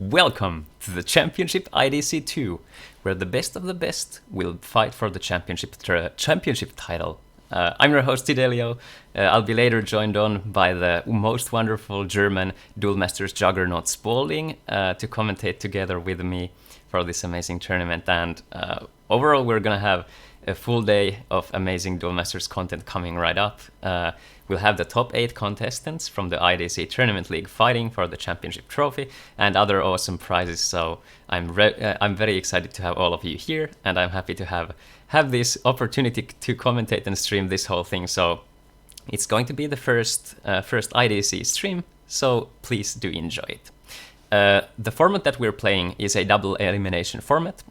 welcome to the Championship IDC 2, where the best of the best will fight for the championship title. I'm your host Sydelio. I'll be later joined on by the most wonderful German Duel Masters juggernaut Spaulding to commentate together with me for this amazing tournament. And overall, we're gonna have a full day of amazing Duel Masters content coming right up. We'll have the top 8 contestants from the IDC Tournament League fighting for the championship trophy and other awesome prizes. So I'm very excited to have all of you here, and I'm happy to have this opportunity to commentate and stream this whole thing. So it's going to be the first IDC stream, so please do enjoy it. The format that we're playing is a double elimination format.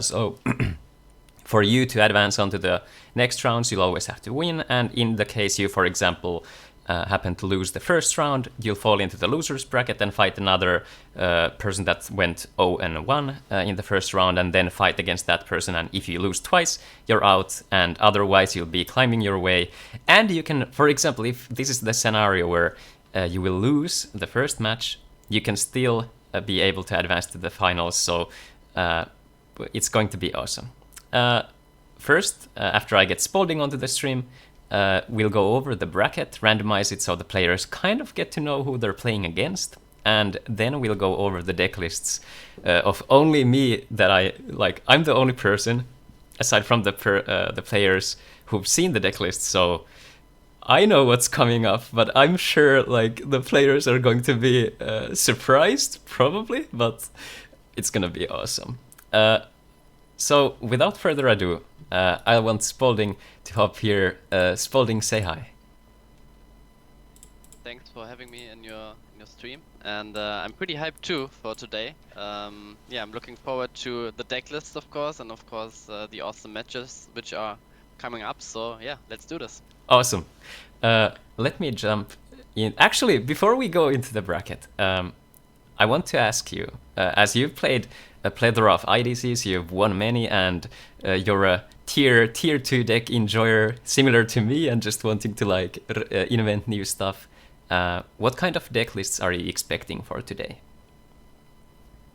So for you to advance onto the next rounds, you'll always have to win. And in the case you, for example, happen to lose the first round, you'll fall into the loser's bracket and fight another person that went 0-1 in the first round, and then fight against that person. And if you lose twice, you're out, and otherwise you'll be climbing your way. And you can, for example, if this is the scenario where you will lose the first match, you can still be able to advance to the finals. So it's going to be awesome. First, after I get Spaulding onto the stream, we'll go over the bracket, randomize it so the players kind of get to know who they're playing against, and then we'll go over the deck lists of only me that I'm the only person, aside from the players who've seen the deck lists, so I know what's coming up, but I'm sure the players are going to be surprised, probably, but it's gonna be awesome. So, without further ado, I want Spaulding to hop here. Spaulding, say hi. Thanks for having me in your stream, and I'm pretty hyped too for today. Yeah, I'm looking forward to the deck lists, of course, and of course the awesome matches which are coming up. So yeah, let's do this. Awesome. Let me jump in. Actually, before we go into the bracket, I want to ask you, as you've played a plethora of IDCs, you've won many, and you're a tier 2 deck enjoyer, similar to me, and just wanting to invent new stuff. What kind of deck lists are you expecting for today?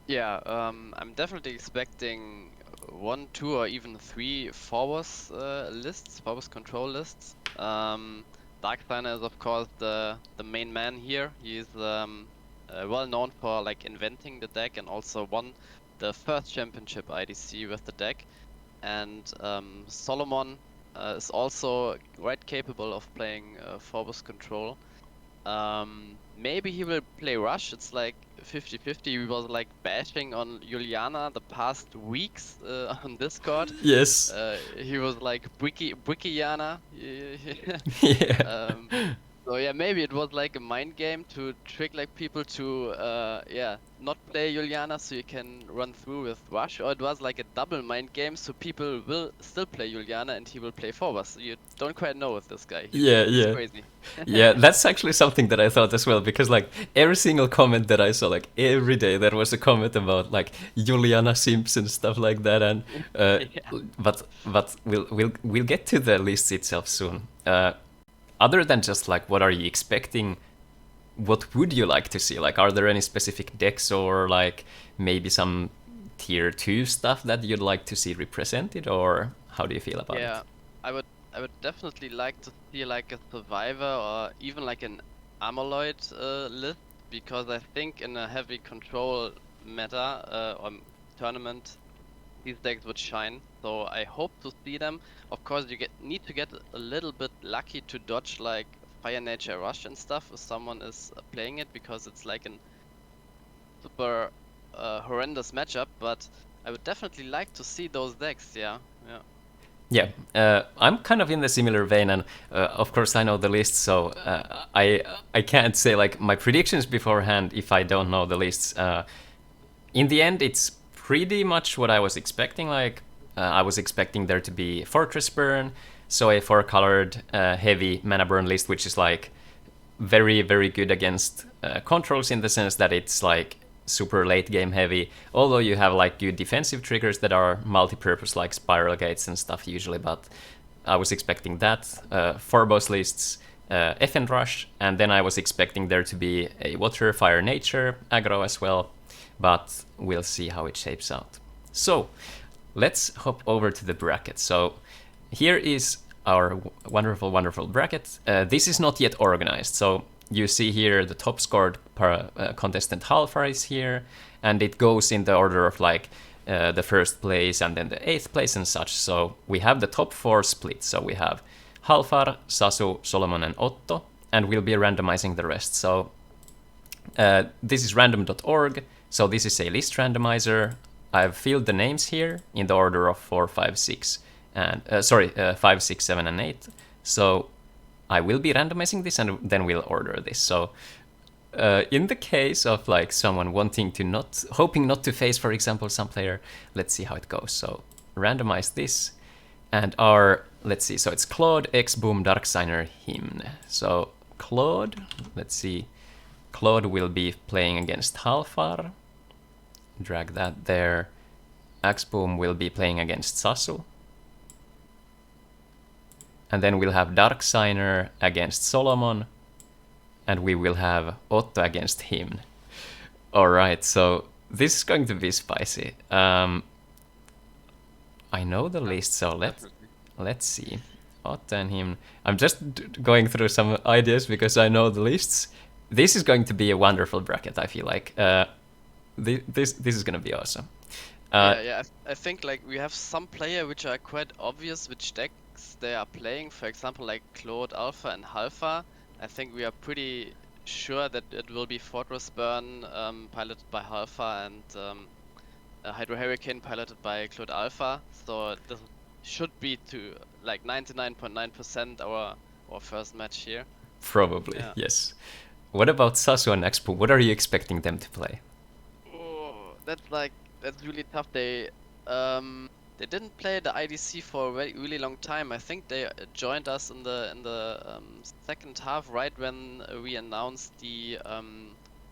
Yeah, I'm definitely expecting 1, 2, or even 3 forwards lists, forwards control lists. Darksigner is of course the main man here. He's well known for inventing the deck, and also won the first Championship IDC with the deck. And Solomon is also quite capable of playing Phobos control. Maybe he will play Rush. It's 50-50. He was bashing on Juliana the past weeks on Discord. Yes. He was Brickiana. Yeah. So yeah, maybe it was a mind game to trick people to not play Juliana so you can run through with Rush, or it was a double mind game so people will still play Juliana and he will play Phobos. So you don't quite know with this guy. He's crazy. Yeah, that's actually something that I thought as well, because every single comment that I saw, every day there was a comment about Juliana simps and stuff like that, and but we'll get to the list itself soon. Other than just what are you expecting, what would you like to see? Are there any specific decks or maybe some tier 2 stuff that you'd like to see represented, or how do you feel about it? Yeah, I would definitely like to see a survivor or even an amyloid list, because I think in a heavy control meta or tournament, these decks would shine. So I hope to see them. Of course, you need to get a little bit lucky to dodge Fire Nature Rush and stuff if someone is playing it, because it's an super horrendous matchup. But I would definitely like to see those decks. Yeah. I'm kind of in the similar vein, and of course I know the list, so I can't say my predictions beforehand if I don't know the lists. In the end, it's pretty much what I was expecting. I was expecting there to be Fortress Burn, so a 4-colored heavy mana burn list, which is very, very good against controls, in the sense that it's super late game heavy, although you have good defensive triggers that are multi-purpose, Spiral Gates and stuff usually. But I was expecting that. 4 boss lists, FN Rush, and then I was expecting there to be a Water, Fire, Nature aggro as well, but we'll see how it shapes out. So let's hop over to the bracket. So here is our wonderful, wonderful bracket. This is not yet organized, so you see here the top scored contestant Halfar is here, and it goes in the order of like the first place and then the 8th place and such. So we have the top 4 split. So we have Halfar, Sasu, Solomon, and Otto, and we'll be randomizing the rest. So this is random.org. So this is a list randomizer. I've filled the names here in the order of 4, 5, 6, and 5, 6, 7, and 8. So I will be randomizing this, and then we'll order this. So in the case of like someone hoping not to face, for example, some player, let's see how it goes. So randomize this, and let's see. So it's Claude, X-Boom, Darksigner, Hymn. So Claude, let's see. Claude will be playing against Halfar. Drag that there. X-Boom will be playing against Sasu. And then we'll have Darksigner against Solomon. And we will have Otto against Hymn. Alright, so this is going to be spicy. I know the list, so let's see. Otto and Hymn. I'm just going through some ideas because I know the lists. This is going to be a wonderful bracket, I feel like. This is going to be awesome. I think like we have some player which are quite obvious which decks they are playing. For example, like Claude, Alpha, and Halfa. I think we are pretty sure that it will be Fortress Burn piloted by Halfa and Hydro Hurricane piloted by Claude Alpha. So this should be to like 99.9% our first match here. Probably, yes. What about Sasu and Expo? What are you expecting them to play? Oh, that's really tough. They didn't play the IDC for a really long time. I think they joined us in the second half, right when we announced the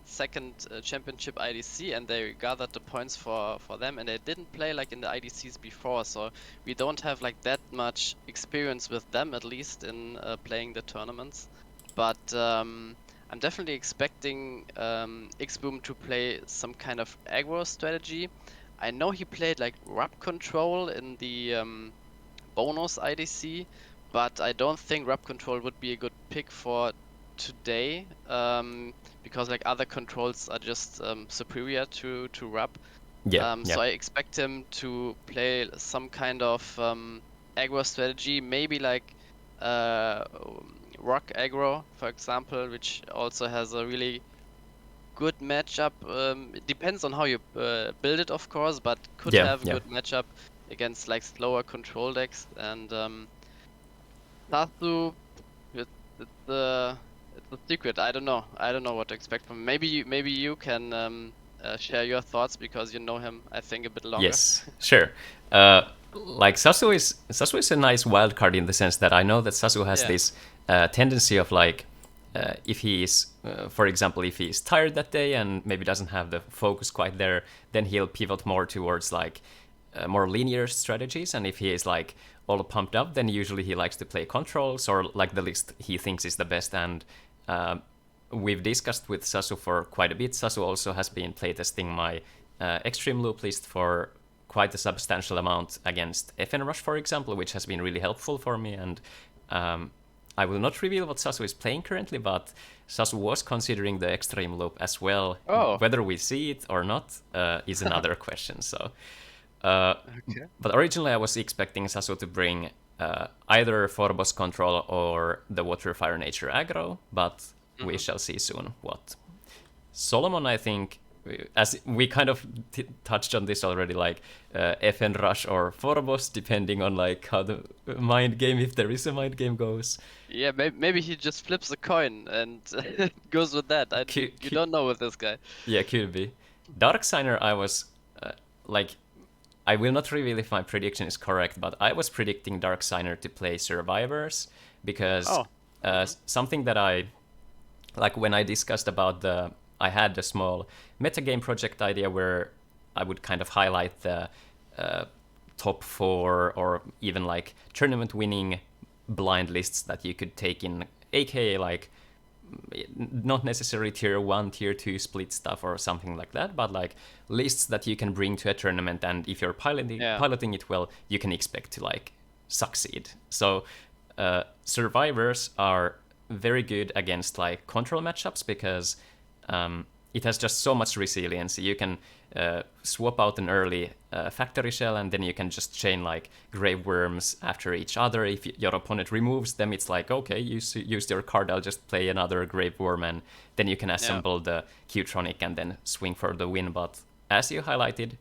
second Championship IDC, and they gathered the points for them, and they didn't play like in the IDCs before, so we don't have like that much experience with them, at least in playing the tournaments. But I'm definitely expecting X-Boom to play some kind of aggro strategy. I know he played like Rub Control in the bonus IDC, but I don't think Rub Control would be a good pick for today, because like other controls are just superior to Rub. So I expect him to play some kind of aggro strategy, maybe like Rock aggro, for example, which also has a really good matchup. It depends on how you build it, of course, but could have a good matchup against like slower control decks. And Sasu, it's a secret. I don't know what to expect from him. Maybe you can share your thoughts because you know him, I think, a bit longer. Yes, sure. Like Sasu is a nice wild card in the sense that I know that Sasu has this tendency of like, if he is, for example, if he is tired that day and maybe doesn't have the focus quite there, then he'll pivot more towards like more linear strategies. And if he is like all pumped up, then usually he likes to play controls or like the list he thinks is the best. And we've discussed with Sasu for quite a bit. Sasu also has been playtesting my Extreme Loop list for quite a substantial amount against FN Rush, for example, which has been really helpful for me. And I will not reveal what Sasu is playing currently, but Sasu was considering the Extreme Loop as well. Whether we see it or not is another question. So, but originally I was expecting Sasu to bring either Phobos Control or the Water, Fire, Nature aggro, but we shall see soon what. Solomon, I think, as we kind of touched on this already, like FN Rush or Phobos, depending on like how the mind game, if there is a mind game, goes. Yeah, maybe he just flips a coin and goes with that. You don't know with this guy. Yeah, could be. Darksigner, I was like, I will not reveal if my prediction is correct, but I was predicting Darksigner to play Survivors because something that I like when I discussed about I had a small metagame project idea where I would kind of highlight the top 4 or even like tournament winning blind lists that you could take in aka like not necessarily tier 1, tier 2 split stuff or something like that, but like lists that you can bring to a tournament, and if you're piloting it well, you can expect to like succeed. So survivors are very good against like control matchups because it has just so much resilience. You can swap out an early factory shell, and then you can just chain like grave worms after each other. If your opponent removes them, it's like, okay, you use your card, I'll just play another grave worm, and then you can assemble the Q-tronic and then swing for the win. But as you highlighted,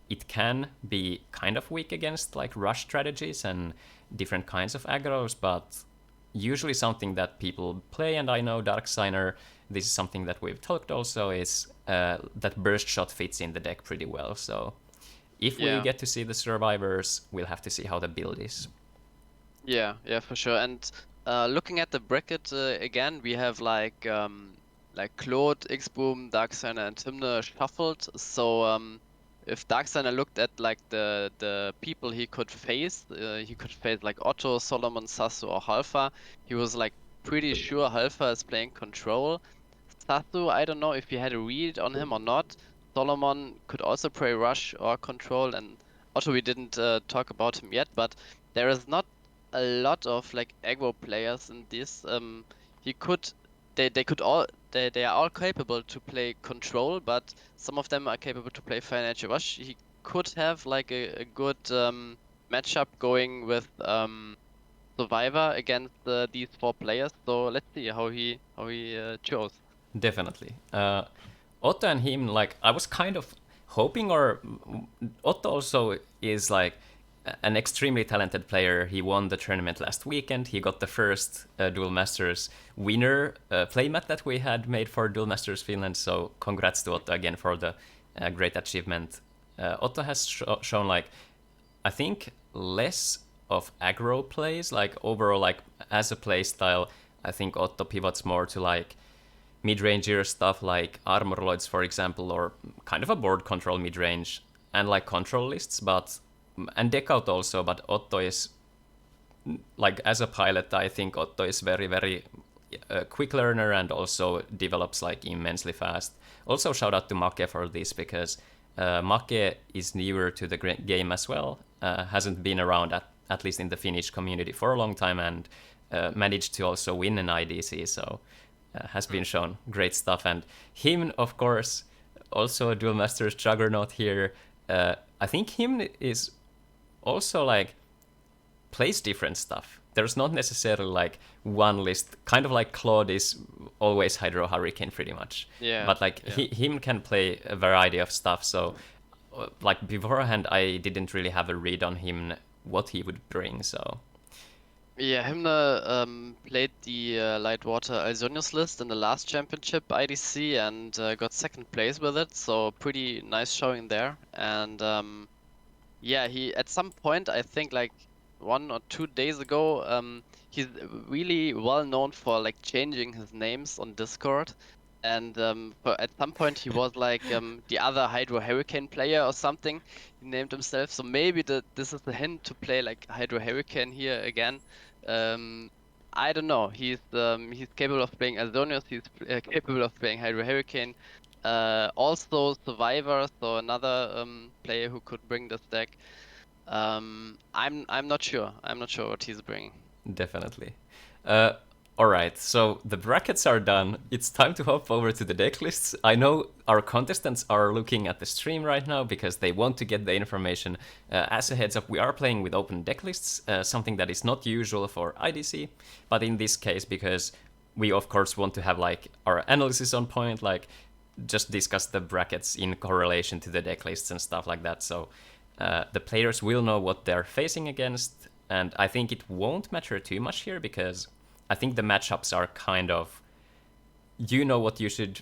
it can be kind of weak against like rush strategies and different kinds of aggros, but usually something that people play, and I know Dark Signer, this is something that we've talked also, is that burst shot fits in the deck pretty well. So if we get to see the survivors, we'll have to see how the build is. Yeah, for sure. And looking at the bracket again, we have like Claude, X-Boom, Dark Signer, and Hymne shuffled. So if Dark Signer looked at like the people he could face like Otto, Solomon, Sasu, or Halfa. He was like pretty sure Halfa is playing control. Sasu, I don't know if he had a read on him or not. Solomon could also play rush or control, and Otto we didn't talk about him yet, but there is not a lot of like aggro players in this. They are all capable to play control, but some of them are capable to play financial rush. He could have like a good matchup going with Survivor against these 4 players. So let's see how he chose. Definitely. Otto and him, like, I was kind of hoping, or Otto also is like an extremely talented player. He won the tournament last weekend. He got the first Duel Masters winner playmat that we had made for Duel Masters Finland. So congrats to Otto again for the great achievement. Otto has shown like, I think, less of aggro plays. Like overall, like as a play style, I think Otto pivots more to like mid-ranger stuff like Armor Lloyds, for example, or kind of a board control mid-range, and like control lists, and deck out also. But Otto is, like, as a pilot, I think Otto is very, very quick learner and also develops like immensely fast. Also, shout out to Make for this, because Make is newer to the game as well, hasn't been around at least in the Finnish community for a long time, and managed to also win an IDC, so has been shown great stuff. And him, of course, also a Duel Masters juggernaut here. I think him is also like plays different stuff. There's not necessarily like one list, kind of like Claude is always Hydro Hurricane pretty much. Yeah. But like him can play a variety of stuff. So like beforehand, I didn't really have a read on him, what he would bring. So yeah, Hymne played the Lightwater Alzonius list in the last Championship IDC and got 2nd place with it, so pretty nice showing there. And yeah, he at some point, I think like 1 or 2 days ago, he's really well known for like changing his names on Discord. And at some point he was like the other Hydro Hurricane player or something. He named himself. So maybe this is the hint to play like Hydro Hurricane here again. I don't know. He's capable of playing Azonius. He's capable of playing Hydro Hurricane. Also Survivor, so another player who could bring this deck. I'm not sure. I'm not sure what he's bringing. Definitely. All right, so the brackets are done. It's time to hop over to the deck lists. I know our contestants are looking at the stream right now because they want to get the information. As a heads up, we are playing with open deck lists, something that is not usual for IDC, but in this case, because we of course want to have like our analysis on point, like just discuss the brackets in correlation to the deck lists and stuff like that. So the players will know what they're facing against, and I think it won't matter too much here because I think the matchups are kind of, you know what you should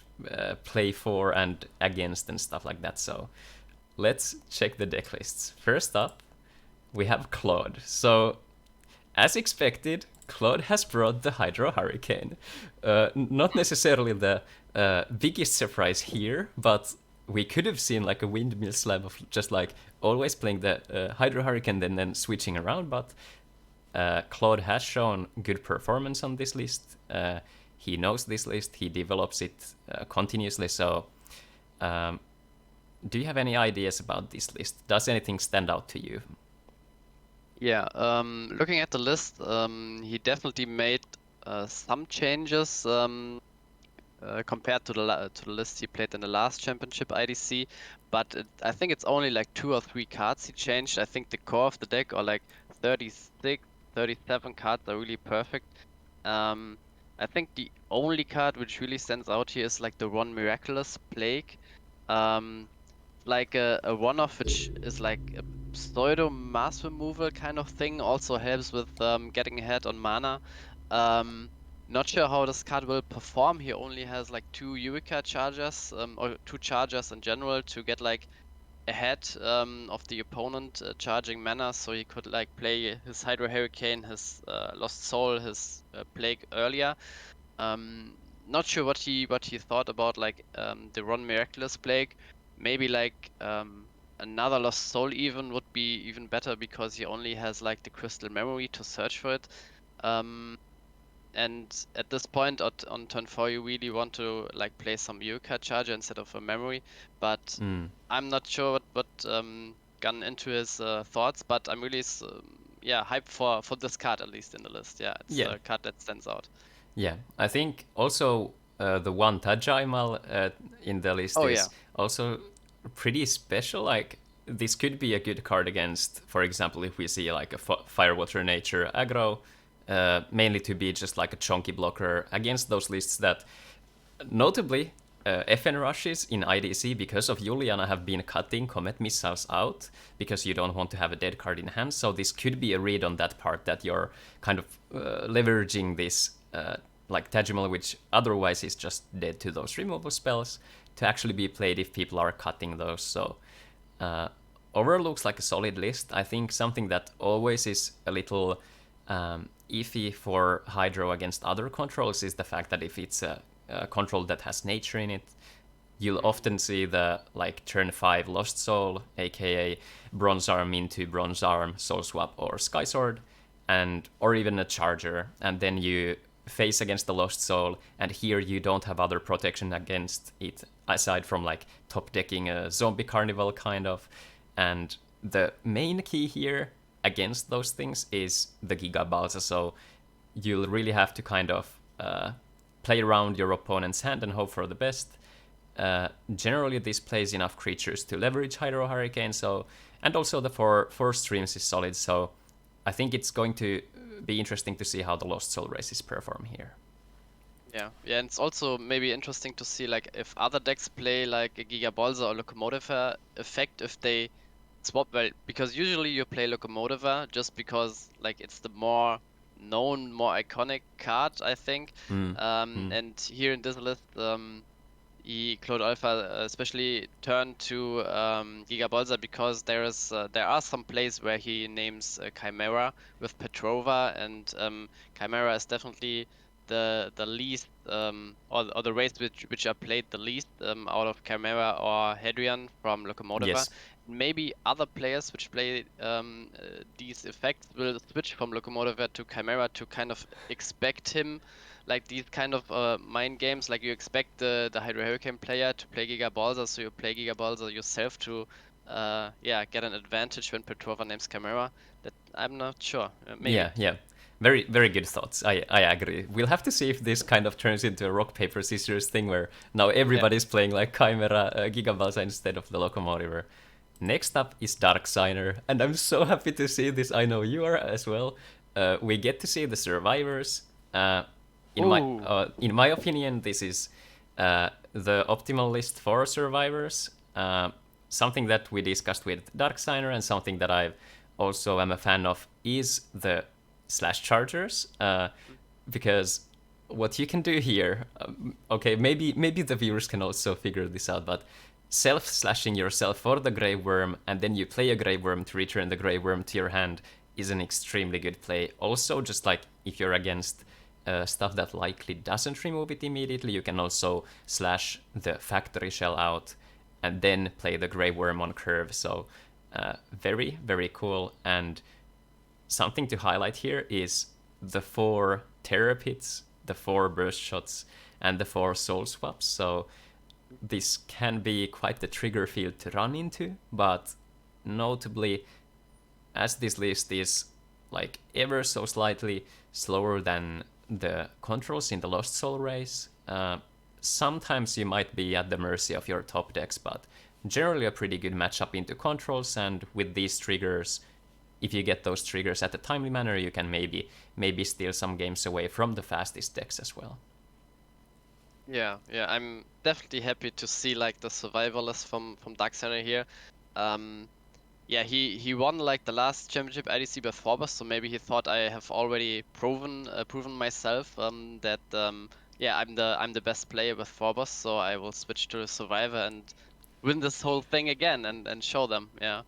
play for and against and stuff like that. So let's check the deck lists. First up, we have Claude. So as expected, Claude has brought the Hydro Hurricane. Not necessarily the biggest surprise here, but we could have seen like a windmill slab of just like always playing the Hydro Hurricane then switching around, but Claude has shown good performance on this list. He knows this list. He develops it continuously. So, do you have any ideas about this list? Does anything stand out to you? Yeah, looking at the list, he definitely made some changes compared to the list he played in the last Championship IDC, but I think it's only like 2 or 3 cards he changed. I think the core of the deck, or like 36, 37 cards, are really perfect. I think the only card which really stands out here is like the one Miraculous Plague. Like a one-off which is like a pseudo mass removal kind of thing, also helps with getting ahead on mana. Not sure how this card will perform. He only has like 2 Eureka chargers, or 2 chargers in general to get like ahead of the opponent charging mana, so he could like play his Hydro Hurricane, his Lost Soul, his Plague earlier. Not sure what he thought about like the Ron Miraculous Plague. Maybe like another Lost Soul even would be even better, because he only has like the Crystal Memory to search for it. And at this point on turn 4 you really want to like play some Yuka Charger instead of a memory, but I'm not sure what gone into his thoughts, but I'm really hyped for this card, at least in the list. Yeah, it's a card that stands out. Yeah, I think also the one Tajaimal in the list is also pretty special. Like, this could be a good card against, for example, if we see like a Firewater Nature aggro, mainly to be just like a chunky blocker against those lists that, notably, FN rushes in IDC because of Juliana have been cutting Comet Missiles out because you don't want to have a dead card in hand. So this could be a read on that part, that you're kind of leveraging this like Tajimal, which otherwise is just dead to those removal spells, to actually be played if people are cutting those. So overall looks like a solid list. I think something that always is a little iffy for Hydro against other controls is the fact that if it's a control that has nature in it, you'll often see the like turn 5 Lost Soul, aka Bronze Arm into Bronze Arm, Soul Swap, or Sky Sword, or even a Charger, and then you face against the Lost Soul, and here you don't have other protection against it aside from like top decking a Zombie Carnival kind of. And the main key here against those things is the Giga Balsa, so you'll really have to kind of play around your opponent's hand and hope for the best. Generally, this plays enough creatures to leverage Hydro Hurricane, and also the four streams is solid, so I think it's going to be interesting to see how the Lost Soul races perform here. Yeah, and it's also maybe interesting to see like if other decks play like a Giga Balsa or Locomotive effect, if they swap, well, because usually you play Locomotive just because like it's the more known, more iconic card, I think. And here in this list, Claude Alpha especially turned to Giga Balsa because there are some plays where he names Chimera with Petrova, and Chimera is definitely the least or the race which are played the least out of Chimera or Hadrian from Locomotive. Yes. Maybe other players which play these effects will switch from Locomotive to Chimera to kind of expect him, like these kind of mind games, like you expect the Hydro Hurricane player to play Giga Balsa, so you play Giga Balsa yourself to get an advantage when Petrova names Chimera. That I'm not sure. Maybe. Yeah. Very, very good thoughts. I agree. We'll have to see if this kind of turns into a rock, paper, scissors thing where now everybody's playing like Chimera, Giga Balsa instead of the Locomotive. Next up is Dark Signer, and I'm so happy to see this. I know you are as well. We get to see the survivors. In my opinion, this is the optimal list for survivors. Something that we discussed with Dark Signer, and something that I also am a fan of, is the slash chargers, because what you can do here, okay, maybe the viewers can also figure this out, but self-slashing yourself for the Grey Worm, and then you play a Grey Worm to return the Grey Worm to your hand, is an extremely good play. Also, just like if you're against stuff that likely doesn't remove it immediately, you can also slash the Factory Shell out and then play the Grey Worm on curve. So very, very cool. And something to highlight here is the 4 terror pits, the 4 burst shots, and the 4 soul swaps. So this can be quite the trigger field to run into, but notably, as this list is like ever so slightly slower than the controls in the Lost Soul race, sometimes you might be at the mercy of your top decks, but generally a pretty good matchup into controls, and with these triggers, if you get those triggers at a timely manner, you can maybe steal some games away from the fastest decks as well. Yeah, I'm definitely happy to see like the survivalist from Dark Center here. Yeah, he won like the last Championship IDC by Forbes, so maybe he thought I have already proven myself that yeah, I'm the best player with Forbes, so I will switch to Survivor and win this whole thing again and show them. Yeah.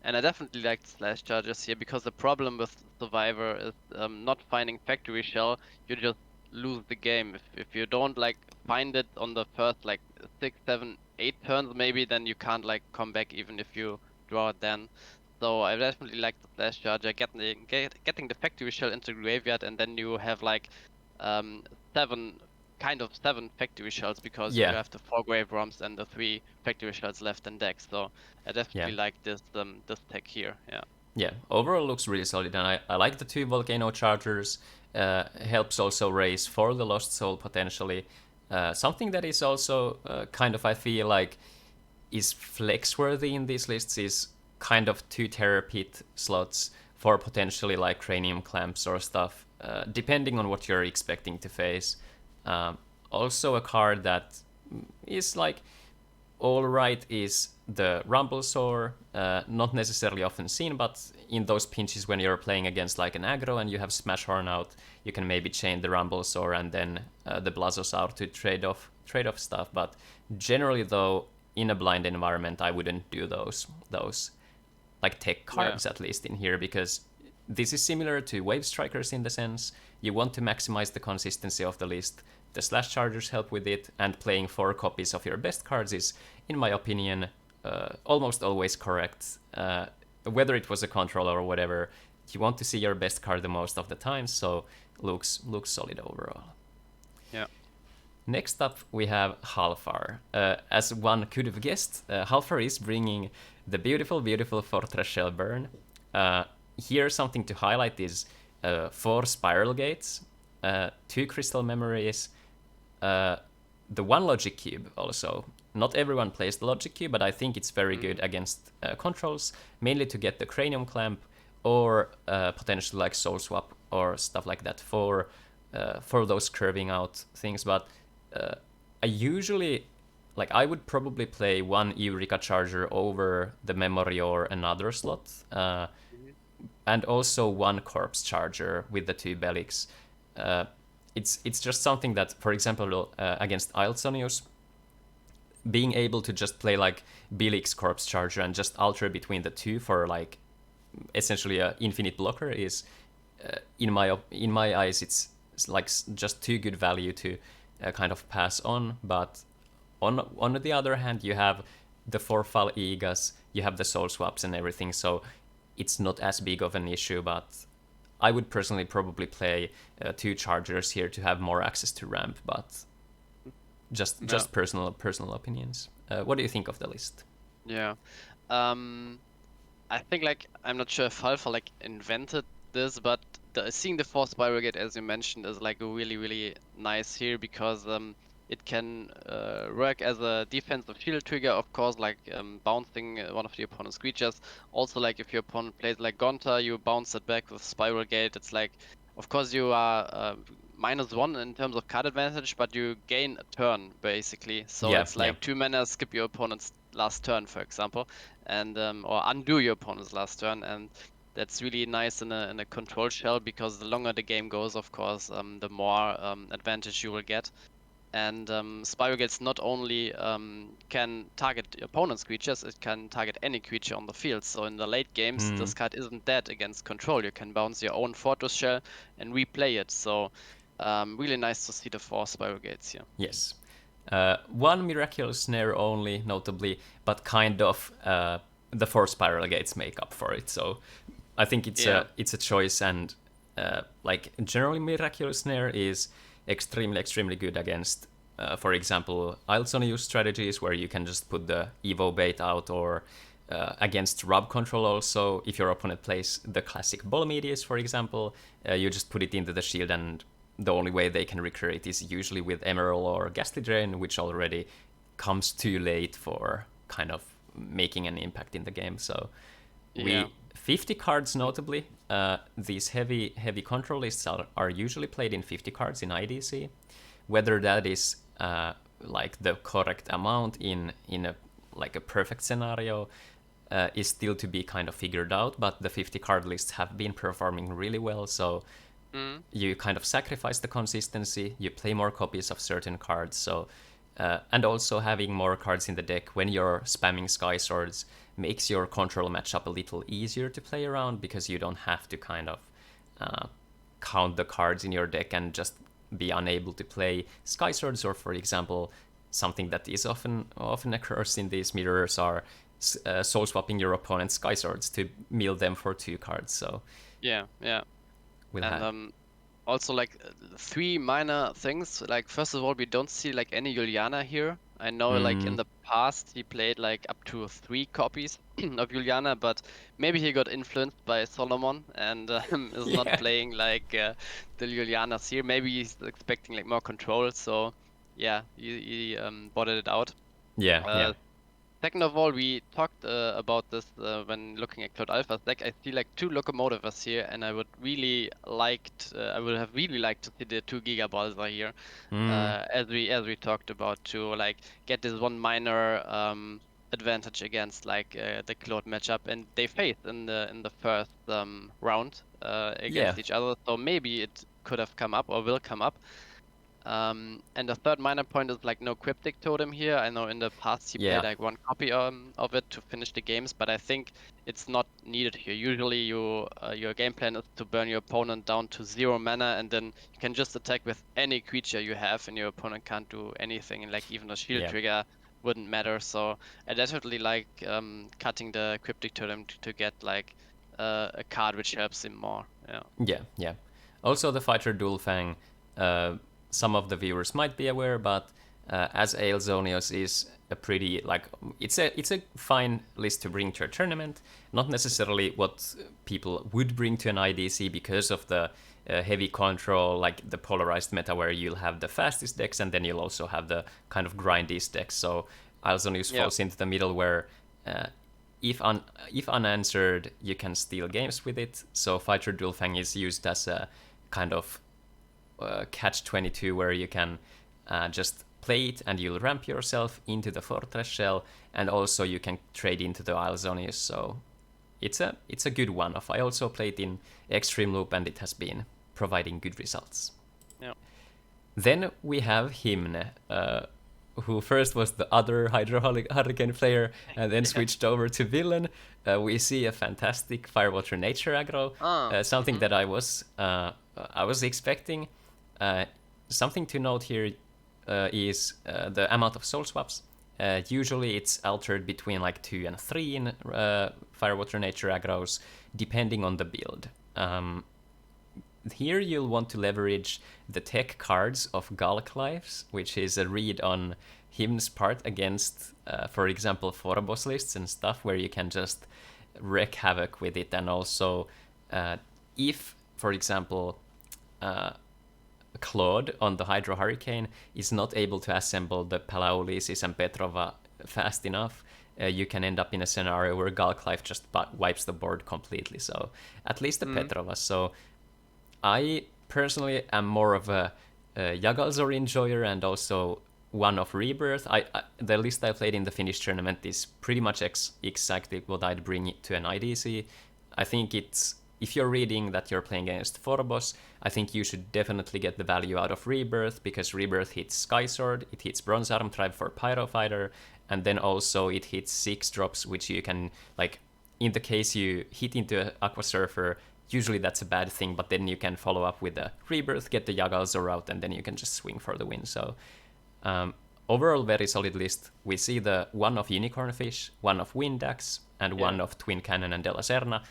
And I definitely like the Slash Chargers here, because the problem with Survivor is not finding Factory Shell. You just lose the game if you don't like find it on the first like 6, 7, 8 turns maybe, then you can't like come back even if you draw it then. So I definitely like the Slash Charger, getting the Factory Shell into graveyard, and then you have like 7 factory shells, because you have the 4 grave roms and the 3 factory shells left in deck. So I definitely like this tech here. Yeah, overall looks really solid, and I like the 2 volcano chargers. Helps also raise for the Lost Soul potentially. Something that is also kind of, I feel like, is flex worthy in these lists is kind of 2 terror pit slots for potentially like cranium clamps or stuff, depending on what you're expecting to face. Also a card that is like alright is the Rumblesaur, not necessarily often seen, but in those pinches when you're playing against like an aggro and you have Smash Horn out, you can maybe chain the Rumblesaur and then the Blazosaur to trade off stuff. But generally though, in a blind environment, I wouldn't do those like tech cards at least in here, because this is similar to Wave Strikers in the sense you want to maximize the consistency of the list. The Slash Chargers help with it, and playing 4 copies of your best cards is, in my opinion, almost always correct. Whether it was a controller or whatever, you want to see your best card the most of the time, so looks solid overall. Yeah. Next up, we have Halfar. As one could have guessed, Halfar is bringing the beautiful, beautiful Fortress Shellburn. Here, something to highlight is 4 Spiral Gates, 2 Crystal Memories, the 1 Logic Cube also. Not everyone plays the Logic Cube, but I think it's very good against controls, mainly to get the Cranium Clamp or potentially like Soul Swap or stuff like that for those curving out things. But I usually, like, I would probably play 1 Eureka Charger over the Memory or another slot, and also 1 Corpse Charger with the 2 Belix. It's just something that, for example, against Iltsonius, being able to just play like Belix Corpse Charger and just alter between the 2 for like essentially an infinite blocker is, in my eyes, it's like just too good value to kind of pass on. But on the other hand, you have the 4 Fal Egas, you have the Soul Swaps and everything, so it's not as big of an issue. But I would personally probably play 2 Chargers here to have more access to ramp, but just personal opinions. What do you think of the list? Yeah, I think like I'm not sure if Alpha like invented this, but seeing the 4 Spiral Gate, as you mentioned, is like really nice here, because it can work as a defensive shield trigger, of course, like bouncing one of the opponent's creatures. Also, like if your opponent plays like Gonta, you bounce it back with Spiral Gate. It's like, of course, you are -1 in terms of card advantage, but you gain a turn basically. So it's like 2 mana, skip your opponent's last turn, for example, and or undo your opponent's last turn, and that's really nice in a control shell, because the longer the game goes, of course, the more advantage you will get. And Spiral Gates not only can target opponent's creatures, it can target any creature on the field. So in the late games, this card isn't dead against control. You can bounce your own Fortress Shell and replay it. So really nice to see the 4 Spiral Gates here. Yes. 1 Miraculous Snare only, notably, but kind of the 4 Spiral Gates make up for it. So I think it's Yeah. a choice, and like generally Miraculous Snare is extremely good against, for example, Ilsonius strategies where you can just put the Evo bait out, or against Rub control also. If your opponent plays the classic Bolmedius, for example, you just put it into the shield, and the only way they can recreate is usually with Emerald or Ghastly Drain, which already comes too late for kind of making an impact in the game. So Yeah. 50 cards notably. These heavy control lists are usually played in 50 cards in IDC. Whether that is like the correct amount in a like a perfect scenario is still to be kind of figured out. But the 50 card lists have been performing really well. So you kind of sacrifice the consistency. You play more copies of certain cards. So and also having more cards in the deck when you're spamming Sky Swords makes your control matchup a little easier to play around, because you don't have to kind of count the cards in your deck and just be unable to play Sky Swords. Or for example, something that is often occurs in these mirrors are soul swapping your opponent's Sky Swords to mill them for 2 cards. So Yeah. we'll And have also like 3 minor things. Like first of all, we don't see like any Juliana here. I know like in the past he played like up to 3 copies of Juliana, but maybe he got influenced by Solomon and is not Yeah. playing like the Julianas here. Maybe he's expecting like more control. So yeah, he botted it out. yeah. Second of all, we talked about this when looking at Cloud Alpha's deck. I see like 2 locomotives here, and I would I would have really liked to see the 2 Giga Balsa here, as we talked about, to like get this one minor advantage against like the Cloud matchup, and they faced in the first round against each other. So maybe it could have come up or will come up. And the third minor point is like no Cryptic Totem here. I know in the past he played like 1 copy of it to finish the games, but I think it's not needed here. Usually your game plan is to burn your opponent down to 0 mana, and then you can just attack with any creature you have, and your opponent can't do anything. And like even a shield trigger wouldn't matter. So I definitely like cutting the Cryptic Totem to get like a card which helps him more. Yeah. Also, the Fighter Dual Fang, some of the viewers might be aware, but as Aelzonios is a pretty like it's a fine list to bring to a tournament. Not necessarily what people would bring to an IDC because of the heavy control, like the polarized meta where you'll have the fastest decks and then you'll also have the kind of grindiest decks. So Aelzonios falls into the middle where if unanswered, you can steal games with it. So Fighter Dual Fang is used as a kind of catch-22 where you can just play it and you'll ramp yourself into the Fortress Shell, and also you can trade into the Aelzonius. So it's a good one-off. I also played in Extreme Loop and it has been providing good results. Yeah. Then we have Hymne, who first was the other Hydro Hurricane player and then switched over to Villain. We see a fantastic Firewater Nature aggro, something that I was expecting. Something to note here is the amount of soul swaps. Usually it's altered between like 2 and 3 in Firewater Nature aggros, depending on the build. Here you'll want to leverage the tech cards of Galclives, which is a read on Hymn's part against, for example, Phorobos lists and stuff, where you can just wreak havoc with it. And also, if, for example, Claude on the Hydro Hurricane is not able to assemble the Palaulisis and Petrova fast enough, you can end up in a scenario where Galclive just wipes the board completely. So at least the Petrova. So I personally am more of a Yagalzor enjoyer and also one of Rebirth. The list I played in the Finnish tournament is pretty much exactly what I'd bring it to an IDC. I think if you're reading that you're playing against Phorobos, I think you should definitely get the value out of Rebirth, because Rebirth hits Sky Sword, it hits Bronze Arm Tribe for Pyro Fighter, and then also it hits 6 drops, which you can, like, in the case you hit into Aqua Surfer, usually that's a bad thing, but then you can follow up with the Rebirth, get the Yagalzor out, and then you can just swing for the win. So overall, very solid list. We see the one of Unicornfish, one of Windax, and one of Twin Cannon and De La Serna.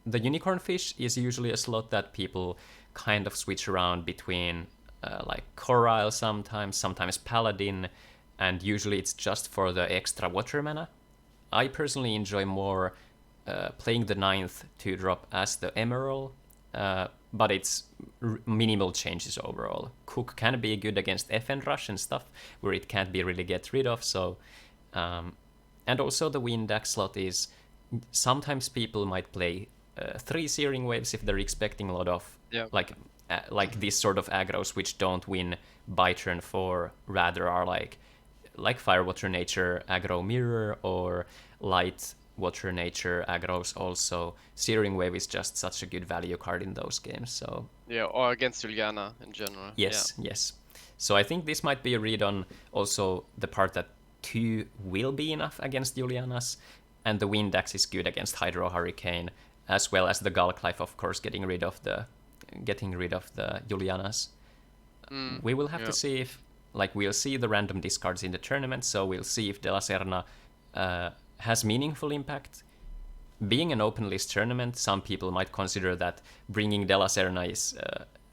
the unicorn fish is usually a slot that people kind of switch around between, like Coral sometimes Paladin, and usually it's just for the extra water mana. I personally enjoy more playing the 9th 2-drop as the Emerald, but it's minimal changes overall. Cook can be good against FN Rush and stuff, where it can't be really get rid of, so... and also the Windax slot is... Sometimes people might play 3 Searing Waves if they're expecting a lot of, like this sort of aggros which don't win by turn 4, rather are like Fire Water Nature aggro Mirror or Light Water Nature aggros also. Searing Wave is just such a good value card in those games, so... Yeah, or against Juliana in general. Yes, yes. So I think this might be a read on also the part that 2 will be enough against Julianas, and the Windax is good against Hydro Hurricane, as well as the Galclife, of course, getting rid of the Julianas. We will have to see if, like, we'll see the random discards in the tournament, so we'll see if De La Serna has meaningful impact. Being an open list tournament, some people might consider that bringing De La Serna is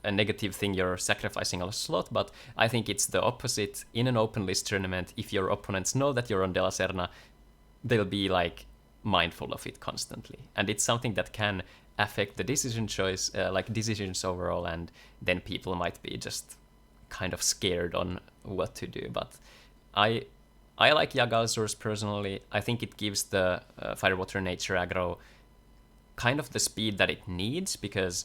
a negative thing, you're sacrificing a slot, but I think it's the opposite. In an open list tournament, if your opponents know that you're on De La Serna, they'll be like mindful of it constantly, and it's something that can affect the decision choice, like decisions overall, and then people might be just kind of scared on what to do. But I like Yagalzors personally. I think it gives the Firewater Nature aggro kind of the speed that it needs, because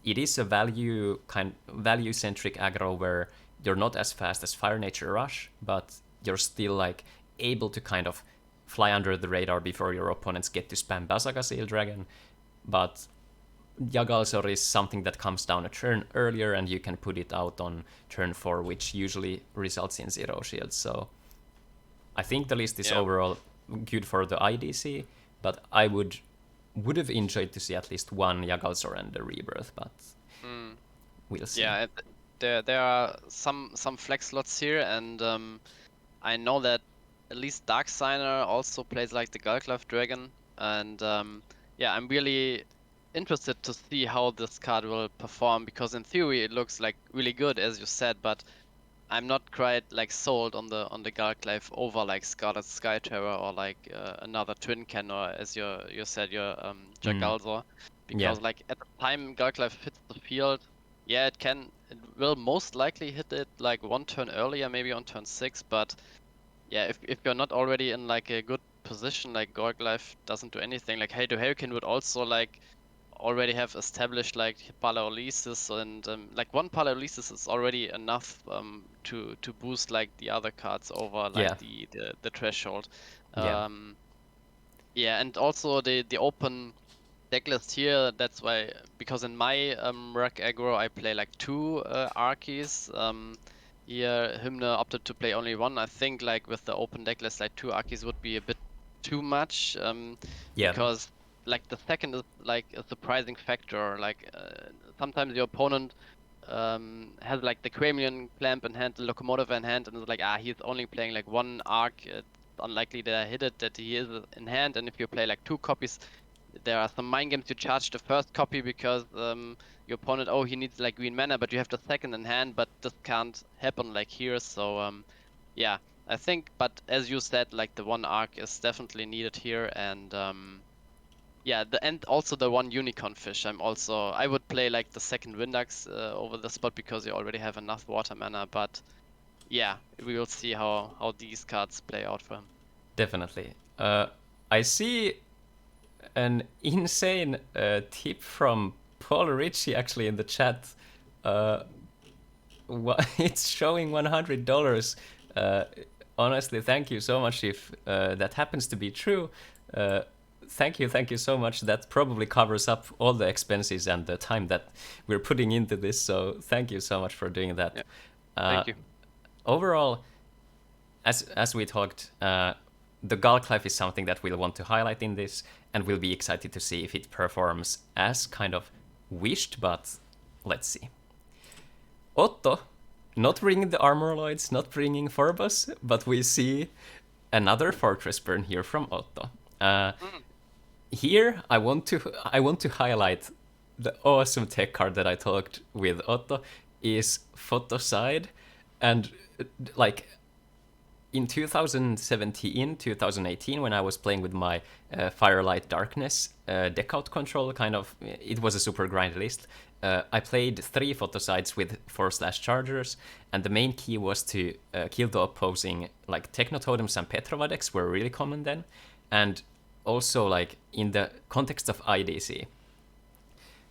it is a value-centric aggro where you're not as fast as Fire Nature Rush, but you're still like able to kind of fly under the radar before your opponents get to spam Bazaga Seal Dragon. But Yagalzor is something that comes down a turn earlier, and you can put it out on turn 4, which usually results in 0 shields. So I think the list is overall good for the IDC, but I would have enjoyed to see at least one Yagalzor and the Rebirth, but we'll see. Yeah, there are some flex slots here, and I know that at least Dark Signer also plays like the Galclife Dragon, and yeah, I'm really interested to see how this card will perform, because in theory it looks like really good, as you said, but I'm not quite like sold on the Galclife over like Scarlet Sky Terror or like another Twin Can, or as you said, your Jagalzor, because like at the time Galclife hits the field, yeah, it will most likely hit it like 1 turn earlier, maybe on turn 6, but yeah, if you're not already in like a good position, like Galclife doesn't do anything. Like Halo Hurricane would also like already have established like Palaolysis, and like one Palaolysis is already enough to boost like the other cards over like the threshold. Yeah, and also the open decklist here, that's why, because in my Rack aggro I play like 2 Archies. Here Hymne opted to play only 1. I think like with the open decklist, like 2 Archies would be a bit too much, because like the second is like a surprising factor. Like sometimes your opponent has like the Cranian Clamp in hand, the Locomotive in hand, and it's like, he's only playing like 1 Arc. It's unlikely that I hit it, that he is in hand. And if you play like 2 copies, there are some mind games. You charge the first copy because your opponent, he needs like green mana, but you have the second in hand, but this can't happen like here. So yeah, I think, but as you said, like the 1 Arc is definitely needed here, and yeah, and also the 1 Unicorn Fish. I would play like the second Windax over the spot, because you already have enough water mana, but yeah, we will see how these cards play out for him. Definitely. I see an insane tip from Paul Ritchie actually in the chat. It's showing $100. Honestly, thank you so much if that happens to be true. Thank you so much. That probably covers up all the expenses and the time that we're putting into this, so thank you so much for doing that. Yeah. Thank you. Overall, as we talked, the Galclife is something that we'll want to highlight in this, and we'll be excited to see if it performs as kind of wished, but let's see. Otto, not bringing the Armorloids, not bringing Phobos, but we see another Fortress Burn here from Otto. here I want to highlight the awesome tech card that I talked with Otto is Photoside, and like in 2017, 2018, when I was playing with my Firelight Darkness deck out control, kind of, it was a super grind list. I played 3 Photosides with 4/ chargers, and the main key was to kill the opposing, like Technototems and Petrova decks were really common then, and also like in the context of IDC,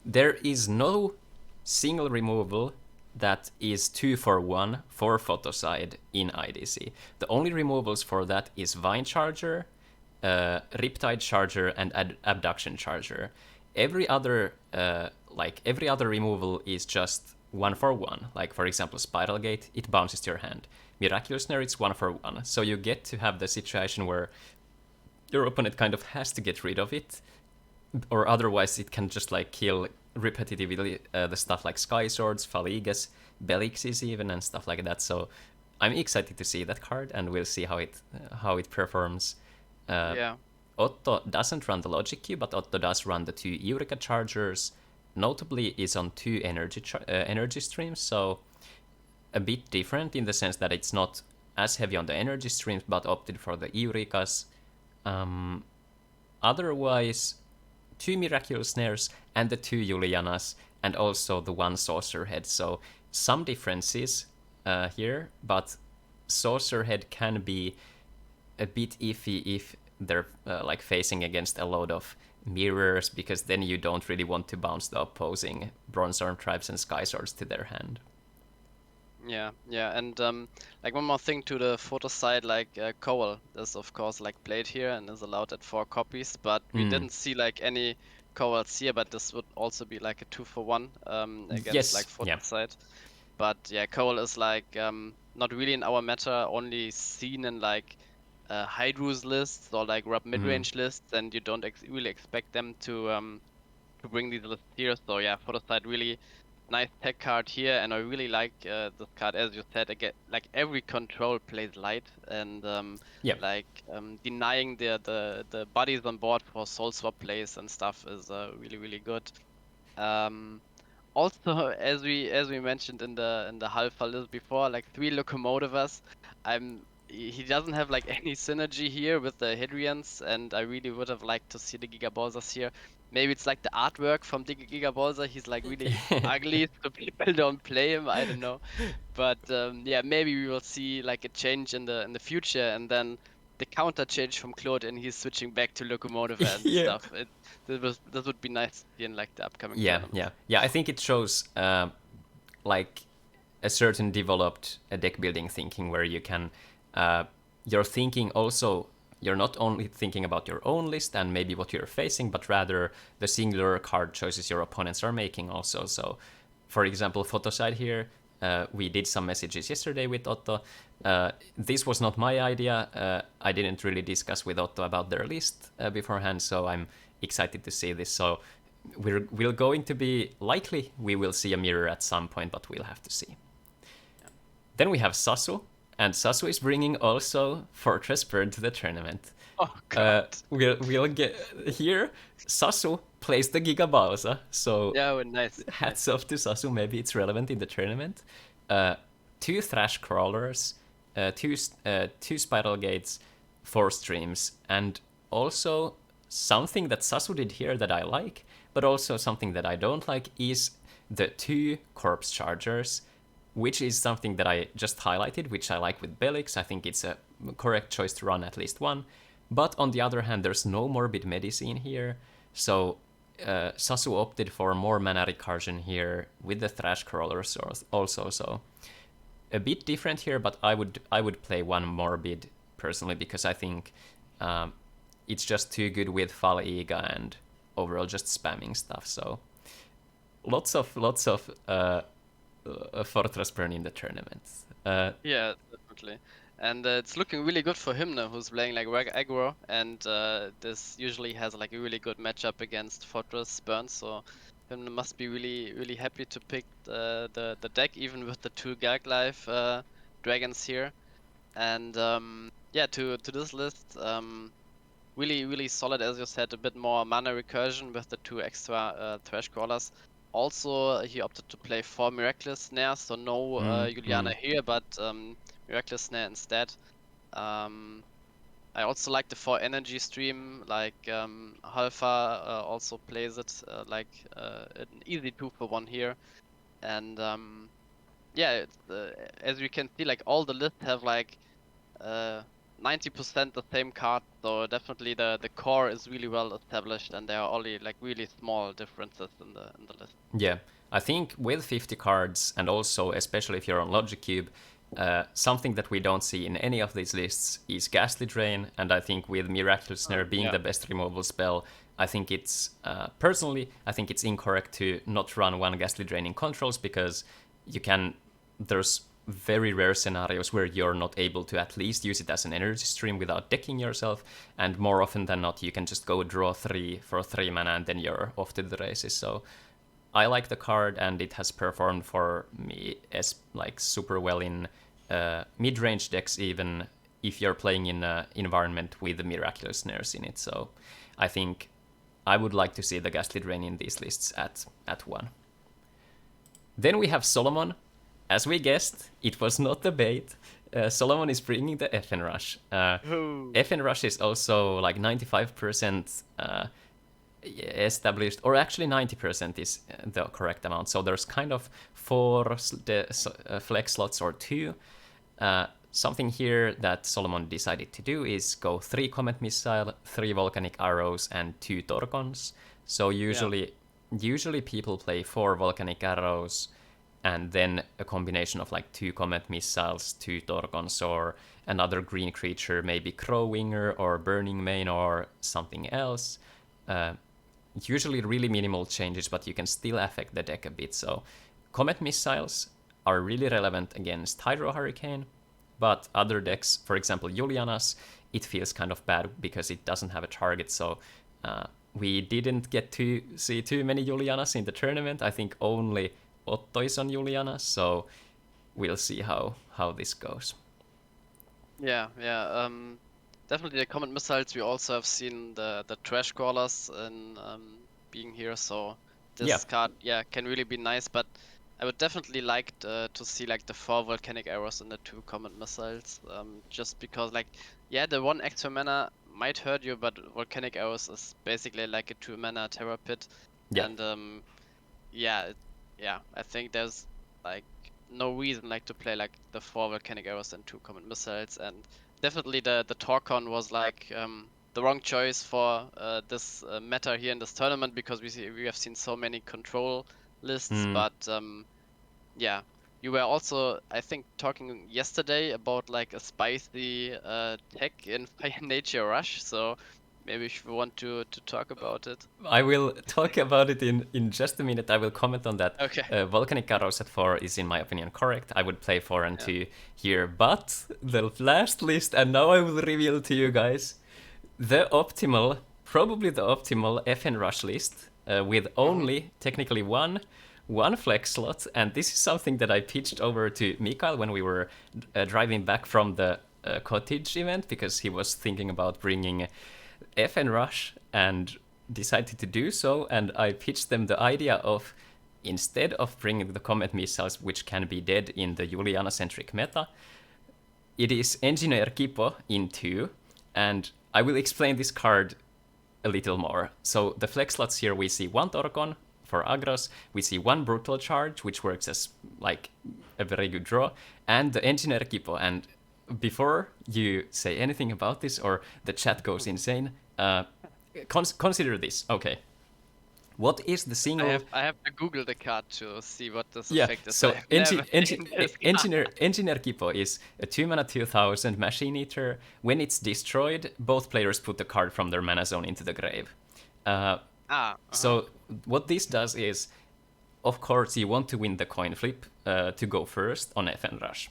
there is no single removal that is 2 for 1 for Photoside in IDC. The only removals for that is Vine Charger, Riptide Charger, and Abduction Charger. Every other removal is just 1 for 1. Like for example, Spiral Gate, it bounces to your hand. Miraculous Snare, it's 1 for 1. So you get to have the situation where your opponent kind of has to get rid of it, or otherwise it can just like kill repetitively the stuff like Sky Swords, Faligas, Belixes even, and stuff like that. So I'm excited to see that card, and we'll see how it performs. Yeah. Otto doesn't run the Logic Cube, but Otto does run the 2 Eureka Chargers. Notably, is on 2 energy streams, so a bit different in the sense that it's not as heavy on the energy streams, but opted for the Eurekas. Otherwise, 2 Miraculous Snares and the 2 Julianas, and also the 1 Saucer Head. So some differences here, but Saucer Head can be a bit iffy if they're like facing against a load of mirrors, because then you don't really want to bounce the opposing Bronze Arm Tribes and Sky Swords to their hand. Yeah, and like one more thing to the photo side, like Cowell is of course like played here and is allowed at 4 copies, but we didn't see like any Cowells here, but this would also be like a 2 for 1 against like photo side. But yeah, Cowell is like not really in our meta, only seen in like Hydrus lists or like Rub mid-range lists, and you don't really expect them to bring these lists here. So yeah, photo side really nice tech card here, and I really like this card, as you said. Again, like every control plays light, and denying the bodies on board for soul swap plays and stuff is really good. Also, as we mentioned in the Halfa list before, like 3 Locomotivas, he doesn't have like any synergy here with the Hydrians, and I really would have liked to see the Gigabolzas here. Maybe it's like the artwork from the Gigabolza, he's like really ugly, so people don't play him, I don't know. But yeah, maybe we will see like a change in the future, and then the counter change from Claude, and he's switching back to Locomotive and stuff. That would be nice to see in like the upcoming tournament. I think it shows like a certain developed deck building thinking, where you can you're thinking also, you're not only thinking about your own list and maybe what you're facing, but rather the singular card choices your opponents are making also. So for example, Photoside here, we did some messages yesterday with Otto. This was not my idea. I didn't really discuss with Otto about their list beforehand, so I'm excited to see this. So we're going to be, likely we will see a mirror at some point, but we'll have to see. Yeah. Then we have Sasu, and Sasu is bringing also Fortress Bird to the tournament. Oh god. We'll get here. Sasu plays the Gigabalza, so yeah, nice. Hats off to Sasu. Maybe it's relevant in the tournament. 2 Thrash Crawlers, 2 Spiral Gates, 4 Streams, and also something that Sasu did here that I like, but also something that I don't like, is the 2 Corpse Chargers, which is something that I just highlighted, which I like with Belix. I think it's a correct choice to run at least 1. But on the other hand, there's no Morbid Medicine here, so Sasu opted for more mana recursion here with the Thrash Crawlers also. So a bit different here, but I would play 1 Morbid personally, because I think it's just too good with Faliga and overall just spamming stuff. So lots of Fortress Burn in the tournament. Yeah, definitely. And it's looking really good for him now, who's playing like Reg Aggro, and this usually has like a really good matchup against Fortress Burn, so him must be really happy to pick the deck, even with the 2 Gag Life dragons here. And yeah, to this list, really solid, as you said, a bit more mana recursion with the 2 extra Thresh Crawlers. Also, he opted to play 4 Miraculous Snares, so no Juliana here, but Miraculous Snare instead. I also like the 4 energy stream, like Halfa also plays it like an easy 2-for-1 here. And yeah, as you can see, like all the lists have like 90% the same card, so definitely the core is really well established, and there are only like really small differences in the list. Yeah, I think with 50 cards, and also especially if you're on Logic Cube, something that we don't see in any of these lists is Ghastly Drain, and I think with Miraculous Snare being the best removal spell, I think it's, personally, I think it's incorrect to not run one Ghastly Drain in controls, because there's very rare scenarios where you're not able to at least use it as an energy stream without decking yourself, and more often than not, you can just go draw 3 for 3 mana and then you're off to the races, so I like the card, and it has performed for me as like super well in mid-range decks, even if you're playing in an environment with the Miraculous Snares in it. So I think I would like to see the Ghastly Drain in these lists at 1. Then we have Solomon. As we guessed, it was not the bait. Solomon is bringing the FN Rush. FN Rush is also like 95% established, or actually 90% is the correct amount. So there's kind of 4 flex slots or 2. Something here that Solomon decided to do is go 3 Comet Missile, 3 Volcanic Arrows, and 2 Torcons. So usually people play 4 Volcanic Arrows, and then a combination of like 2 Comet Missiles, 2 Torcons, or another green creature, maybe Crowwinger or Burning Mane or something else. Usually really minimal changes, but you can still affect the deck a bit. So Comet Missiles are really relevant against Hydro Hurricane, but other decks, for example Juliana's, it feels kind of bad because it doesn't have a target. So we didn't get to see too many Julianas in the tournament. I think only Otto is on Juliana, so we'll see how this goes. Yeah. Definitely the Comet Missiles. We also have seen the Trash Crawlers in being here, so this card can really be nice. But I would definitely like to see like the 4 Volcanic Arrows and the 2 Comet Missiles, just because like the 1 extra mana might hurt you, but Volcanic Arrows is basically like a 2 mana Terror Pit, and I think there's like no reason like to play like the 4 Volcanic Arrows and 2 Comet Missiles. And definitely the Torcon was like the wrong choice for this meta here in this tournament, because we have seen so many control lists. But you were also, I think, talking yesterday about like a spicy tech in Fire Nature Rush, so maybe if you want to talk about it. I will talk about it in just a minute. I will comment on that. Okay. Volcanic Arrows at 4 is, in my opinion, correct. I would play 4 and 2 here. But the last list, and now I will reveal to you guys, probably the optimal FN Rush list, with only technically one flex slot. And this is something that I pitched over to Mikael when we were driving back from the cottage event, because he was thinking about bringing FN Rush and decided to do so, and I pitched them the idea of, instead of bringing the Comet Missiles, which can be dead in the Juliana-centric meta, it is Engineer Kippo in 2, and I will explain this card a little more. So the flex slots here, we see 1 Torcon for Agros, we see 1 Brutal Charge, which works as like a very good draw, and the Engineer Kippo. And before you say anything about this or the chat goes insane, consider this. Okay, what is the single? I have to Google the card to see what this effect is. So Engineer Kippo is a 2 mana 2000 Machine Eater. When it's destroyed, both players put the card from their mana zone into the grave. So what this does is, of course, you want to win the coin flip to go first on FN Rush.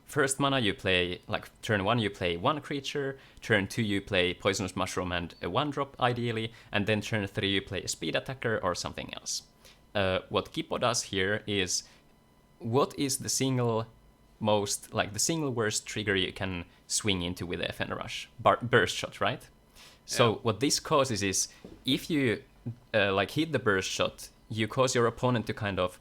First mana you play, like turn 1 you play 1 creature, turn 2 you play Poisonous Mushroom and a 1-drop ideally, and then turn 3 you play a Speed Attacker or something else. What Kippo does here is, what is the single worst trigger you can swing into with FN Rush? Burst Shot, right? So what this causes is, if you like hit the burst shot, you cause your opponent to kind of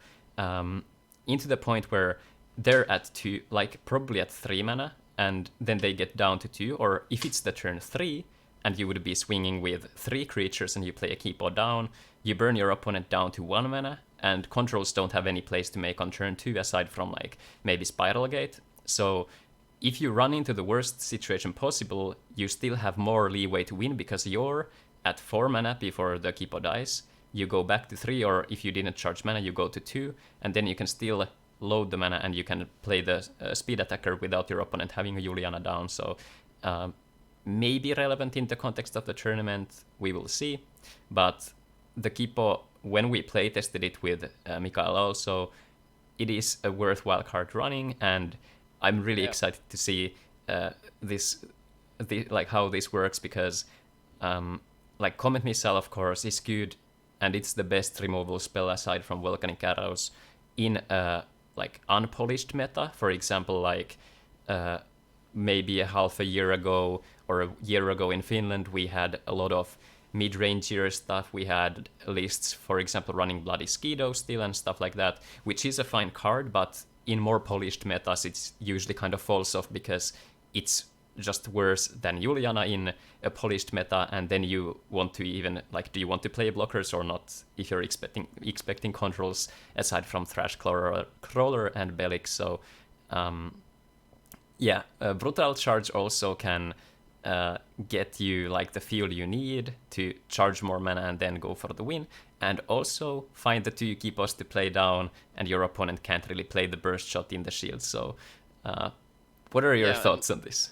into the point where they're at 2, like probably at 3 mana, and then they get down to 2. Or if it's the turn 3, and you would be swinging with 3 creatures and you play a keeper down, you burn your opponent down to 1 mana, and controls don't have any place to make on turn 2 aside from like maybe Spiral Gate. So if you run into the worst situation possible, you still have more leeway to win because you're at 4 mana before the keeper dies. You go back to 3, or if you didn't charge mana, you go to 2, and then you can still load the mana and you can play the speed attacker without your opponent having a Juliana down. So maybe relevant in the context of the tournament, we will see. But the keeper, when we play tested it with Mikael also, it is a worthwhile card running, and I'm really excited to see like how this works, because like Comet Missile, of course, is good, and it's the best removal spell aside from Volcanic Arrows in a like unpolished meta. For example, like maybe a half a year ago or a year ago in Finland, we had a lot of mid-rangier stuff. We had lists, for example, running Bloody Skido still and stuff like that, which is a fine card, but in more polished metas, it's usually kind of falls off because it's just worse than Juliana in a polished meta, and then you want to even, like, do you want to play blockers or not if you're expecting controls aside from Thrash Crawler and Belix. So Brutal Charge also can get you like the feel you need to charge more mana and then go for the win, and also find the 2 keepers to play down, and your opponent can't really play the burst shot in the shield. So what are your thoughts on this?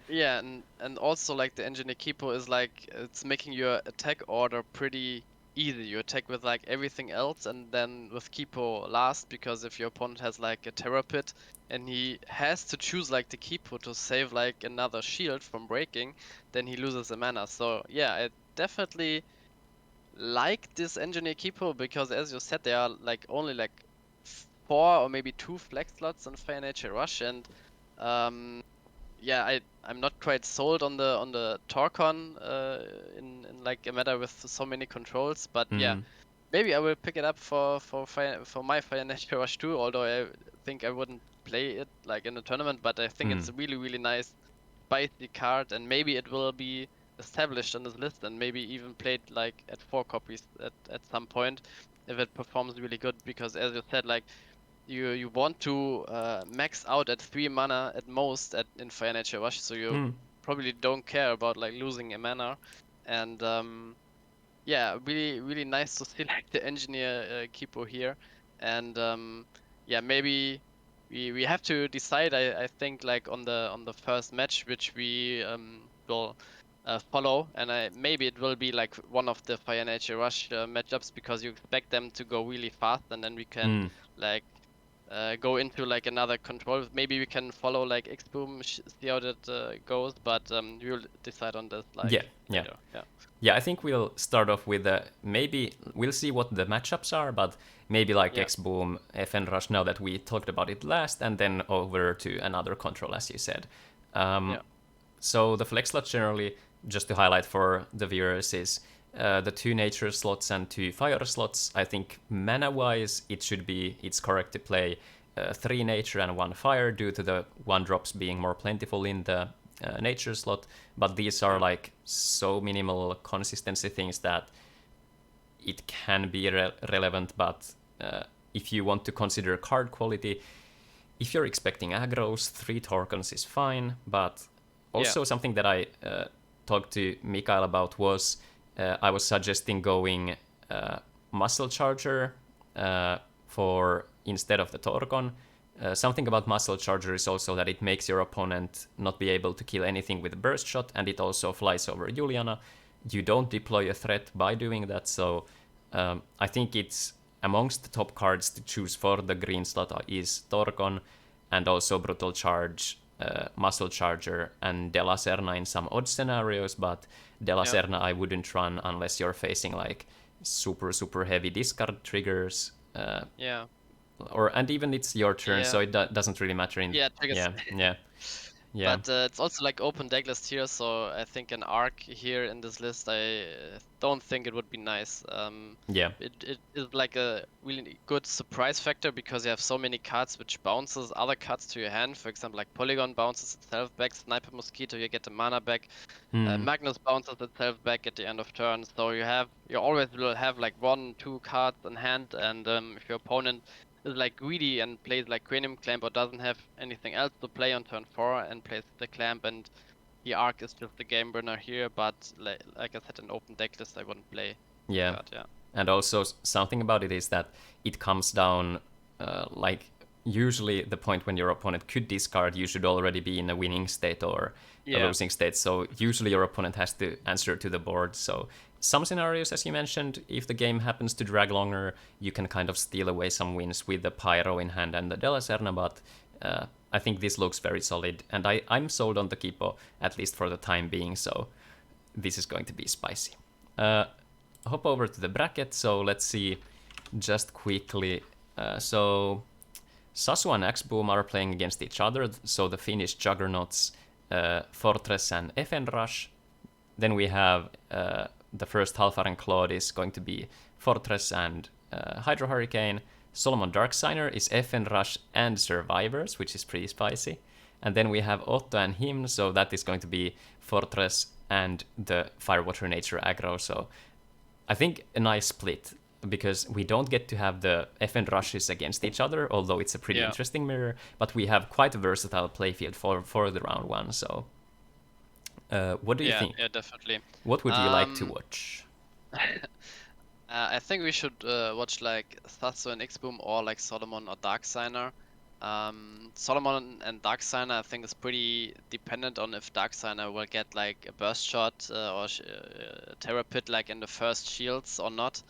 Yeah, and also like the Engineer Keeper is like, it's making your attack order pretty easy. You attack with like everything else, and then with Keeper last, because if your opponent has like a Terror Pit and he has to choose like the Keeper to save like another shield from breaking, then he loses a mana. So yeah, I definitely like this Engineer Keeper, because as you said, there are like only like 4 or maybe 2 flex slots in Fire Nature Rush, and yeah, I'm not quite sold on the Torcon in like a meta with so many controls, but yeah, maybe I will pick it up for my Fire Nature Rush too. Although I think I wouldn't play it like in a tournament, but I think it's a really nice spicy card, and maybe it will be established on this list and maybe even played like at 4 copies at some point if it performs really good, because as you said, like you want to max out at 3 mana at most in Fire Nature Rush, so you probably don't care about like losing a mana. And yeah, really nice to see like the Engineer Keeper here. And yeah, maybe we have to decide, I think, like on the first match, which we will follow, and maybe it will be like one of the Fire Nature Rush matchups, because you expect them to go really fast, and then we can like go into like another control. Maybe we can follow like X-Boom, see how that goes, but we'll decide on this like later. Yeah, I think we'll start off with maybe we'll see what the matchups are, but maybe like X-Boom, FN Rush, now that we talked about it last, and then over to another control, as you said. So the flex slots generally, just to highlight for the viewers, is the 2 nature slots and 2 fire slots. I think mana-wise, it's correct to play 3 nature and 1 fire due to the 1-drops being more plentiful in the nature slot, but these are like so minimal consistency things that it can be relevant. But if you want to consider card quality, if you're expecting aggros, 3 Torcons is fine, but also something that I talked to Mikael about was I was suggesting going Muscle Charger for instead of the Torcon. Something about Muscle Charger is also that it makes your opponent not be able to kill anything with a burst shot, and it also flies over Juliana. You don't deploy a threat by doing that, so I think it's amongst the top cards to choose for the green slot is Torcon, and also Brutal Charge, Muscle Charger, and De La Serna in some odd scenarios, but De La Serna I wouldn't run unless you're facing like super heavy discard triggers. And even it's your turn, so it doesn't really matter. Triggers. Yeah. But it's also like open deck list here, so I think an arc here in this list, I don't think it would be nice. Yeah. It is like a really good surprise factor because you have so many cards which bounces other cards to your hand. For example, like Polygon bounces itself back, Sniper Mosquito, you get the mana back. Magnus bounces itself back at the end of turn, so you always will have like 1, 2 cards in hand, and if your opponent is like greedy and plays like Cranium Clamp or doesn't have anything else to play on turn 4 and plays the Clamp, and the Arc is just the game winner here, but like I said, in open deck list I wouldn't play the Yeah. card, yeah. And also something about it is that it comes down like usually the point when your opponent could discard, you should already be in a winning state or a Yeah. losing state. So usually your opponent has to answer to the board. So some scenarios, as you mentioned, if the game happens to drag longer, you can kind of steal away some wins with the Pyro in hand and the Della Serna, but I think this looks very solid. And I'm sold on the Kipo, at least for the time being, so this is going to be spicy. Hop over to the bracket, so let's see just quickly. So Sasu and X-Boom are playing against each other, so the Finnish juggernauts, Fortress and FN Rush. Then we have the first Halfaren Claude is going to be Fortress and Hydro Hurricane. Solomon Darksigner is FN Rush and Survivors, which is pretty spicy. And then we have Otto and him, so that is going to be Fortress and the Firewater Nature aggro. So I think a nice split, because we don't get to have the FN rushes against each other, although it's a pretty interesting mirror, but we have quite a versatile playfield for the round one. So what do you think? Yeah, definitely. What would you like to watch? I think we should watch like Sasu and X-Boom or like Solomon or Darksigner. Solomon and Darksigner I think is pretty dependent on if Darksigner will get like a burst shot or Terror Pit like in the first shields or not.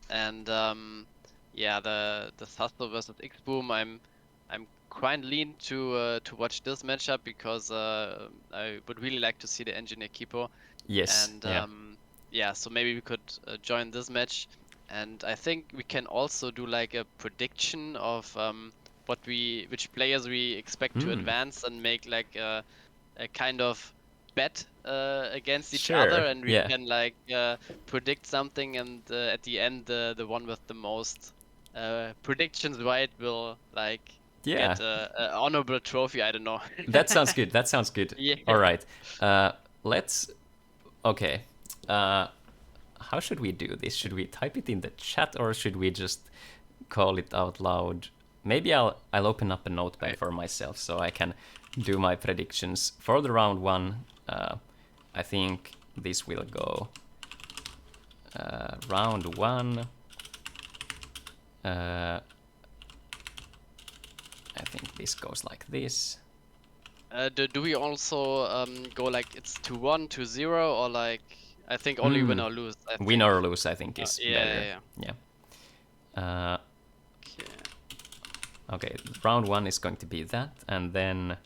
And yeah, the Sasu versus X-Boom, I'm quite lean to watch this matchup because I would really like to see the Engineer Kipo. Yes. And yeah, so maybe we could join this match, and I think we can also do like a prediction of which players we expect to advance, and make like a kind of bet against each other, and we can like predict something, and at the end the one with the most predictions right will like get a honorable trophy. I don't know. That sounds good. That sounds good. Yeah. All right. Let's. Okay. How should we do this? Should we type it in the chat, or should we just call it out loud? Maybe I'll open up a notepad for myself so I can do my predictions for the round one. I think this will go round one. I think this goes like this. Do we also go like it's 2-1, 2-0, or like I think only win or lose? Win or lose, I think is better. Yeah. Okay, round one is going to be that, and then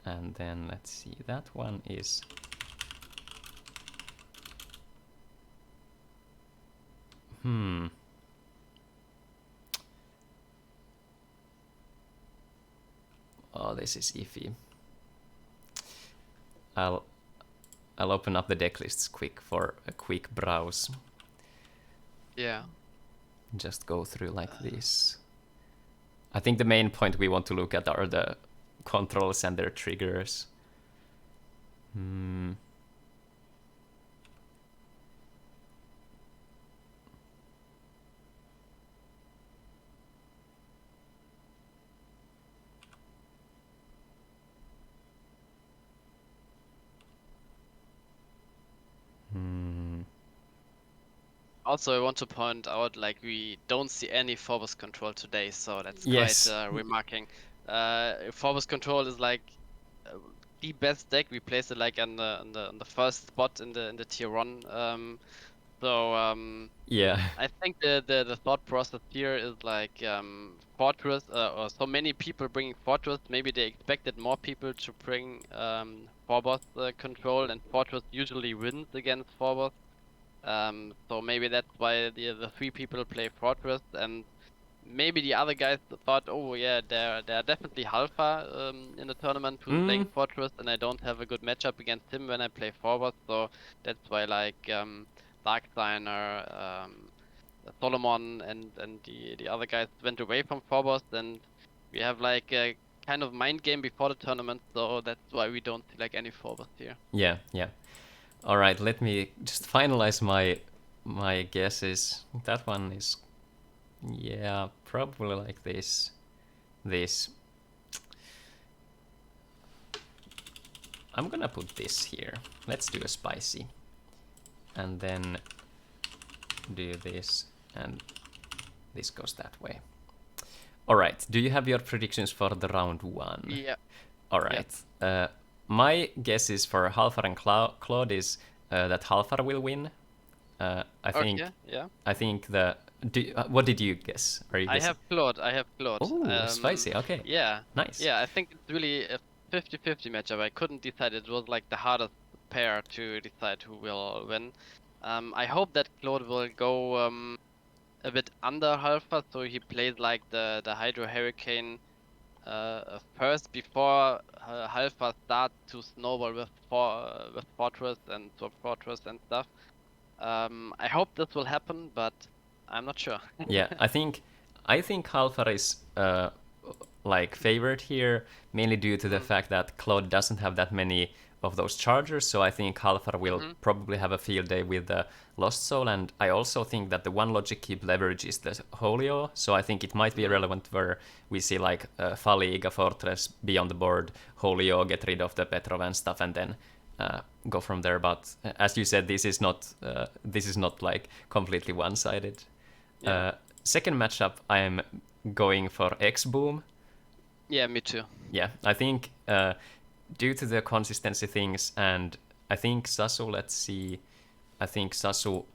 let's see, that one is oh, this is iffy. I'll open up the deck lists quick for a quick browse. Yeah. Just go through like this. I think the main point we want to look at are the controls and their triggers. Also, I want to point out, like, we don't see any Phobos control today, so that's quite remarking. Phobos control is like the best deck. We place it like on the first spot in the tier 1. Yeah. I think the thought process here is like Fortress, or so many people bringing Fortress. Maybe they expected more people to bring Phobos control, and Fortress usually wins against Phobos. So maybe that's why the 3 people play Fortress, and maybe the other guys thought, oh yeah, they're definitely Halfa in the tournament who's playing Fortress, and I don't have a good matchup against him when I play forward. So that's why like Darksigner, Solomon, and the other guys went away from forwards, and we have like a kind of mind game before the tournament. So that's why we don't see like any forwards here. Yeah, yeah. All right, let me just finalize my guesses. That one is, yeah, probably like this. This. I'm gonna put this here. Let's do a spicy. And then do this, and this goes that way. All right, do you have your predictions for the round one? Yeah. All right. My guess is for Halfar and Claude is that Halfar will win. I think. Okay, yeah. I think the. What did you guess? Are you I have Claude. Oh, spicy. Okay. Yeah. Nice. Yeah, I think it's really a 50-50 matchup. I couldn't decide. It was like the hardest pair to decide who will win. I hope that Claude will go a bit under Halfa, so he plays like the Hydro Hurricane first before Halfa starts to snowball with Fortress and Swap Fortress and stuff. I hope this will happen, but I'm not sure. Yeah, I think Halfar is like favored here, mainly due to the fact that Claude doesn't have that many of those chargers, so I think Halfar will probably have a field day with the Lost Soul, and I also think that the one logic keep leverage is the Holio, so I think it might be relevant where we see like Faliga Fortress be on the board, Holio get rid of the Petrov and stuff, and then go from there. But as you said, this is not like completely one-sided. Yeah. Second matchup, I am going for X-Boom. Yeah, me too. Yeah, I think due to the consistency things, and I think Sasu, let's see, I think Sasu,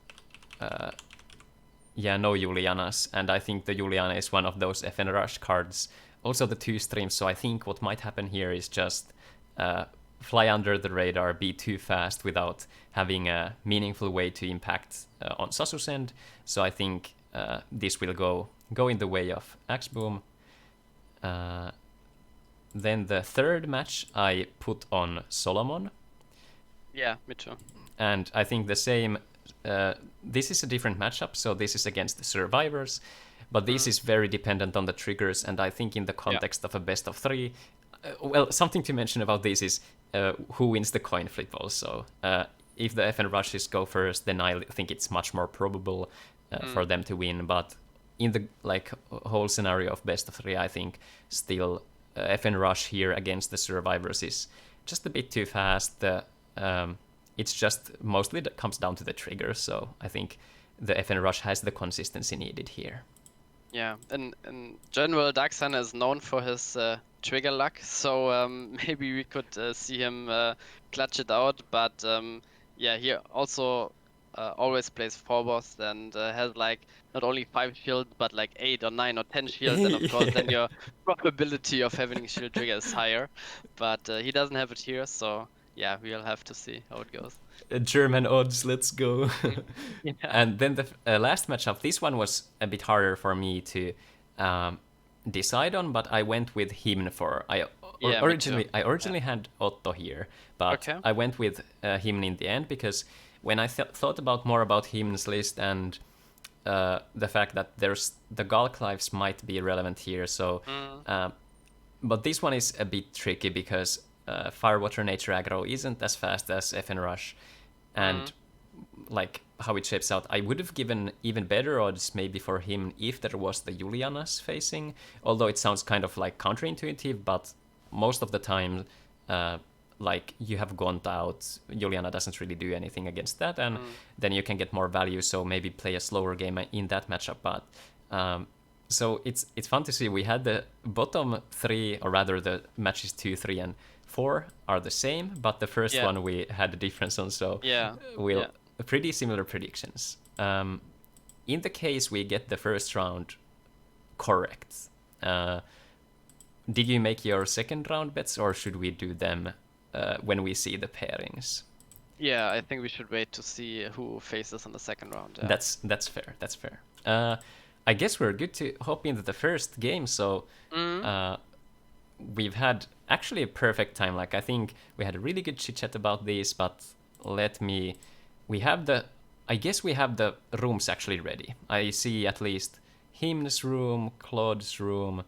no Julianas, and I think the Juliana is one of those FN Rush cards. Also the 2 streams, so I think what might happen here is just fly under the radar, be too fast without having a meaningful way to impact on Sasu's end. So I think this will go in the way of X-Boom. Then the third match I put on Solomon. Yeah, me too. And I think the same. This is a different matchup, so this is against the survivors, but this is very dependent on the triggers. And I think in the context of a best of 3, well, something to mention about this is who wins the coin flip. Also, if the FN Rushes go first, then I think it's much more probable for them to win. But in the like whole scenario of best of 3, I think still FN Rush here against the survivors is just a bit too fast. It's just mostly that comes down to the trigger, so I think the FN Rush has the consistency needed here. Yeah, and in general, Darksigner is known for his trigger luck, so maybe we could see him clutch it out. But yeah, he also always plays forwards and has like not only 5 shields, but like 8 or 9 or 10 shields, and of course then your probability of having shield trigger is higher. But he doesn't have it here, so yeah, we'll have to see how it goes. German odds, let's go. Yeah. And then the last matchup, this one was a bit harder for me to decide on, but I went with Hymn for. I originally had Otto here, but I went with Hymn in the end because when I thought more about Hymn's list and the fact that there's the Galk lives might be relevant here, so but this one is a bit tricky because Firewater Nature Aggro isn't as fast as FN Rush, and like how it shapes out, I would have given even better odds maybe for him if there was the Julianas facing, although it sounds kind of like counterintuitive, but most of the time like you have Gaunt out, Juliana doesn't really do anything against that, and then you can get more value, so maybe play a slower game in that matchup. But so it's fun to see. We had the bottom 3, or rather the matches 2, 3, and 4 are the same, but the first one we had a difference on, so pretty similar predictions. In the case we get the first round correct, did you make your second round bets, or should we do them when we see the pairings? Yeah, I think we should wait to see who faces in the second round. Yeah. That's fair. I guess we're good to hop into the first game. So we've had actually a perfect time. Like I think we had a really good chit chat about this, but we have the rooms actually ready. I see at least Him's room, Claude's room,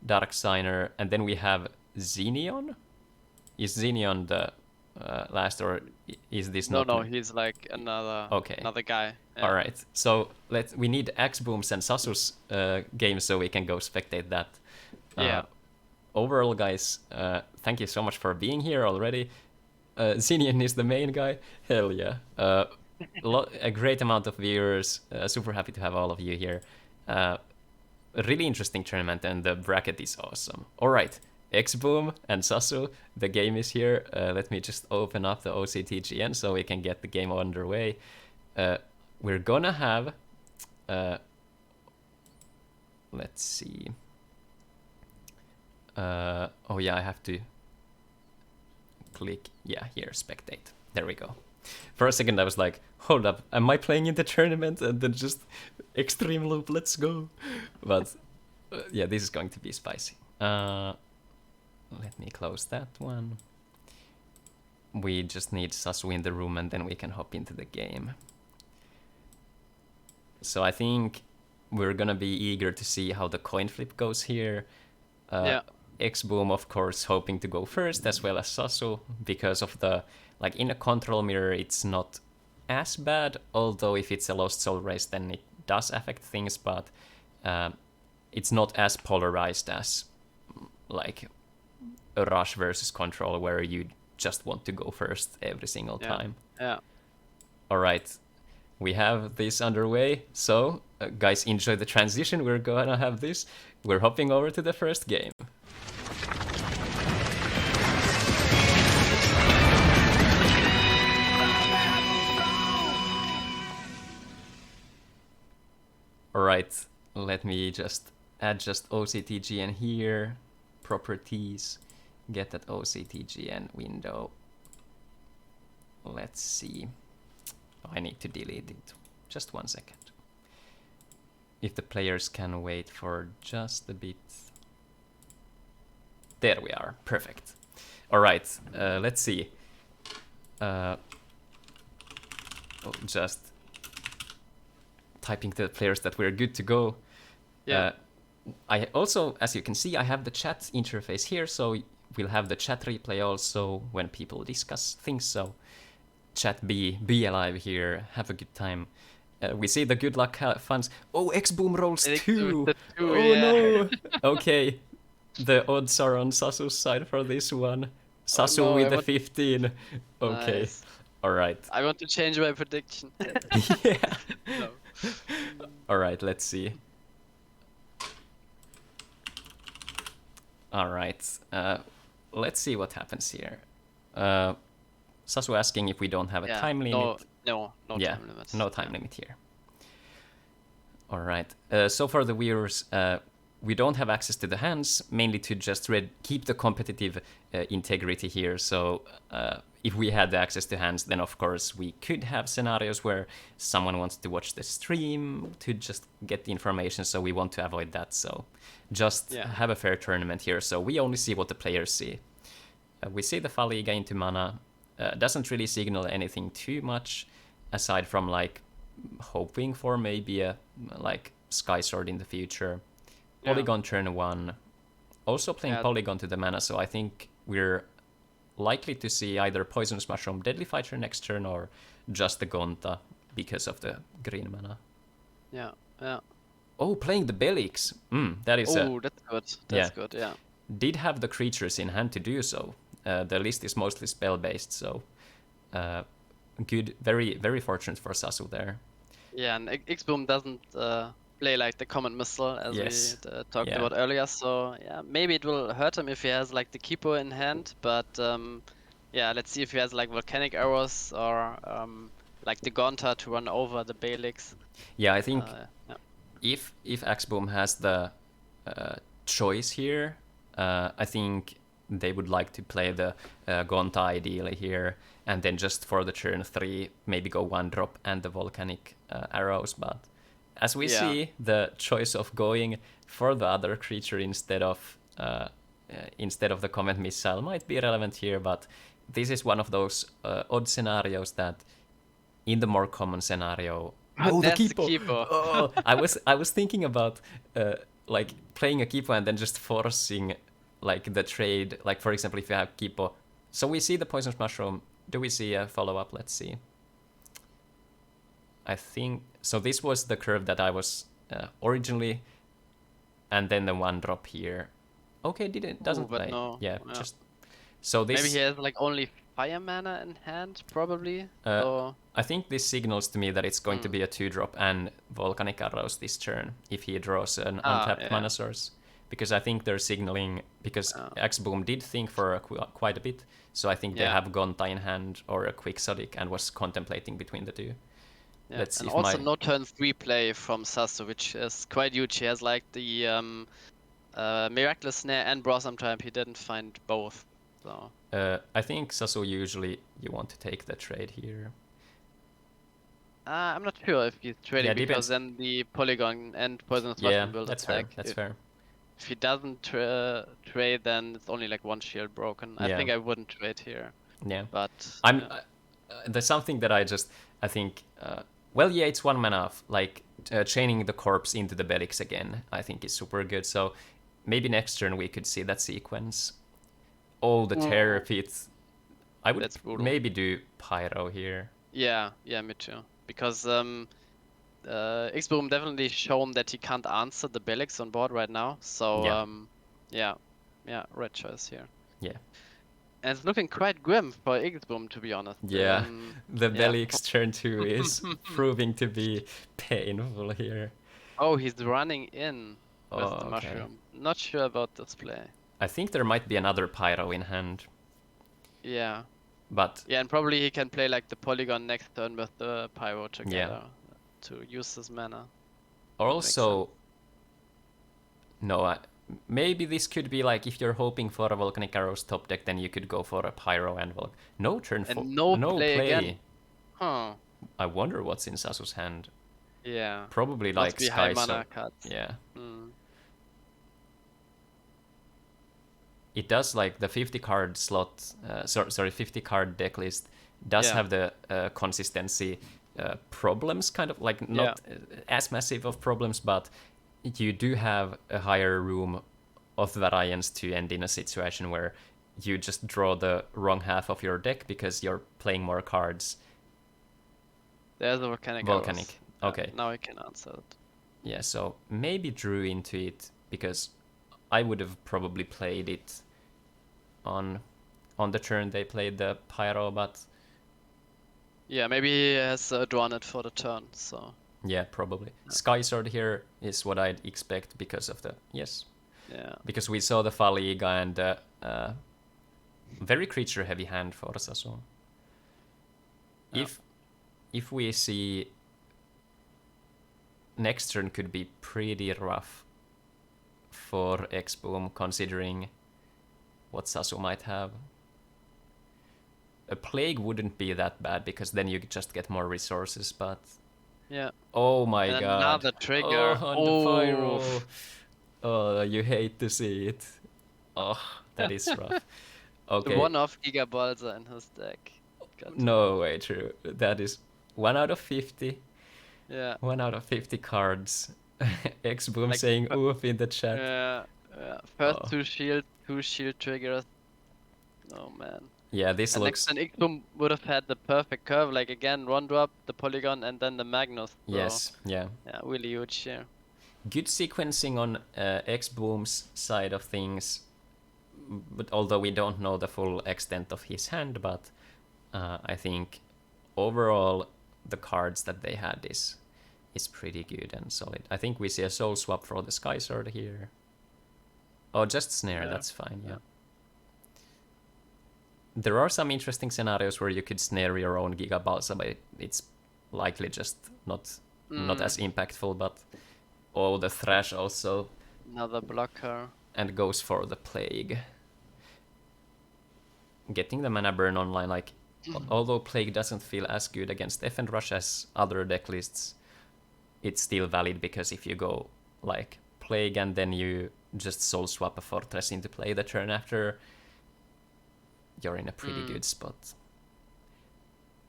Dark Signer, and then we have Xenion. Is Xenion the last, or is this not? No, he's like another guy. Yeah. All right, so we need X-Boom's and Sasu's games so we can go spectate that. Overall, guys, thank you so much for being here already. Xenion is the main guy. Hell yeah. A great amount of viewers. Super happy to have all of you here. A really interesting tournament, and the bracket is awesome. All right, X-Boom and Sasu, the game is here. Let me just open up the OCTGN so we can get the game underway. We're gonna have... let's see. Oh yeah, I have to click, here, spectate. There we go. For a second I was like, hold up, am I playing in the tournament? And then just extreme loop, let's go. But yeah, this is going to be spicy. Let me close that one. We just need Sasu in the room and then we can hop into the game. So I think we're gonna be eager to see how the coin flip goes here. X-Boom, of course, hoping to go first, as well as Sasu, because of the, like, in a control mirror, it's not as bad, although if it's a Lost Soul race, then it does affect things, but it's not as polarized as, like, a Rush versus Control, where you just want to go first every single time. Yeah. Alright, we have this underway, so, guys, enjoy the transition, we're gonna have this. We're hopping over to the first game. Alright, let me just adjust OCTGN here, properties, get that OCTGN window. Let's see. Oh, I need to delete it. Just 1 second. If the players can wait for just a bit. There we are, perfect. Alright, let's see. Just typing to the players that we're good to go. I also, as you can see, I have the chat interface here, so we'll have the chat replay also when people discuss things. So chat be alive here, have a good time. We see the good luck funds. Oh, X-Boom rolls 2. Oh no. Okay, the odds are on Sasu's side for this one. Sasu with the 15. Okay, Nice. all right. I want to change my prediction. Yeah. No. All right, let's see. All right, let's see what happens here. Sasu asking if we don't have a time limit. No time limit. No time limit here. All right. So for the viewers, we don't have access to the hands, mainly to just keep the competitive integrity here. So if we had the access to hands, then of course we could have scenarios where someone wants to watch the stream to just get the information. So we want to avoid that. So just have a fair tournament here. So we only see what the players see. We see the Faliga into mana. Doesn't really signal anything too much, aside from like hoping for maybe a like Sky Sword in the future. Polygon turn 1. Also playing Polygon to the mana, so I think we're likely to see either Poisonous Mushroom Deadly Fighter next turn or just the Gonta because of the green mana. Yeah. Oh, playing the Belix. That is that's good. That's good, yeah. Did have the creatures in hand to do so. The list is mostly spell-based, so good, very, very fortunate for Sasu there. Yeah, and X-Boom doesn't play like the common missile as we talked about earlier, so yeah, maybe it will hurt him if he has like the Kipo in hand, but let's see if he has like Volcanic Arrows or like the Gonta to run over the Balix. Yeah, I think if X-Boom has the choice here, I think they would like to play the Gonta ideally here, and then just for the turn 3 maybe go 1 drop and the Volcanic Arrows, but as we see, the choice of going for the other creature instead of the comment missile might be relevant here, but this is one of those odd scenarios that in the more common scenario, the keeper. Oh, I was thinking about like playing a keeper and then just forcing like the trade, like for example if you have keeper. So we see the poisonous mushroom. Do we see a follow-up? Let's see. I think so. This was the curve that I was originally, and then the one drop here. Okay, doesn't play. No. Yeah, just so this. Maybe he has like only fire mana in hand, probably. I think this signals to me that it's going to be a 2-drop and volcanic arrows this turn if he draws an untapped mana source, because I think they're signaling because X-Boom did think for quite a bit, so I think they have Gonta in hand or a Quixotic and was contemplating between the two. Yeah. Let's see. And also no turn 3 play from Sasu, which is quite huge. He has like the Miraculous Snare and Blossom Triumph. He didn't find both. So I think Sasu usually you want to take the trade here. I'm not sure if he's trading because then the Polygon and Poisonous Mushroom will attack. That's fair. If he doesn't trade, then it's only like one shield broken. I think I wouldn't trade here. Yeah, but there's something that I think. Well, yeah, it's 1 mana off. Like chaining the corpse into the Belix again, I think is super good. So maybe next turn we could see that sequence. Oh, the Terror Pit. I would maybe do Pyro here. Yeah, me too. Because X-Boom definitely shown that he can't answer the Belix on board right now. So yeah, red choice here. Yeah. And it's looking quite grim for X-Boom, to be honest. Yeah, the Belix turn 2 is proving to be painful here. Oh, he's running in with the mushroom. Not sure about this play. I think there might be another Pyro in hand. Yeah. But and probably he can play like the Polygon next turn with the Pyro together to use his mana. Also, no, maybe this could be like if you're hoping for a Volcanic Arrows top deck, then you could go for a Pyro and no turn 4. No play again. Huh. I wonder what's in Sasu's hand. Yeah. Probably like Sky mana cards. Yeah. It does like the 50 card slot, 50 card deck list does have the consistency problems, kind of like not as massive of problems, but you do have a higher room of variance to end in a situation where you just draw the wrong half of your deck because you're playing more cards. There's a Volcanic. Okay. Now I can answer it. Yeah, so maybe drew into it because I would have probably played it on the turn they played the Pyro, but yeah, maybe he has drawn it for the turn, so yeah, probably. Sky Sword here is what I'd expect because of the because we saw the Faliga and the very creature heavy hand for Sasu. If we see next turn could be pretty rough for X-Boom considering what Sasu might have. A Plague wouldn't be that bad because then you just get more resources, but oh my god, another trigger. The Pyro. Oh, you hate to see it. Oh, that is rough. Okay. The one-off Giga Balsa in his deck. No way, true. That is 1 out of 50. Yeah. 1 out of 50 cards. X-Boom like, saying oof in the chat. Yeah. First 2 shield triggers. Oh man. Yeah, this looks... And X-Boom would have had the perfect curve, like again, 1-drop, the Polygon, and then the Magnus. So, yes, yeah. Yeah, really huge here. Good sequencing on X-Boom's side of things, but although we don't know the full extent of his hand, but I think overall the cards that they had is pretty good and solid. I think we see a Soul Swap for the Sky Sword here. Oh, just Snare, that's fine, yeah. There are some interesting scenarios where you could snare your own Giga Balsa, but it's likely just not as impactful, but the Thrash also. Another blocker. And goes for the Plague. Getting the mana burn online, like, although Plague doesn't feel as good against F and Rush as other deck lists, it's still valid, because if you go like Plague and then you just soul swap a fortress into play the turn after, you're in a pretty good spot.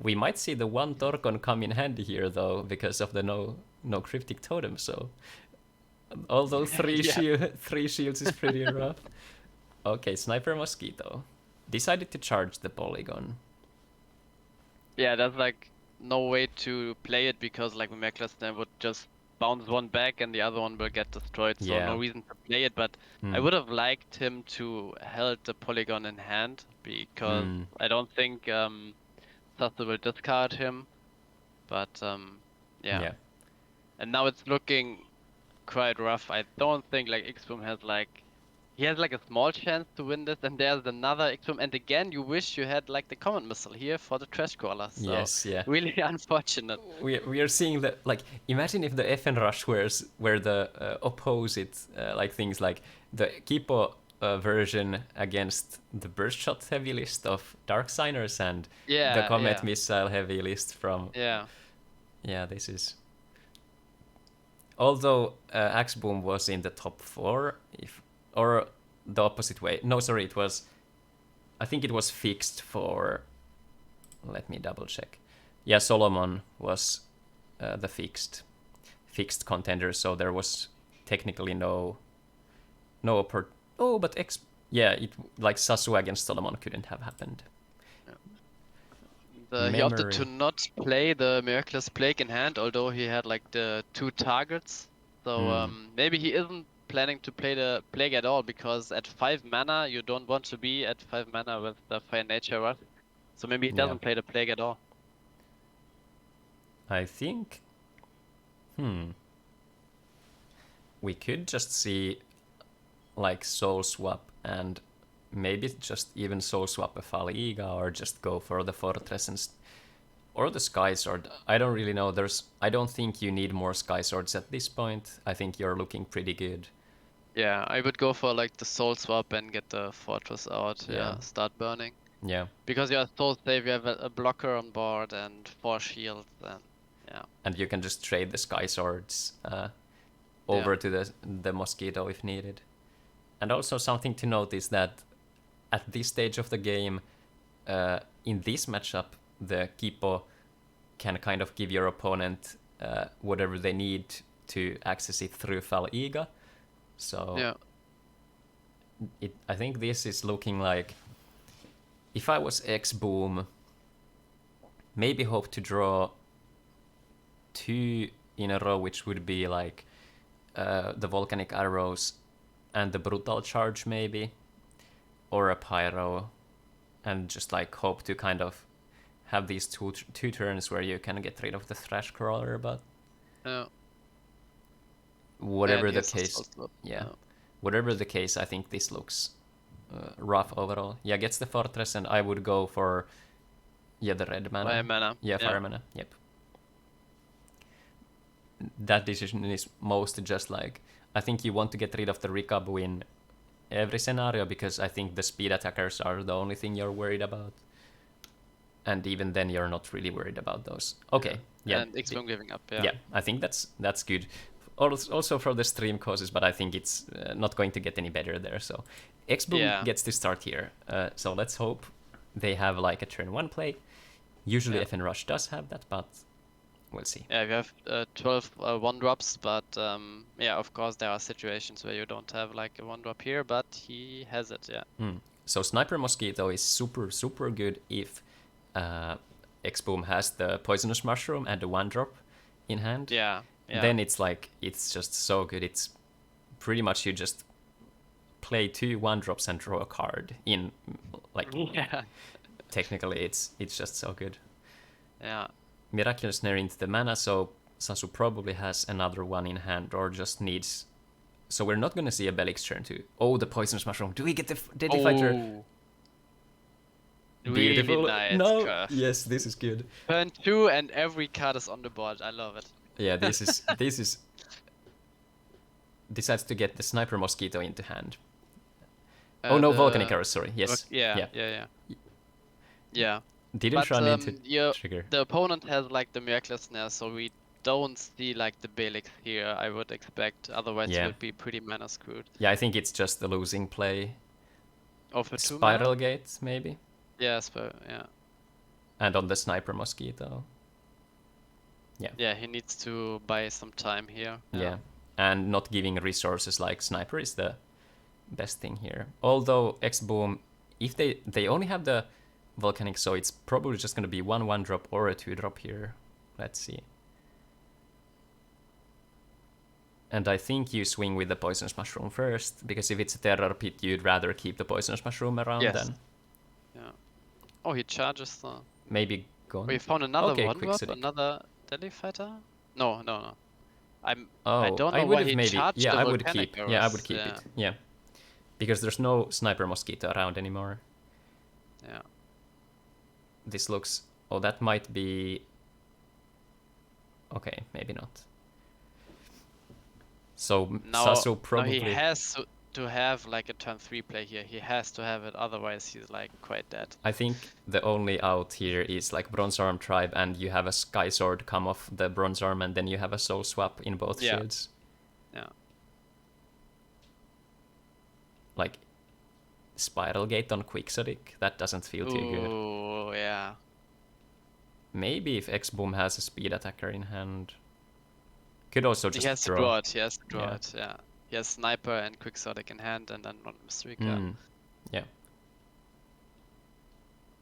We might see the one Torkon come in handy here though, because of the no cryptic totem. So although three shields is pretty rough. Okay, Sniper Mosquito decided to charge the polygon. Yeah, there's like no way to play it, because like Miraculous then would just bounce one back and the other one will get destroyed, so no reason to play it. But I would have liked him to held the polygon in hand, because I don't think Sasu will discard him. But yeah. And now it's looking quite rough. I don't think like X-Boom has like, he has like a small chance to win this, and there's another X-Boom, and again you wish you had like the command missile here for the trash caller. So yes, yeah. Really unfortunate. We are seeing that, like, imagine if the FN Rush were the opposite, like things like the Kipo version against the Burst Shot heavy list of Dark Signers and the Comet Missile heavy list from... Yeah, this is... Although X-Boom was in the top 4, or the opposite way. No, sorry, it was... I think it was fixed for... Let me double check. Yeah, Solomon was the fixed contender, so there was technically no but like Sasu against Solomon couldn't have happened. He opted to not play the Miraculous Plague in hand, although he had like the 2 targets. So maybe he isn't planning to play the Plague at all, because at 5 mana you don't want to be at 5 mana with the Fire Nature Rush. So maybe he doesn't play the Plague at all. I think... We could just see like Soul Swap and maybe just even Soul Swap a Faliga, or just go for the Fortress or the Sky Sword. I don't really know. I don't think you need more Sky Swords at this point. I think you're looking pretty good. Yeah, I would go for like the Soul Swap and get the Fortress out. Yeah, start burning. Yeah. Because you are so safe, you have a blocker on board and 4 shields, and and you can just trade the Sky Swords over to the Mosquito if needed. And also something to note is that at this stage of the game, in this matchup, the Kipo can kind of give your opponent whatever they need to access it through Faliga. So I think this is looking like, if I was X-Boom, maybe hope to draw 2 in a row, which would be like the Volcanic Arrows and the Brutal Charge maybe, or a Pyro, and just like hope to kind of have these two turns where you can get rid of the Thrash Crawler. But whatever the case, whatever the case, I think this looks rough overall. Yeah, gets the Fortress, and I would go for the red mana. Fire mana. Yeah, fire mana. Yep. That decision is most just like, I think you want to get rid of the Rikabu in every scenario, because I think the speed attackers are the only thing you're worried about. And even then, you're not really worried about those. Okay. Yeah. And X-Boom giving up. Yeah, I think that's good. Also for the stream causes, but I think it's not going to get any better there. So X-Boom gets to start here. So let's hope they have like a turn 1 play. Usually FN Rush does have that, but we'll see. Yeah, we have 12 1-drops, but of course there are situations where you don't have like a 1-drop here, but he has it, So Sniper Mosquito is super, super good if X-Boom has the Poisonous Mushroom and the 1-drop in hand. Yeah. Then it's like, it's just so good. It's pretty much you just play 2 1-drops and draw a card in, like, technically it's just so good. Yeah. Miraculous Snare into the mana, so Sasu probably has another one in hand, or just needs... So we're not going to see a Belix turn 2. Oh, the Poisonous Mushroom. Do we get the Deadly Fighter? Beautiful. Really nice. No. Curve. Yes, this is good. Turn 2 and every card is on the board. I love it. Yeah, this is decides to get the Sniper Mosquito into hand. Oh no, Volcanic Arrows, sorry. Yes. Yeah. Didn't run into trigger. The opponent has like the Miraculous Snare, so we don't see like the Belix here, I would expect. Otherwise, he Yeah. would be pretty mana screwed. Yeah, I think it's just the losing play. Oh, for 2 Spiral mana? Gate, maybe? Yes, but yeah. And on the Sniper Mosquito. Yeah. Yeah, he needs to buy some time here. Yeah. And not giving resources like Sniper is the best thing here. Although X-Boom, if they only have the Volcanic, so it's probably just going to be 1/1 drop or a 2-drop here. Let's see. And I think you swing with the Poisonous Mushroom first, because if it's a Terror Pit, you'd rather keep the Poisonous Mushroom around then. Yeah. Oh, he charges the... Maybe gone. We found another Okay, 1-drop, Quixotic. another Deadly Fighter? No. I Oh, don't know I why would he maybe. charged Yeah, the I would Volcanic keep. Yeah, I would arrows. keep it. Yeah, because there's no Sniper Mosquito around anymore. Yeah. This looks. Oh, that might be. Okay, maybe not. So Sasu probably. No, he has to have like a turn 3 play here. He has to have it, otherwise he's like quite dead. I think the only out here is like Bronze Arm Tribe, and you have a Sky Sword come off the Bronze Arm, and then you have a Soul Swap in both shields. Yeah. Like Spiral Gate on Quixotic, that doesn't feel too good. Oh, yeah. Maybe if X-Boom has a speed attacker in hand. Could also just He has draw. to draw it, yeah. He has Sniper and Quixotic in hand and then one Mystery card. Yeah.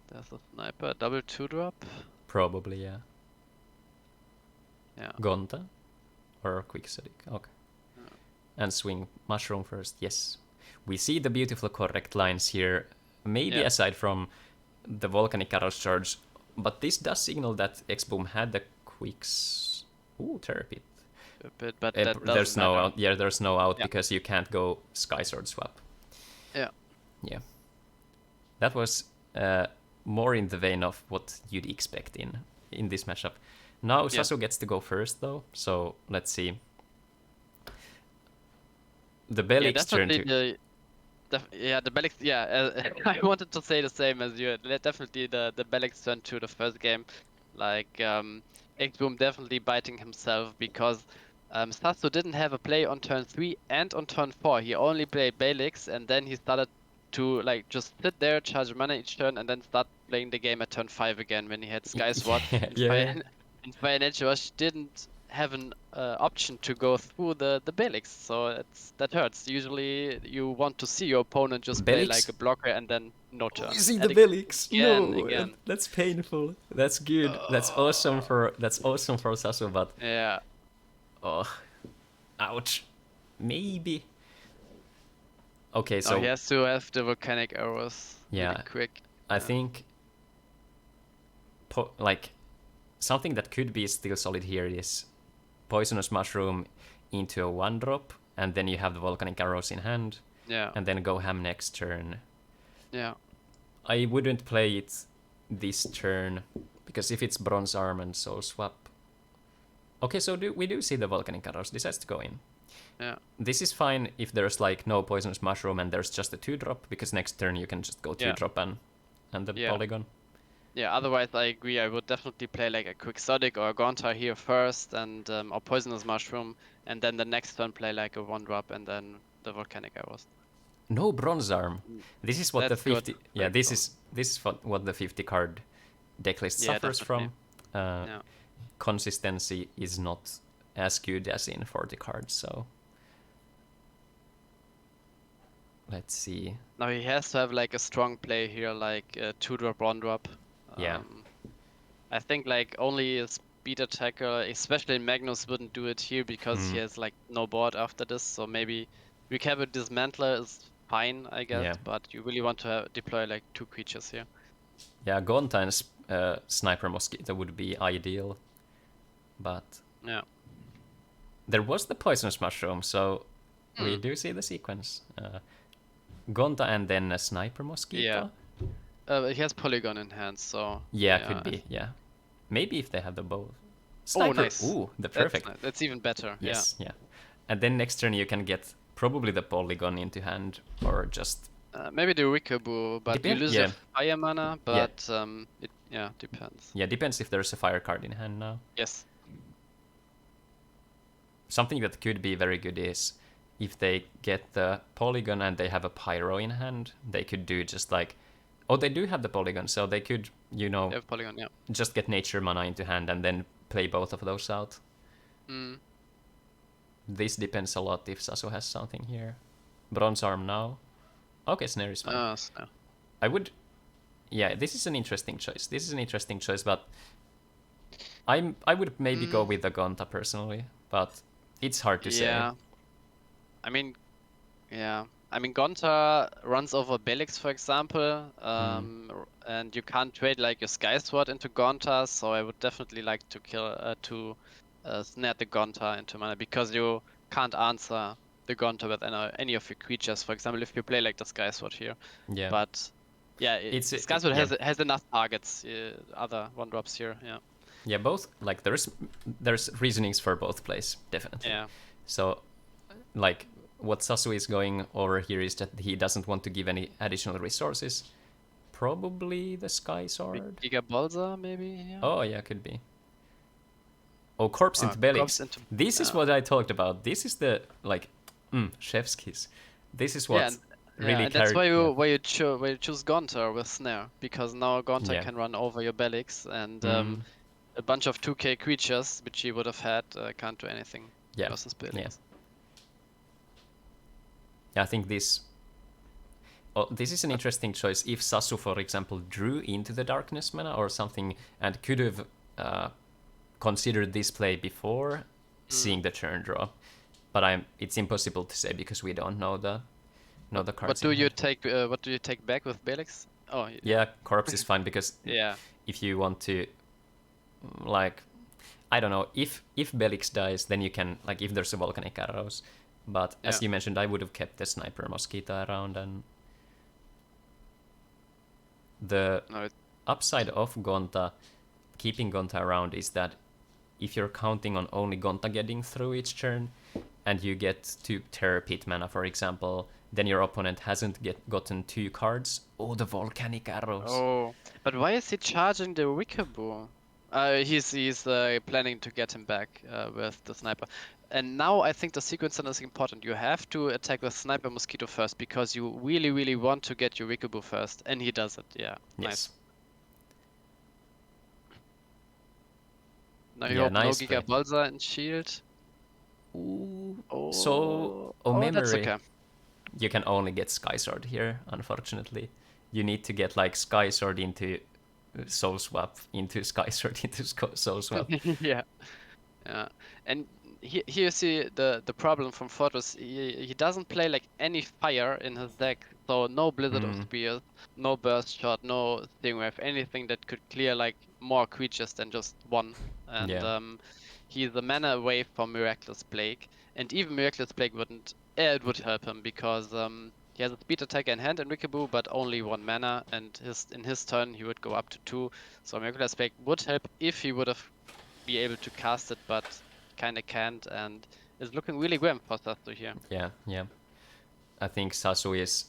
There's a Sniper, double 2-drop. Probably, yeah. Yeah. Gonta or Quixotic, okay. Yeah. And swing Mushroom first, yes. We see the beautiful correct lines here, maybe aside from the Volcanic Arrows charge, but this does signal that X-Boom had the Quix... Ooh, Terror Pit. But that there's no matter. out. Yeah, there's no out because you can't go Sky Sword swap. Yeah. That was more in the vein of what you'd expect in this matchup. Now Sasu gets to go first though, so let's see. The Belix turn to... the Belix. Yeah, I wanted to say the same as you. Definitely the Belix turn to the first game, like X-Boom definitely biting himself because Sasu didn't have a play on turn 3 and on turn 4. He only played Belix, and then he started to like just sit there, charge mana each turn, and then start playing the game at turn 5 again when he had Sky Sword. And Fire Nature Rush didn't have an option to go through the Belix, so that hurts. Usually you want to see your opponent just play like a blocker and then no turn. You see the Belix? Again. That's painful. That's good. That's awesome for Sasu, but yeah. Oh, ouch. Maybe. Okay, so he has to have the Volcanic Arrows. Really quick. I think like something that could be still solid here is Poisonous Mushroom into a 1-drop, and then you have the Volcanic Arrows in hand. Yeah. And then go ham next turn. Yeah. I wouldn't play it this turn, because if it's Bronze Arm and Soul Swap... Okay, so we do see the Volcanic Arrows decides to go in. Yeah. This is fine if there's like no Poisonous Mushroom and there's just a 2-drop, because next turn you can just go 2-drop and the Polygon. Yeah, otherwise I agree. I would definitely play like a Quixotic or a Gonta here first, and or Poisonous Mushroom, and then the next turn play like a 1-drop and then the Volcanic Arrows. No Bronze Arm. This is what That's the 50. good. Yeah, this is what the 50 card decklist suffers from. Consistency is not as good as in 40 cards, so let's see. Now he has to have like a strong play here, like a 2-drop, 1-drop. I think like only a speed attacker, especially Magnus, wouldn't do it here because he has like no board after this. So maybe Recapture Dismantler is fine, I guess, but you really want to deploy like 2 creatures here. Yeah, Gonta and Sniper Mosquito would be ideal, but there was the Poisonous Mushroom, so we do see the sequence. Gonta and then a Sniper Mosquito. He has Polygon in hand, so... could be, Maybe if they have the both. Sniper. Oh, nice. Ooh, the perfect. That's even better. Yes, And then next turn you can get probably the Polygon into hand, or just... maybe the Rikabu, but you lose the fire mana, but it depends. Yeah, depends if there's a fire card in hand now. Yes. something that could be very good is if they get the polygon and they have a pyro in hand, they could do just like, oh, they do have the polygon, so they could, They have polygon, yeah. just get nature mana into hand and then play both of those out. This depends a lot if Sasu has something here. Bronze arm now. Okay, snare is fine. Snare. I would... Yeah, this is an interesting choice. But I would maybe go with the Gonta personally, but it's hard to say. I mean, Gonta runs over Belix, for example, and you can't trade like your Sky Sword into Gonta, so I would definitely like to snare the Gonta into mana, because you can't answer the Gonta with any of your creatures. For example, if you play like the Sky Sword here. Yeah. But yeah, Sky Sword has enough targets, other 1-drops here. Yeah. Yeah, both, like, there's reasonings for both plays, definitely. Yeah. So, like, what Sasu is going over here is that he doesn't want to give any additional resources. Probably the Sky Sword. Giga Balza, maybe? Yeah. Oh, yeah, could be. Oh, Corpse into Belix. This is what I talked about. This is the, like, chef's kiss. This is what really and that's why you choose Gonta with Snare, because now Gonta can run over your Belix, and a bunch of 2k creatures, which he would have had, can't do anything versus Belix. Yeah, I think this is an interesting choice. If Sasu, for example, drew into the darkness mana or something and could have considered this play before seeing the turn draw, but it's impossible to say because we don't know the cards. What do you take back with Belix? Oh, yeah, Corpse is fine because if you want to, like, I don't know, if Belix dies, then you can, like, if there's a Volcanic Arrows. But as you mentioned, I would have kept the Sniper Mosquito around, and the upside of Gonta, keeping Gonta around, is that if you're counting on only Gonta getting through each turn, and you get to Terror Pit mana, for example, then your opponent hasn't gotten 2 cards. Oh, the Volcanic Arrows. Oh, but why is he charging the Wickabu? He's planning to get him back with the Sniper. And now I think the sequence is important. You have to attack with Sniper Mosquito first, because you really, really want to get your Wickabu first, and he does it. Yeah, yes. Nice. Now you hope no Giga Balza and Shield. Ooh. So, memory. That's okay. You can only get Sky Sword here, unfortunately. You need to get, like, Sky Sword into Soul Swap, into Sky Sword, into Soul Swap. Yeah. And here you see the problem from Fortress. He doesn't play like any fire in his deck, so no Blizzard of Spears, no Burst Shot, no Stingwave, anything that could clear like more creatures than just one. And he's a mana away from Miraculous Plague, and even Miraculous Plague it would help him, because he has a speed attack in hand and Wickabu, but only 1 mana, and in his turn he would go up to 2. So Miraculous Plague would help if he would have be able to cast it, but kinda can't, and is looking really grim for Sasu here. Yeah. I think Sasu is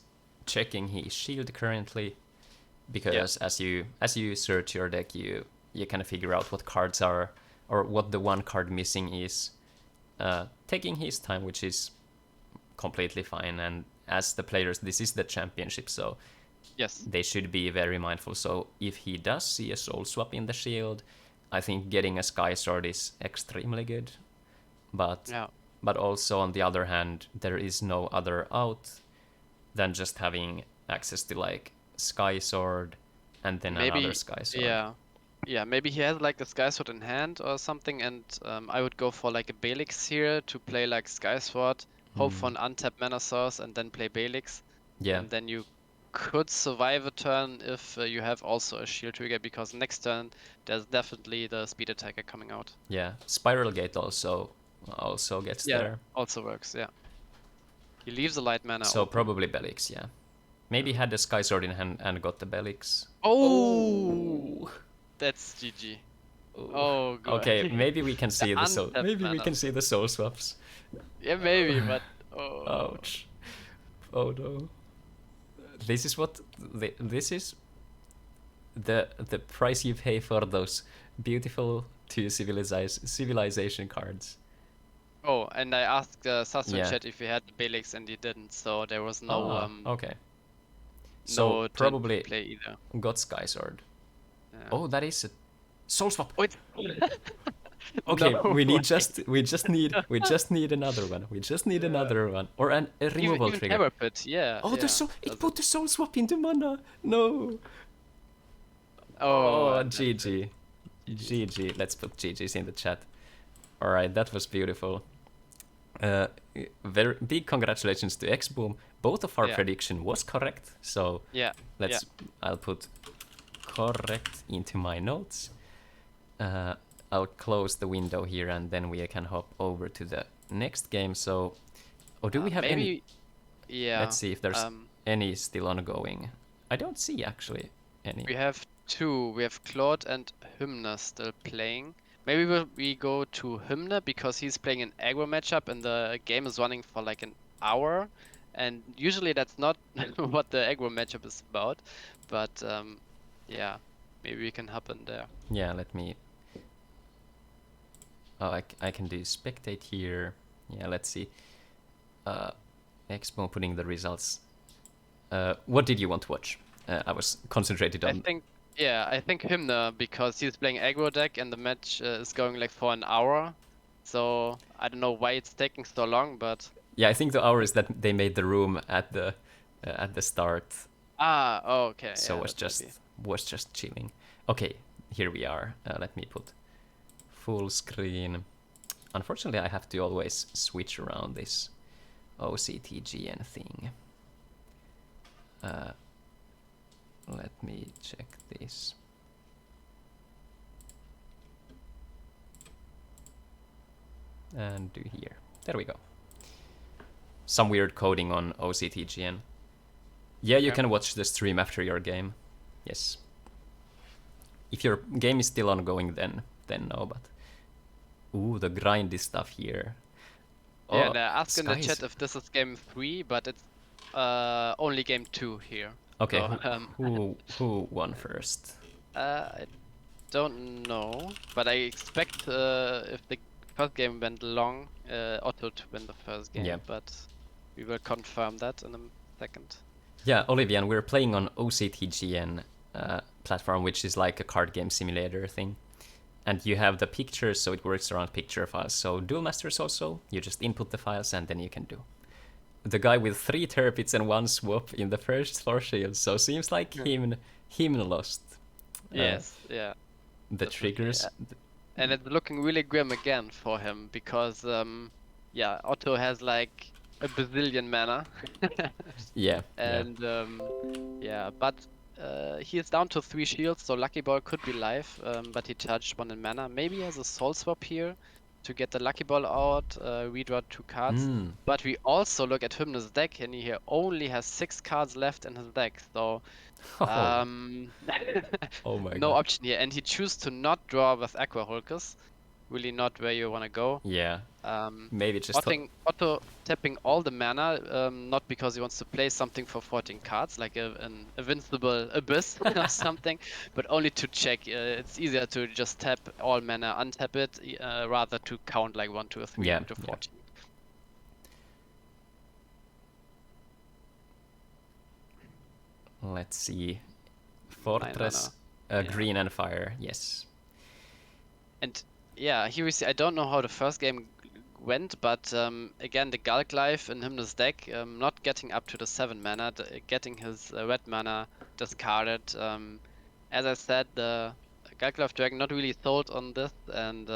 checking his shield currently, because as you search your deck, you kind of figure out what cards are, or what the one card missing is. Taking his time, which is completely fine, and as the players, this is the championship, so they should be very mindful. So if he does see a Soul Swap in the shield, I think getting a Sky Sword is extremely good. But also, on the other hand, there is no other out than just having access to, like, Sky Sword and then another Sky Sword. Yeah, maybe he has like the Sky Sword in hand or something, and I would go for like a Belix here to play like Sky Sword, hope for an untapped mana source, and then play Belix. Yeah. And then you could survive a turn if you have also a shield trigger, because next turn there's definitely the speed attacker coming out. Yeah, Spiral Gate also gets there. Also works, yeah. He leaves the light mana So open. probably Belix, yeah. Maybe had the Sky Sword in hand and got the Belix. Oh! That's GG. Oh god. Okay, maybe we can see the soul. Maybe we can see the soul swaps. Yeah, maybe, but ouch. Oh no. This is the price you pay for those beautiful 2 civilization cards. Oh, and I asked Sasso in Yeah. chat if he had Belix, and he didn't, so there was no Okay. So no turn to probably play either. got Sky Sword. Yeah. Oh, that is a soul swap. Oh, it's Okay, no we way. just need another one. We just need Yeah. another one or a removal Even trigger. Terror Pit, yeah. Oh, yeah. it put the soul swap into mana. No. Oh, Oh, and that's it. GG. GG. Let's put GG's in the chat. All right, that was beautiful. Very big congratulations to Xboom. Both of our Yeah. prediction was correct. So Yeah. let's. I'll put correct into my notes. I'll close the window here and then we can hop over to the next game. So, or do we have maybe, any? Yeah. Let's see if there's any still ongoing. I don't see actually any. We have two. We have Claude and Hymna still playing. Maybe we go to Hymna because he's playing an aggro matchup and the game is running for like an hour. And usually that's not what the aggro matchup is about. But yeah, maybe we can hop in there. Yeah, let me. Oh, I can do spectate here. Yeah, let's see. Expo putting the results. What did you want to watch? I was concentrated on. I think Hymna because he's playing aggro deck and the match is going like for an hour. So I don't know why it's taking so long, but yeah, I think the hour is that they made the room at the start. Oh, okay. So yeah, was just chilling. Okay, here we are. Let me put full screen. Unfortunately, I have to always switch around this OCTGN thing. Let me check this. And do here. There we go. Some weird coding on OCTGN. Yeah, you can watch the stream after your game. Yes. If your game is still ongoing, then no, but... Ooh, the grindy stuff here. Yeah, and ask in the chat if this is game 3, but it's only game 2 here. Okay, so, who won first? I don't know, but I expect if the first game went long, Otto to win the first game, Yeah. but we will confirm that in a second. Yeah, Olivia, and we're playing on OCTGN platform, which is like a card game simulator thing. And you have the pictures, so it works around picture files. So Duel Masters also, you just input the files and then you can do. The guy with 3 Terpits and 1 swap in the first 4 shields, so seems like him lost. Yes, yeah. The triggers. Yeah. And it's looking really grim again for him, because yeah, Otto has like a bazillion mana. Yeah. And yeah, but he is down to 3 shields, so Lucky Ball could be live, but he charged 1 in mana. Maybe he has a soul swap here to get the Lucky Ball out, redraw 2 cards. But we also look at Hymna's deck, and he only has 6 cards left in his deck, so oh my no God. option here. And he chooses to not draw with Aqua Hulkus. Really not where you want to go. Yeah. Maybe just Otto tapping all the mana, not because he wants to play something for 14 cards, like an invincible abyss or something, but only to check. It's easier to just tap all mana, untap it, rather to count like 1, 2, or 3 to 14. Let's see. Fortress, green and fire, yes. And yeah, here we see, I don't know how the first game went, but again, the Gulk Life in Hymna's deck, not getting up to the 7 mana, getting his red mana discarded. As I said, the Gulk Life Dragon not really sold on this, and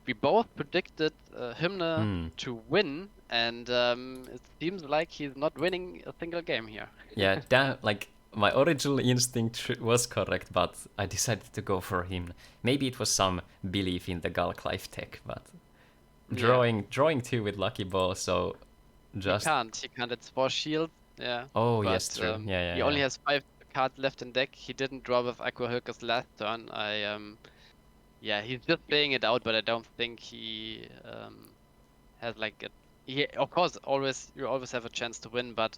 we both predicted Hymna to win, and it seems like he's not winning a single game here. Yeah, like my original instinct was correct, but I decided to go for him. Maybe it was some belief in the Gulk Life tech, but drawing 2 with Lucky Ball, so just... He can't, it's 4 shield, yeah. Oh, but, yes, true, he only has 5 cards left in deck, he didn't draw with Aqua Hulkus last turn. Yeah, he's just playing it out, but I don't think he has like of course, you always have a chance to win, but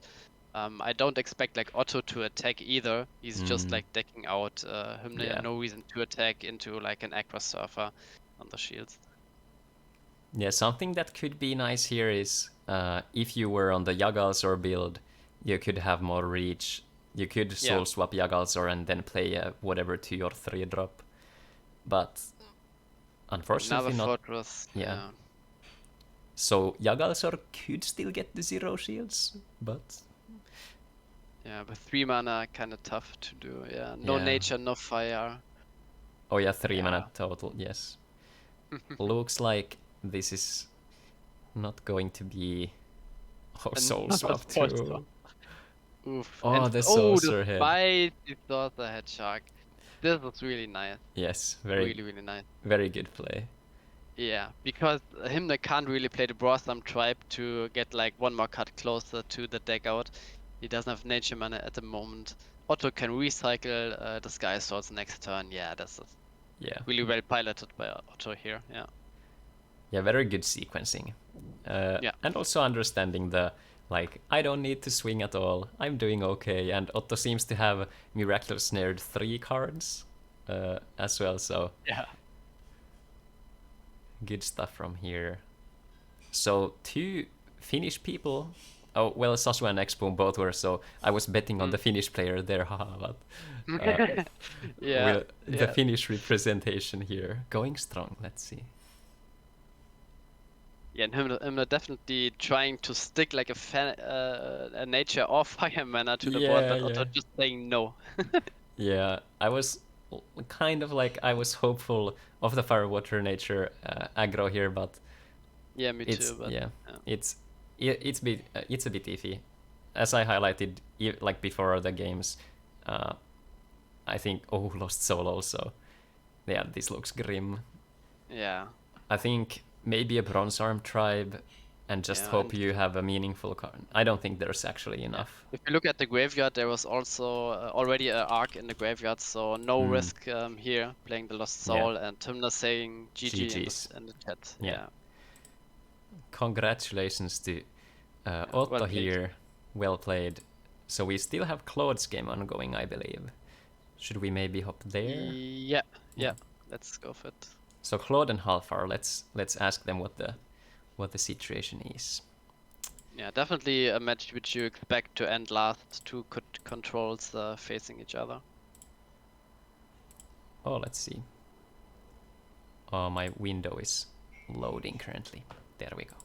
I don't expect like Otto to attack either. He's just like decking out Hymna, no reason to attack into like an Aqua Surfer on the shields. Yeah, something that could be nice here is if you were on the Yggdrasil build, you could have more reach. You could soul swap Yggdrasil and then play whatever 2 or 3 drop. But unfortunately Another not. fortress. Yeah. So Yggdrasil could still get the 0 shields, but... Yeah, but 3 mana kind of tough to do. Yeah, no nature, no fire. Oh yeah, 3 mana total, yes. Looks like this is not going to be... Oh, soul swap too. Oof. Oh, and the saucer the head. spicy saucer head shark. This was really nice. Yes, really nice. Very good play. Yeah, because they can't really play the Brosam tribe to get like 1 more card closer to the deck out. He doesn't have nature mana at the moment. Otto can recycle the Sky Swords next turn. Yeah, this is really well piloted by Otto here. Yeah. Yeah, very good sequencing. And also understanding the, like, I don't need to swing at all. I'm doing okay. And Otto seems to have Miraculous Snared 3 cards as well, so... Yeah. Good stuff from here. So 2 Finnish people. Oh, well, Sasu and Expoom both were, so I was betting on the Finnish player there, haha, but... the Finnish representation here. Going strong, let's see. Yeah, and him definitely trying to stick like a nature or fire mana to the board, but Otto just saying no. Yeah, I was kind of like, I was hopeful of the fire water nature aggro here, but yeah, me too. But it's a bit iffy. As I highlighted like before the games, I think Lost Soul also. Yeah, this looks grim. Yeah. I think maybe a Bronze Arm tribe and just hope you have a meaningful card. I don't think there's actually enough. If you look at the graveyard, there was also already an arc in the graveyard, so no risk here playing the Lost Soul, and Timna saying GG in the chat. Yeah. Congratulations to Otto here. Well played. So we still have Claude's game ongoing, I believe. Should we maybe hop there? Yeah. Let's go for it. So Claude and Halfar, let's ask them what the situation is. Yeah, definitely a match which you expect to end last. 2 controls facing each other. Oh, let's see. Oh, my window is loading currently. There we go.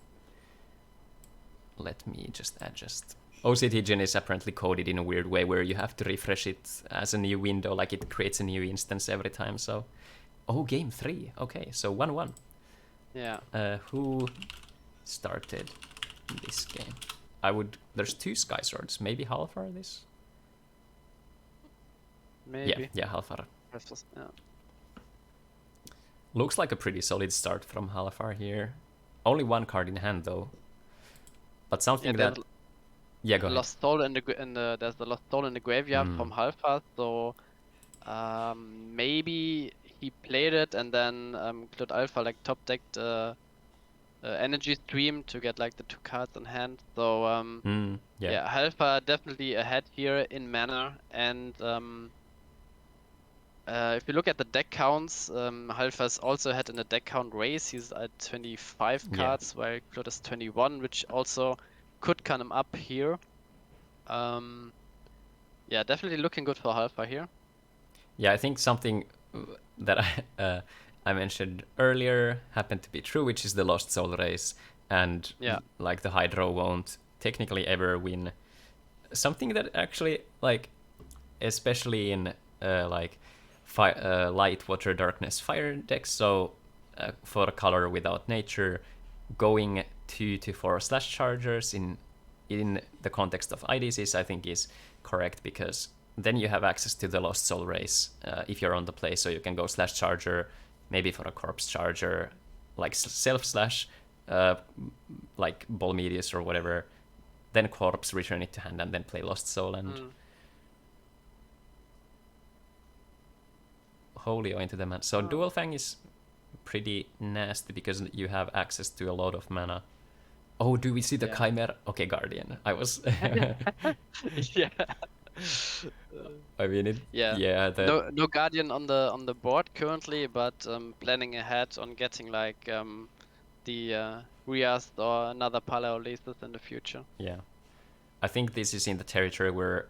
Let me just adjust. OCT Gen is apparently coded in a weird way where you have to refresh it as a new window, like it creates a new instance every time, so... Oh, game 3. Okay, so 1-1. Yeah. Who started this game? There's 2 Sky Swords. Maybe Halfar this? Maybe. Yeah, Halfar. Yeah. Looks like a pretty solid start from Halfar here. Only 1 card in hand though. But something that... Yeah, go ahead. Lost Soul there's the Lost Soul in the graveyard from Halfar, so maybe he played it and then Claude Alpha like top decked Energy Stream to get like the 2 cards in hand. So Halfa definitely ahead here in mana, and if you look at the deck counts, Halfa's also ahead in the deck count race. He's at 25 cards, while Claude is 21, which also could come up here. Yeah, definitely looking good for Halfa here. Yeah, I think something that I mentioned earlier happened to be true, which is the Lost Soul race, and like the Hydro won't technically ever win. Something that actually, like, especially in like light, water, darkness, fire decks, so for color without nature, going 2 to 4 slash chargers in the context of IDCs, I think is correct, because then you have access to the Lost Soul race if you're on the play, so you can go slash charger, maybe for a corpse charger, like self slash, like Ball Medius or whatever, then corpse, return it to hand, and then play Lost Soul and Holio into the mana. So Dual Fang is pretty nasty because you have access to a lot of mana. Oh, do we see the Chimera? Okay, Guardian. I was... Yeah. I mean, no Guardian on the board currently, but planning ahead on getting like the Rias or another Palaolesis in the future. Yeah. I think this is in the territory where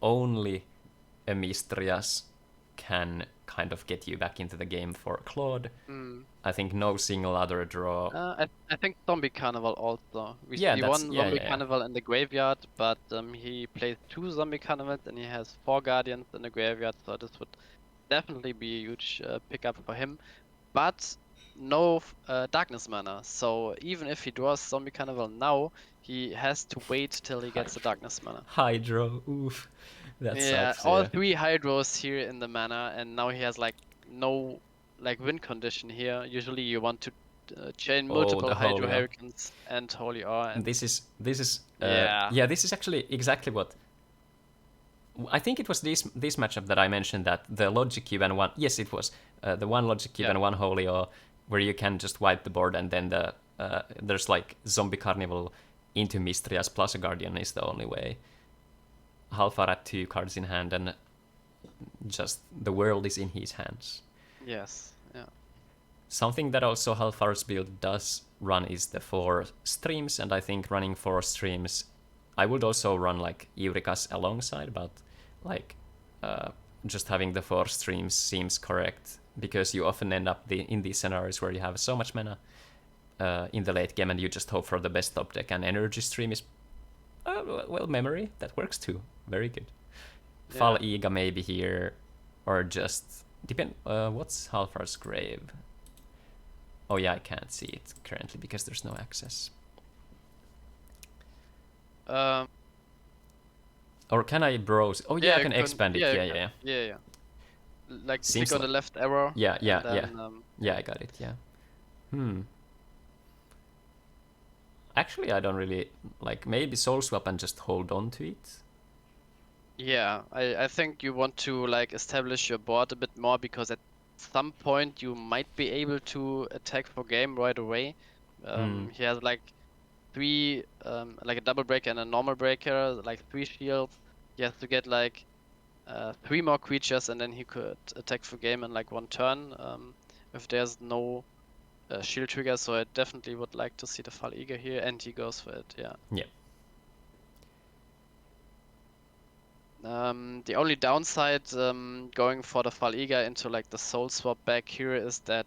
only a Mistrias can kind of get you back into the game for Claude. I think no single other draw. I think Zombie Carnival also. We Yeah, see that's- one yeah, Zombie yeah, yeah. Carnival in the graveyard, but he plays 2 Zombie Carnivals and he has 4 Guardians in the graveyard, so this would definitely be a huge pickup for him. But no Darkness mana, so even if he draws Zombie Carnival now, he has to wait till he gets the Darkness mana. Hydro, oof. That Yeah, sucks, all yeah. 3 Hydros here in the mana, and now he has like no like win condition here. Usually you want to chain multiple the Hydro Holy Hurricanes and Holy Awe. And This is Yeah. This is actually exactly what I think it was this matchup that I mentioned, that the Logic Cube and one, yes it was the one Logic Cube Yeah. and one Holy Awe, where you can just wipe the board and then the there's like Zombie Carnival into Mistrias plus a Guardian is the only way. Halfar at 2 cards in hand and just the world is in his hands. Yes. Yeah. Something that also Halfar's build does run is the 4 streams, and I think running 4 streams, I would also run like Eureka's alongside, but like just having the 4 streams seems correct, because you often end up in these scenarios where you have so much mana in the late game and you just hope for the best top deck, and Energy Stream is, well, Memory, that works too. Very good. Yeah. Fal Iga maybe here, or just depend. What's Halfar's grave? Oh yeah, I can't see it currently because there's no access. Or can I browse? Oh yeah, I can expand it. Yeah. Yeah. Like Seems click on the left arrow. Yeah. and then, Yeah, I got it. Yeah. Actually, I don't really like. Maybe Soul Swap and just hold on to it. Yeah, I think you want to like establish your board a bit more, because at some point you might be able to attack for game right away. He has like 3 like a double breaker and a normal breaker, like 3 shields. He has to get like 3 more creatures, and then he could attack for game in like 1 turn if there's no shield trigger. So I definitely would like to see the Fal Eager here, and he goes for it. Yeah. The only downside going for the Fal Eager into like the Soul Swap back here is that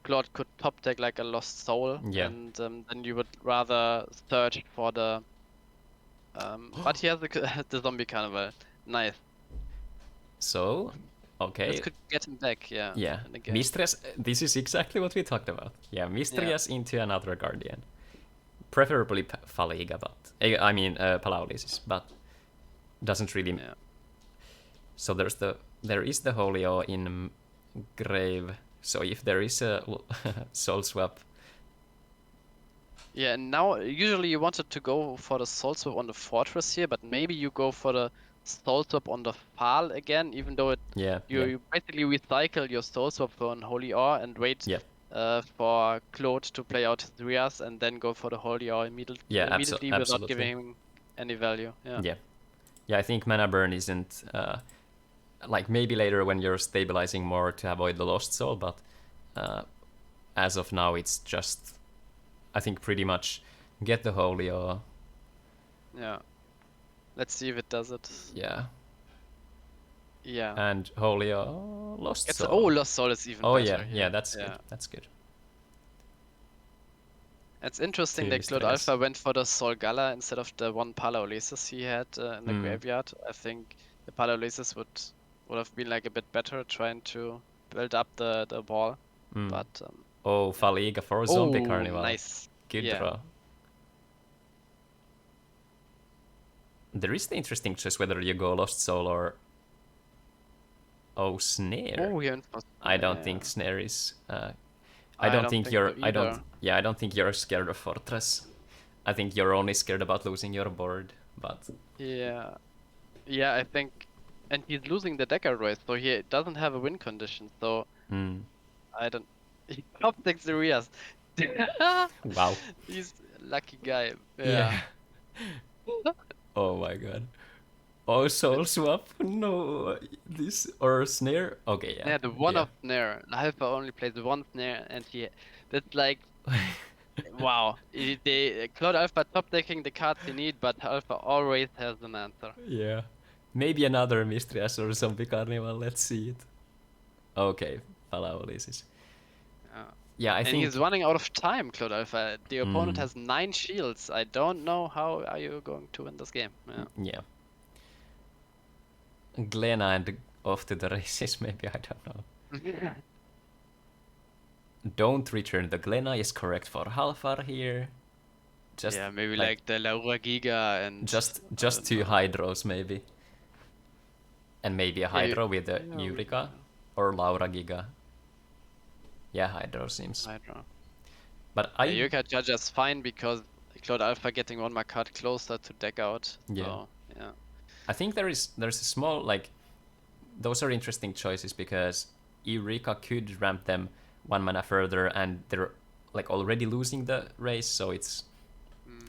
Claude could top deck like a Lost Soul, and then you would rather search for the. But he has the Zombie Carnival. Nice. So, okay. This could get him back, yeah. Yeah. Mistrias, this is exactly what we talked about. Yeah, Mistrias into another Guardian. Preferably Fal Eager, but I mean Palaolesis, but doesn't really. Yeah. So there is the Holy Awe in grave. So if there is a Soul Swap. Yeah, and now usually you wanted to go for the Soul Swap on the Fortress here, but maybe you go for the Soul Swap on the Fal again, even though you basically recycle your Soul Swap for an Holy Awe and wait for Claude to play out his Rias, and then go for the Holy Awe immediately without giving him any value. Yeah, I think mana burn isn't like maybe later when you're stabilizing more to avoid the Lost Soul, but as of now it's just, I think, pretty much get the Holy Awe. Yeah. Let's see if it does it. Yeah. Yeah. And Holy Awe, Lost Soul. Oh, Lost Soul is even better. Yeah, that's good. That's good. It's interesting that Claude Alpha went for the Sol Gala instead of the 1 Palaolesis he had in the graveyard. I think the Palaolesis would have been like a bit better, trying to build up the ball. But Fal Eager for Zombie Carnival. Nice. Good draw. There is the interesting choice whether you go Lost Soul or Snare. I don't think Snare is. I don't think you're. I don't think you're scared of Fortress. I think you're only scared about losing your board. But yeah, I think, and he's losing the Decker race, so he doesn't have a win condition. So I don't. He top decks the Rias. Wow. He's a lucky guy. Yeah. Oh my god. Oh, soul swap? No, this or snare? Okay, yeah. Yeah, the one Yeah. of snare. Alpha only plays the one snare, and that's like, wow. Cloud Alpha top decking the cards you need, but Alpha always has an answer. Yeah. Maybe another Mistrias or Zombie Carnival. Let's see it. Okay, Palaulisis. Yeah. Yeah, I And think. he's running out of time, Cloud Alpha. The opponent Mm, has 9 shields. I don't know how are you going to win this game. Yeah. yeah. Glenna and off to the races, maybe, I don't know. Don't return the Glenna is correct for Halfar here. Just Yeah, maybe like the Laura Giga and I just don't two know. Hydros maybe. And maybe a Yeah, Hydro with the yeah, Eureka or Laura Giga. Yeah, Hydro seems. I don't know. But Yeah, I Yuka judges fine because Cloud Alpha getting one more card closer to deck out. yeah. So yeah. I think there's a small like those are interesting choices because Eureka could ramp them 1 mana further and they're like already losing the race, so it's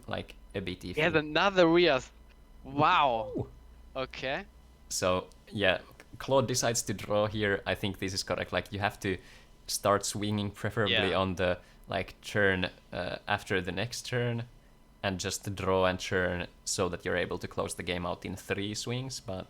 like a bit iffy. He has another Rias. Wow. Ooh. Okay. So yeah, Claude decides to draw here. I think this is correct. Like you have to start swinging preferably Yeah. on the like turn after the next turn, and just draw and churn so that you're able to close the game out in 3 swings. But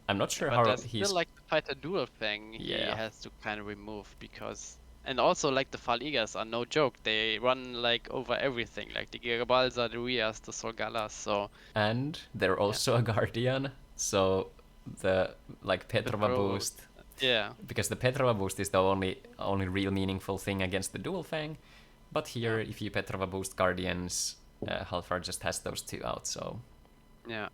I'm not sure But how there's he's. still like the fighter duel thing he Yeah. has to kind of remove because and also like the Faligas are no joke. They run like over everything, like the Girabalza, the Rias, the Solgalas, so And they're also a guardian, so the like Petrova Pro- boost, yeah. because the Petrova boost is the only real meaningful thing against the dual fang. But here, if you Petrova boost guardians, Halfar just has those 2 out. So Yeah.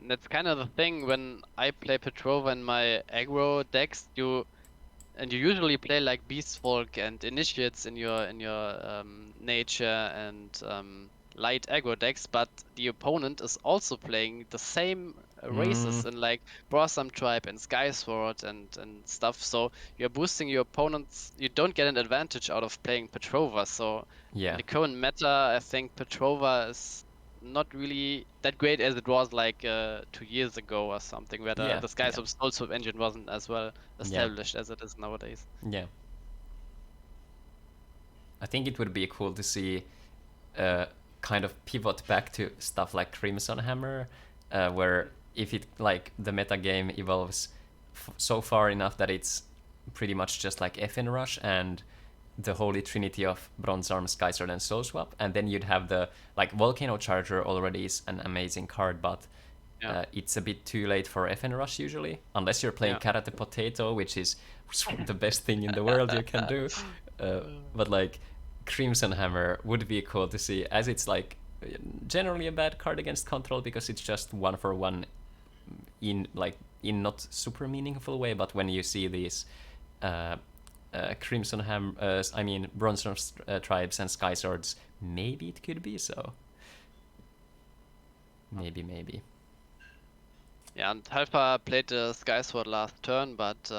That's kind of the thing when I play Petrova in my aggro decks, you usually play like Beast Folk and Initiates in your nature and light aggro decks, but the opponent is also playing the same races in like Blossom Tribe and Skysword and stuff. So you're boosting your opponents. You don't get an advantage out of playing Petrova. So yeah, in the current meta, I think Petrova is not really that great as it was like 2 years ago or something, where the Skysword Soulswap engine wasn't as well established as it is nowadays. yeah. I think it would be cool to see kind of pivot back to stuff like Crimson Hammer, where if it like the meta game evolves so far enough that it's pretty much just like FN Rush and the holy trinity of Bronze Arm, Skysword, and Soul Swap, and then you'd have the like Volcano Charger already is an amazing card, but it's a bit too late for FN Rush usually, unless you're playing Karate Potato, which is the best thing in the world you can do. But like Crimson Hammer would be cool to see, as it's like generally a bad card against control because it's just 1-for-1 in not super meaningful way, but when you see these Crimson Bronze Tribes and Sky Swords, maybe it could be so. Maybe. Yeah, and Halfa played the Skysword last turn, but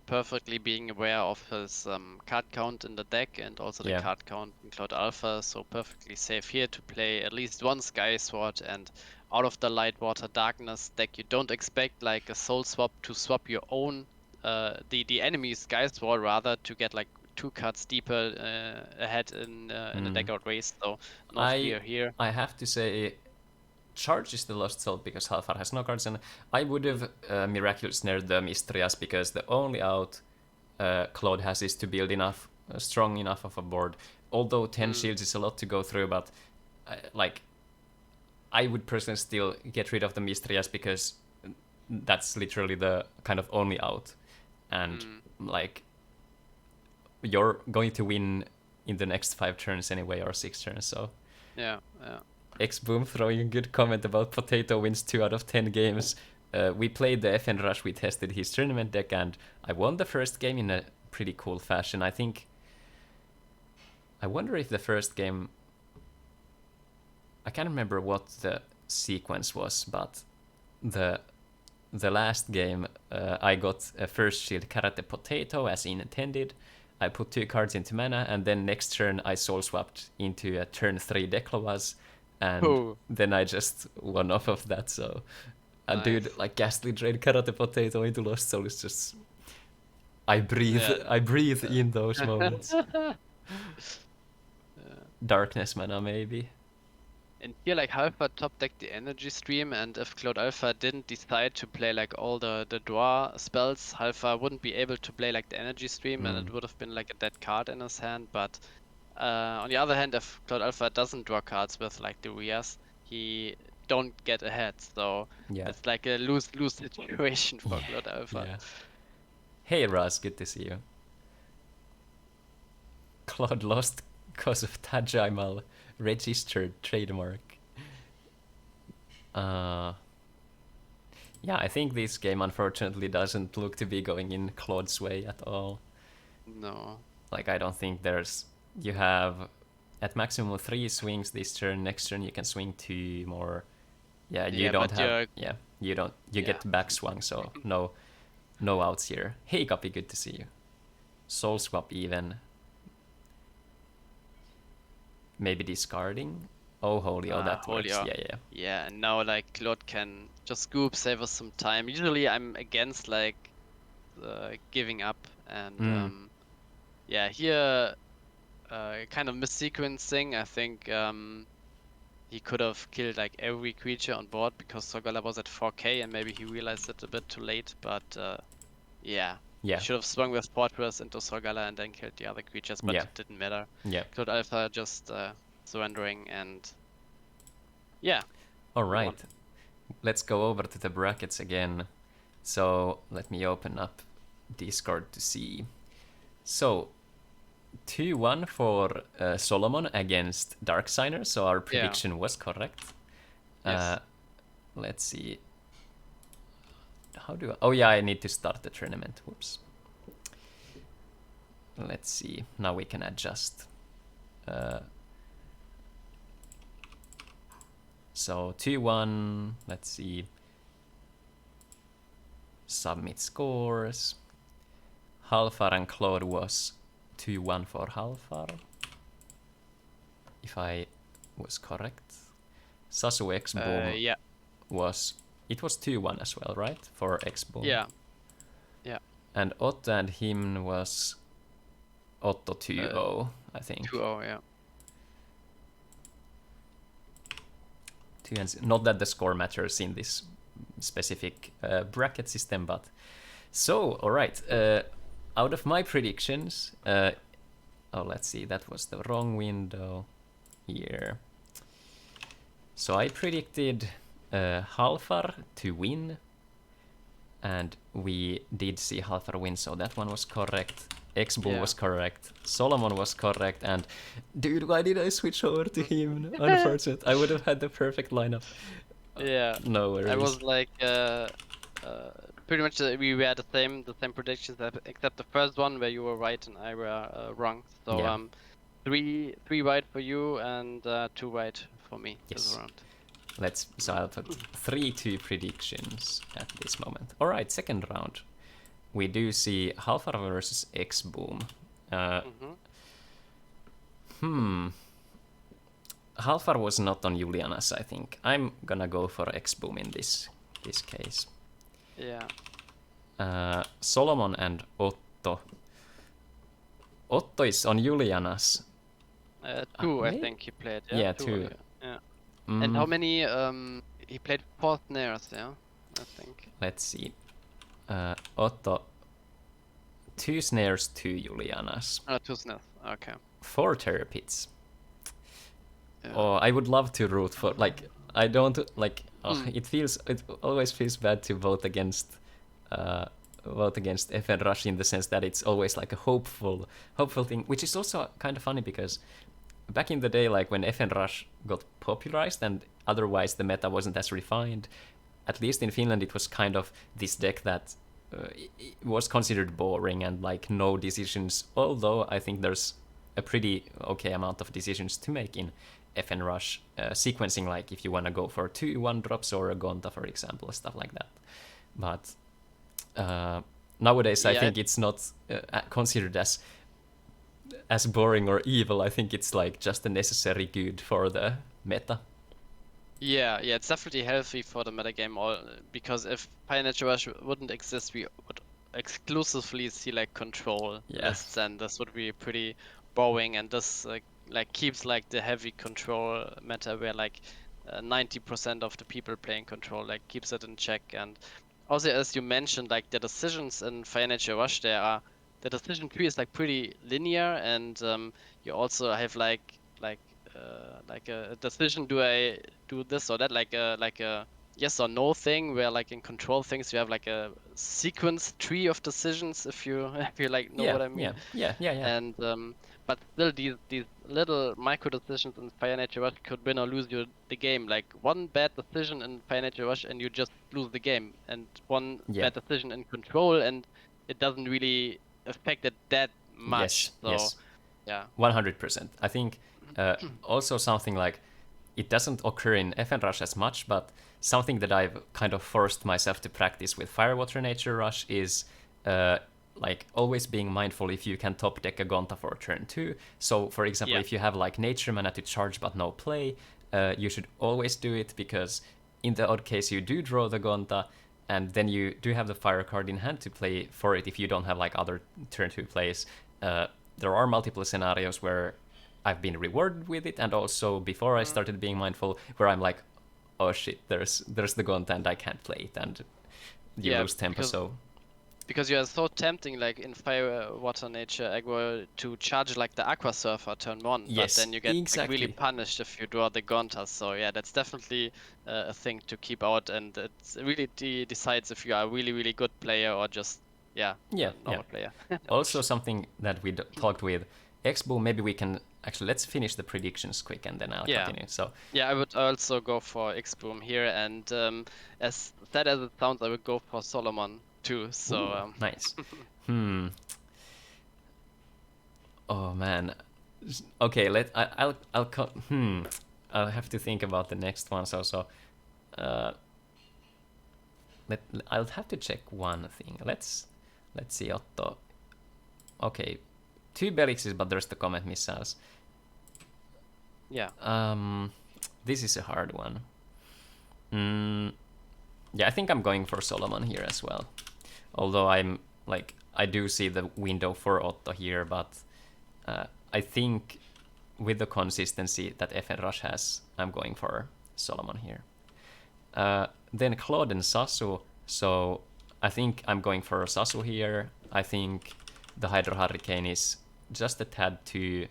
perfectly being aware of his card count in the deck and also the card count in Cloud Alpha, so perfectly safe here to play at least one Skysword, and out of the Light Water Darkness deck you don't expect like a Soul Swap to swap your own, the enemy's Skysword rather, to get like 2 cards deeper ahead in the deck out race, so no fear here. I have to say, Charge is the lost soul because Halfar has no cards, and I would have miraculously snared the Mistrias because the only out Claude has is to build enough, strong enough of a board. Although 10 shields is a lot to go through, but I would personally still get rid of the Mistrias because that's literally the kind of only out, and like you're going to win in the next 5 turns anyway, or 6 turns. So yeah. X-Boom throwing a good comment about Potato wins 2 out of 10 games. We played the FN Rush, we tested his tournament deck, and I won the first game in a pretty cool fashion. I wonder if the first game... I can't remember what the sequence was, but the last game I got a first shield Karate Potato as intended. I put 2 cards into mana, and then next turn I soul swapped into a turn 3 Declovaz. and Oh. then I just won off of that. So, Nice. dude, like Ghastly Trade, Karate Potato into Lost Soul is just I breathe in those moments. Darkness Mana maybe. And here, like, Alpha top decked the energy stream, and if Cloud Alpha didn't decide to play like all the draw spells, Alpha wouldn't be able to play like the energy stream, and it would have been like a dead card in his hand. But on the other hand, if Cloud Alpha doesn't draw cards with like the Rias, he don't get ahead. So Yeah. it's like a lose-lose situation for Cloud Alpha. Yeah. Hey Raz, good to see you. Claude lost because of Tajimal registered trademark. Yeah, I think this game unfortunately doesn't look to be going in Claude's way at all. No. Like, I don't think there's... You have at maximum 3 swings this turn. Next turn you can swing 2 more. Yeah, you don't have... Yeah, you don't... You get back swung, so no outs here. Hey Guppy, good to see you. Soul swap even. Maybe discarding? Oh, holy, that works. Yeah. Yeah, and now like Claude can just scoop, save us some time. Usually I'm against like giving up, and yeah, here kind of missequencing. I think he could have killed like every creature on board because Sorgala was at 4k, and maybe he realized it a bit too late. But yeah. He should have swung with Fortress into Sorgala and then killed the other creatures, but it didn't matter. Yeah. Cloud Alpha just surrendering, and yeah. Alright. Let's go over to the brackets again. So let me open up Discord to see. So 2-1 for Solomon against Darksigner, so our prediction was correct. Yes. Let's see. How do I... Oh yeah, I need to start the tournament. Whoops. Let's see. Now we can adjust. So 2-1. Let's see. Submit scores. Halfar and Claude was 2-1 for Halfar, if I was correct. Sasu X-Boom was... It was 2-1 as well, right? For X-Boom. Yeah. And Otto and him was Otto 2-0, I think. 2-0, yeah. Not that the score matters in this specific bracket system, but... So, alright. Out of my predictions... let's see, that was the wrong window here. So I predicted Halfar to win, and we did see Halfar win, so that one was correct. X-Boom was correct, Solomon was correct, and dude, why did I switch over to him? Unfortunate. I would have had the perfect lineup. Yeah. No worries. I was like, pretty much we were the same predictions, except the first one where you were right and I were wrong. So 3 right for you and 2 right for me this round. So I'll put 3-2 predictions at this moment. Alright, second round. We do see Halfar versus X-Boom. Halfar was not on Juliana's, I think. I'm gonna go for X-Boom in this case. Yeah. Solomon and Otto. Otto is on Juliana's. 2, I think he played. Yeah, 2. Yeah. And how many? He played 4 snares, yeah, I think. Let's see. Otto, 2 snares, 2 Julianas. 2 snares, okay. 4 terror pits. Oh, I would love to root for, like, I don't, like, it always feels bad to vote against FN Rush in the sense that it's always like a hopeful thing, which is also kind of funny because back in the day, like when FN Rush got popularized and otherwise the meta wasn't as refined, at least in Finland it was kind of this deck that it was considered boring and like no decisions, although I think there's a pretty okay amount of decisions to make in FN Rush sequencing, like if you want to go for 2 1-drops or a Gonta, for example, stuff like that. But nowadays I think it's not considered as boring or evil. I think it's like just a necessary good for the meta. Yeah, yeah, it's definitely healthy for the metagame, because if Pioneer Rush wouldn't exist, we would exclusively see like control Yeah. lists, and this would be pretty boring. And this like keeps like the heavy control meta where like 90% of the people playing control like keeps it in check. And also, as you mentioned, like the decisions in Financial Rush, the decision tree is like pretty linear, and you also have like a decision: do I do this or that? Like a yes or no thing, where like in control things you have like a sequence tree of decisions, if you if you like know Yeah, what I yeah, mean. yeah, yeah, yeah. And but still, these little micro decisions in Fire Nature Rush could win or lose you the game. Like one bad decision in Fire Nature Rush and you just lose the game, and one Yeah. bad decision in control and it doesn't really affect it that much. Yes, So yes. yeah. 100%. I think also something like it doesn't occur in FN Rush as much, but something that I've kind of forced myself to practice with Firewater Nature Rush is like always being mindful if you can top deck a Gonta for turn 2. So, for example, Yeah. if you have like Nature Mana to charge but no play, you should always do it because in the odd case you do draw the Gonta, and then you do have the fire card in hand to play for it if you don't have like other turn 2 plays. There are multiple scenarios where I've been rewarded with it, and also before I started being mindful, where I'm like, oh shit, there's the Gonta and I can't play it, and you Yeah, lose tempo. because you are so tempting, like in Fire Water Nature aggro, to charge like the Aqua Surfer turn 1, but Yes, then you get like really exactly. punished if you draw the Gonta. So yeah, that's definitely a thing to keep out, and it really decides if you are a really really good player or just yeah Yeah, a yeah. normal player. Also, something that we talked with X-Boom, maybe we can actually let's finish the predictions quick and then I'll Yeah. continue. So, Yeah, I would also go for X-Boom here, and as sad as it sounds, I would go for Solomon too. So ooh, nice. Hmm. Oh man. Okay, I'll have to think about the next one. So, uh, I'll have to check one thing. Let's see, Otto. Okay, two Belixes, but there's the Comet missiles. yeah. This is a hard one. Yeah, I think I'm going for Solomon here as well. Although I do see the window for Otto here, but I think with the consistency that FN Rush has, I'm going for Solomon here. Then Claude and Sasu, so I think I'm going for Sasu here. I think the Hydro Hurricane is just a tad too,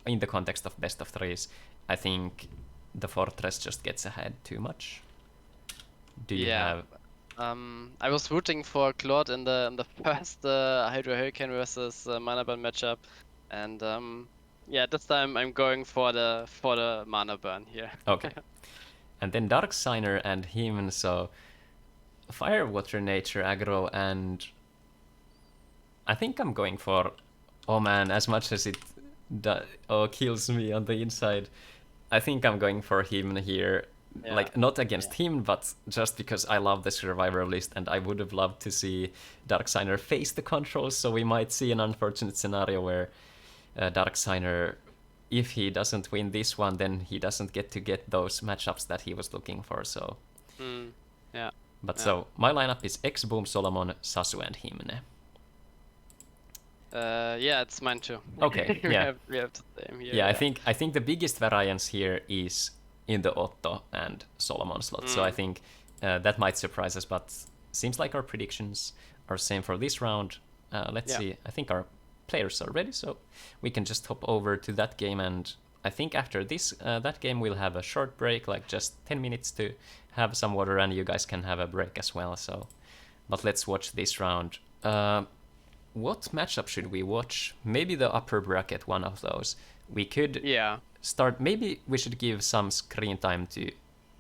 in the context of best of threes, I think the Fortress just gets ahead too much. Do you Yeah. have... I was rooting for Claude in the first Hydro Hurricane versus Mana Burn matchup, and yeah, this time I'm going for the Mana Burn here. Okay. And then Dark Signer and him, so Fire, Water, Nature, Aggro, and I think I'm going for... Oh man, as much as it kills me on the inside, I think I'm going for him here. Yeah. Like, not against him, but just because I love the Survivor list, and I would have loved to see Dark Signer face the controls, so we might see an unfortunate scenario where Dark Signer, if he doesn't win this one, then he doesn't get to get those matchups that he was looking for, so... Yeah. But Yeah. so, my lineup is X-Boom, Solomon, Sasu, and Himne. Yeah, it's mine too. Okay, yeah. We have the same here. Yeah, I think the biggest variance here is in the Otto and Solomon slot. So I think that might surprise us, but seems like our predictions are same for this round. Let's see. I think our players are ready, so we can just hop over to that game. And I think after this that game, we'll have a short break, like just 10 minutes to have some water, and you guys can have a break as well. So, but let's watch this round. What matchup should we watch? Maybe the upper bracket, one of those. We could start... Maybe we should give some screen time to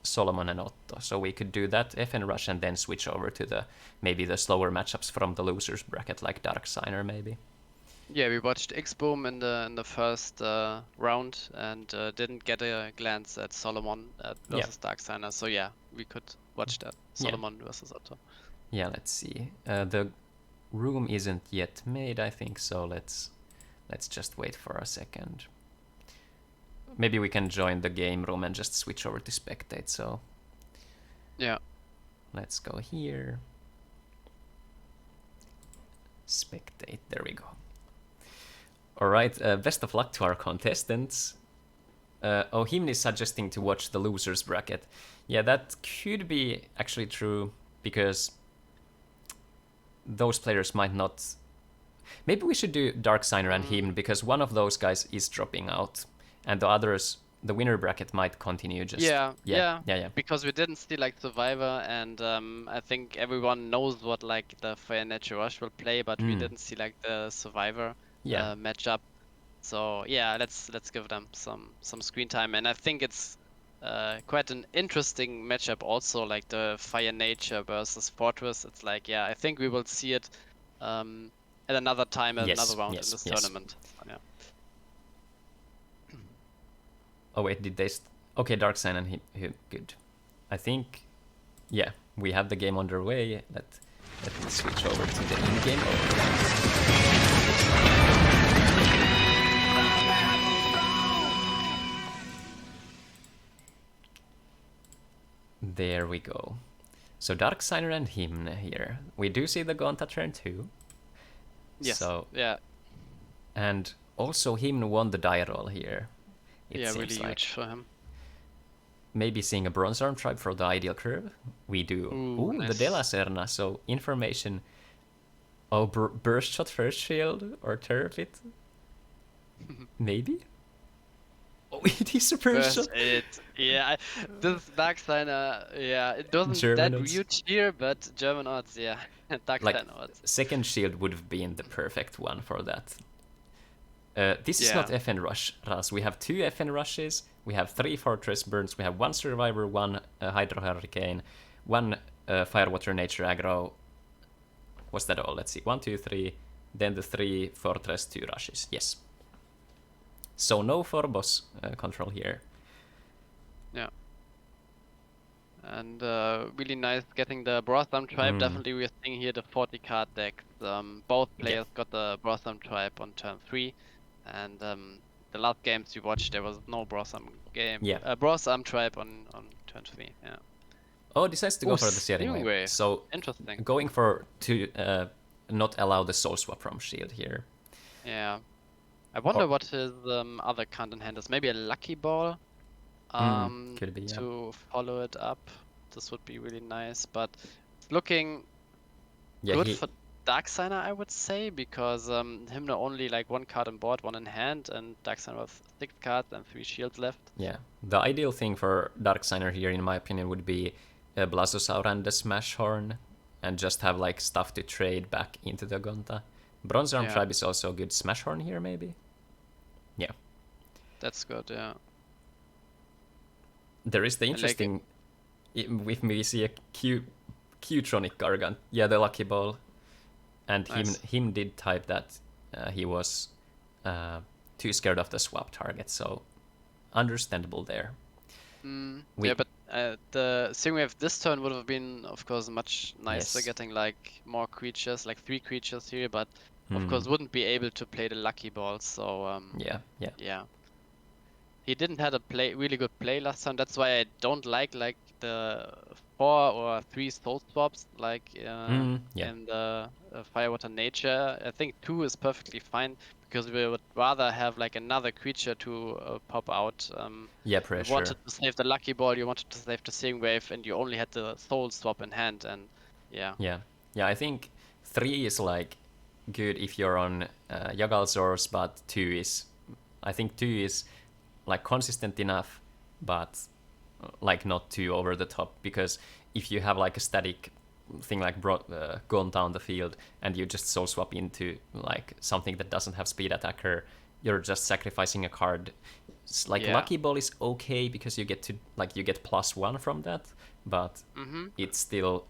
Solomon and Otto. So we could do that FN Rush and then switch over to maybe the slower matchups from the losers bracket, like Dark Signer maybe. Yeah, we watched X-Boom in the first round and didn't get a glance at Solomon versus Dark Signer. So yeah, we could watch that. Solomon versus Otto. Yeah, let's see. The room isn't yet made, I think, so let's just wait for a second. maybe we can join the game room and just switch over to spectate. So yeah, let's go here. Spectate. There we go. All right. Best of luck to our contestants. Himni is suggesting to watch the losers bracket. Yeah, that could be actually true because those players might not. Maybe we should do Dark Signer and Hymn because one of those guys is dropping out, and the others, the winner bracket might continue. Just yeah. Because we didn't see like Survivor, and I think everyone knows what like the Fire Nature Rush will play, but we didn't see like the Survivor matchup. So yeah, let's give them some screen time, and I think it's quite an interesting matchup also, like the Fire Nature versus Fortress. It's like, yeah, I think we will see it at another time, at another round in this tournament. So, yeah. Oh wait, did they? Okay, Dark Sign and Hymn. Good. I think, yeah, we have the game underway. Let me switch over to the in-game overview. There we go. So Dark Signer and Hymn here. We do see the Gonta turn 2. Yes. So, yeah. And also Hymn won the die roll here. Yeah, really huge for him. Maybe seeing a Bronze Arm Tribe for the ideal curve. We do. Ooh, nice. The De La Serna. So information. Oh, burst shot first shield or turf it. Maybe. Oh, it is a burst shot. Yeah, this Dark Signer, yeah, it doesn't German that huge here, but German odds, yeah, Dark like, Signer odds. Second shield would have been the perfect one for that. This is not FN Rush, Ras. We have 2 FN Rushes, we have 3 Fortress Burns, we have 1 Survivor, 1 Hydro Hurricane, 1 Firewater Nature Aggro. Was that all? Let's see. 1, 2, 3, then the 3 Fortress, 2 Rushes. Yes. So no for boss control here. Yeah. And really nice getting the Brotham Tribe. Definitely we're seeing here the 40 card deck. Both players got the Brotham Tribe on turn 3. And the last games you watched, there was no Brotham game. Yeah. Brotham Tribe on turn 3. Yeah. Oh, decides to go for the Searing Wave. So interesting. Going for to not allow the soul swap from shield here. Yeah. I wonder what his other card in hand is. Maybe a Lucky Ball could be, to follow it up. This would be really nice. But it's looking good for Dark Signer, I would say, because him only like 1 card on board, 1 in hand, and Dark Signer with 6 cards and 3 shields left. Yeah, the ideal thing for Dark Signer here, in my opinion, would be a Blazosaur and a Smash Horn, and just have like stuff to trade back into the Gonta. Bronze Arm Tribe is also a good Smash Horn here, maybe. Yeah. That's good, yeah. There is the interesting... With me, we see a Q-Tronic Gargant. Yeah, the Lucky Ball. And him did type that he was too scared of the swap target, so understandable there. Yeah, but the Searing Wave this turn would have been, of course, much nicer, getting like more creatures, like 3 creatures here, but of course wouldn't be able to play the Lucky Ball, so yeah. He didn't have a really good play last time. That's why I don't like the 4 or 3 soul swaps like in the Firewater Nature. I think 2 is perfectly fine because we would rather have like another creature to pop out. Pressure. You wanted to save the Lucky Ball, you wanted to save the Searing Wave, and you only had the soul swap in hand, and yeah. I think 3 is like good if you're on Yggdrasil's, but 2 is like consistent enough, but like not too over the top, because if you have like a static thing like gone down the field and you just soul swap into like something that doesn't have speed attacker, you're just sacrificing a card. Lucky Ball is okay because you get to you get +1 from that, but it's still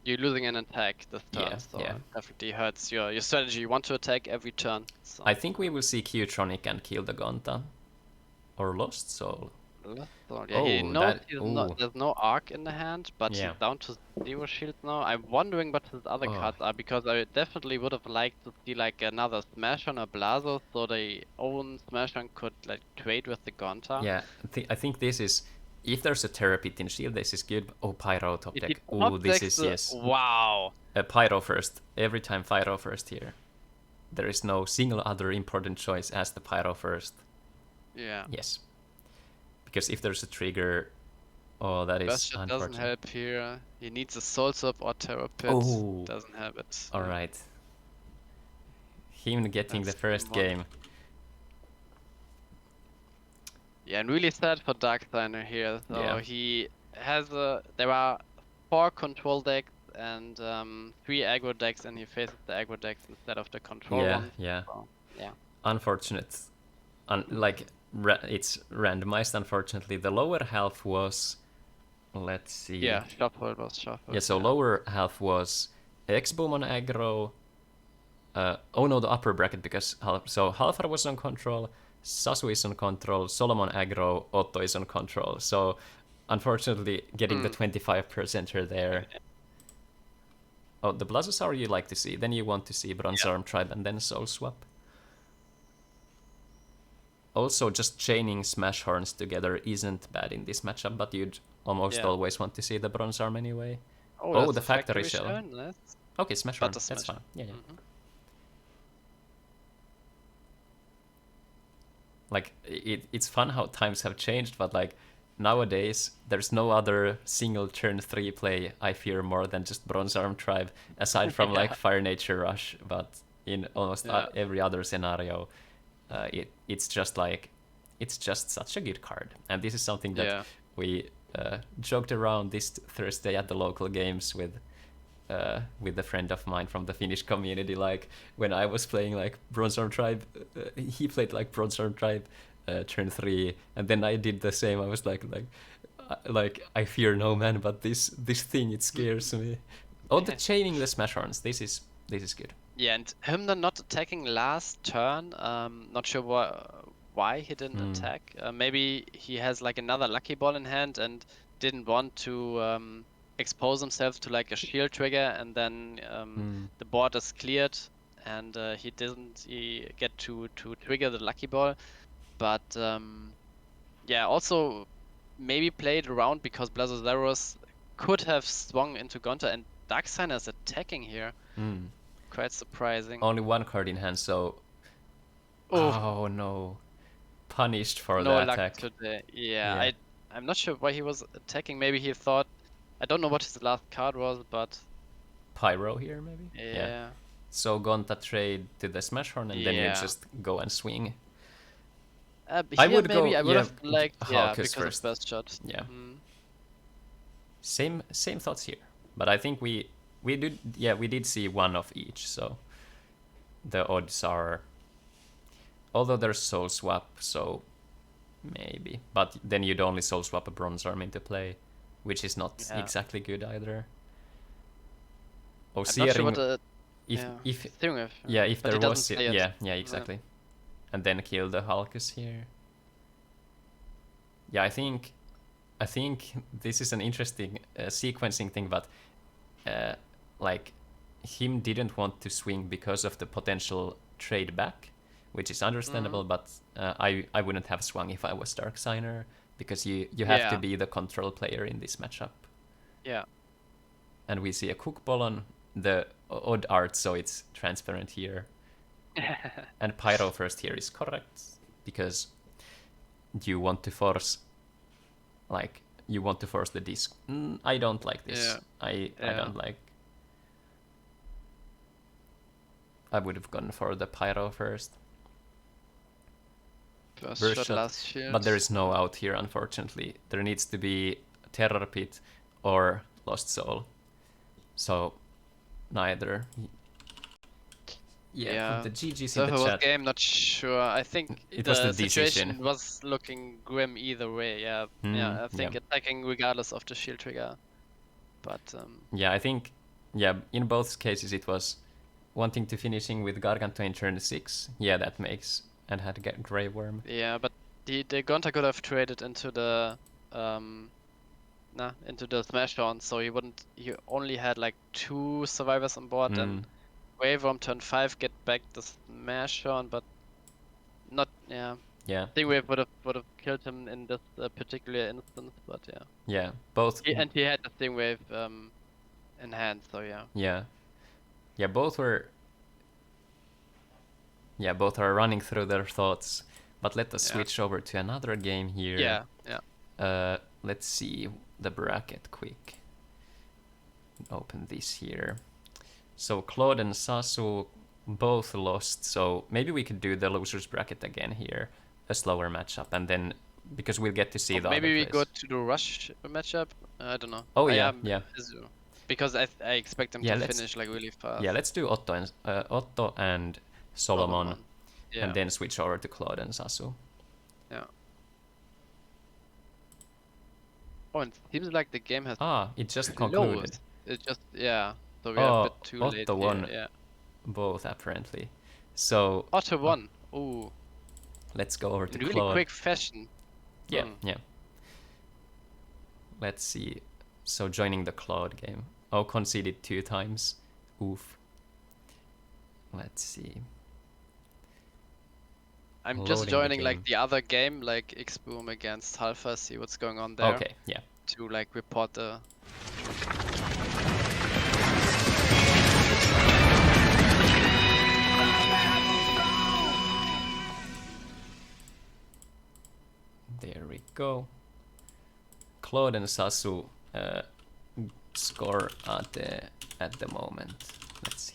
you're losing an attack this turn, so it definitely hurts your strategy. You want to attack every turn. So. I think we will see Q-Tronic and kill the Gonta. Or Lost Soul. Yeah, he Oh, knows that. he's Oh, not. There's no arc in the hand, but he's yeah. down to 0 shields now. I'm wondering what his other Oh, cards are because I definitely would have liked to see like another Smash on a Blazo, so the own Smash on could like trade with the Gonta. yeah. I think this is. If there's a Terrapit in shield, this is good. Oh, Pyro top If he deck. Oh, top this decks is the yes. wow, Pyro first. Every time Pyro first here. There is no single other important choice as the Pyro first. yeah. Yes. Because if there's a trigger, oh, that is Burst Shot doesn't unfortunate. help here. He needs a Soul Swap or Terror Pit. Oh, Doesn't have it. all right. Him getting the That's first game one. game. Yeah, and really sad for Darksigner here. So Yeah. he has there are 4 control decks and 3 aggro decks, and he faces the aggro decks instead of the control Yeah, ones. yeah. So, yeah. Unfortunate. It's randomized. Unfortunately, the lower half was. Let's see. Yeah, shuffle was shuffled. Yeah. So lower half was X-Boom on aggro. Oh no, the upper bracket because Halfar was on control, Sasu is on control, Solomon aggro, Otto is on control. So unfortunately, getting the 25%er there. Oh, the Blazosaur you like to see. Then you want to see Bronze Arm Tribe and then Soul Swap. Also, just chaining Smash Horns together isn't bad in this matchup, but you'd almost always want to see the Bronze Arm anyway. Oh, the Factory Shell. Nice. Okay, Smash Horn, that's fine. Yeah, yeah. Like, it's fun how times have changed, but like, nowadays, there's no other single turn 3 play I fear more than just Bronze Arm Tribe, aside from like Fire Nature Rush, but in almost every other scenario, it's just such a good card. And this is something that we joked around this Thursday at the local games with a friend of mine from the Finnish community. Like when I was playing like Bronze Arm Tribe, he played like Bronze Arm Tribe turn 3, and then I did the same. I was like I fear no man, but this thing, it scares me. Oh, the chaining the Smash Horns. This is good. Yeah, and him then not attacking last turn. Not sure why he didn't attack. Maybe he has like another Lucky Ball in hand and didn't want to expose himself to like a shield trigger, and then the board is cleared and he didn't get to trigger the Lucky Ball. But yeah, also maybe played around because Blazosaurus could have swung into Gonta, and Darksigner is attacking here. Quite surprising. Only one card in hand, so oh no, punished for no the luck attack. Today. Yeah, I'm not sure why he was attacking. Maybe he thought, I don't know what his last card was, but Pyro here maybe. Yeah. So Gonta trade to the Smash Horn, and then you just go and swing. I would have liked Hulkus because first. of Burst Shot. Yeah. Same thoughts here, but I think we did see one of each, so the odds are, although there's Soul Swap, so maybe, but then you'd only Soul Swap a Bronze Arm into play, which is not exactly good either. Oh, Searing, if there was exactly, and then kill the Hulkus here. Yeah, I think this is an interesting sequencing thing, but like him didn't want to swing because of the potential trade back, which is understandable, but I wouldn't have swung if I was Darksigner, because you have to be the control player in this matchup. Yeah. And we see a Cook Ball on the odd art, so it's transparent here. And Pyro first here is correct, because you want to force the disc. I don't like this. I don't like. I would have gone for the Pyro first. Burst shot last shield. But there is no out here, unfortunately. There needs to be Terror Pit or Lost Soul. So neither. Yeah, the GG's in the chat. Game, not sure. I think it was the situation decision. Was looking grim either way. Yeah, I think attacking regardless of the shield trigger. But yeah, I think in both cases it was wanting to finishing with Gargantua in turn 6. Yeah, that makes, and had Grey Worm. Yeah, but the Gonta could have traded into the into the smash on, so he wouldn't. He only had like 2 survivors on board, and Wave on turn 5 get back the smash on, but not Yeah. Stingwave would have killed him in this particular instance, but yeah. Yeah, both. And he had the Stingwave in hand, so yeah. Yeah, both were. Yeah, both are running through their thoughts. But let us switch over to another game here. Yeah. Let's see the bracket quick. Open this here. So Claude and Sasu both lost, so maybe we could do the losers bracket again here, a slower matchup, and then because we'll get to see the maybe other we place. go to the rush matchup. I don't know. Oh yeah. Because I expect them to finish like really fast. Yeah, let's do Otto and Solomon. And then switch over to Claude and Sasu. Yeah. Oh, and it seems like the game has. It just concluded. It just So we are a bit too Otto late won. here. Yeah. Both apparently. So Otto won. Ooh. Let's go over to really Claude. Quick fashion. Yeah. Let's see. So joining the Claude game. Oh, conceded 2 times. Oof. Let's see. I'm just joining like the other game, like X-Boom against Alpha, see what's going on there. Okay, yeah. To like report the. There we go. Claude and Sasu score at the moment. Let's see.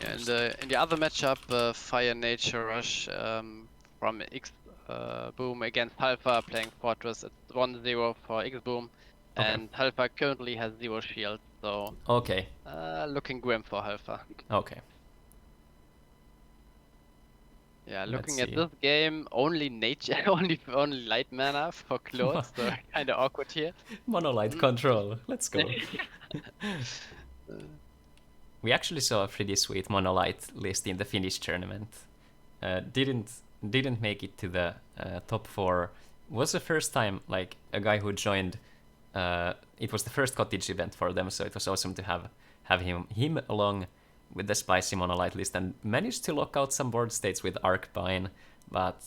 Yeah, in the other matchup, Fire Nature Rush from X-Boom against Alpha playing Fortress. It's 1-0 for X-Boom, and Alpha currently has 0 shield, so looking grim for Alpha. Okay. Yeah, looking at this game, only nature, only light mana for Claude, so kind of awkward here. Monolight control. Let's go. We actually saw a pretty sweet Monolight list in the Finnish tournament. Didn't make it to the top 4. Was the first time like a guy who joined. It was the first cottage event for them, so it was awesome to have him along with the spicy Monolight list, and managed to lock out some board states with Arcbine, but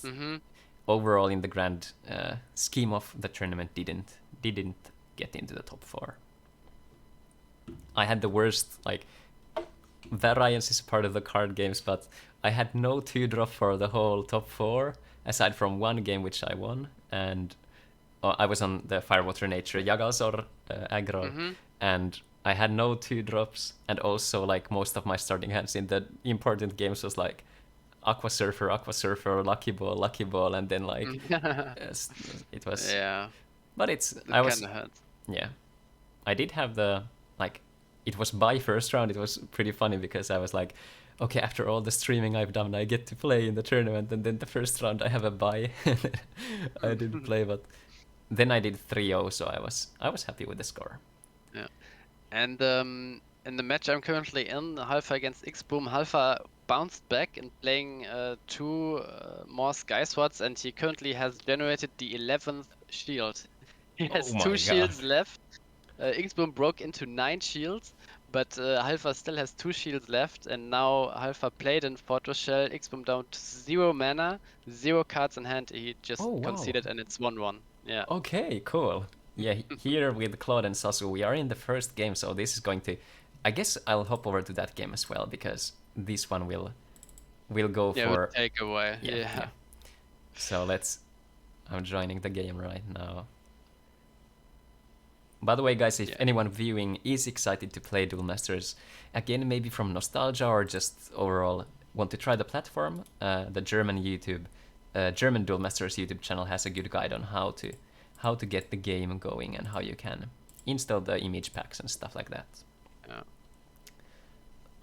overall in the grand scheme of the tournament didn't get into the top 4. I had the worst, like, variance is part of the card games, but I had no 2-drop for the whole top 4, aside from one game which I won, and I was on the Firewater Nature Yagalsor aggro, and I had no 2-drops, and also like most of my starting hands in the important games was like Aqua Surfer, Lucky Ball, and then like it was. Yeah. But I did have the like. It was by first round. It was pretty funny because I was like, okay, after all the streaming I've done, I get to play in the tournament, and then the first round I have a bye. I didn't play, but then I did 3-0, so I was happy with the score. Yeah. And in the match I'm currently in, Alpha against X-Boom, Alpha bounced back and playing 2 more Sky Swords, and he currently has generated the 11th shield. He has 2 shields left. X-Boom broke into 9 shields, but Alpha still has 2 shields left, and now Alpha played in Fortress Shell, X-Boom down to 0 mana, 0 cards in hand, he just conceded, and it's 1-1. Yeah. Okay, cool. Yeah, here with Claude and Sasu, we are in the first game, so this is going to. I guess I'll hop over to that game as well because this one will go for. We'll take away. Yeah. So I'm joining the game right now. By the way, guys, if anyone viewing is excited to play Duel Masters, again, maybe from nostalgia or just overall want to try the platform, the German Duel Masters YouTube channel has a good guide on how to get the game going and how you can install the image packs and stuff like that. Yeah.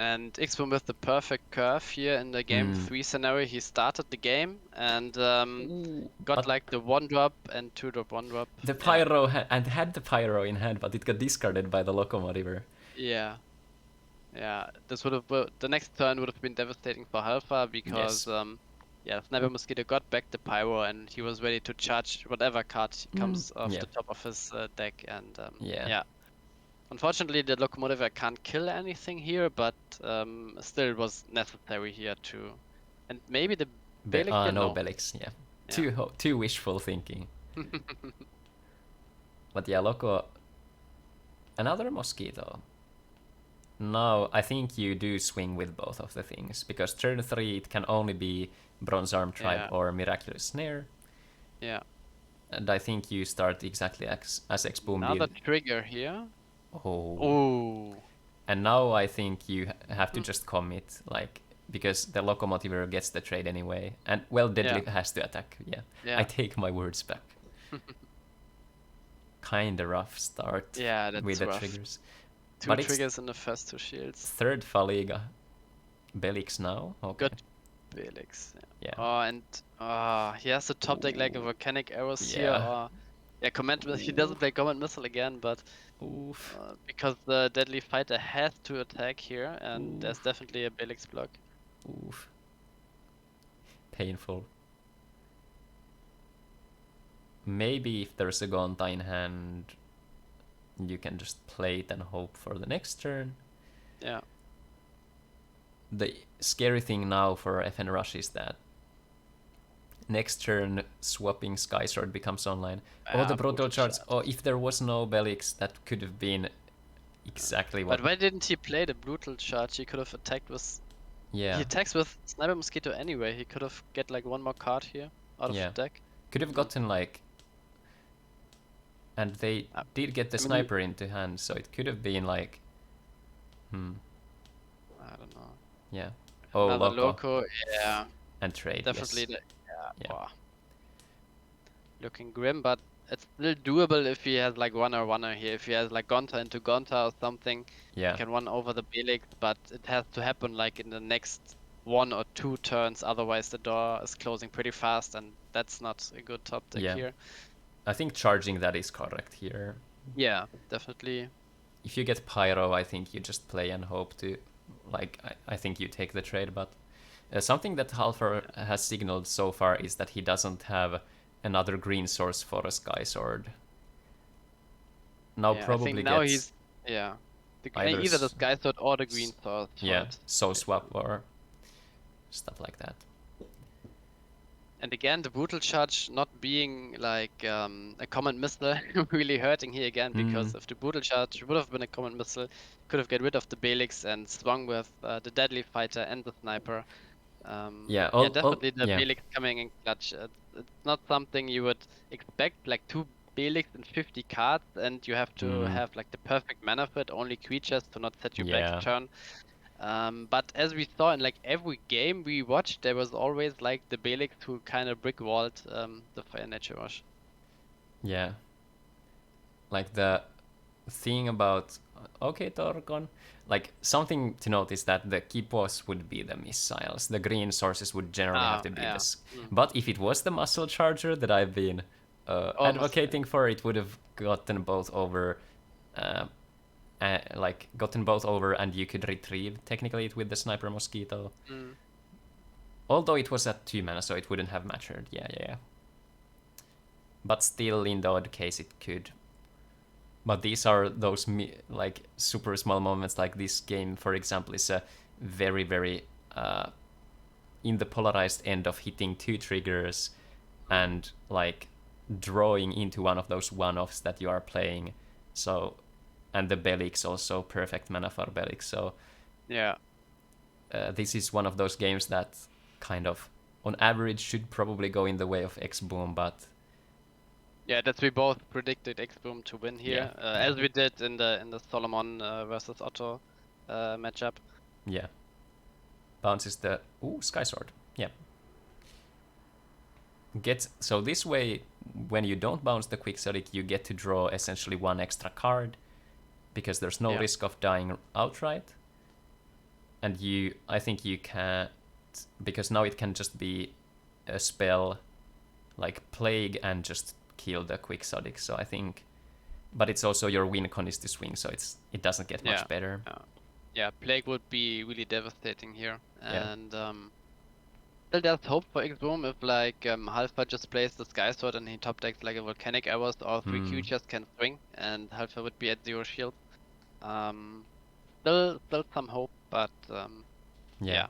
And X-Boom with the perfect curve here in the game 3 scenario. He started the game and got like the 1-drop and 2-drop 1-drop. The Pyro had the Pyro in hand, but it got discarded by the Locomotive. Yeah. Yeah, this would have the next turn would have been devastating for Alpha because yeah, Sniper Mosquito got back the Pyro, and he was ready to charge whatever card comes off yeah. the top of his deck. And Yeah. yeah, unfortunately, the Locomotive can't kill anything here, but still it was necessary here to. And maybe the Beylik here? No No. Belix, yeah. Yeah. Too wishful thinking. But yeah, Loco, another Mosquito. Now, I think you do swing with both of the things, because turn 3 it can only be Bronze Arm Tribe Yeah. or Miraculous Snare. Yeah. And I think you start exactly as X-Boom Another did. trigger here. Oh. Oh. And now I think you have to just commit, like, because the Locomotiver gets the trade anyway. And, well, Deadly has to attack, yeah. Yeah. I take my words back. Kinda rough start Yeah, with that's the rough. triggers. Two But it's triggers in the first 2 shields. third Faliga. Belix now? Okay. Good Belix. Yeah. Oh, and he has the top deck like a Volcanic Arrows here. Yeah. Or yeah, he doesn't play Command Missile again, but Oof. because the Deadly Fighter has to attack here, and there's definitely a Belix block. Oof. Painful. Maybe if there's a Gonta in hand, you can just play it and hope for the next turn. Yeah. The scary thing now for FN Rush is that next turn swapping Sky Sword becomes online. Oh, the Brutal Charge. Oh, if there was no Belix, that could have been exactly what. But why didn't he play the Brutal Charge? He could have attacked with. Yeah. He attacks with Sniper Mosquito anyway. He could have get like one more card here out of the deck. Could have gotten like. And they did get the sniper into hand, so it could have been like. I don't know. Yeah. Oh, Another Loco. Yeah. And trade. Definitely. Yes. Yeah. Wow. Looking grim, but it's still doable if he has like runner here. If he has like Gonta into Gonta or something, he can run over the Belix, but it has to happen like in the next 1 or 2 turns, otherwise the door is closing pretty fast, and that's not a good top deck here. I think charging that is correct here. Yeah, definitely. If you get Pyro, I think you just play and hope to, like, I think you take the trade, but something that Halford has signaled so far is that he doesn't have another green source for a Sky Sword. Now probably I think now gets either the Sky Sword or the green source. So swap or stuff like that. And again, the Brutal Charge not being like a Command Missile really hurting here again, because if the Brutal Charge would have been a Command Missile, could have get rid of the Belix and swung with the Deadly Fighter and the Sniper. Definitely the Belix coming in clutch. It's not something you would expect, like 2 Belix and 50 cards, and you have to have like the perfect mana for it, only creatures to not set you back a turn. But as we saw in like every game we watched, there was always like the Belix who kind of brick walled the Fire Nature Rush. Yeah. Like the thing about Torgon, like something to note is that the Kipos would be the missiles. The green sources would generally have to be this. But if it was the muscle charger that I've been advocating for, it would have gotten both over. Gotten both over, and you could retrieve technically it with the Sniper Mosquito. Although it was at 2 mana, so it wouldn't have mattered. Yeah. But still, in the odd case, it could. But these are those like super small moments. Like this game, for example, is a very, very in the polarized end of hitting 2 triggers and like drawing into one of those one-offs that you are playing. So. And the Belix also perfect mana for Belix. So this is one of those games that kind of on average should probably go in the way of X-Boom, but that's we both predicted X-Boom to win here, as we did in the Solomon versus Otto matchup. Yeah. Bounces the Sky Sword. Yeah. So this way, when you don't bounce the Quixotic, you get to draw essentially 1 extra card, because there's no risk of dying outright. And I think you can't, because now it can just be a spell like Plague and just kill the Quixotic. So I think, but it's also your win con is to swing, so it doesn't get much better. Plague would be really devastating here, and Still there's hope for X-Boom if like Halfa just plays the Sky Sword and he top decks like a Volcanic Arrows, or 3 creatures can swing and Halfa would be at 0 shield. Still some hope, but yeah.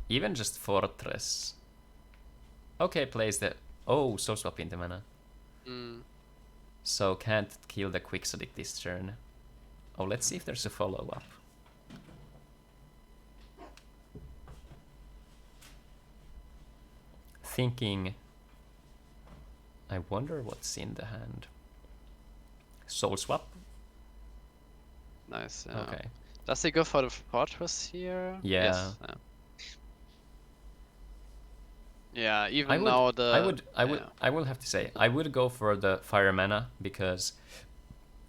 Even just Fortress. Okay, plays the... Oh, Soul Swap into mana. So can't kill the Quixotic this turn. Oh, let's see if there's a follow-up. Thinking... I wonder what's in the hand. Soul Swap? Nice, yeah. Okay. Does he go for the Fortress here? Yeah. Yes. Yeah, even now the... I will have to say, I would go for the Fire Mana, because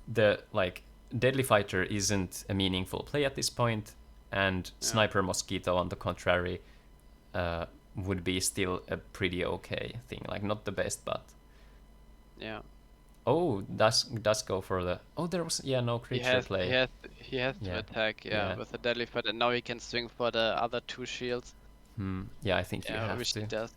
the, like, Deadly Fighter isn't a meaningful play at this point, and Sniper Mosquito, on the contrary, would be still a pretty okay thing. Like, not the best, but... Yeah. Oh, does go for the... Oh, there was... Yeah, no creature play. He has to attack, with the Deadly Fighter, and now he can swing for the other 2 shields. Yeah, I think you have which to. he does.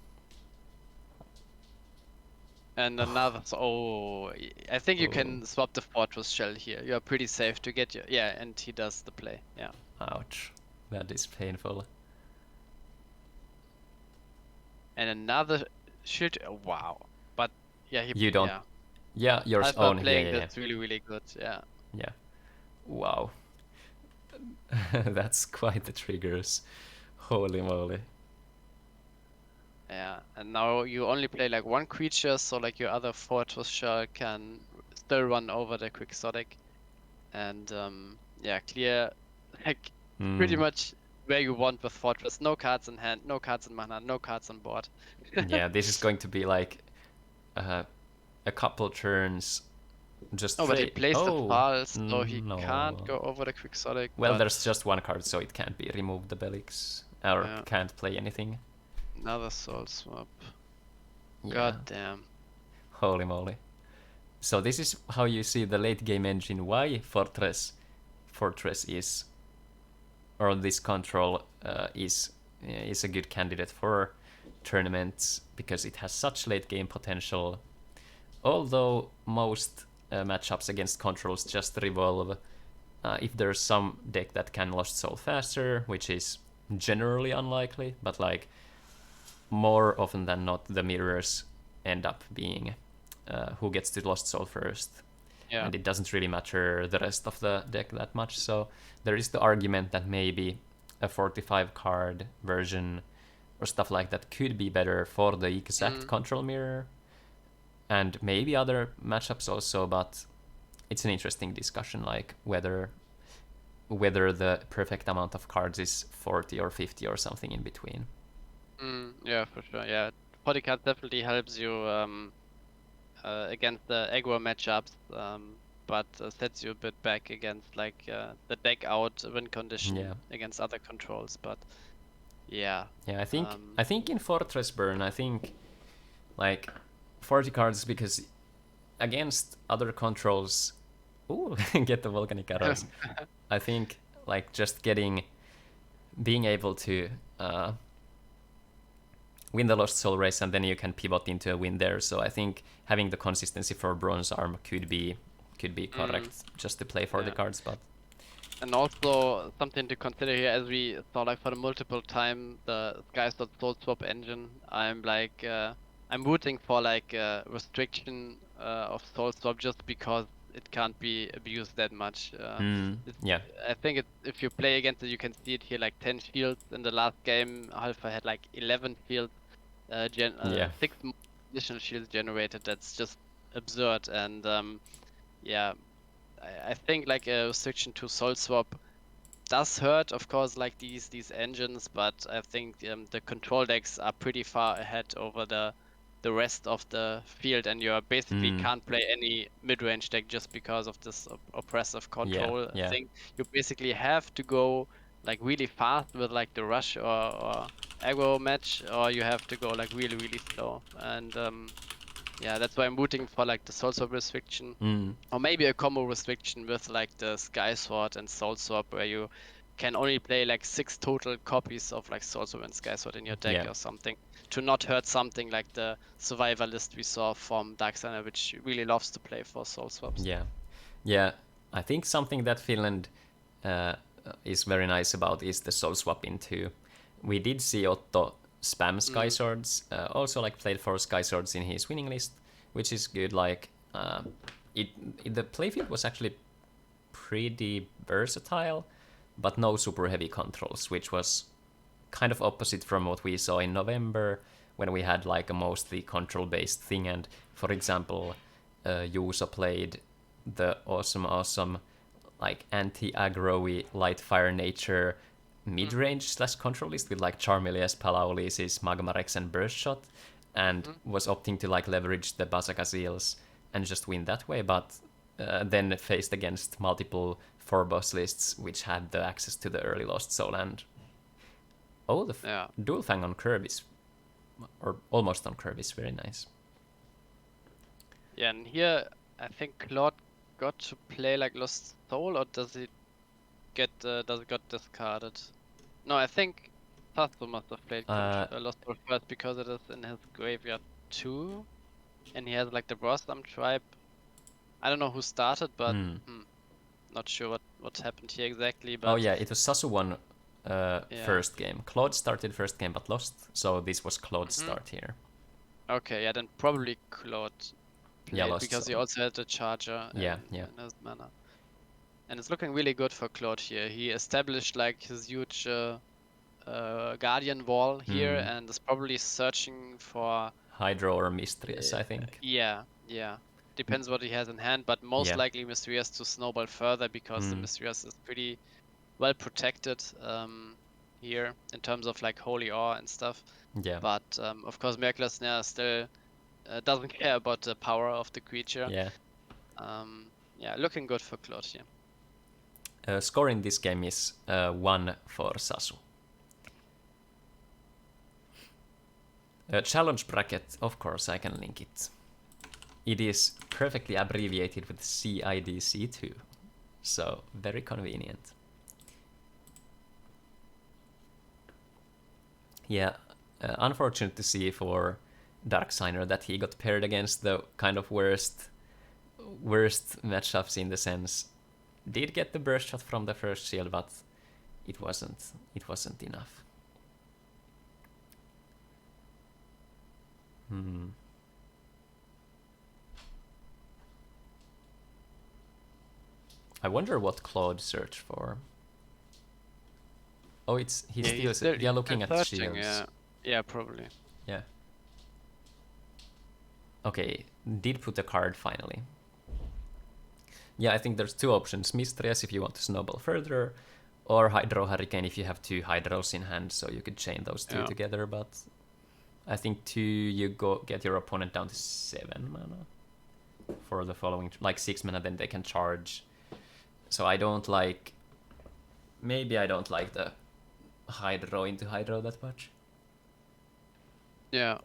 And another... Oh, I think you can swap the Fortress Shell here. You are pretty safe to get your... Yeah, and he does the play, yeah. Ouch. That is painful. And another shield... Wow. But, yeah, he... You don't... Yeah, your own... playing that's really, really good, yeah. Yeah. Wow. That's quite the triggers. Holy moly. Yeah, and now you only play like 1 creature, so like your other Fortress Shell can still run over the Quixotic. And yeah, clear like pretty much where you want with Fortress. No cards in hand, no cards in mana, no cards on board. Yeah, this is going to be like a couple turns. Just but he plays the Pulse, so he can't go over the Quixotic. Well, there's just 1 card, so it can't be removed, the Belix. Or can't play anything. Another Soul Swap. Yeah. God damn. Holy moly. So this is how you see the late game engine, why Fortress is, or this control is a good candidate for tournaments, because it has such late game potential. Although most matchups against controls just revolve if there's some deck that can Lost Soul faster, which is generally unlikely, but like more often than not the mirrors end up being who gets to Lost Soul first. And it doesn't really matter the rest of the deck that much, so there is the argument that maybe a 45 card version or stuff like that could be better for the exact control mirror, and maybe other matchups also, but it's an interesting discussion, like whether the perfect amount of cards is 40 or 50 or something in between. Yeah, for sure. Yeah, 40 cards definitely helps you against the aggro matchups, but sets you a bit back against like the deck out win condition against other controls. But yeah. Yeah, I think in Fortress Burn, I think like 40 cards, because against other controls, get the Volcanic Arrows. I think like just being able to win the Lost Soul race, and then you can pivot into a win there. So I think having the consistency for Bronze Arm could be correct, just to play for the cards. But and also something to consider here, as we saw like for the multiple time the Soul Swap engine, I'm like I'm rooting for like restriction of Soul Swap, just because it can't be abused that much. I think if you play against it, you can see it here, like 10 shields in the last game. Alpha had like 11 shields, 6 additional shields generated. That's just absurd. And I think like a restriction to Soul Swap does hurt, of course, like these engines, but I think the control decks are pretty far ahead over the rest of the field, and you basically can't play any mid-range deck just because of this oppressive control thing. You basically have to go like really fast with like the rush or aggro match, or you have to go like really, really slow. And that's why I'm rooting for like the Soul Swap restriction, or maybe a combo restriction with like the Sky Sword and Soul Swap, where you can only play like 6 total copies of like Soul Sword and Sky Sword in your deck Yeah. or something, to not hurt something like the Survivor list we saw from Darkseid, which really loves to play for soul swaps. Yeah, yeah. I think something that Finland is very nice about is the soul swap into. We did see Otto spam Sky Swords, also like played for Sky Swords in his winning list, which is good. Like the playfield was actually pretty versatile, but no super heavy controls, which was kind of opposite from what we saw in November when we had like a mostly control based thing. And for example, Juuso played the awesome like anti-aggro-y light fire nature mid-range slash control list with like Charmeleon, Palaulisis, Magmarex, and Burst Shot, and was opting to like leverage the Basaka Seals and just win that way, but then faced against multiple 4-boss lists which had the access to the early Lost Soul. And the Dual Fang on curve is, or almost on curve, is very nice. Yeah, and here I think Claude got to play like Lost Soul, or does it got discarded? No, I think Sasso must have played Lost Soul first because it is in his graveyard too, and he has like the Blossom tribe. I don't know who started, but not sure what happened here exactly. But it was Sasu won first game. Claude started first game but lost, so this was Claude's start here. Okay, yeah, then probably Claude played because he also had a charger in his mana. And it's looking really good for Claude here. He established like his huge guardian wall here and is probably searching for Hydro or Mistrius, I think. Yeah. Depends what he has in hand, but most likely Mistrius to snowball further because the Mistrius is pretty well protected here in terms of like Holy Awe and stuff. Yeah. But of course Merkler Snare still doesn't care about the power of the creature. Yeah. Looking good for Claude here. Score in this game is 1 for Sasu. Challenge bracket, of course, I can link it. It is perfectly abbreviated with CIDC too, so very convenient. Yeah, unfortunate to see for Darksigner that he got paired against the kind of worst matchups in the sense. Did get the burst shot from the first shield, but it wasn't enough. I wonder what Claude searched for. Oh, he's still looking at searching, shields. Yeah, probably. Yeah. Okay, did put a card finally. Yeah, I think there's 2 options. Mistrius if you want to snowball further, or Hydro Hurricane if you have 2 Hydros in hand, so you could chain those 2 together, but I think 2 you get your opponent down to 7 mana for the following, like 6 mana, then they can charge. So I don't like the Hydro into Hydro that much. Yeah,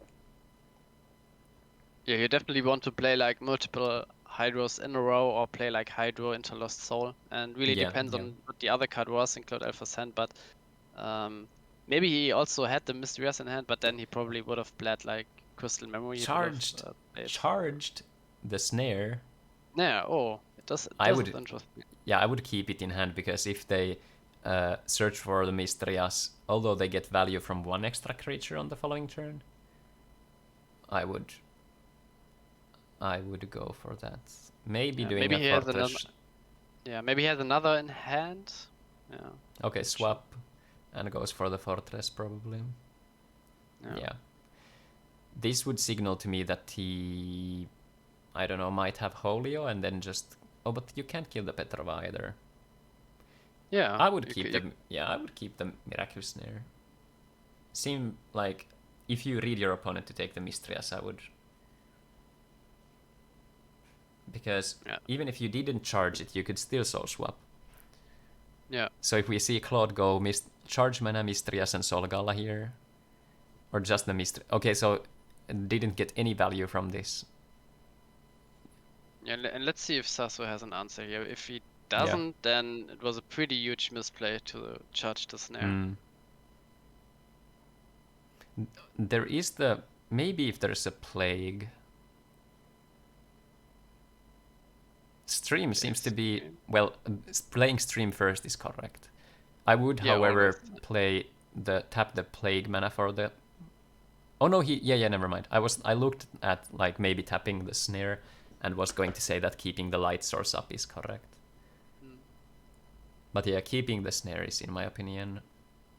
you definitely want to play like multiple Hydros in a row or play like Hydro into Lost Soul, and really depends on what the other card was in Claude Alpha's hand, but maybe he also had the Mysterious in hand, but then he probably would have played like Crystal Memory. Charged the Snare. Yeah, that's interesting. Yeah, I would keep it in hand, because if they search for the Mysterious, although they get value from 1 extra creature on the following turn, I would go for that. Maybe doing a Fortress. Maybe he has another in hand. Yeah. Okay, swap and goes for the Fortress probably. Yeah. This would signal to me that he, I don't know, might have Holio and then just. Oh, but you can't kill the Petrova either. Yeah. I would keep the Miraculous Snare. Seem like if you read your opponent to take the Mistrius, I would. Because even if you didn't charge it, you could still soul swap. Yeah. So if we see Claude go charge mana, Mistrius, and Solgala here, or just the Mistrius. Okay, so didn't get any value from this. Yeah, and let's see if Sasso has an answer here. If he doesn't, then it was a pretty huge misplay to judge the snare. There is the... Maybe if there's a plague... Stream seems to be... Well, playing stream first is correct. I would, however, tap the plague mana for the... Oh no, never mind. I looked at like maybe tapping the snare and was going to say that keeping the light source up is correct. But yeah, keeping the snare is, in my opinion,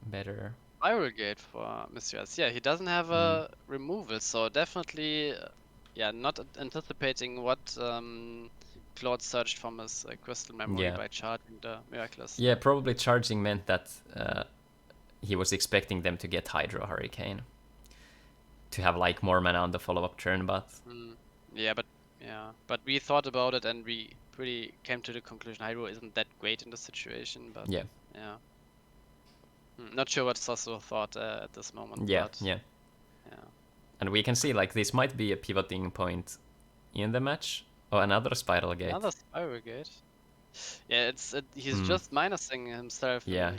better. Spiral Gate for Mistress. Yeah, he doesn't have a removal, so definitely, not anticipating what Claude searched from his crystal memory by charging the Miraculous. Yeah, probably charging meant that he was expecting them to get Hydro Hurricane to have like more mana on the follow-up turn, but... But we thought about it and we pretty came to the conclusion Hydro isn't that great in this situation, but yeah. Not sure what Sasso thought at this moment. Yeah. And we can see like this might be a pivoting point in the match. Oh, another Spiral Gate. Another Spiral Gate. Yeah, he's just minusing himself. Yeah.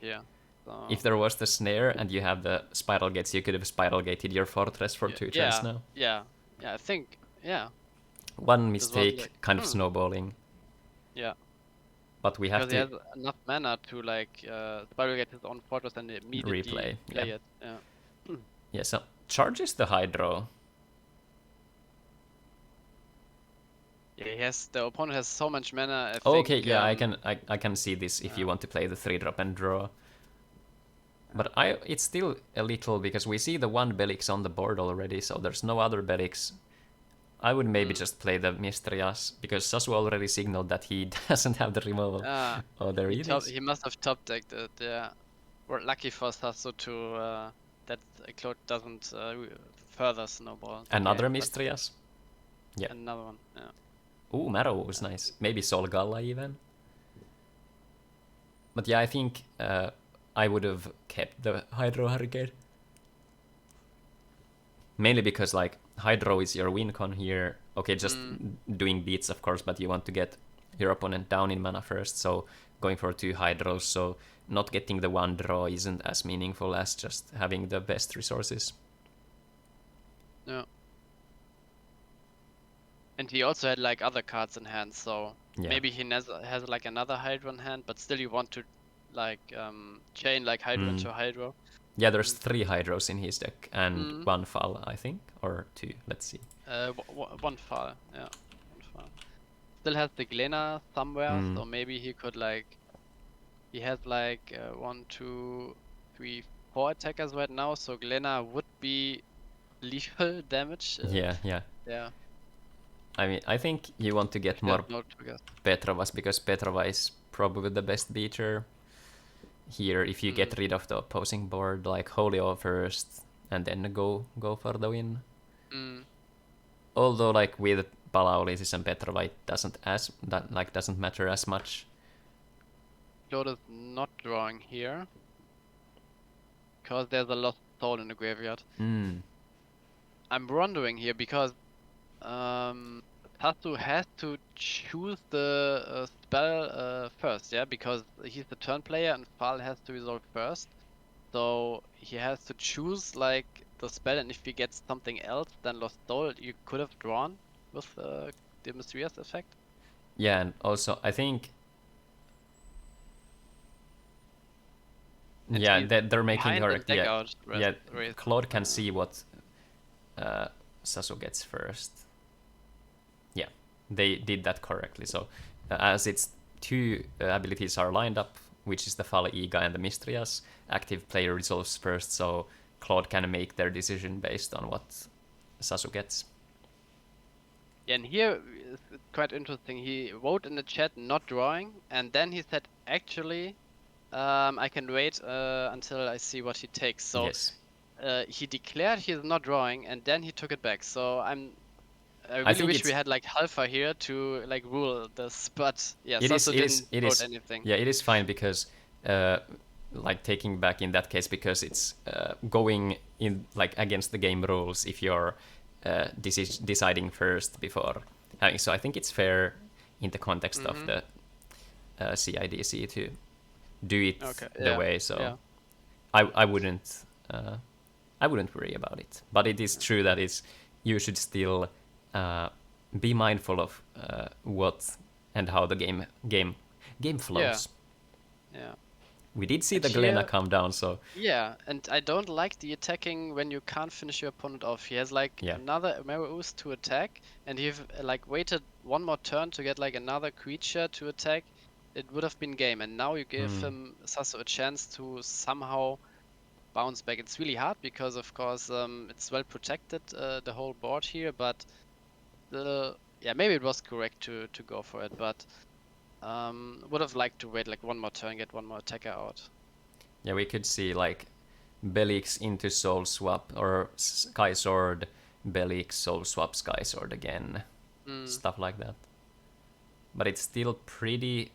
Here. So... If there was the snare and you have the Spiral Gates, you could have Spiral Gated your Fortress for 2 turns now. Yeah, I think, One mistake, like, kind of snowballing. Yeah. But we have because he has enough mana to like Spiral Gate his own Fortress and immediately play it. Yeah, so charges the Hydro. Yeah, the opponent has so much mana. I can see this if you want to play the 3-drop and draw. But it's still a little, because we see the 1 Belix on the board already, so there's no other Belix. I would maybe just play the Mistrias, because Sasu already signaled that he doesn't have the removal. Oh, there he is. He must have top decked it, yeah. We're lucky for Sasu to that Claude doesn't further snowball. Another Mistrias? Yeah. Another one, yeah. Ooh, Marrow was nice. Maybe Sol Galla even. But yeah, I think I would have kept the Hydro Hurricane. Mainly because like Hydro is your win con here. Okay, just doing beats of course, but you want to get your opponent down in mana first, so going for 2 Hydros, so not getting the 1 draw isn't as meaningful as just having the best resources. Yeah. And he also had like other cards in hand, so maybe he has like another Hydro in hand, but still you want to like chain like Hydro into Hydro. Yeah, there's 3 Hydros in his deck and 1 Fall, I think, or 2. Let's see. 1 Fall, yeah. 1 Fall. Still has the Glena somewhere, so maybe he could like. He has like 1, 2, 3, 4 attackers right now, so Glena would be lethal damage. Yeah. I mean, I think you want to get more Petrovas, because Petrova is probably the best beater here if you get rid of the opposing board, like Holio first and then go for the win. Although like with Palaulisis and Petrova it doesn't matter as much. Claude is not drawing here because there's a lost soul in the graveyard. I'm wondering here because Tasu has to choose the spell first, yeah, because he's the turn player and Fall has to resolve first. So he has to choose like the spell, and if he gets something else than Lost Soul, you could have drawn with the Mysterious effect. Yeah, and also I think that they're making correct. Claude can see what Sasu gets first. Yeah, they did that correctly. So as its 2 abilities are lined up, which is the Fall Iga and the Mistrias, active player resolves first, so Claude can make their decision based on what Sasu gets. Yeah, and here it's quite interesting. He wrote in the chat not drawing, and then he said actually I can wait until I see what he takes. So he declared he's not drawing, and then he took it back. So I really wish we had like Halfa here to like rule this, but yeah, Sasu didn't vote anything. Yeah, it is fine because like taking back in that case, because it's going in like against the game rules if you're deciding first before having. So I think it's fair in the context of the CIDC to do it the Yeah. way. So Yeah. I wouldn't worry about it. But it is true that you should still be mindful of what and how the game flows. Yeah. We did see And the Glenna here- come down, so Yeah, and I don't like the attacking when you can't finish your opponent off. He has like Yeah. another Marrows to attack, and you've like waited one more turn to get like another creature to attack. It would have been game, and now you give him Sasso a chance to somehow bounce back. It's really hard because of course it's well protected the whole board here, but maybe it was correct to go for it, but would have liked to wait like one more turn, get one more attacker out. yeah, we could see like Belix into Soul Swap or Sky Sword, Belix Soul Swap, Sky Sword again, stuff like that. But it's still pretty,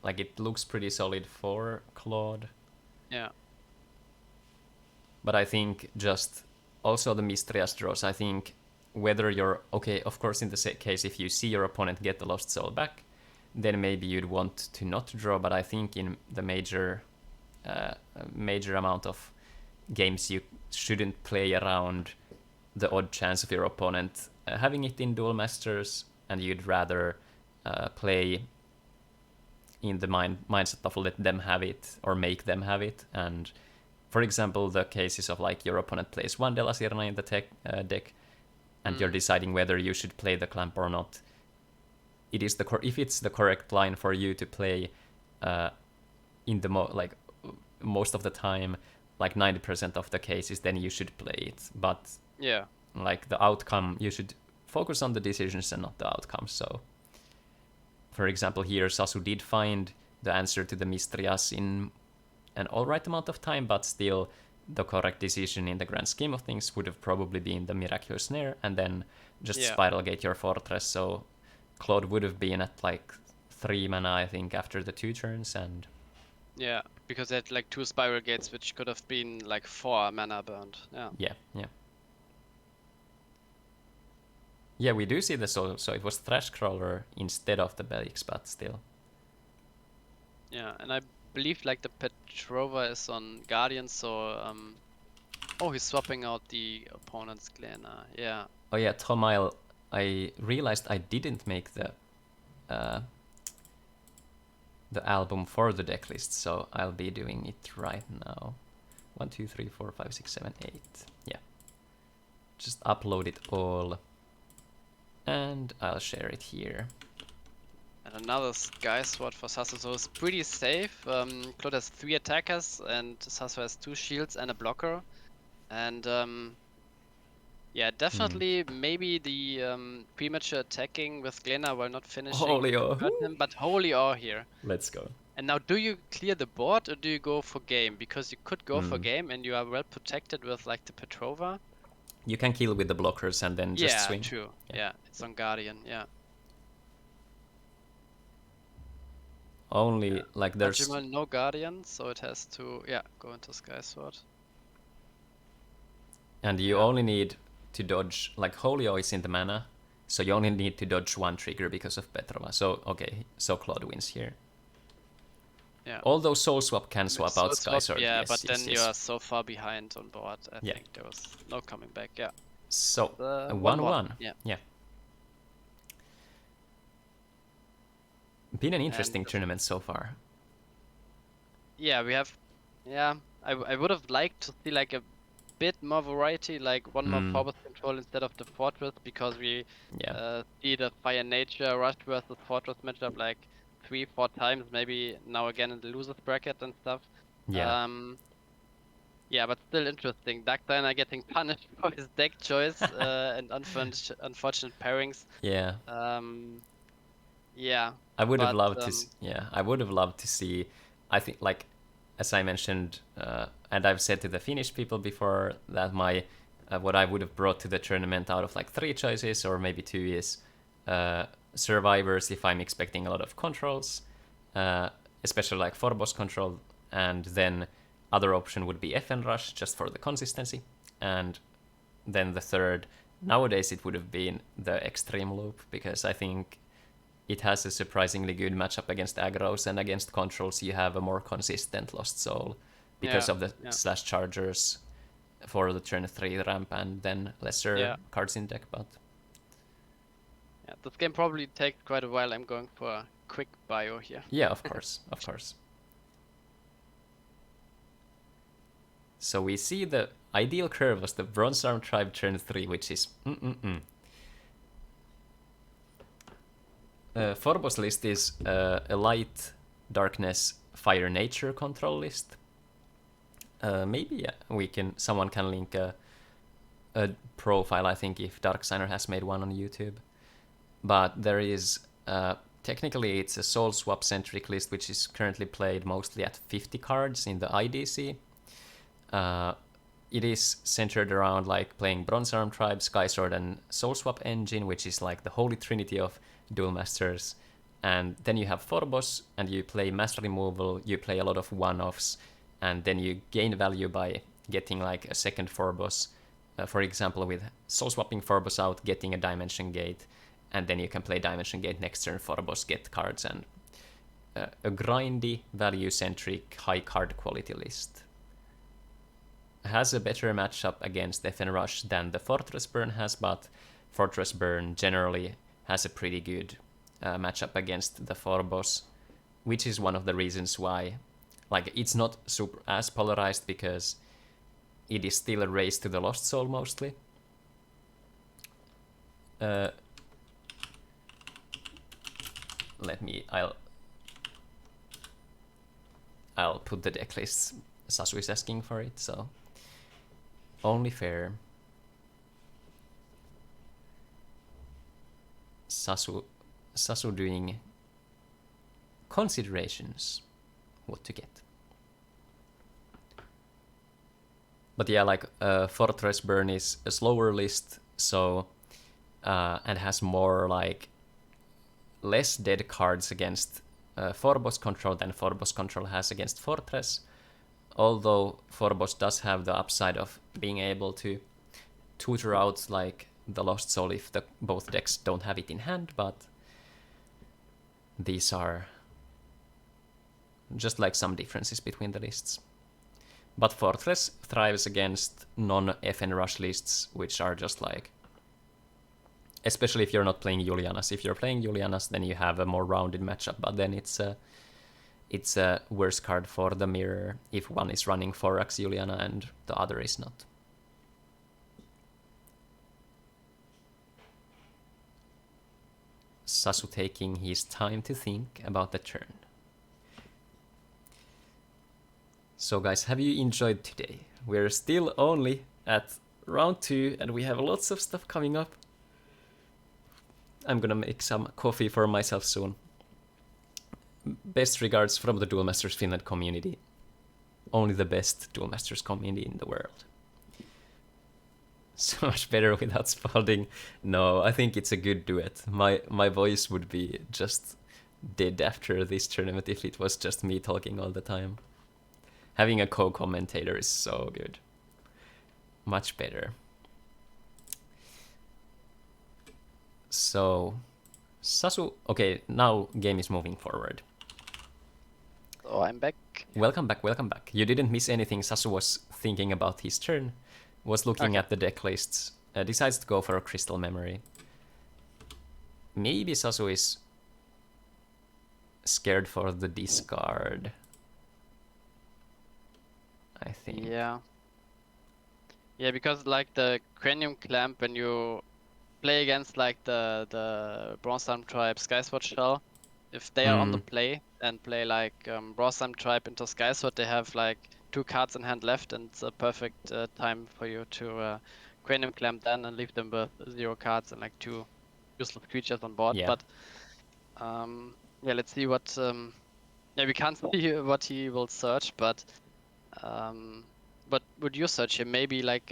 like it looks pretty solid for Claude. Yeah. But I think just also the Mistrias draws, I think whether you're, okay, of course in the case if you see your opponent get the Lost Soul back, then maybe you'd want to not draw, but I think in the major amount of games you shouldn't play around the odd chance of your opponent having it in Duel Masters, and you'd rather play in the mindset of let them have it or make them have it. And for example, the cases of like your opponent plays one De La Sirena in the deck, and you're deciding whether you should play the clamp or not. It is if it's the correct line for you to play in the most of the time, like 90% of the cases, then you should play it. But Yeah. like the outcome, you should focus on the decisions and not the outcomes. So, for example, here Sasu did find the answer to the Mistrias in an alright amount of time, but still the correct decision in the grand scheme of things would have probably been the Miraculous Snare and then just Spiral Gate your Fortress. So Claude would have been at like 3 mana, I think, after the 2 turns, and Yeah, because they had like 2 Spiral Gates, which could have been like 4 mana burned. Yeah. Yeah, we do see the so it was Thrashcrawler instead of the Belix, but still. Yeah, and I believe like the Petrova is on Guardian, so oh, he's swapping out the opponent's Glenna. Yeah. Oh yeah, Tomile, I realized I didn't make the album for the deck list, so I'll be doing it right now. 1, 2, 3, 4, 5, 6, 7, 8. Yeah. Just upload it all. And I'll share it here. And another Sky Sword for Sasu, so it's pretty safe. Claude has 3 attackers, and Sasu has 2 shields and a blocker. And yeah, definitely maybe the premature attacking with Glenna while not finishing Holy hurt him, but Holy Awe here. Let's go. And now, do you clear the board or do you go for game? Because you could go for game and you are well protected with like the Petrova. You can kill with the blockers and then just swing. True. Yeah, it's on Guardian. Yeah. Only like there's Jamal, no Guardian, so it has to go into Sky Sword. And you only need to dodge, like Holy Awe is in the mana, so you only need to dodge 1 trigger because of Petrova. So okay, so Claude wins here. Yeah. Although Soul Swap can swap out Sky Sword. Yeah, yes, but yes, then you are so far behind on board. I think there was no coming back. Yeah. So 1-1. Yeah. Been an interesting tournament so far. Yeah, we have. Yeah, I would have liked to see like a bit more variety, like one more forward control instead of the Fortress, because we see the Fire Nature Rush versus Fortress matchup like 3-4 times, maybe now again in the losers bracket and stuff. Yeah. Yeah, but still interesting. Dark Diner getting punished for his deck choice and unfortunate pairings. Yeah. Yeah. I would have loved to. I would have loved to see. I think, like, as I mentioned, and I've said to the Finnish people before, that my what I would have brought to the tournament out of like 3 choices or maybe 2 is survivors if I'm expecting a lot of controls, especially like 4-boss control, and then other option would be FN Rush just for the consistency, and then the third, nowadays it would have been the Extreme Loop, because I think it has a surprisingly good matchup against aggros, and against controls you have a more consistent Lost Soul because of the slash chargers for the turn 3 ramp and then lesser cards in deck. But yeah, this game probably take quite a while. I'm going for a quick bio here. Yeah, of course, of course. So we see the ideal curve was the Bronze Arm Tribe turn 3, which is Forbos list is a light, darkness, fire, nature control list. Maybe someone can link a profile, I think, if Darksigner has made one on YouTube. But there is technically it's a soul swap centric list, which is currently played mostly at 50 cards in the IDC. It is centered around like playing Bronze Arm Tribe, Sky Sword, and Soul Swap Engine, which is like the holy trinity of Duel Masters. And then you have Forbos, and you play mass removal, you play a lot of one-offs, and then you gain value by getting like a second Forbos. For example, with Soul Swapping Forbos out, getting a Dimension Gate, and then you can play Dimension Gate next turn, Forbos, get cards, and a grindy, value-centric, high card quality list. Has a better matchup against FN Rush than the Fortress Burn has, but Fortress Burn generally has a pretty good matchup against the Forbos, which is one of the reasons why like it's not super as polarized, because it is still a race to the Lost Soul mostly. I'll put the deck lists. Sasu is asking for it, so only fair. Sasu doing considerations what to get. But yeah, like Fortress Burn is a slower list, so and has more like less dead cards against Forbos control than Forbos control has against Fortress. Although Forbos does have the upside of being able to tutor out like the Lost Soul if both decks don't have it in hand, but these are just like some differences between the lists. But Fortress thrives against non-FN Rush lists, which are just like, especially if you're not playing Julianas. If you're playing Julianas, then you have a more rounded matchup, but then it's a worse card for the mirror if one is running Forax Juliana and the other is not. Sasu taking his time to think about the turn. So guys, have you enjoyed today? We're still only at round 2 and we have lots of stuff coming up. I'm gonna make some coffee for myself soon. Best regards from the Duel Masters Finland community. Only the best Duel Masters community in the world. So much better without Spaulding. No, I think it's a good duet. My voice would be just dead after this tournament if it was just me talking all the time. Having a co-commentator is so good. Much better. So, Sasu, okay, now game is moving forward. Oh, I'm back. Welcome back, welcome back. You didn't miss anything. Sasu was thinking about his turn, was looking at the deck lists, decides to go for a Crystal Memory. Maybe Sasu is scared for the discard, I think. Yeah, because like the Cranium Clamp, when you play against like the Bronze Arm Tribe Skysword Shell, if they are on the play and play like Bronze Arm Tribe into Skysword, they have like 2 cards in hand left, and it's a perfect time for you to Cranium Clamp then and leave them with 0 cards and like 2 useless creatures on board. Yeah. But yeah, let's see what yeah, we can't see what he will search, but what would you search here? Maybe like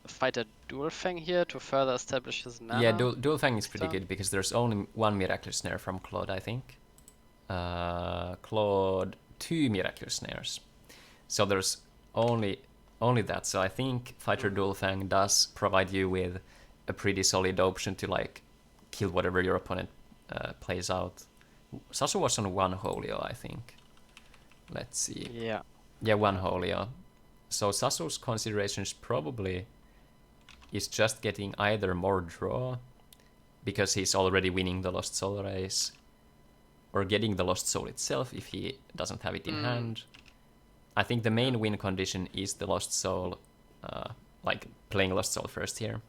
fight a Dual Fang here to further establish his mana? Yeah, Dual Fang is pretty good because there's only 1 Miraculous Snare from Claude, I think. Claude, 2 Miraculous Snares. So there's only that. So I think Fighter Dual Fang does provide you with a pretty solid option to like kill whatever your opponent plays out. Sasu was on 1 Holio, I think. Let's see. Yeah. Yeah, 1 Holio. So Sasu's considerations probably is just getting either more draw, because he's already winning the Lost Soul race, or getting the Lost Soul itself if he doesn't have it in hand. I think the main win condition is the Lost Soul, like playing Lost Soul first here.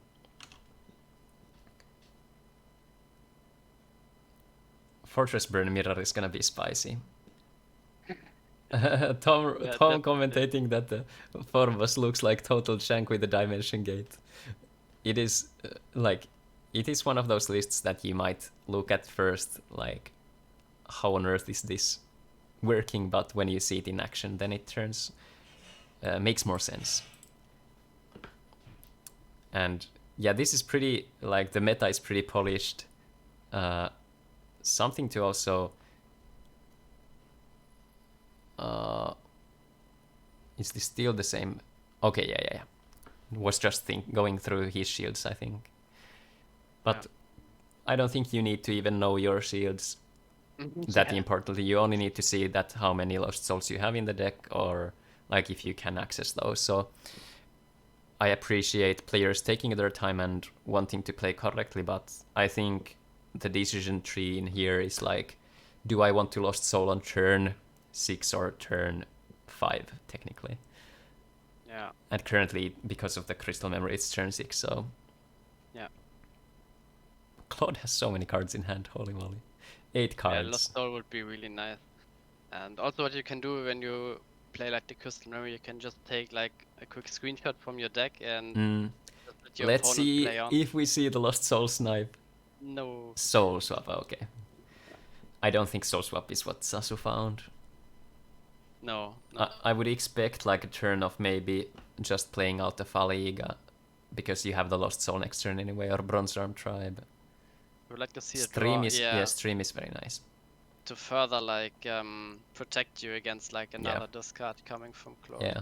Fortress Burn Mirror is gonna be spicy. Tom commentating that the Forbos looks like total jank with the Dimension Gate. It is it is one of those lists that you might look at first, like, how on earth is this working? But when you see it in action, then it turns makes more sense. And yeah, this is pretty, like, the meta is pretty polished. Something to also is this still the same? Okay, yeah. Was just going through his shields, I think. But I don't think you need to even know your shields that importantly. You only need to see that how many Lost Souls you have in the deck, or like if you can access those. So I appreciate players taking their time and wanting to play correctly, but I think the decision tree in here is like, do I want to Lost Soul on turn 6 or turn 5, technically? Yeah. And currently, because of the Crystal Memory, it's turn 6, so... Yeah. Claude has so many cards in hand, holy moly. 8 cards. Yeah, Lost Soul would be really nice. And also what you can do when you play like the Crystal Memory, you can just take like a quick screenshot from your deck and just let your Let's opponent see play on. if we see the Lost Soul snipe. No. Soul Swap, okay. I don't think Soul Swap is what Sasu found. No. I would expect like a turn of maybe just playing out the Faliga, because you have the Lost Soul next turn anyway, or Bronze Arm Tribe. I would like to see a Stream draw, is Stream is very nice. to further like protect you against like another discard coming from Claude. Yeah.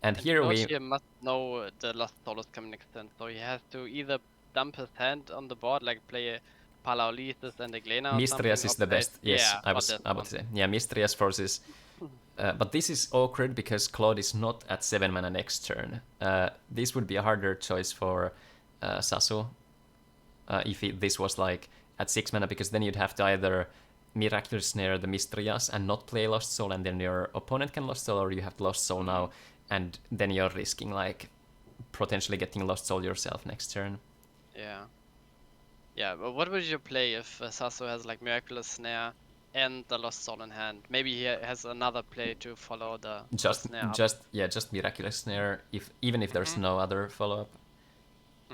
And here Claude we here must know the Lost Soul is coming next turn, so he has to either dump his hand on the board, like play a Palaulisis and a Glena or Mistrias something, is the best. Yes, yeah, I was about to say. Yeah, Mistrias forces. But this is awkward because Claude is not at 7 mana next turn. This would be a harder choice for Sasu if this was like at 6 mana, because then you'd have to either Miraculous Snare the Mistrias and not play Lost Soul, and then your opponent can Lost Soul, or you have Lost Soul now, and then you're risking like potentially getting Lost Soul yourself next turn. Yeah. Yeah, but what would you play if Sasu has like Miraculous Snare and the Lost Soul in hand? Maybe he has another play to follow the snare up. Just Miraculous Snare, even if there's no other follow-up.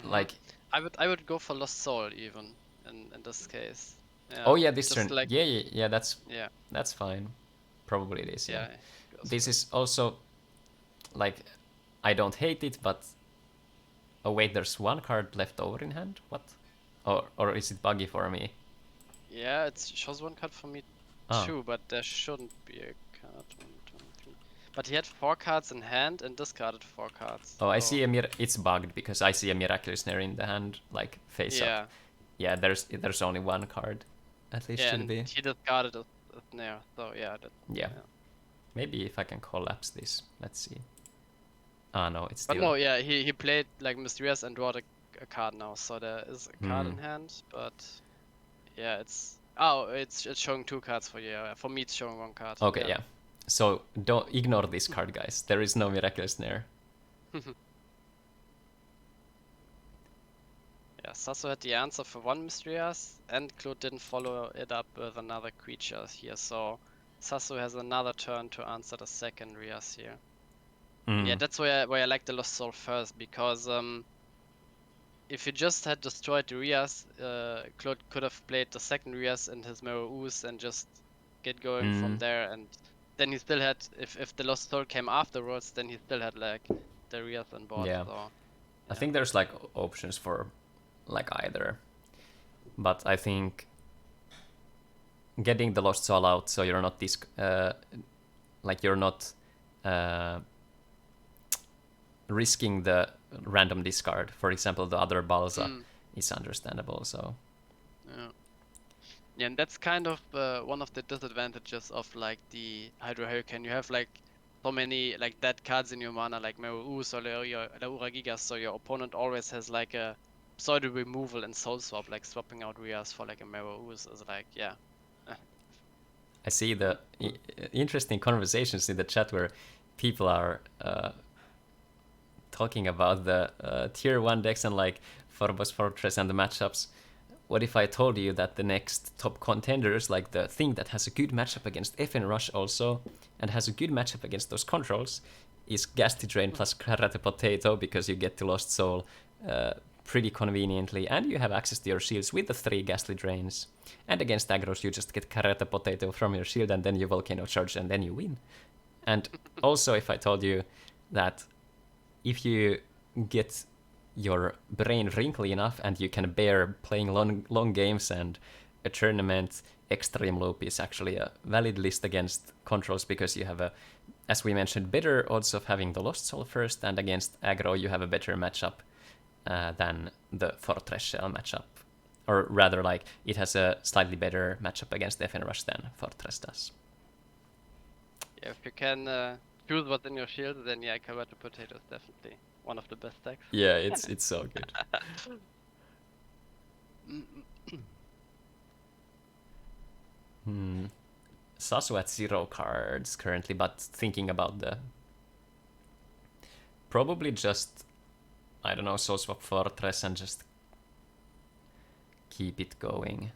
Like, I would go for Lost Soul even in this case. Yeah, oh yeah, this turn. like, yeah, that's fine. Probably it is. Yeah. This is also like, I don't hate it, but oh wait, there's one card left over in hand. What? Or is it buggy for me? Yeah, it shows one card for me too, but there shouldn't be a card. 1, 2, 3. But he had 4 cards in hand and discarded 4 cards. Oh, I see it's bugged because I see a Miraculous Snare in the hand, like face up. Yeah, there's only one card. At least should be. He discarded a snare, so yeah. Yeah. Maybe if I can collapse this, let's see. Ah no, it's still. But no, yeah, he played like Mysterious and brought a card now, so there is a card in hand, but yeah, it's showing 2 cards for you. Yeah. For me, it's showing 1 card. Okay, yeah. So don't ignore this card, guys. There is no Miraculous Snare. Yeah, Sasu had the answer for 1 Mysterious, and Claude didn't follow it up with another creature here, so Sasu has another turn to answer the second Rias here. Yeah, that's why I like the Lost Soul first, because if he just had destroyed the Rias, Claude could have played the second Rias in his Mirror Ooze and just get going from there, and then he still had, if the Lost Soul came afterwards, then he still had like the Rias on board. Yeah. So, I think there's like options for like either, but I think getting the Lost Soul out so you're not risking the random discard, for example the other Balza, is understandable. So Yeah. Yeah, and that's kind of one of the disadvantages of like the Hydro Hurricane. You have like so many like dead cards in your mana, like Meru-Us or Laura Gigas, so your opponent always has like a pseudo removal and soul swap, like swapping out Rias for like a Meru-Us is like, yeah. I see the interesting conversations in the chat where people are talking about the tier 1 decks and like Phobos Fortress and the matchups. What if I told you that the next top contenders, like the thing that has a good matchup against FN Rush also, and has a good matchup against those controls, is Ghastly Drain plus Karate Potato, because you get to Lost Soul pretty conveniently, and you have access to your shields with the 3 Ghastly Drains. And against aggros, you just get Karate Potato from your shield, and then you Volcano Charge, and then you win. And also, if I told you that if you get your brain wrinkly enough and you can bear playing long games and a tournament, Extreme Loop is actually a valid list against controls, because you have a, as we mentioned, better odds of having the Lost Soul first, and against aggro you have a better matchup than the Fortress Shell matchup. Or rather, like, it has a slightly better matchup against FN Rush than Fortress does. Yeah, if you can choose what's in your shield, then yeah, Karate Potato is definitely one of the best decks. Yeah, it's so good. Sasu at 0 cards currently, but thinking about the... Probably just, I don't know, Soul Swap Fortress and just keep it going.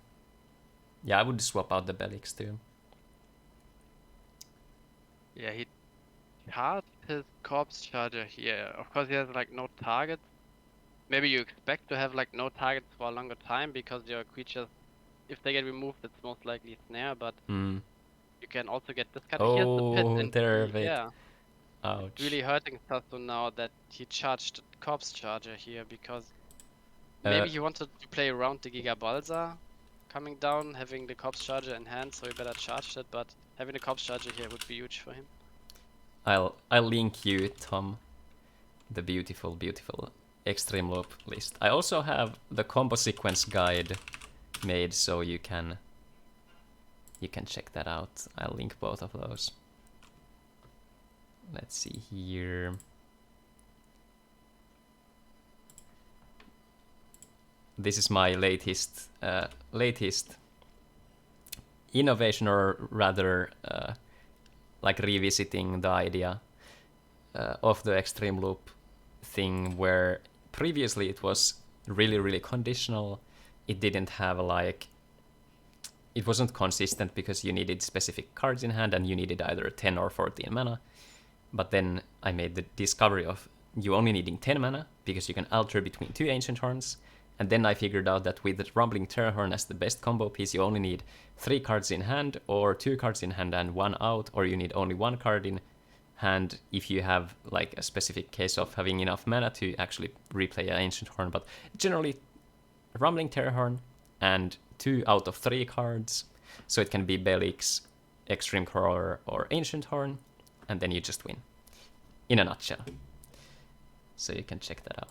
Yeah, I would swap out the Belix too. Yeah, he charged his Corpse Charger here. Of course, he has like no target. Maybe you expect to have like no targets for a longer time because your creatures, if they get removed, it's most likely snare. But you can also get this card. Here's the pit, Oh, and yeah, ouch. it's really hurting Sasu now that he charged Corpse Charger here, because maybe he wanted to play around the Giga Balza coming down, having the Corpse Charger in hand, so he better charge it. But having the Corpse Charger here would be huge for him. I'll link you, Tom, the beautiful Extreme Loop list. I also have the combo sequence guide made, so you can check that out. I'll link both of those. Let's see here. This is my latest innovation, or rather like revisiting the idea of the Extreme Loop thing, where previously it was really conditional. It didn't have like, it wasn't consistent because you needed specific cards in hand and you needed either 10 or 14 mana. But then I made the discovery of you only needing 10 mana because you can alter between 2 Ancient Horns. And then I figured out that with the Rumbling Terrorhorn as the best combo piece, you only need 3 cards in hand, or 2 cards in hand and 1 out, or you need only 1 card in hand if you have like a specific case of having enough mana to actually replay an Ancient Horn. But generally, Rumbling Terrorhorn and 2 out of 3 cards, so it can be Belix, Extreme Crawler, or Ancient Horn, and then you just win. In a nutshell. So you can check that out.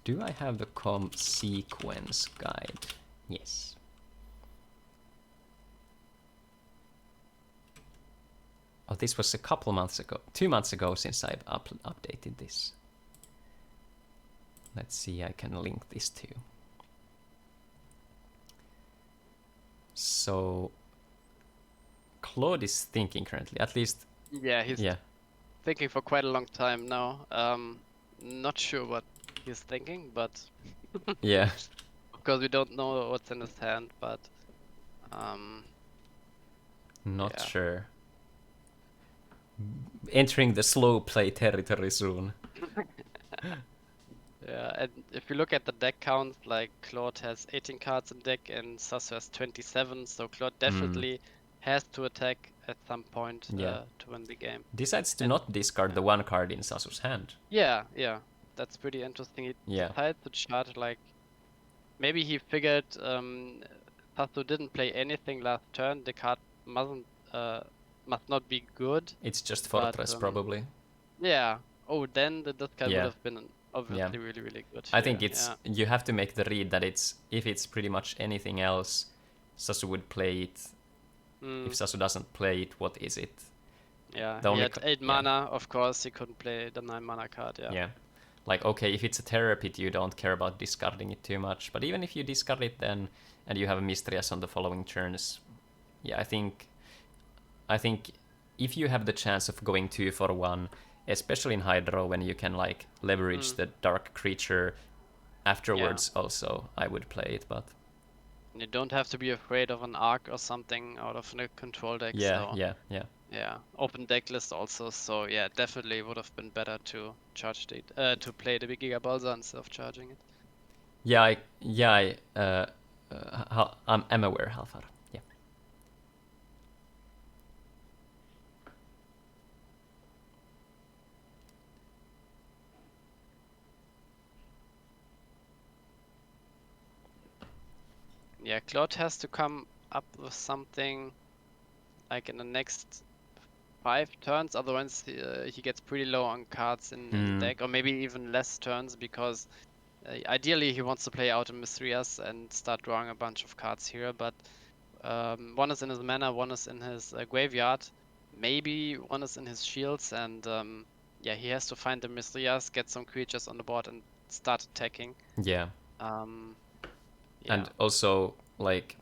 Do I have the comp sequence guide? Yes. Oh, this was a couple months ago, 2 months ago since I've updated this. Let's see, I can link this too. So, Claude is thinking currently, at least. Yeah, he's thinking for quite a long time now. Not sure what he's thinking, but Yeah. Of course we don't know what's in his hand, but not sure. Entering the slow play territory soon. Yeah, and if you look at the deck count, like Claude has 18 cards in deck and Sasu has 27, so Claude definitely has to attack at some point to win the game. Decides to not discard the 1 card in Sasu's hand. Yeah, that's pretty interesting. He decided to charge, like, maybe he figured Sasu didn't play anything last turn, the card must not be good. It's just Fortress, probably. Yeah. Oh, then the discard would have been obviously really, really good. I think here, it's yeah. you have to make the read that if it's pretty much anything else, Sasu would play it. If Sasu doesn't play it, what is it? Yeah, The he only had 8 mana, of course, he couldn't play the 9 mana card, yeah. Yeah. Like, okay, if it's a Terror Pit, you don't care about discarding it too much. But even if you discard it then, and you have a Mistrias on the following turns, yeah, I think if you have the chance of going 2 for 1, especially in Hydro, when you can, like, leverage the Dark Creature afterwards also, I would play it, but... You don't have to be afraid of an Arc or something out of a control deck, Yeah, so... yeah. Yeah, open deck list also, so yeah, definitely would have been better to charge the to play the Big Giga Balza instead of charging it. I'm aware, Halfar. Yeah. Yeah, Claude has to come up with something like in the next 5 turns, otherwise he gets pretty low on cards in the deck, or maybe even less turns, because ideally he wants to play out a Mysterious and start drawing a bunch of cards here, but one is in his mana, one is in his graveyard, maybe one is in his shields, and yeah, he has to find the Mysterious, get some creatures on the board, and start attacking. Yeah. Yeah. And also, like,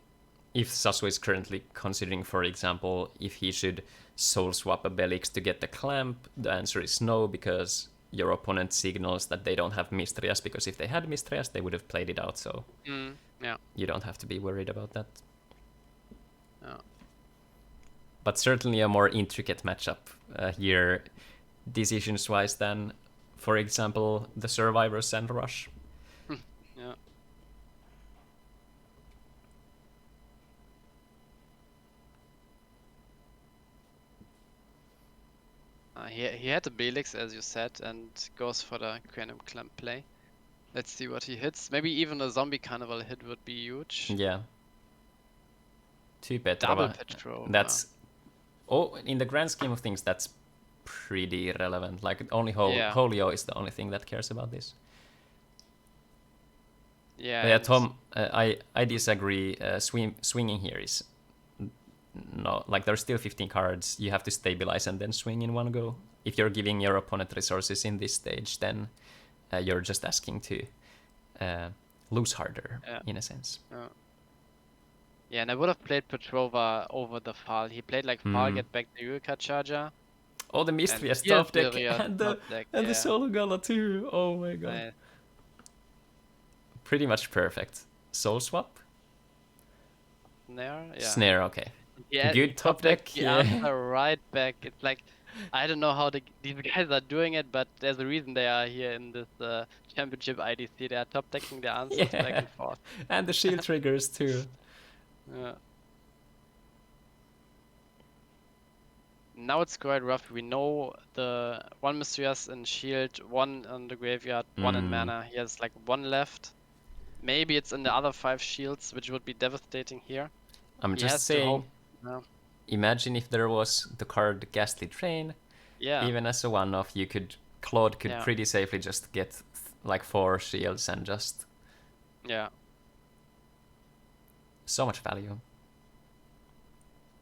if Sasu is currently considering, for example, if he should soul swap a Belix to get the clamp, the answer is no, because your opponent signals that they don't have Mistrias, because if they had Mistrias, they would have played it out, so yeah, you don't have to be worried about that. Yeah. But certainly a more intricate matchup here, decisions-wise, than, for example, the Survivors and Rush. Yeah. He had a Belix, as you said, and goes for the Cranium Clamp play. Let's see what he hits. Maybe even a Zombie Carnival hit would be huge. Yeah. 2 Petrova. Double Petrova. That's... Oh, in the grand scheme of things, that's pretty irrelevant. Like, only Holio is the only thing that cares about this. Yeah, Tom, I disagree. Swinging here is... No, like, there's still 15 cards. You have to stabilize and then swing in one go. If you're giving your opponent resources in this stage, then you're just asking to lose harder, in a sense. Yeah, and I would have played Petrova over the Fall. He played like Fall, get back the Eureka Charger. Oh, the Mistrias top deck and the Solo Gala too. Oh my god. Nice. Pretty much perfect. Soul Swap? Snare? Yeah. Snare, okay. Yeah, good top deck. Yeah, right back. It's like, I don't know how these guys are doing it, but there's a reason they are here in this Championship IDC. They are top decking their answers back and forth. And the shield triggers too. Yeah. Now it's quite rough. We know the one Mysterious in shield, one on the graveyard, one in mana. He has like one left. Maybe it's in the other 5 shields, which would be devastating here. I'm just saying, imagine if there was the card Ghastly Train. Yeah. Even as a one-off, Claude could pretty safely just get like 4 shields and just... Yeah. So much value.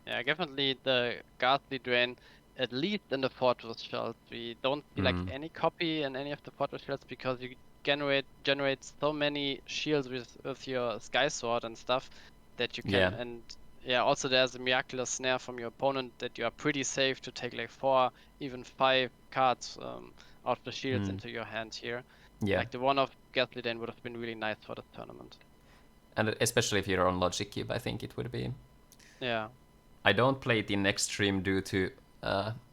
Yeah, definitely the Ghastly Drain, at least in the Fortress Shells. We don't see like any copy in any of the Fortress Shells, because you generate so many shields with your Sky Sword and stuff that you can, and also there's a Miraculous Snare from your opponent that you are pretty safe to take like 4, even 5 cards out of the shields into your hand here. Yeah. Like the one-off Ghastly Drain would have been really nice for the tournament. And especially if you're on Logic Cube, I think it would be. Yeah. I don't play it in Extreme due to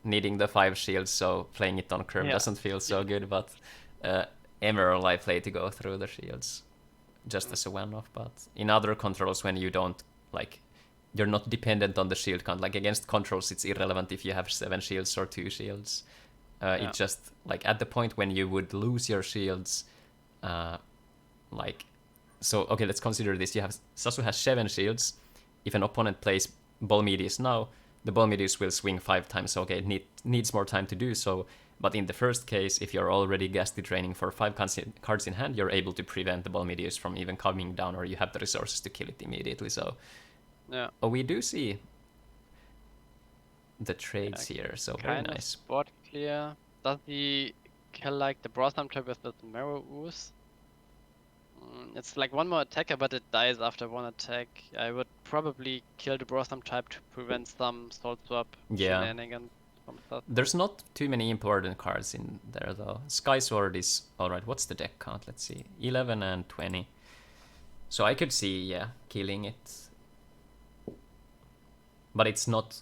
needing the 5 shields, so playing it on curve doesn't feel so good, but Emerald I play to go through the shields, just as a one-off. But in other controls, when you don't, like, you're not dependent on the shield count, like against controls it's irrelevant if you have 7 shields or 2 shields. It just, like, at the point when you would lose your shields, like, so, okay, let's consider this. Sasu has 7 shields. If an opponent plays Bolmedius now, the Bolmedius will swing 5 times. Okay, it needs more time to do so. But in the first case, if you're already ghastly draining for 5 cards in hand, you're able to prevent the Balmidius from even coming down, or you have the resources to kill it immediately. So Yeah. oh, we do see the trades here, so very Kind of nice. spot clear. Does he kill like the Brosnan trap with the Marrow Ooze? It's like one more attacker, but it dies after one attack. I would probably kill the Brosnan type to prevent some soul swap shenanigans from Sasu. There's not too many important cards in there though. Sky Sword is alright. What's the deck count? Let's see. 11 and 20. So I could see, yeah, killing it. But it's not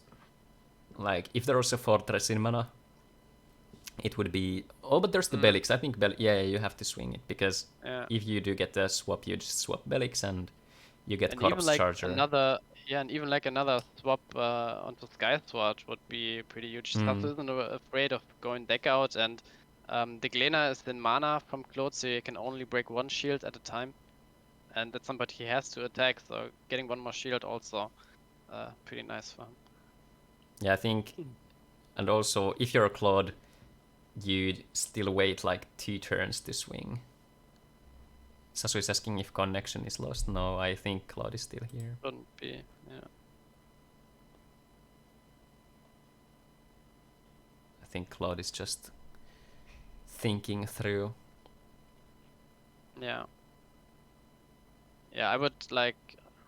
like if there was a Fortress in mana, it would be. Oh, but there's the Belix. I think yeah, you have to swing it because if you do get the swap, you just swap Belix and you get Corpse Charger. And even like another swap onto Sky Sword would be pretty huge. Sasu isn't afraid of going deck out, and the Glena is in mana from Claude, so you can only break one shield at a time, and that's somebody he has to attack. So getting one more shield also pretty nice for him. Yeah, I think, and also if you're a Claude, you'd still wait like 2 turns to swing. Sasu is asking if connection is lost. No, I think Claude is still here. Shouldn't be, yeah. I think Claude is just thinking through. Yeah. Yeah, I would like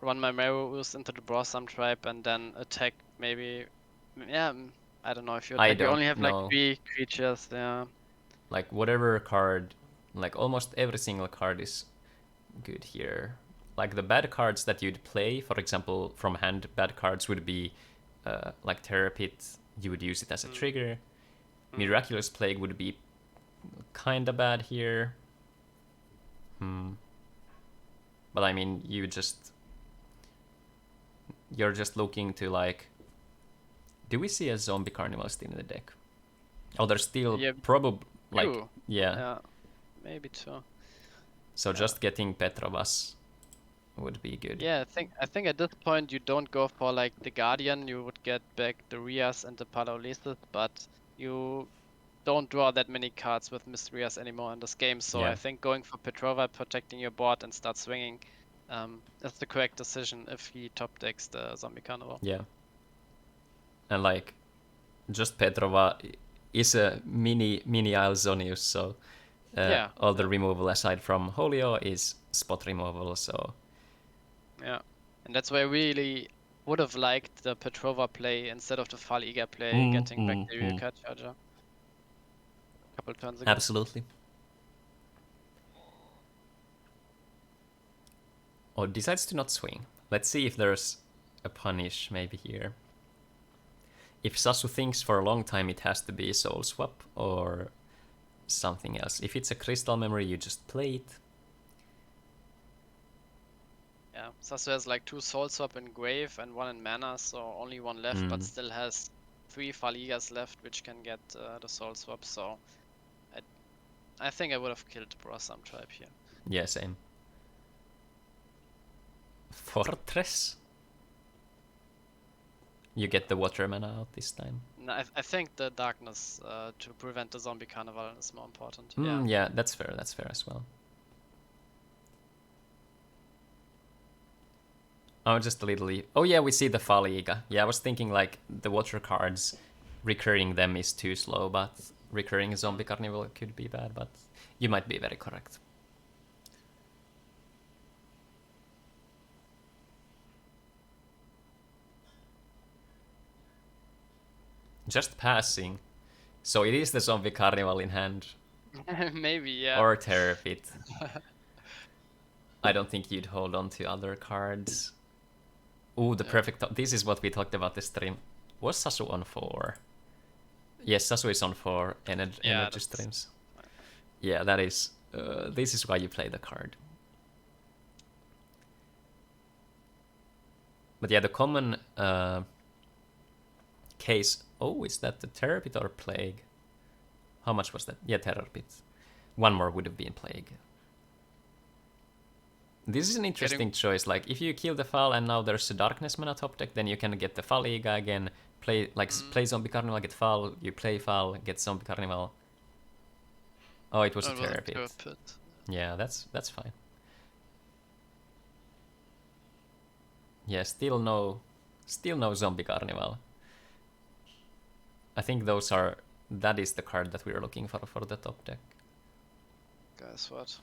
run my Marrows into the Brosnan tribe and then attack maybe. Yeah, I don't know if you attack. You only have like 3 creatures, yeah. Like whatever card, like almost every single card is good here. Like the bad cards that you'd play, for example, from hand, bad cards would be like Terror Pit. You would use it as a trigger. Miraculous Plague would be kinda bad here. But I mean, you're just looking to like. Do we see a Zombie Carnival still in the deck? Oh, there's still probably like yeah, maybe 2. So just getting Petrovas would be good. Yeah, I think at this point you don't go for like the Guardian. You would get back the Rias and the Palolesis, but you don't draw that many cards with Mysterias anymore in this game. So I think going for Petrova, protecting your board and start swinging, is the correct decision if he top decks the Zombie Carnival. Yeah. And like, just Petrova is a mini Alzonius, so all the removal aside from Holio is spot removal, so. Yeah, and that's why I really would have liked the Petrova play instead of the Faliga play, getting back the Ryuka Charger a couple turns ago. Absolutely. Oh, decides to not swing. Let's see if there's a punish maybe here. If Sasu thinks for a long time it has to be Soul Swap or something else. If it's a Crystal Memory, you just play it. Yeah, Sasu has like 2 Soul Swap in Grave and 1 in Mana, so only 1 left, but still has 3 Faligas left, which can get the Soul Swap, so I think I would have killed the Brosnan tribe here. Yeah, same. Fortress? You get the water mana out this time. No, I think the darkness to prevent the Zombie Carnival is more important. Yeah, that's fair as well. Oh, just a little. Oh yeah, we see the Faliga. Yeah, I was thinking like the water cards, recurring them is too slow, but recurring a Zombie Carnival could be bad, but you might be very correct. Just passing. So it is the Zombie Carnival in hand. Maybe, yeah. Or Terror Pit. I don't think you'd hold on to other cards. Ooh, the perfect... This is what we talked about this stream. Was Sasu on 4? Yes, Sasu is on 4 energy streams. Yeah, that is... this is why you play the card. But yeah, the common case... Oh, is that the Terror Pit or Plague? How much was that? Yeah, Terror Pit. 1 more would have been Plague. This is an interesting choice. Like, if you kill the Fal and now there's a Darkness mana top deck, then you can get the Faliga again, Play play Zombie Carnival, get Foul, you play Foul, get Zombie Carnival. Oh, it was a terror pit. Yeah, that's fine. Yeah, still no Zombie Carnival. I think that is the card that we are looking for the top deck. Guess what?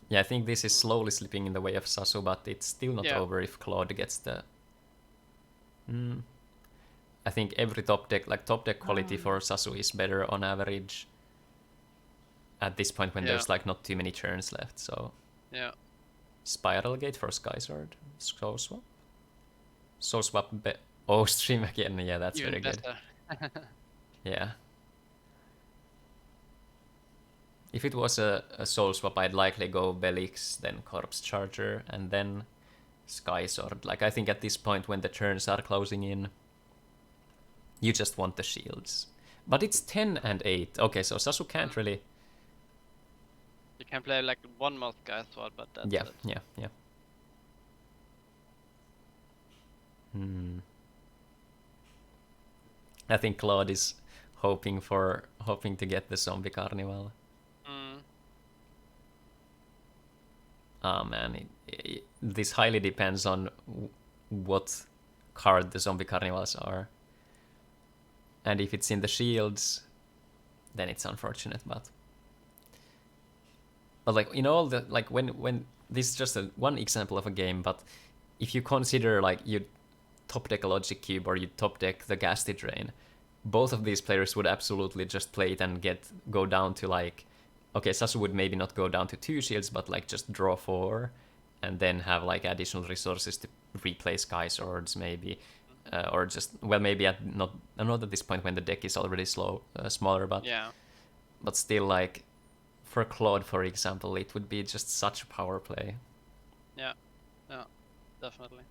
Yeah, I think this is slowly slipping in the way of Sasu, but it's still not over if Claude gets the... I think every top deck quality for Sasu is better on average at this point when there's like not too many turns left, so... Yeah. Spiral Gate for Sky Sword. Soul Swap. Soul Swap oh, Stream again, yeah, that's Even very better. good. Yeah. If it was a Soul Swap, I'd likely go Belix, then Corpse Charger, and then Sky Sword. Like, I think at this point when the turns are closing in, you just want the shields. But it's 10 and 8. Okay, so Sasu can't really... You can play like one more Sky Sword, but that's it. Yeah. I think Claude is hoping to get the Zombie Carnival. Oh man, this highly depends on what card the Zombie Carnivals are. And if it's in the shields, then it's unfortunate, but like in all the like when this is just one example of a game, but if you consider like you top deck a Logic Cube or you top deck the Ghastly Drain, both of these players would absolutely just play it and go down to like, okay, Sasu would maybe not go down to 2 shields, but like just draw 4 and then have like additional resources to replay Sky Swords maybe, or just, well, maybe not at this point when the deck is already smaller, but but still, like for Claude, for example, it would be just such a power play. Yeah, definitely.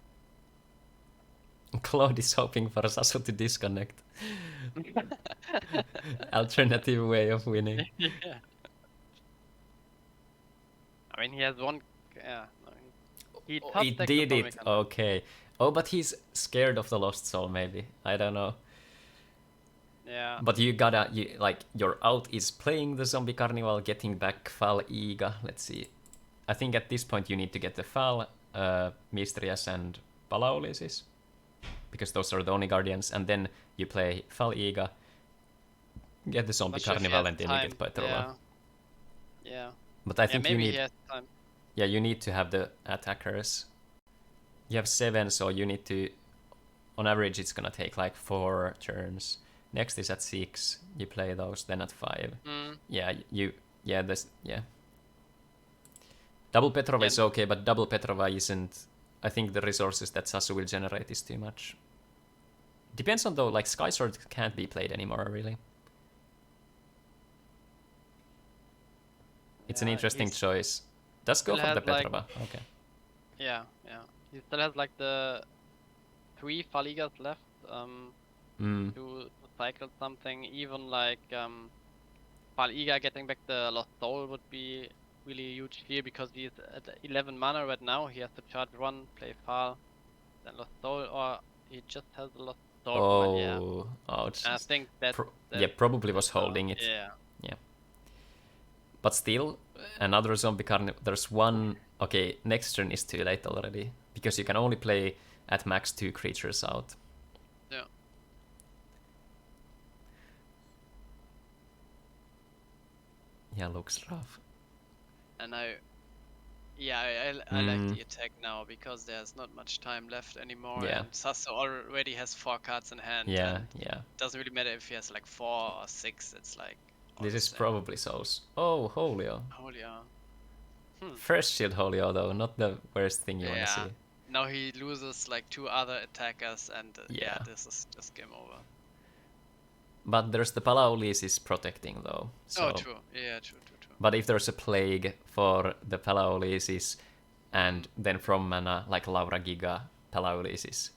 Claude is hoping for Sasu to disconnect. Alternative way of winning. Yeah. I mean, he has one. Yeah. He did it. Okay. Oh, but he's scared of the Lost Soul. Maybe, I don't know. Yeah. But your out is playing the Zombie Carnival, getting back Fal Iga. Let's see. I think at this point you need to get the Fal, Mistrias, and Palaulisis, because those are the only guardians, and then you play Fal Iga, get the Zombie Carnival, and then you get Petrova. Yeah. But I think maybe you need... he has time. Yeah, you need to have the attackers. You have 7, so you need to... On average, it's gonna take like 4 turns. Next is at 6. You play those, then at 5. Yeah, Double Petrova is okay, but Double Petrova isn't... I think the resources that Sasu will generate is too much. Depends on though, like Sky Sword can't be played anymore, really. It's an interesting choice. Just go for the Petrova. Like, okay. Yeah. He still has like the 3 Faligas left to cycle something. Even like Faliga getting back the Lost Soul would be really huge here, because he's at 11 mana right now. He has to charge 1, play Fal, then Lost Soul, or he just has the Lost Soul. Oh, ouch. And I think that probably was holding it. Yeah. But still, another Zombie Carnival. There's one... Okay, next turn is too late already, because you can only play at max 2 creatures out. Yeah. Yeah, looks rough. And I like the attack now, because there's not much time left anymore, and Sasu already has 4 cards in hand. Yeah. Doesn't really matter if he has like 4 or 6. It's like... This is probably Souls. Oh, Holio. First shield Holio, though, not the worst thing you want to see. Now he loses like 2 other attackers, and this is just game over. But there's the Palaulisis protecting, though. So. Oh, true. Yeah, true. But if there's a plague for the Palaulisis, and then from mana, like Laura Giga, Palaulisis.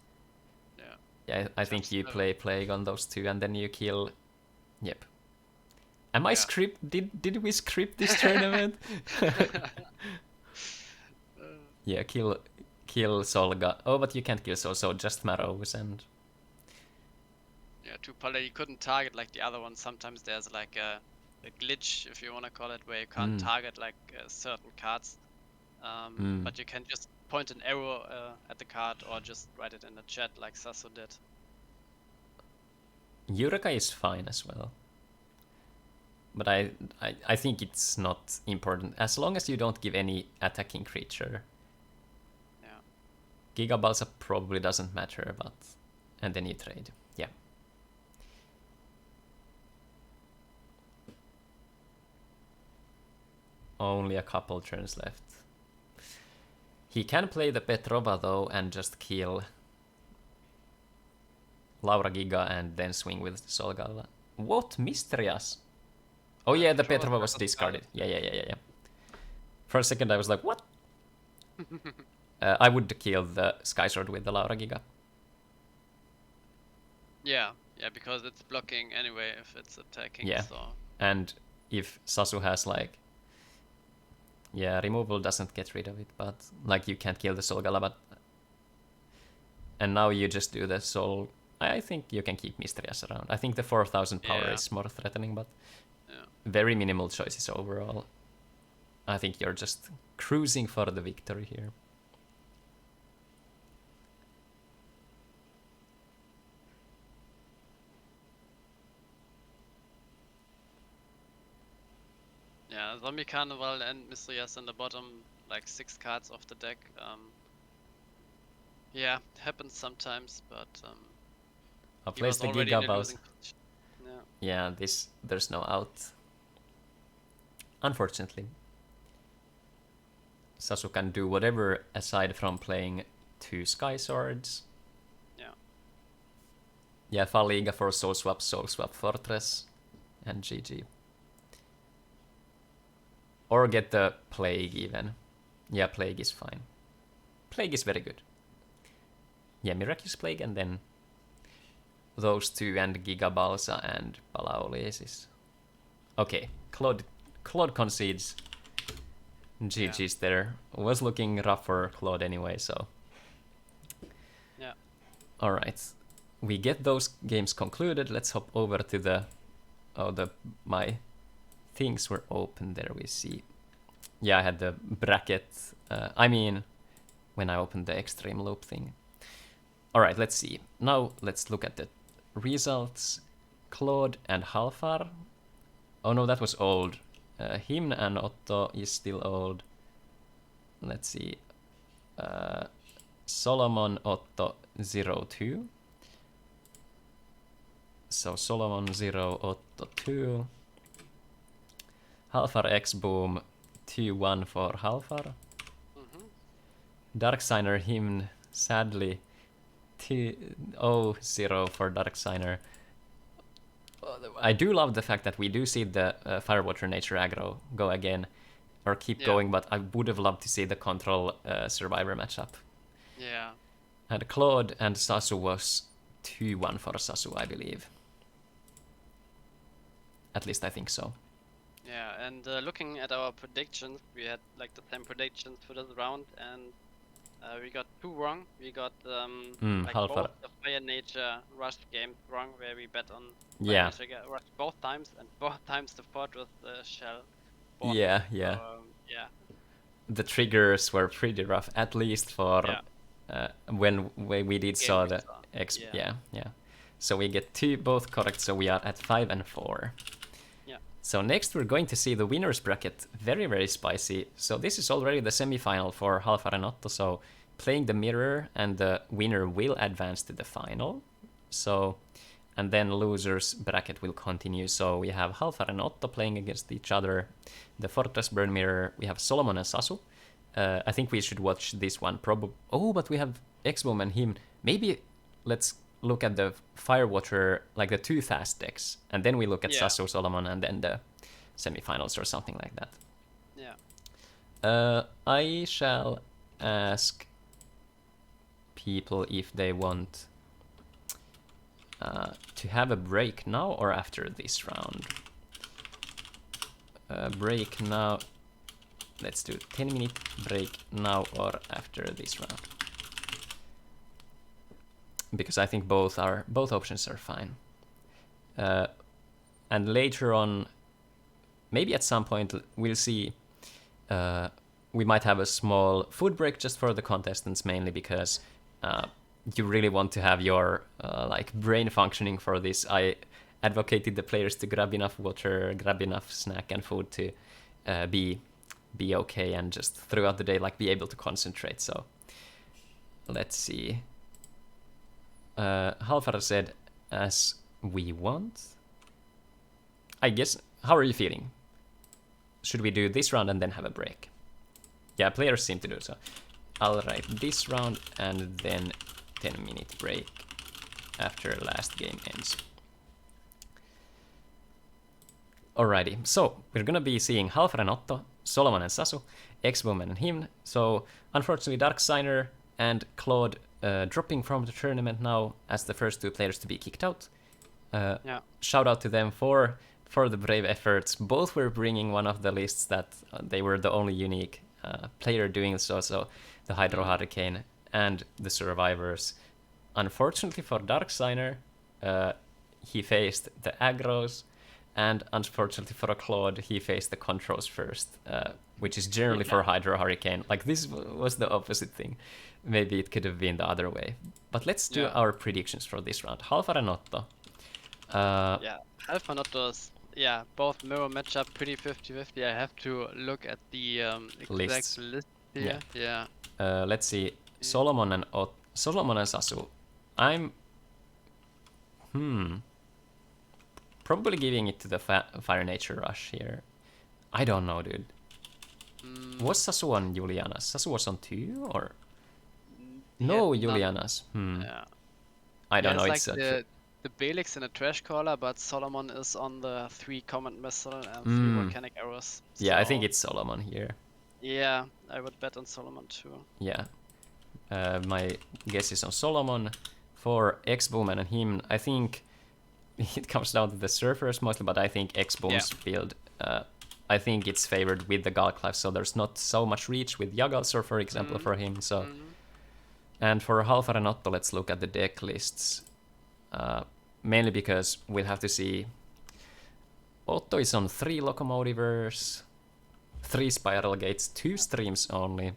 Yeah, I think you play plague on those 2, and then you kill... Yep. Am I did we script this tournament? Yeah, kill Solga. Oh, but you can't kill so just Marrows and... Yeah, two player you couldn't target like the other one. Sometimes there's like a glitch, if you want to call it, where you can't target like certain cards. But you can just point an arrow at the card or just write it in the chat like Sasu did. Eureka is fine as well. But I think it's not important. As long as you don't give any attacking creature. Yeah. Gigabalsa probably doesn't matter, but... And then you trade. Yeah. Only a couple turns left. He can play the Petrova though and just kill Laura Giga and then swing with Solgalla. What? Mysterious? Oh yeah, the Petrova was discarded. Yeah. For a second I was like, what? I would kill the Sky Sword with the Laura Giga. Yeah, because it's blocking anyway if it's attacking. Yeah, so. And if Sasu has like... Yeah, removal doesn't get rid of it, but like you can't kill the Solgalla, but... And now you just do the Soul... I think you can keep Mysterious around. I think the 4000 power is more threatening, but... Very minimal choices overall. I think you're just cruising for the victory here. Yeah, Zombie Carnival and Mysterious in the bottom, like 6 cards off the deck. Yeah, happens sometimes, but I'll place the Gigaballs. Yeah, there's no out. Unfortunately. Sasu can do whatever aside from playing 2 Sky Swords. Yeah, Faliga for Soul Swap Fortress, and GG. Or get the Plague even. Yeah, Plague is fine. Plague is very good. Yeah, Miraculous Plague and then those 2 and Gigabalsa and Palaulisis. Okay, Claude concedes. GG's there. Was looking rough for Claude anyway, so... Yeah. Alright. We get those games concluded. Let's hop over to the... my things were open there, we see. Yeah, I had the bracket. When I opened the Extreme Loop thing. Alright, let's see. Now let's look at the results. Claude and Halfar. Oh no, that was old. Him and Otto is still old. Let's see. Solomon, Otto, 0-2. So Solomon 0, Otto 2. Halfar X Boom 2-1 for Halfar. Darksigner him sadly 2-0 for Darksigner. I do love the fact that we do see the Firewater Nature aggro go again, or keep going, but I would have loved to see the Control Survivor matchup. Yeah. And Claude and Sasu was 2-1 for Sasu, I believe. At least I think so. Yeah, and looking at our predictions, we had like the same predictions for this round, and we got 2 wrong. We got like both the Fire Nature Rush games wrong, where we bet on Fire Nature Rush both times, and both times the Fortress Shell. Yeah. Yeah. The triggers were pretty rough, at least for when we did saw the X. Yeah. So we get 2 both correct, so we are at 5 and 4. So next we're going to see the winner's bracket, very, very spicy. So this is already the semi-final for Halfar and Otto, so playing the mirror, and the winner will advance to the final. So, and then loser's bracket will continue. So we have Halfar and Otto playing against each other. The Fortress Burn Mirror, we have Solomon and Sasu. I think we should watch this one, probably. Oh, but we have X-Boom and him. Maybe let's look at the Firewater, like the 2 fast decks, and then we look at Sasu, Solomon, and then the semifinals or something like that. Yeah. I shall ask people if they want to have a break now or after this round. Break now. Let's do 10-minute break now or after this round. Because I think both options are fine. And later on, maybe at some point, we'll see. We might have a small food break just for the contestants, mainly because you really want to have your brain functioning for this. I advocated the players to grab enough water, grab enough snack and food to be okay, and just throughout the day be able to concentrate. So let's see. Halfar said, as we want. I guess, how are you feeling? Should we do this round and then have a break? Yeah, players seem to do so. I'll write this round and then 10-minute break after last game ends. Alrighty, so we're gonna be seeing Halfar and Otto, Solomon and Sasu, X-Woman and him. So unfortunately Darksigner and Claude dropping from the tournament now as the first two players to be kicked out. Shout out to them for the brave efforts. Both were bringing one of the lists that they were the only unique player doing so the Hydro Hurricane and the Survivors. Unfortunately for Darksigner, he faced the aggros, and unfortunately for Claude, he faced the controls first, which is generally for Hydro Hurricane. This was the opposite thing. Maybe it could have been the other way. But let's do our predictions for this round. Halfar and Otto. Halfar and Otto's, both mirror matchup, pretty 50-50. I have to look at the exact list here. Let's see. Solomon and Sasu. I'm probably giving it to the Fire Nature Rush here. I don't know, dude. Was Sasu on Juliana's? Sasu was on 2 or? No, Juliana's. I don't know. It's the Belix in a Trash Caller, but Solomon is on the 3 Command Missile and 3 Volcanic Arrows. Yeah, I think it's Solomon here. Yeah, I would bet on Solomon too. Yeah. My guess is on Solomon. For X-Boom and him, I think it comes down to the surfers mostly, but I think X-Boom's build, I think it's favored with the Galclife, so there's not so much reach with Yaggalsor, for example, for him. So, and for Halfar and Otto, let's look at the deck lists. Mainly because we'll have to see. Otto is on 3 Locomotivers, 3 Spiral Gates, 2 streams only.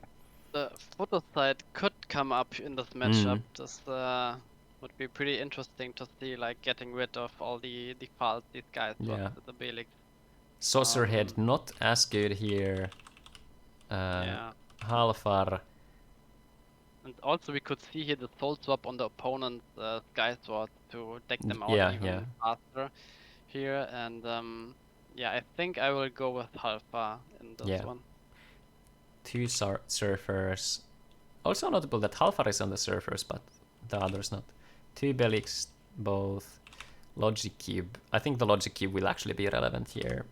The photo side could come up in this matchup. This would be pretty interesting to see, getting rid of all the files these guys got with the Belix. Saucer Head not as good here. Halfar. And also we could see here the soul swap on the opponent's Sky Sword to deck them out even faster here. And I think I will go with Halfar in this one. 2 surfers. Also notable that Halfar is on the surfers, but the others not. 2 Belix, both. Logic Cube. I think the Logic Cube will actually be relevant here.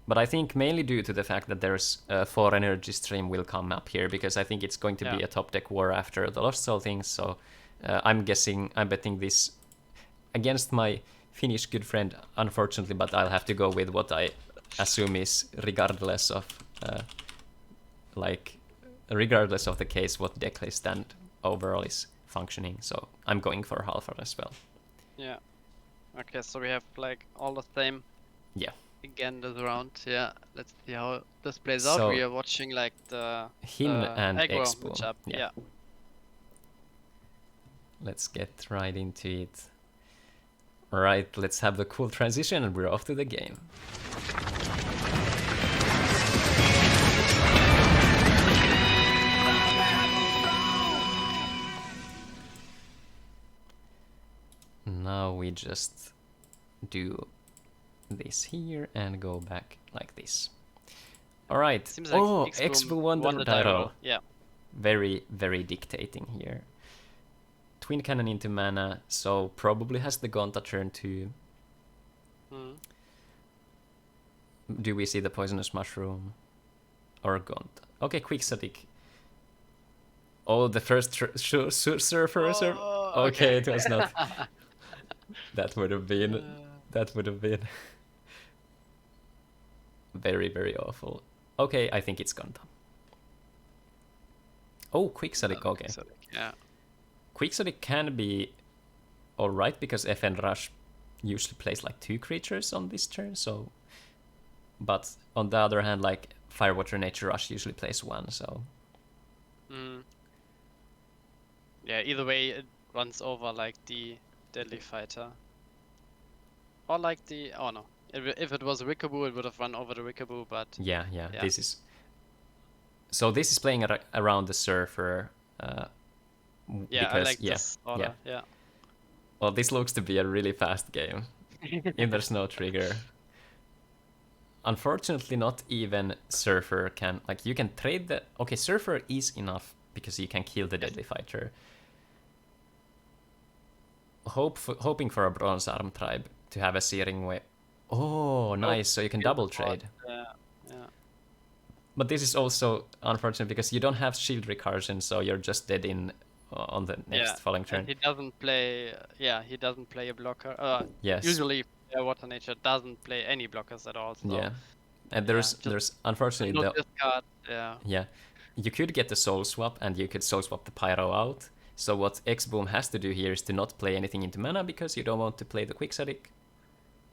But I think mainly due to the fact that there's a 4 energy stream will come up here, because I think it's going to be a top deck war after the Lost Soul things. So I'm betting this against my Finnish good friend, unfortunately, but I'll have to go with what I assume is regardless of the case, what deck list and overall is functioning. So I'm going for Halfar as well. Yeah. Okay, so we have all the same. Yeah. Again this round. Yeah. Let's see how this plays out. We are watching the him and X-Boom. Yeah. Let's get right into it. Alright, let's have the cool transition and we're off to the game. Now we just do this here and go back like this. Alright. Seems like X-Boom won the die roll. Yeah. Very, very dictating here. Twin Cannon into mana, so probably has the Gonta turn 2. Do we see the Poisonous Mushroom? Or Gonta? Okay, Quixotic. Oh, the first surfer. Okay, it was not. That would have been very, very awful. Okay, I think it's Gonta. Oh, Quixotic, okay. Quixotic, yeah. Quixotic can be all right because FN Rush usually plays like 2 creatures on this turn. So, but on the other hand, like Firewater Nature Rush usually plays 1. So. Yeah. Either way, it runs over like the Deadly Fighter. Or like the... Oh no. If it was a Rickaboo, it would have run over the Rickaboo, but... Yeah. This is... So this is playing around the Surfer. Yeah, because, I like this order, yeah. Well, this looks to be a really fast game. If there's no trigger. Unfortunately, not even Surfer can... Like, you can trade the... Okay, Surfer is enough because you can kill the Deadly Fighter. Hoping for a Bronze Arm Tribe to have a Searing Wave. Oh, nice. So you can double trade. Yeah. But this is also unfortunate because you don't have shield recursion, so you're just dead in on the next following turn. And he doesn't play. He doesn't play a blocker. Yes. Usually, Water Nature doesn't play any blockers at all. So, yeah. And there's unfortunately no discard. Yeah. Yeah. You could get the Soul Swap, and you could Soul Swap the Pyro out. So what X-Boom has to do here is to not play anything into mana because you don't want to play the Quixotic.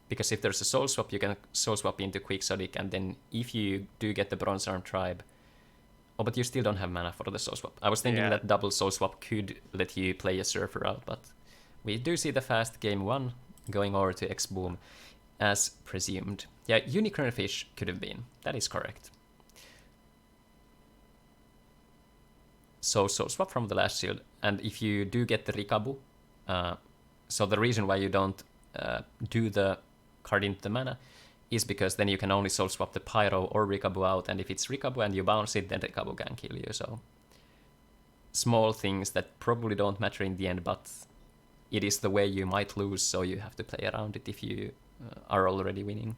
Because if there's a Soul Swap, you can Soul Swap into Quixotic, and then if you do get the Bronze Arm Tribe... Oh, but you still don't have mana for the Soul Swap. I was thinking that double Soul Swap could let you play a Surfer out, but we do see the fast game 1 going over to X-Boom as presumed. Yeah, Unicorn Fish could have been. That is correct. So Soul Swap from the last shield, and if you do get the Rikabu, so the reason why you don't do the card into the mana is because then you can only Soul Swap the Pyro or Rikabu out, and if it's Rikabu and you bounce it, then Rikabu can kill you. So small things that probably don't matter in the end, but it is the way you might lose, so you have to play around it if you are already winning.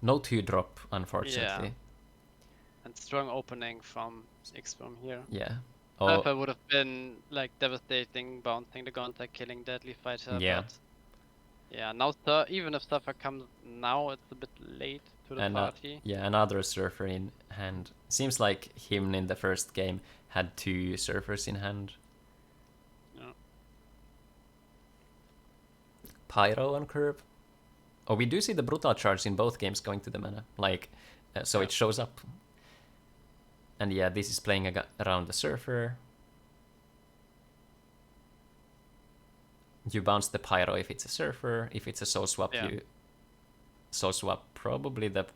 No 2-drop, unfortunately. Yeah. And strong opening from X-Boom here. Yeah. Surfer would have been like devastating, bouncing the Gauntlet, killing Deadly Fighter. Yeah. But yeah, now even if Surfer comes now, it's a bit late to the party. Another Surfer in hand. Seems like him in the first game had 2 Surfers in hand. Yeah. Pyro on curve. Oh, we do see the Brutal Charge in both games going to the mana. Like, so it shows up. And yeah, this is playing around the Surfer. You bounce the Pyro if it's a Surfer. If it's a Soul Swap, you Soul Swap probably the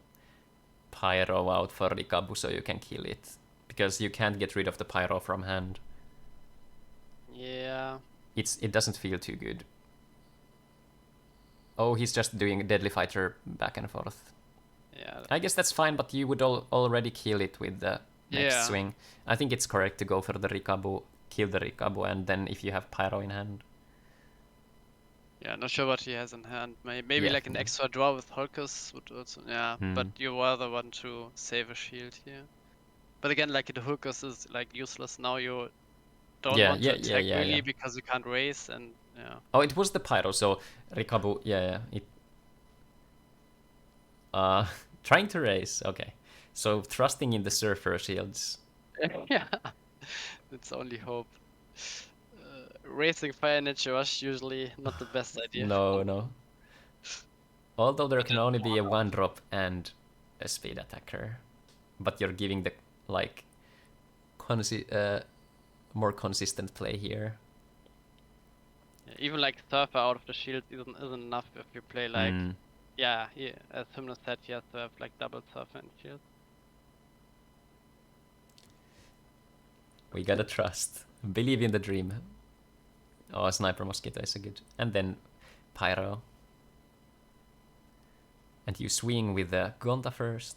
Pyro out for Rikabu so you can kill it. Because you can't get rid of the Pyro from hand. Yeah. It doesn't feel too good. Oh, he's just doing Deadly Fighter back and forth. Yeah. I guess that's fine, but you would already kill it with the next swing. I think it's correct to go for the Rikabu, kill the Rikabu, and then if you have Pyro in hand. Yeah, not sure what he has in hand. Maybe like an extra draw with Hulkus would also, but you rather want to save a shield here. But again, like the Hulkus is like useless now. You don't want to attack really because you can't raise and Oh, it was the Pyro, so Rikabu, trying to raise, okay. So trusting in the Surfer shields. Yeah, it's only hope. Racing Fire Ninja Rush usually not the best idea. No. Although there can only be a 1-drop and a speed attacker, but you're giving the like more consistent play here. Even like Surfer out of the shield isn't enough if you play like as Hymnus said, you have to have like double Surfer and shield. We gotta trust. Believe in the dream. Oh, Sniper Mosquito is a good. And then Pyro. And you swing with the Gonta first.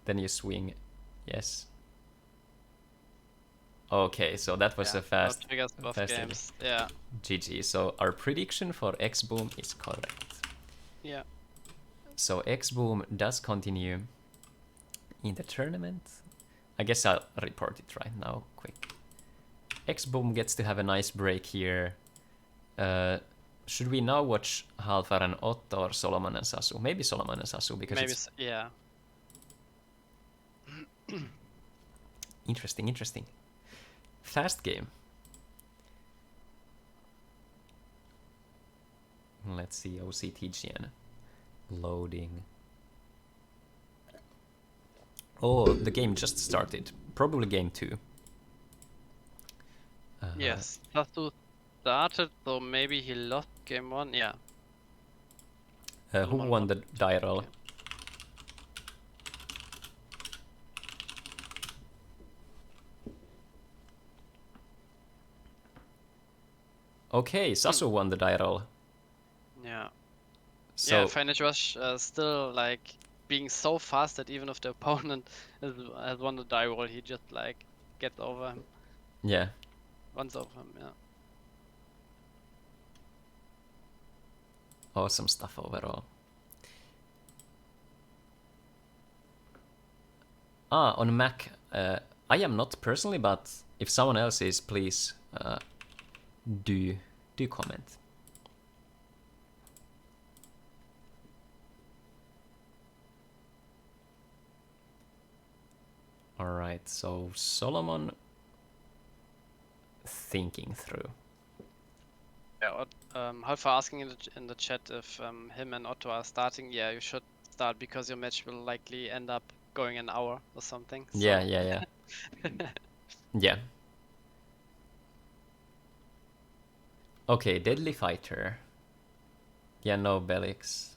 Then you swing. Yes. Okay, so that was a fast games. Yeah. GG. So our prediction for X-Boom is correct. Yeah. So X-Boom does continue in the tournament. I guess I'll report it right now, quick. X-Boom gets to have a nice break here. Should we now watch Halfar and Otto or Solomon and Sasu? Maybe Solomon and Sasu, because Interesting, interesting. Fast game. Let's see, OCTGN. Loading. Oh, the game just started. Probably game 2. Yes, Sasu started, so maybe he lost game 1. Yeah. Who won the die roll? Okay, Sasu won the die roll. Yeah. So, yeah, Finnish was still like being so fast that even if the opponent has won the die roll, he just like gets over him. yeah. Runs over him, yeah. Awesome stuff overall. On Mac, I am not personally, but if someone else is, please do comment. All right, so Solomon thinking through. Yeah, Halfa asking in the chat if him and Otto are starting. Yeah, you should start because your match will likely end up going an hour or something. So. Yeah. Yeah. Okay, Deadly Fighter. Yeah, no Belix.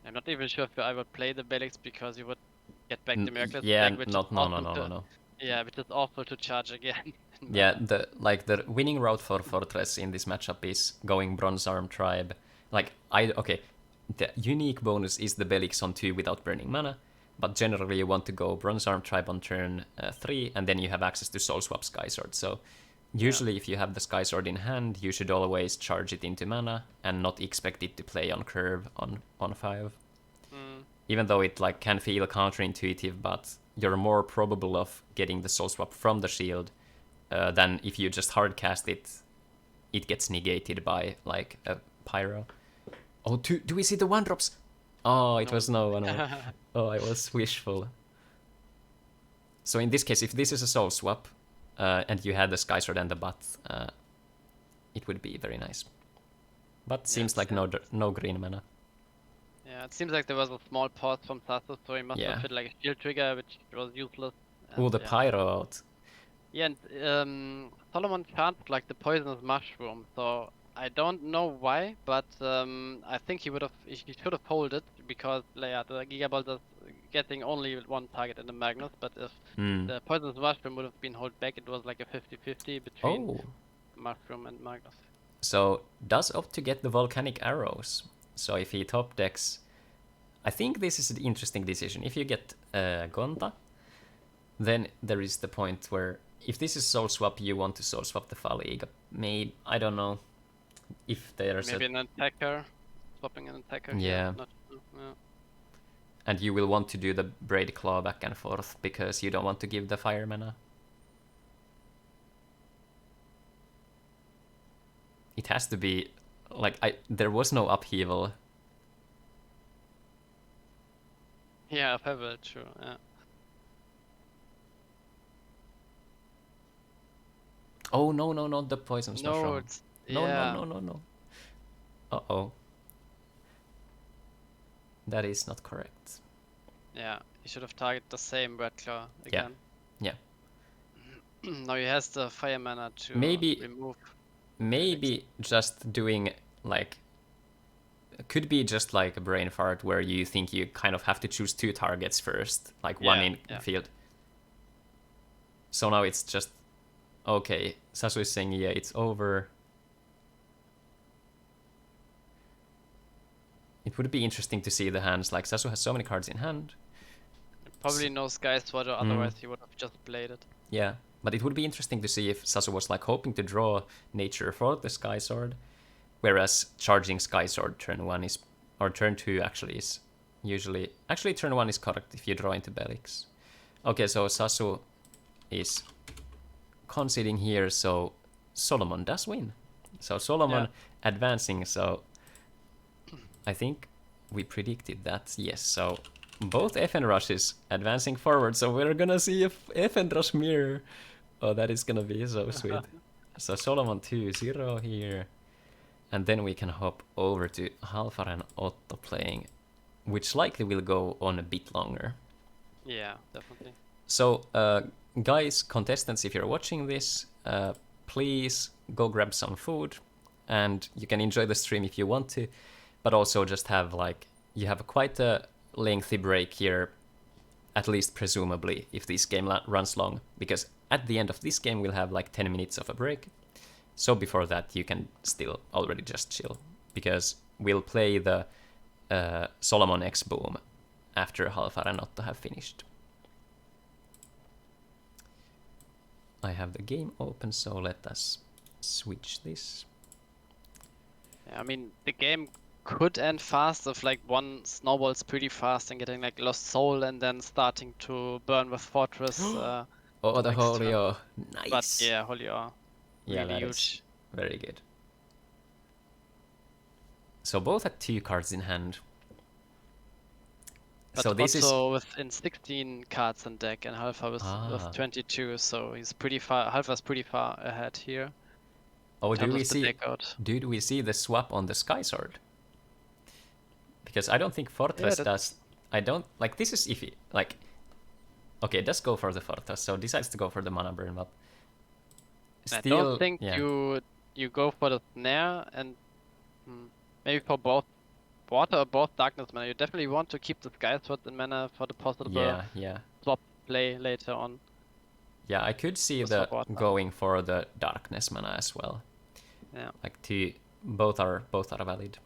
I'm not even sure if I would play the Belix because you would get back the Miraculous yeah, deck, which no. Yeah, which is awful to charge again. Yeah, the winning route for Fortress in this matchup is going Bronze Arm Tribe. The unique bonus is the Belix on 2 without burning mana, but generally you want to go Bronze Arm Tribe on turn 3, and then you have access to Soul Swap Sky Sword. So usually if you have the Sky Sword in hand, you should always charge it into mana and not expect it to play on curve on 5. Even though it can feel counterintuitive, but you're more probable of getting the Soul Swap from the shield than if you just hard cast it. It gets negated by a Pyro. Oh, do we see the 1-drops? Oh, it was no one. Oh, I was wishful. So in this case, if this is a Soul Swap, and you had the Sky Sword and the Butt, it would be very nice. But seems like no green mana. Yeah, it seems like there was a small pause from Sasu, so he must have hit like a shield trigger, which was useless. Oh, the Pyro out. Yeah, and Solomon charged the poisonous mushroom, so I don't know why, but I think he should have folded because the Gigabolt is getting only one target in the Magnus, but if the poisonous mushroom would have been held back, it was like a 50-50 between mushroom and Magnus. So does opt to get the volcanic arrows. So if he top decks, I think this is an interesting decision. If you get Gonta, then there is the point where if this is Soul Swap, you want to Soul Swap the Faliga. Maybe, I don't know if there's maybe an attacker, swapping an attacker. Yeah. Yeah. And you will want to do the Braid Claw back and forth because you don't want to give the fire mana. It has to be there was no upheaval. Yeah, upheaval, true. Yeah. Oh no, not the poison's mushroom. No. Uh-oh. That is not correct. Yeah, he should have targeted the same Red Claw again. Yeah. Now he has the fire mana to remove. Maybe just doing could be just like a brain fart where you think you kind of have to choose 2 targets first, one in field. So now it's just okay. Sasu is saying it's over. It would be interesting to see the hands. Sasu has so many cards in hand. Probably no Sky Sword, otherwise he would have just played it. Yeah, but it would be interesting to see if Sasu was hoping to draw nature for the Sky Sword, whereas charging Sky Sword turn 1 is, or turn 2 actually is usually, actually turn 1 is correct if you draw into Belix. Okay, so Sasu is conceding here, so Solomon does win. So Solomon advancing, so I think we predicted that, yes. So both FN is advancing forward, so we're gonna see if FN mirror. Oh, that is gonna be so sweet. So Solomon 2-0 here. And then we can hop over to Halfar and Otto playing, which likely will go on a bit longer. Yeah, definitely. So, guys, contestants, if you're watching this, please go grab some food, and you can enjoy the stream if you want to, but also just have you have quite a lengthy break here, at least presumably, if this game runs long, because at the end of this game we'll have 10 minutes of a break. So before that you can still already just chill, because we'll play the Solomon X Boom after Halfar and Otto have finished. I have the game open, so let us switch this. Yeah, I mean, the game could end fast if one snowballs pretty fast and getting Lost Soul and then starting to burn with Fortress. Oh, the Holio. Nice. But yeah, Holio. Yeah, really that huge. is very good. So both had 2 cards in hand. But so this also within 16 cards in deck, and Halfar with 22, so he's pretty far. Halfar's pretty far ahead here. Oh, do we see the swap on the Sky Sword? Because I don't think Fortress does. I don't this is iffy. Okay, does go for the Fortress, so decides to go for the mana burn, but still, I don't think you go for the snare, and maybe for both water or both darkness mana. You definitely want to keep the Sky Sword in mana for the possible swap play later on. Yeah, I could see going for the darkness mana as well. Yeah. Both are valid.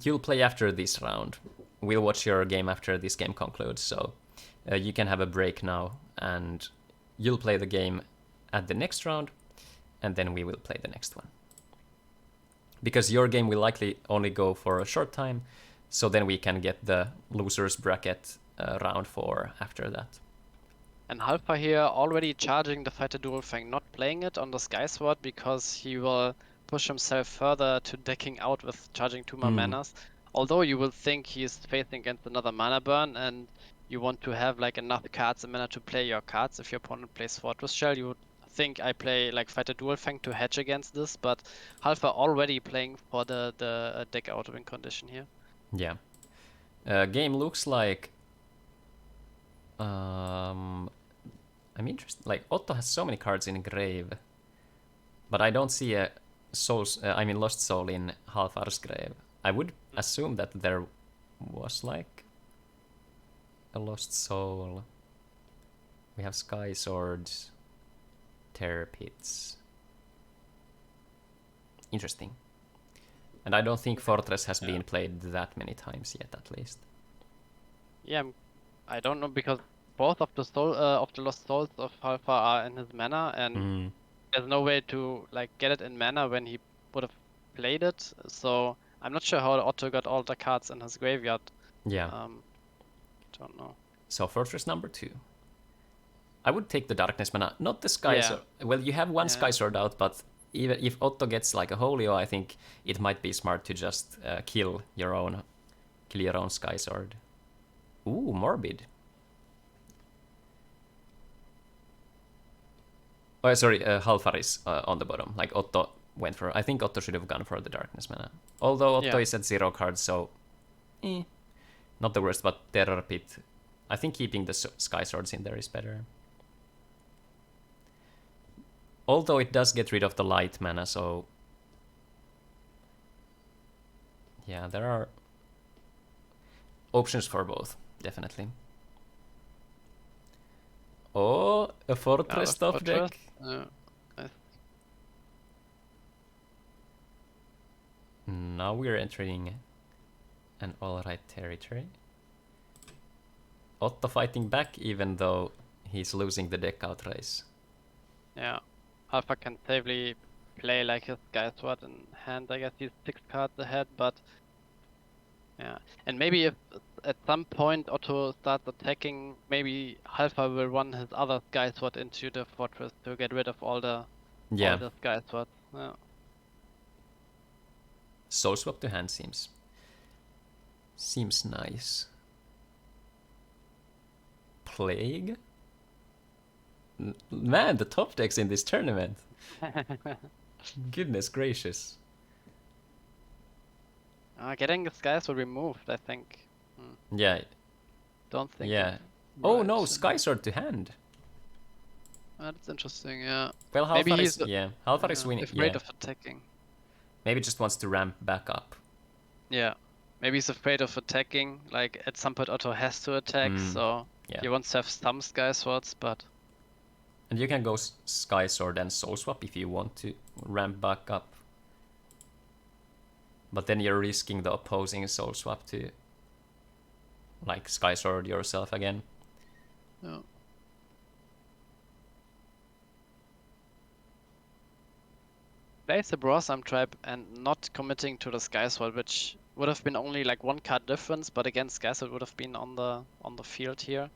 You'll play after this round. We'll watch your game after this game concludes, so you can have a break now, and you'll play the game at the next round, and then we will play the next one. Because your game will likely only go for a short time, so then we can get the losers bracket round 4 after that. And Halfar here already charging the Fighter Duel Fang, not playing it on the Sky Sword because he will push himself further to decking out with charging 2 more manas. Although you will think he's facing against another mana burn, and you want to have enough cards and mana to play your cards. If your opponent plays Fortress Shell, you would think I play Fighter Duel Fang to hedge against this, but Halfar already playing for the deck out win condition here. Yeah. Game looks like I'm interested. Otto has so many cards in grave, but I don't see a Lost Soul in Halfar's grave. I would assume that there was a Lost Soul. We have Sky Swords, Terror Pits. Interesting. And I don't think Fortress has been played that many times yet, at least. Yeah, I don't know, because both of the Lost Souls of Halfar are in his mana, and there's no way to get it in mana when he would have played it. So I'm not sure how Otto got all the cards in his graveyard. Yeah. Don't know. So Fortress number 2. I would take the darkness mana, not the Sky Sword. Well, you have one Sky Sword out, but even if Otto gets a Holio, I think it might be smart to just kill your own Sky Sword. Ooh, Morbid. Oh, sorry, Halfar is on the bottom. Otto went for... I think Otto should have gone for the darkness mana. Although Otto is at 0 cards, so... not the worst, but Terror Pit. I think keeping the Sky Swords in there is better. Although it does get rid of the light mana, so... Yeah, there are options for both, definitely. Oh, a Fortress top deck. Now we're entering an alright territory. Otto fighting back, even though he's losing the deck out race. Yeah, Halfar can safely play his Sky Sword in hand. I guess he's 6 cards ahead, but yeah. And maybe if at some point Otto starts attacking, maybe Halfar will run his other Sky Sword into the Fortress to get rid of all the Sky Swords. Yeah. Soul swap to hand seems Seems nice. Plague? Man, the top decks in this tournament. Goodness gracious. Getting the skies were removed, I think. Yeah. Don't think. Yeah. Oh no, Sky Sword to hand. That's interesting, yeah. Well, Maybe Halfar he's is, Halfar is winning. afraid of attacking. Maybe just wants to ramp back up. Yeah. Maybe he's afraid of attacking. Like, at some point Otto has to attack, so yeah. he wants to have some Sky Swords, but... And you can go Sky Sword and Soul Swap if you want to ramp back up. But then you're risking the opposing Soul Swap to, like, Sky Sword yourself again. Yeah. Plays the Brosam tribe and not committing to the Sky Sword, which would have been only like 1 card difference, but again Sky Sword would have been on the field here.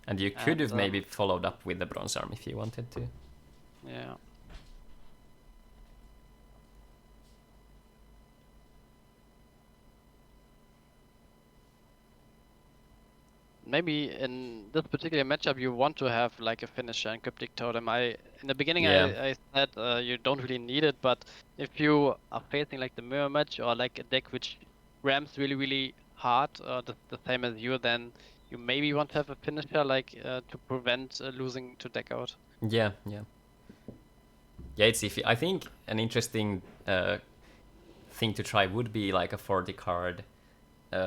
And you could have maybe followed up with the Bronze Arm if you wanted to. Yeah. Maybe in this particular matchup you want to have like a finisher and Cryptic Totem. In the beginning I said you don't really need it, but if you are facing like the mirror match or like a deck which rams really hard, the same as you, then you maybe want to have a finisher like to prevent losing to deck out. Yeah. Yeah, it's iffy. I think an interesting thing to try would be like a 40 card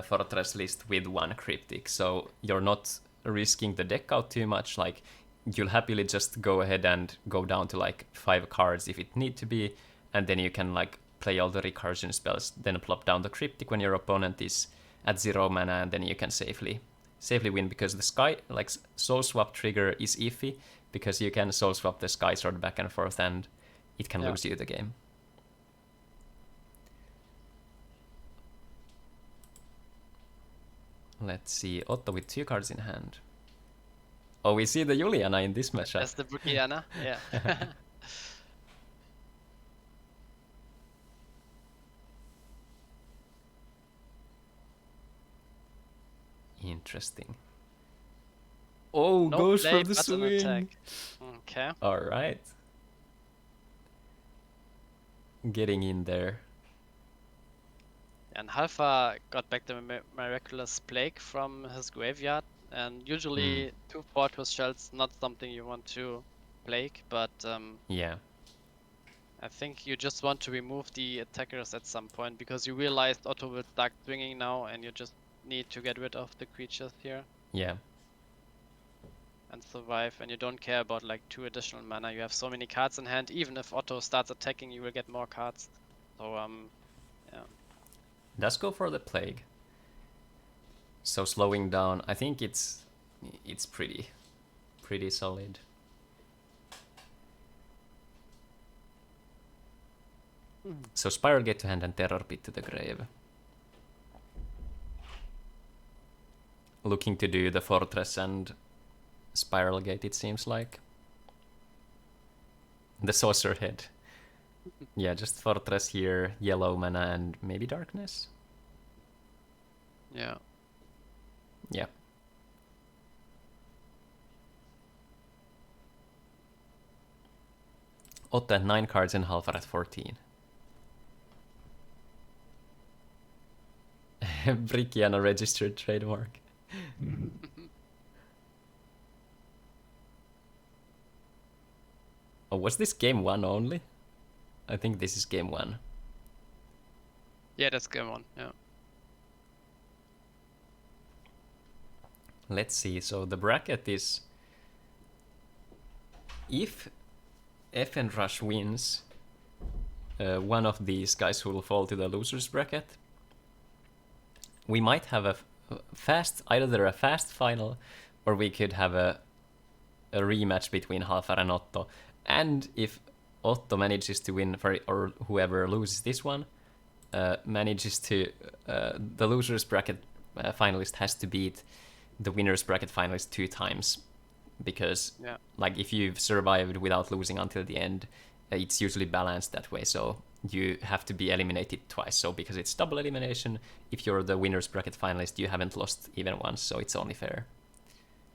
Fortress list with 1 Cryptic, so you're not risking the deck out too much. Like, you'll happily just go ahead and go down to like 5 cards if it need to be, and then you can like play all the recursion spells, then plop down the Cryptic when your opponent is at 0 mana, and then you can safely win, because the Sky, like, Soul Swap trigger is iffy, because you can Soul Swap the Sky Sword back and forth and it can lose you the game. Let's see, Otto with 2 cards in hand. Oh, we see the Juliana in this matchup. That's the Brookiana, yeah. Interesting. Oh, no goes play, for the but an swing. attack. Okay. All right. Getting in there. And Halfa got back the Miraculous Plague from his graveyard, and usually 2 Fortress Shells not something you want to plague, but Yeah. I think you just want to remove the attackers at some point, because you realized Otto will start swinging now, and you just need to get rid of the creatures here. Yeah. And survive, and you don't care about like 2 additional mana. You have so many cards in hand. Even if Otto starts attacking, you will get more cards. So yeah. Does go for the Plague. So slowing down, I think it's pretty solid. So Spiral Gate to hand and Terror Pit to the grave. Looking to do the Fortress and Spiral Gate, it seems like. The Saucer Head. Yeah, just Fortress here, yellow mana, and maybe Darkness. Yeah. Yeah. Otto at 9 cards and Halfar at 14. Brickiana registered trademark. Oh, was this game 1 only? I think this is game 1. Yeah, that's game 1, yeah. Let's see, so the bracket is... If FN Rush wins, one of these guys will fall to the loser's bracket. We might have a either a fast final, or we could have a rematch between Halfar and Otto. And if Otto manages to win, or whoever loses this one, manages to... the loser's bracket finalist has to beat the winner's bracket finalist 2 times. Because, like, if you've survived without losing until the end, it's usually balanced that way. So you have to be eliminated twice. So because it's double elimination, if you're the winner's bracket finalist, you haven't lost even once, so it's only fair.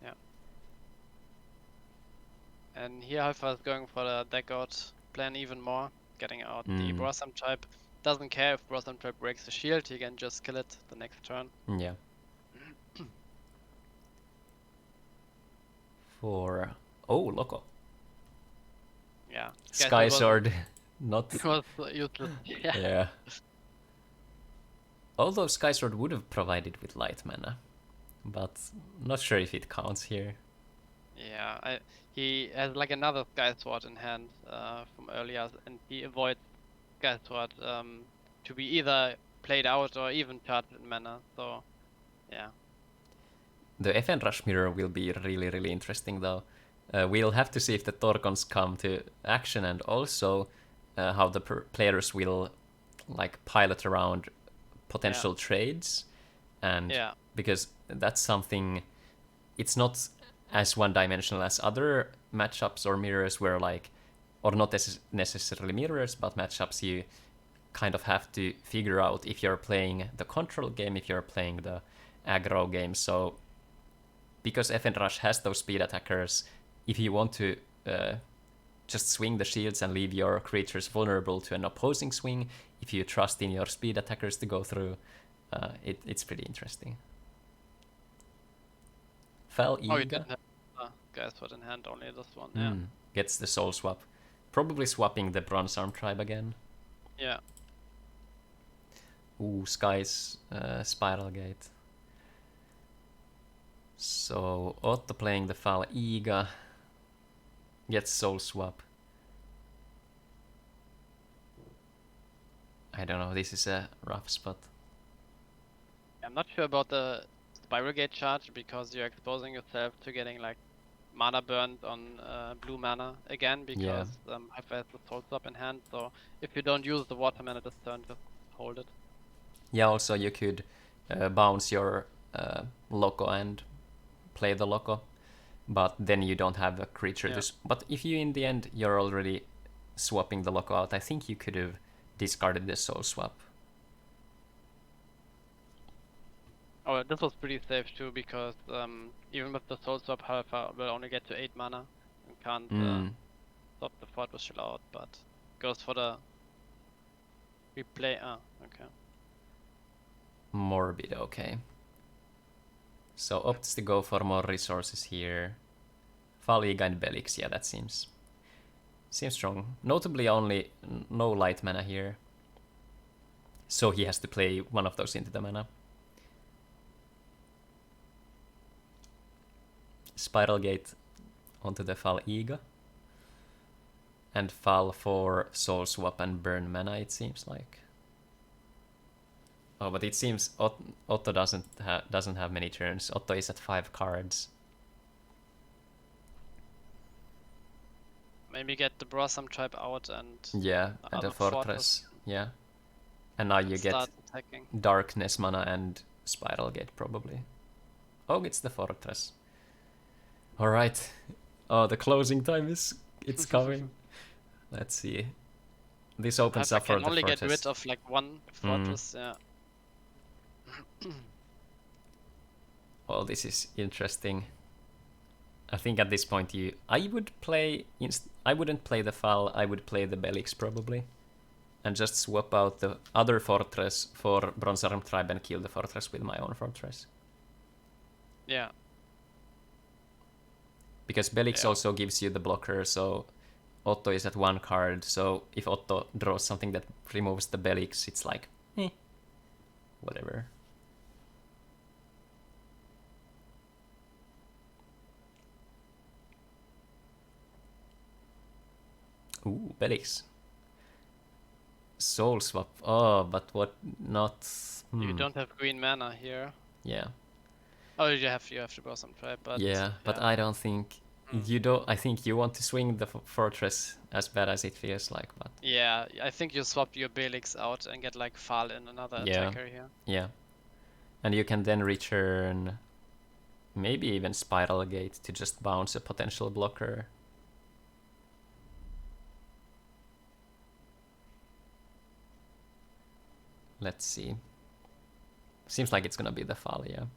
Yeah. And here Alpha is going for the deck out plan even more, getting out the Blossom type. Doesn't care if Blossom type breaks the shield, he can just kill it the next turn. Yeah. For Loco. Yeah. Sky Sword, not. It was useless. Yeah. Yeah. Although Sky Sword would have provided with light mana, but not sure if it counts here. Yeah, he has like another Sky Sword in hand from earlier, and he avoids Sky Sword to be either played out or even charged in mana. So, yeah. The FN Rush mirror will be really, really interesting though. We'll have to see if the Torkons come to action, and also how the players will like pilot around potential trades, and because that's something, it's not as one-dimensional as other matchups or mirrors where like, or not necessarily mirrors, but matchups you kind of have to figure out if you're playing the control game, if you're playing the aggro game. So because FN Rush has those speed attackers, if you want to just swing the shields and leave your creatures vulnerable to an opposing swing, if you trust in your speed attackers to go through, it's pretty interesting. Fell Eager. Oh, you didn't have Sky Sword in hand, only this one, yeah. Gets the soul swap. Probably swapping the Bronze Arm tribe again. Yeah. Ooh, Sky's Spiral Gate. So Otto playing the Fal Iga gets soul swap. I don't know, this is a rough spot. I'm not sure about the Spiral Gate charge because you're exposing yourself to getting like mana burned on blue mana again, because Alpha has the soul swap in hand. So if you don't use the water mana this turn, just hold it. Yeah, also you could bounce your Loco and play the Loco, but then you don't have a creature to... But if you, in the end, you're already swapping the Loco out, I think you could have discarded the soul swap. Oh, this was pretty safe too, because even with the soul swap, Alpha will only get to 8 mana and can't stop the Fortress Shell out, but goes for the replay. Ah, okay. Morbid, okay. So opts to go for more resources here. Faliga and Belix, yeah, that seems strong. Notably only no light mana here. So he has to play one of those into the mana. Spiral Gate onto the Faliga. And Fal for soul swap and burn mana, it seems like. Oh, but it seems Otto doesn't have many turns. Otto is at 5 cards. Maybe get the Blossom tribe out and and the fortress. Yeah. And now you get attacking. Darkness mana and Spiral Gate probably. Oh, it's the fortress. All right. Oh, the closing time it's coming. Let's see. This opens up for the fortress. I can only get rid of like one fortress. Yeah. Well, this is interesting. I think at this point I wouldn't play the Fal, I would play the Belix probably. And just swap out the other fortress for Bronze Arm Tribe and kill the fortress with my own fortress. Yeah. Because Belix also gives you the blocker, so Otto is at 1 card, so if Otto draws something that removes the Belix, it's like, whatever. Ooh, Belix. Soul swap. Oh, but what? Not. You don't have green mana here. Yeah. Oh, you have the Blossom tribe, but but I don't think you don't. I think you want to swing the fortress as bad as it feels like, but. Yeah, I think you swap your Belix out and get like Fal in another attacker here. Yeah. And you can then return maybe even Spiral Gate to just bounce a potential blocker. Let's see. Seems like it's gonna be the Thalia.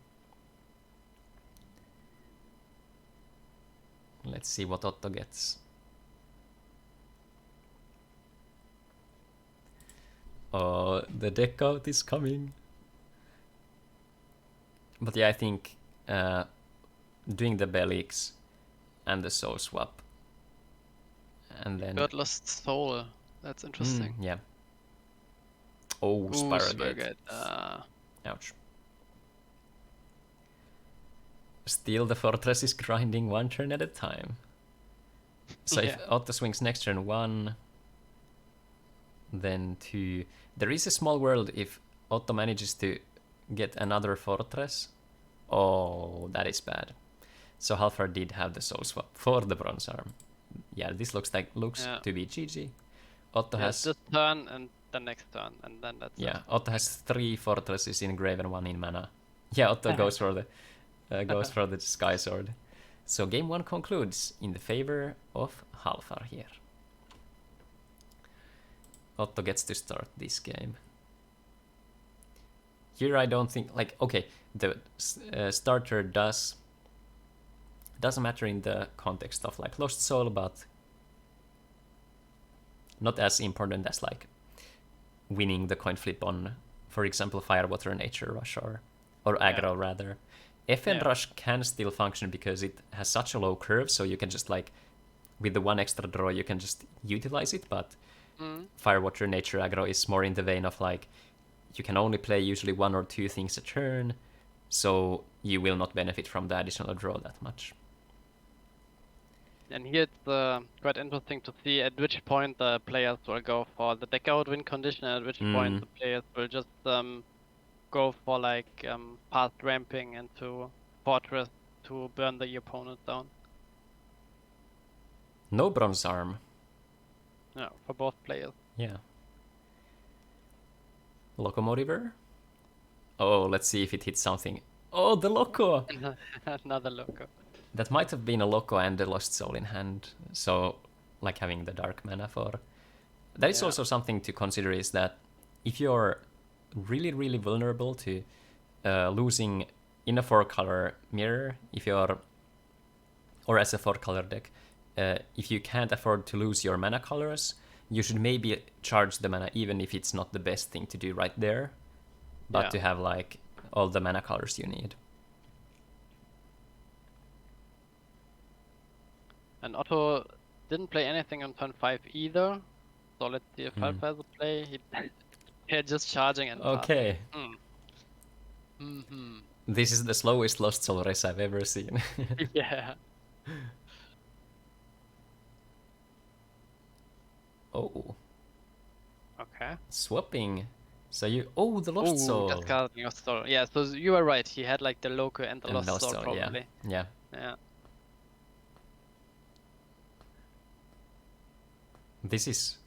Let's see what Otto gets. Oh, the deck out is coming. But yeah, I think doing the Belix and the Soul Swap. And then... Bird Lost Soul. That's interesting. Yeah. Oh, Spirogate. Spirogate. Ouch. Still, the Fortress is grinding one turn at a time. So if Otto swings next turn 1, then 2. There is a small world if Otto manages to get another Fortress. Oh, that is bad. So Halfar did have the Soul Swap for the Bronze Arm. Yeah, this looks to be GG. Otto has this turn and the next turn, and then that's it. Otto has 3 Fortresses in grave and 1 in mana. Yeah, Otto goes for the Sky Sword. So game 1 concludes in the favor of Halfar here. Otto gets to start this game. Here I don't think, okay, the starter doesn't matter in the context of Lost Soul, but not as important as winning the coin flip on, for example, Fire, Water, Nature Rush or aggro rather. FN Rush can still function because it has such a low curve, so you can just with the 1 extra draw you can just utilize it, but Fire, Water, Nature aggro is more in the vein of you can only play usually 1 or 2 things a turn, so you will not benefit from the additional draw that much. And here it's quite interesting to see at which point the players will go for the deck out win condition, and at which point the players will just go for fast ramping into Fortress to burn the opponent down. No Bronze Arm. No, for both players. Yeah. Locomotiver? Oh, let's see if it hits something. Oh, the Loco! Another Loco. That might have been a Loco and a Lost Soul in hand, so having the dark mana for... That is also something to consider, is that if you're really, really vulnerable to losing in a 4-color mirror, or as a 4-color deck, if you can't afford to lose your mana colors, you should maybe charge the mana even if it's not the best thing to do right there, but to have all the mana colors you need. And Otto didn't play anything on turn 5 either, so let's see if Halfar has a play. He's just charging and okay. This is the slowest Lost Soul race I've ever seen. Yeah. Oh. Okay. Swapping. So you... Oh, the Lost Soul. Discarding Lost Soul. Yeah, so you were right. He had the Loco and the Lost Soul probably. Yeah. This is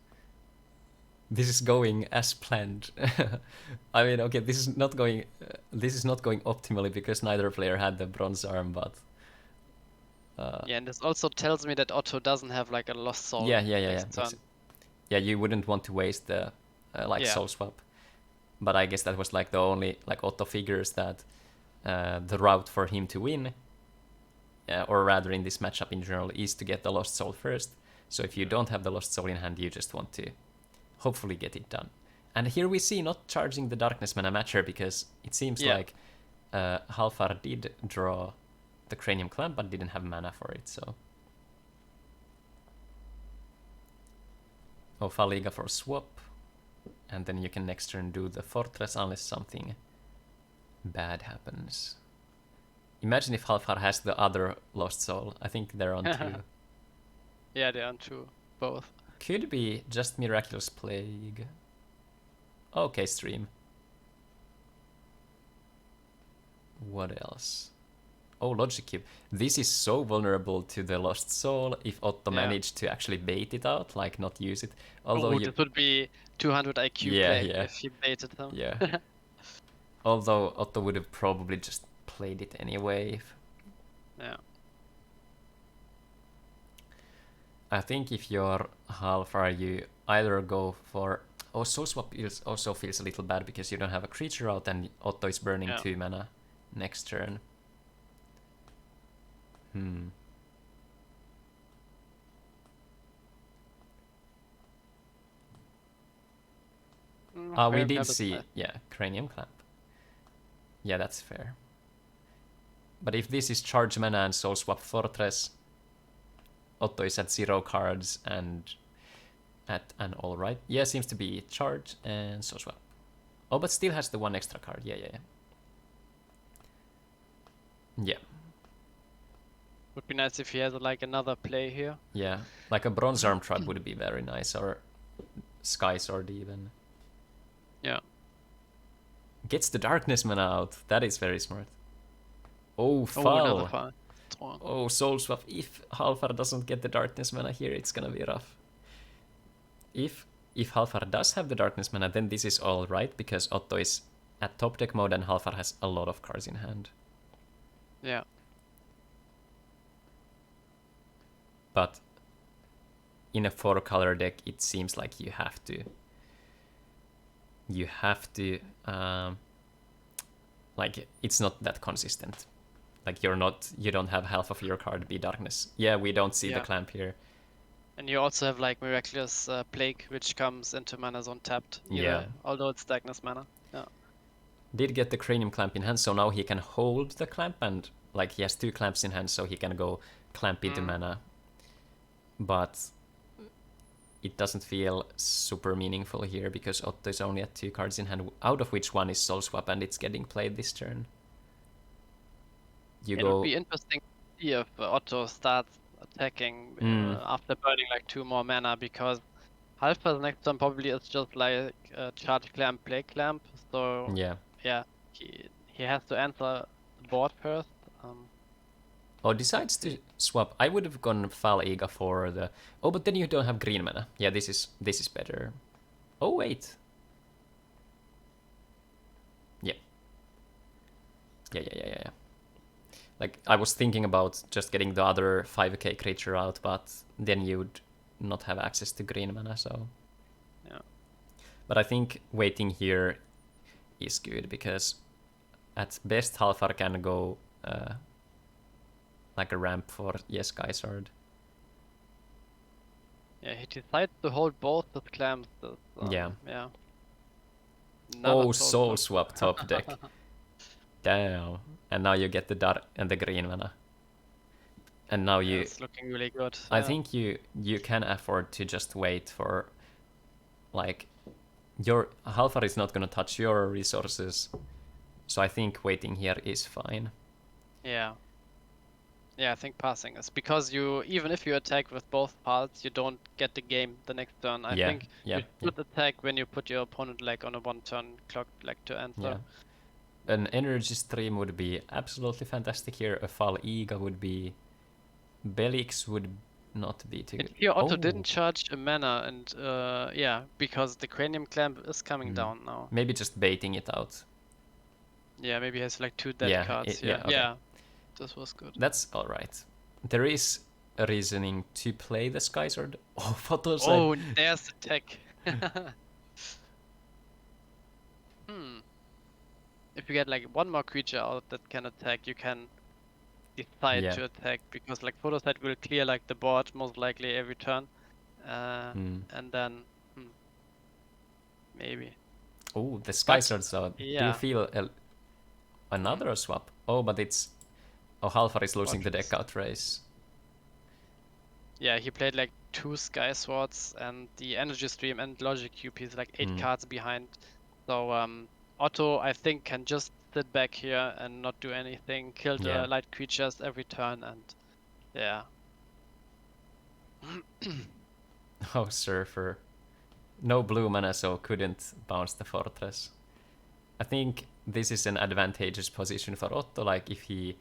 going as planned. I mean, okay, this is not going optimally because neither player had the Bronze Arm, but and this also tells me that Otto doesn't have a Lost Soul. Yeah. Yeah, you wouldn't want to waste the Soul Swap. But I guess that was the only Otto figures that the route for him to win, or rather in this matchup in general, is to get the Lost Soul first. So if you don't have the Lost Soul in hand, you just want to hopefully get it done. And here we see not charging the Darkness Mana Matcher, because it seems like Halfar did draw the Cranium Clamp but didn't have mana for it, so... Oh, Faliga for swap. And then you can next turn do the Fortress unless something bad happens. Imagine if Halfar has the other Lost Soul. I think they're on 2. Yeah, they're on 2. Both. Could be just Miraculous Plague. Okay, Stream. What else? Oh, Logic Cube. This is so vulnerable to the Lost Soul if Otto managed to actually bait it out, not use it. Although this would be 200 IQ play if he baited them. Yeah. Although Otto would have probably just played it anyway. Yeah. I think if you're Halfar, you either go for... Oh, Soul Swap also feels a little bad because you don't have a creature out and Otto is burning 2 mana next turn. We did see, Cranium Clamp. Yeah, that's fair. But if this is charge mana and Soul Swap Fortress, Otto is at 0 cards and at an alright. Yeah, seems to be charge and Soul Swap. Oh, but still has the 1 extra card. Yeah. Yeah. Would be nice if he has like another play here. Yeah, like a Bronze Arm Tribe would be very nice, or Sky Sword even. Yeah. Gets the Darkness mana out. That is very smart. Oh, foul. Oh, another foul. Oh, Soul Swap. If Halfar doesn't get the Darkness mana here, it's gonna be rough. If Halfar does have the Darkness mana, then this is all right, because Otto is at top deck mode and Halfar has a lot of cards in hand. Yeah. But in a 4-color deck, it seems like you have to like, it's not that consistent. Like, you don't have half of your card be darkness. Yeah, we don't see the clamp here. And you also have like Miraculous Plague, which comes into mana zone tapped. Yeah. Although it's darkness mana. Yeah. Did get the Cranium Clamp in hand, so now he can hold the clamp, and like he has 2 clamps in hand, so he can go clamp into mana. But it doesn't feel super meaningful here because Otto is only at 2 cards in hand, out of which 1 is Soul Swap, and it's getting played this turn. It would be interesting to see if Otto starts attacking after burning like 2 more mana, because Halfar's next turn probably is just like charge clamp, play clamp. So yeah, he has to answer the board first. Or decides to swap. I would have gone Fal Iga for the... Oh, but then you don't have green mana. Yeah, this is better. Oh, wait. Yeah. Like, I was thinking about just getting the other 5k creature out, but then you'd not have access to green mana, so... Yeah. But I think waiting here is good, because at best Halfar can go... like a ramp for Sky Sword. Yeah, he decides to hold both the clamps. Yeah. Another Soul Swap top deck. Damn. And now you get the dark and the green mana. And now it's looking really good. I think you can afford to just wait for, like, your Halfar is not gonna touch your resources. So I think waiting here is fine. Yeah. Yeah, I think passing is, because even if you attack with both parts, you don't get the game the next turn. I think you should attack when you put your opponent like on a 1-turn clock, like, to answer. Yeah. An energy stream would be absolutely fantastic here. A Fal Iga would be. Belix would not be too good. Here Otto didn't charge a mana, and because the Cranium Clamp is coming down now. Maybe just baiting it out. Yeah, maybe he has like 2 dead cards here. Okay. This was good. That's alright. There is a reasoning to play the Sky Sword. Oh, Photos. Oh, there's the tech. If you get like 1 more creature out that can attack, you can decide to attack, because like Photosight will clear like the board most likely every turn. And then maybe. Oh, the Sky Sword. So do you feel another swap? Oh, but it's... Oh, Halfar is losing the deck out race. Yeah, he played like 2 Sky Swords, and the Energy Stream and Logic Cube, he's like 8 cards behind. So Otto, I think, can just sit back here and not do anything, kill the light creatures every turn, and yeah. Oh, Surfer. No blue mana, so couldn't bounce the Fortress. I think this is an advantageous position for Otto, like if he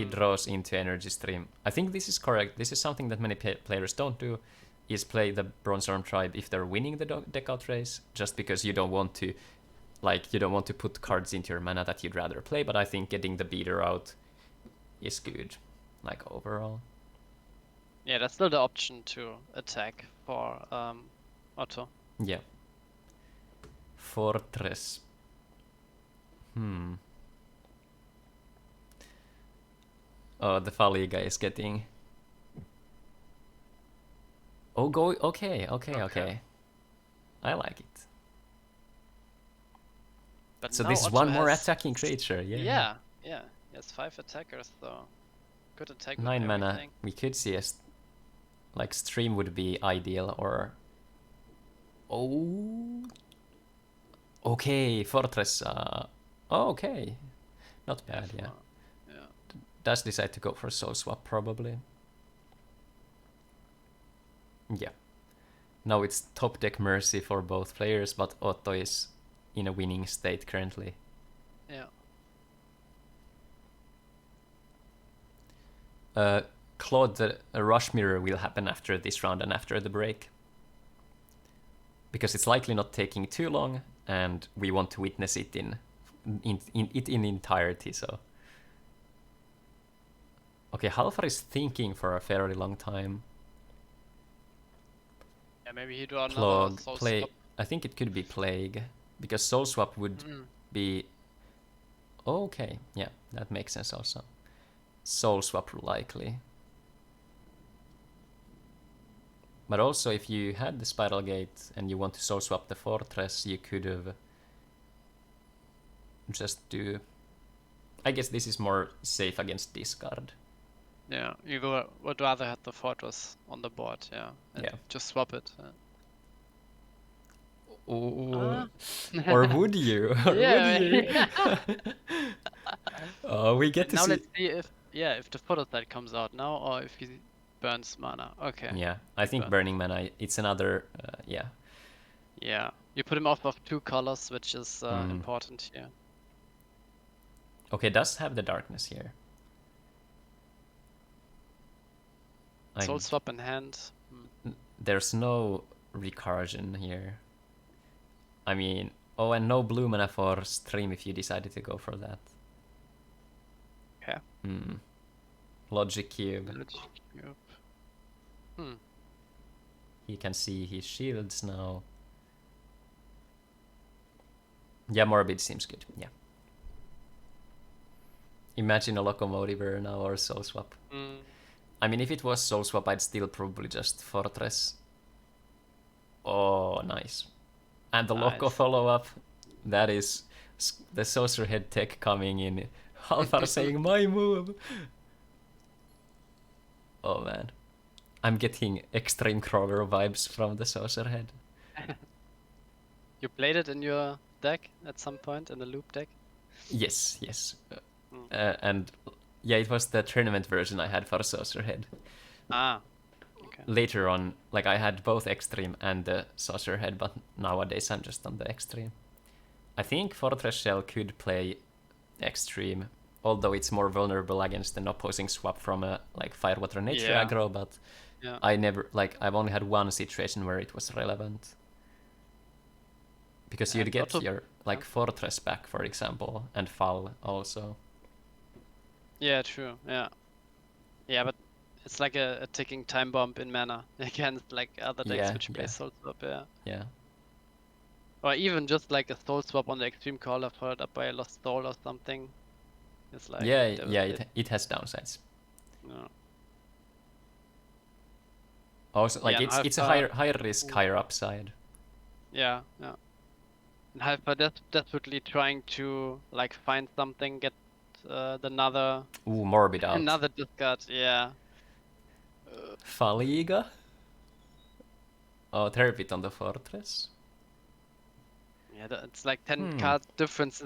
draws into Energy Stream. I think this is correct. This is something that many players don't do, is play the Bronze Arm Tribe if they're winning the deck out race, just because you don't want to put cards into your mana that you'd rather play, but I think getting the beater out is good, like, overall. Yeah, that's still the option to attack for Otto. Yeah. fortress. Oh, the Faliga is getting... Oh, go... Okay. I like it. But So now this is Otto one more has- attacking creature, yeah. Yeah. He has 5 attackers, so good attack with 9 mana. everything. We could see like stream would be ideal, or... Oh... Okay, fortress. Okay. Not bad, yeah. Yeah. Does decide to go for soul swap, probably. Yeah. Now it's top deck mercy for both players, but Otto is in a winning state currently. Yeah. Claude, the rush mirror will happen after this round and after the break. Because it's likely not taking too long, and we want to witness it in entirety, so... Okay, Halfar is thinking for a fairly long time. Yeah, maybe he do another Plug, soul play... swap. I think it could be Plague, because Soul Swap would be... Okay, yeah, that makes sense also. Soul Swap likely. But also, if you had the Spiral Gate and you want to Soul Swap the Fortress, you could have just do... I guess this is more safe against discard. Yeah, you would rather have the fortress on the board, yeah. And just swap it. Or would you? We get to now see... let's see if the photo side comes out now, or if he burns mana. Okay. Yeah, I think burning mana, it's another... yeah. Yeah, you put him off of 2 colors, which is important here. Okay, does have the darkness here. Soul swap in hand. There's no recursion here. I mean, oh, and no blue mana for stream if you decided to go for that. Okay. Logic Cube. Logic Cube. He can see his shields now. Yeah, Morbid seems good, yeah. Imagine a Locomotive now or Soul Swap. I mean, if it was Soul Swap, I'd still probably just Fortress. Oh, nice. And the Loco follow-up, that is the Saucer Head tech coming in. Halfar saying, my move! Oh man. I'm getting Extreme Crawler vibes from the Saucer Head. You played it in your deck at some point, in the loop deck? Yes. And yeah, it was the tournament version I had for Saucer Head. Okay. Later on, like I had both Extreme and the Saucer Head, but nowadays I'm just on the Extreme. I think Fortress Shell could play Extreme, although it's more vulnerable against an opposing swap from a like Firewater Nature aggro, but I never, like, I've only had one situation where it was relevant. Because you'd get your like Fortress back, for example, and Fall also. Yeah, true, yeah. Yeah, but it's like a ticking time bomb in mana against like other decks which play Soul Swap, Yeah. Or even just like a Soul Swap on the Extreme Caller followed up by a Lost Soul or something. It's like it has downsides. No. Also, like it's a higher risk, higher upside. Yeah. And Hyper desperately trying to like find something, get another Morbid out. Another discard, yeah. Faliga? Oh, Therapit on the Fortress? Yeah, it's like 10 card difference.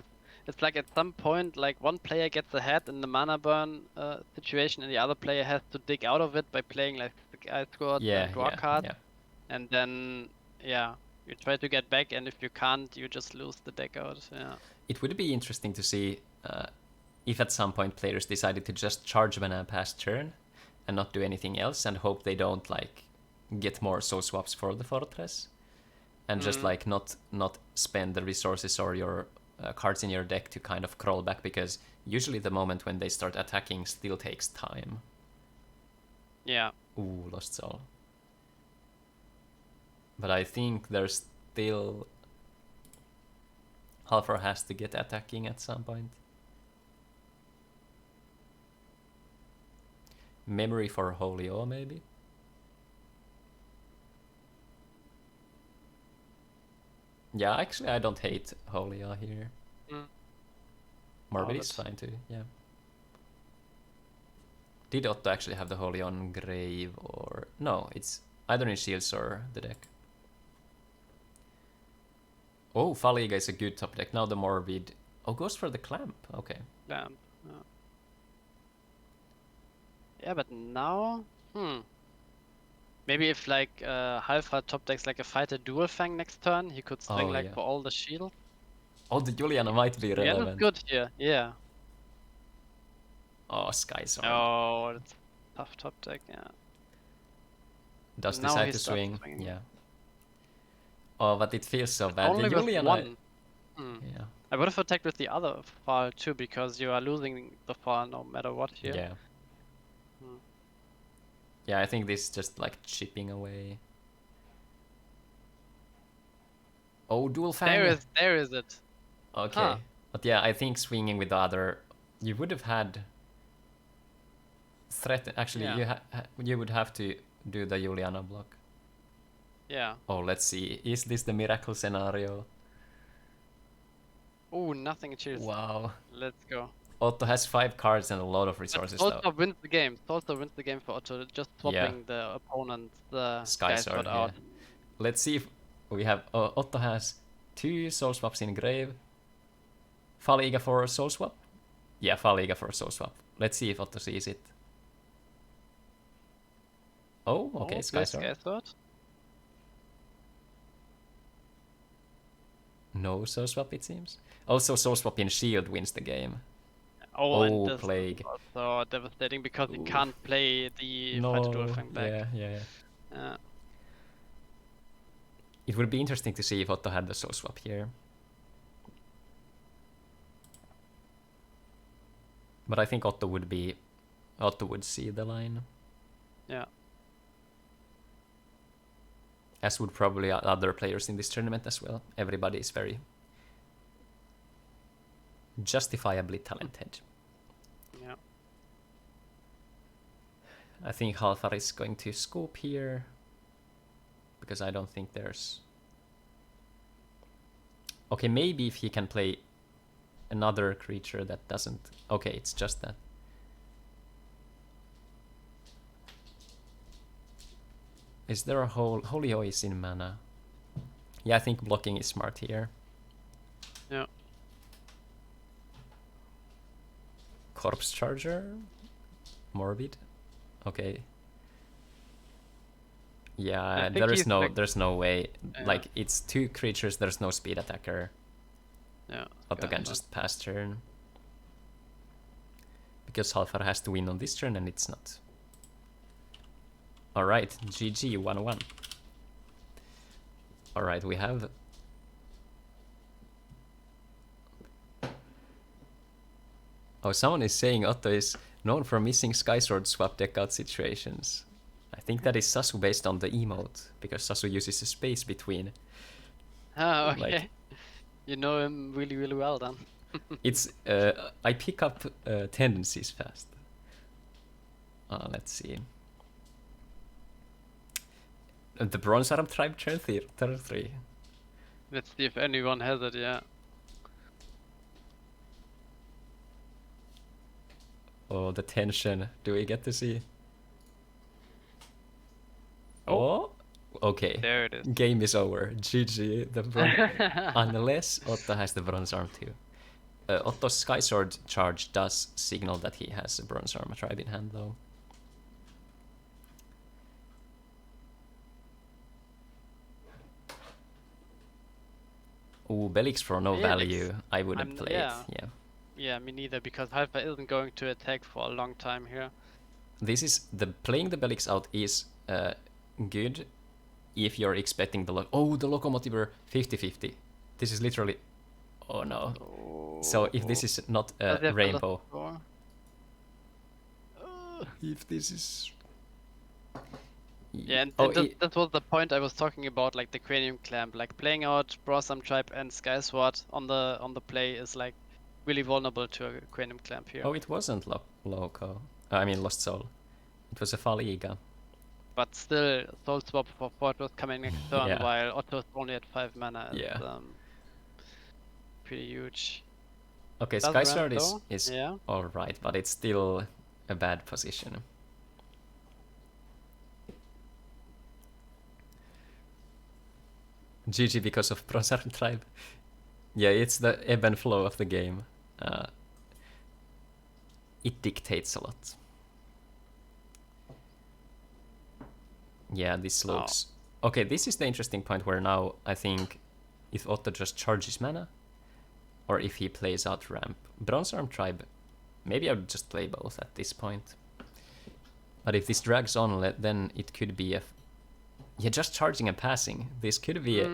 It's like at some point, like one player gets ahead in the mana burn situation, and the other player has to dig out of it by playing like I scored and draw card. Yeah. And then, you try to get back, and if you can't, you just lose the deck out. Yeah. It would be interesting to see if at some point players decided to just charge mana past turn and not do anything else, and hope they don't like get more soul swaps for the Fortress, and just like not spend the resources or your cards in your deck to kind of crawl back, because usually the moment when they start attacking still takes time. Yeah. Ooh, Lost Soul. But I think there's still... Halfar has to get attacking at some point. Memory for Holy O, maybe? Yeah, actually, I don't hate Holy O here. Morbid is fine too, yeah. Did Otto actually have the Holy on Grave or... No, it's either in Shields or the deck. Oh, Faliga is a good top deck. Now the Morbid... Oh, goes for the Clamp, okay. Clamp, yeah, but now... Maybe if like Halfra top decks like a Fighter Dual Fang next turn, he could swing for all the shield. Oh, the Juliana might be relevant. Yeah, that's good here, yeah. Oh, Sky Sword. Oh, that's tough top deck, yeah. Does decide to swing, yeah. Oh, but it feels so bad. Only Juliana... one. Yeah. I would have attacked with the other file too, because you are losing the file no matter what here. Yeah. Yeah, I think this is just like chipping away. Oh, Dual Fang. There is it. Okay. Huh. But yeah, I think swinging with the other, you would have had threat. Actually, you would have to do the Juliana block. Yeah. Oh, let's see. Is this the miracle scenario? Oh, nothing cheers. Wow. Let's go. Otto has 5 cards and a lot of resources. Otto wins the game. Otto wins the game for Otto. Just swapping the opponent the Sky Sword out. Let's see if we have. Otto has 2 soul swaps in grave. Faliga for a soul swap. Yeah, Faliga for a soul swap. Let's see if Otto sees it. Oh, okay, Sky Sword. No soul swap, it seems. Also, soul swap in shield wins the game. Oh, and this Plague. Also devastating because he can't play the Fighter Dual Fang back. Yeah. It would be interesting to see if Otto had the soul swap here. But I think Otto would see the line. Yeah. As would probably other players in this tournament as well. Everybody is very justifiably talented. Yeah. I think Halfar is going to scoop here. Because I don't think there's... Okay, maybe if he can play another creature that doesn't... Okay, it's just that. Is there a Holy O is in mana? Yeah, I think blocking is smart here. Yeah. Corpse Charger? Morbid? Okay. Yeah, there's no way. Yeah. Like, it's 2 creatures, there's no speed attacker. Yeah. Otto can just pass turn. Because Halfar has to win on this turn and it's not. Alright, GG, 1-1. Alright, we have... Oh, someone is saying Otto is known for missing Sky Sword swap deck out situations. I think that is Sasu based on the emote, because Sasu uses a space between. Oh, okay. Like, you know him really, really well then. It's, I pick up tendencies fast. Let's see. The Bronze Arm Tribe turn 3. Let's see if anyone has it, yeah. Oh, the tension. Do we get to see? Oh, okay. There it is. Game is over. GG. Unless Otto has the Bronze Arm too. Otto's Sky Sword charge does signal that he has a Bronze Arm Tribe in hand though. Ooh, Belix for no value. I wouldn't play it. Yeah. Yeah, me neither, because Halfar isn't going to attack for a long time here. This is playing the Belix out is good if you're expecting the the Locomotiver 50-50. This is literally... Oh no. So if this is not a rainbow... If this is... Yeah, and Oh, that was the point I was talking about, like the Cranium Clamp, like playing out Bronze Tribe and Skysword on the play is like really vulnerable to a Cranium Clamp here. oh, it wasn't Loco. I mean Lost Soul. It was a Faliga. But still, Soul Swap for Fortress coming next turn, Yeah. while Otto's only at 5 mana is Yeah. pretty huge. Okay, Does Skysword ramp though? is Yeah. alright, but it's still a bad position. GG because of Bronsarm Tribe. Yeah, it's the ebb and flow of the game. It dictates a lot. Yeah, this looks... Okay, this is the interesting point where now I think if Otto just charges mana, or if he plays out ramp. Bronsarm Tribe, maybe I would just play both at this point. But if this drags on, then it could be a... Yeah, just charging and passing. This could be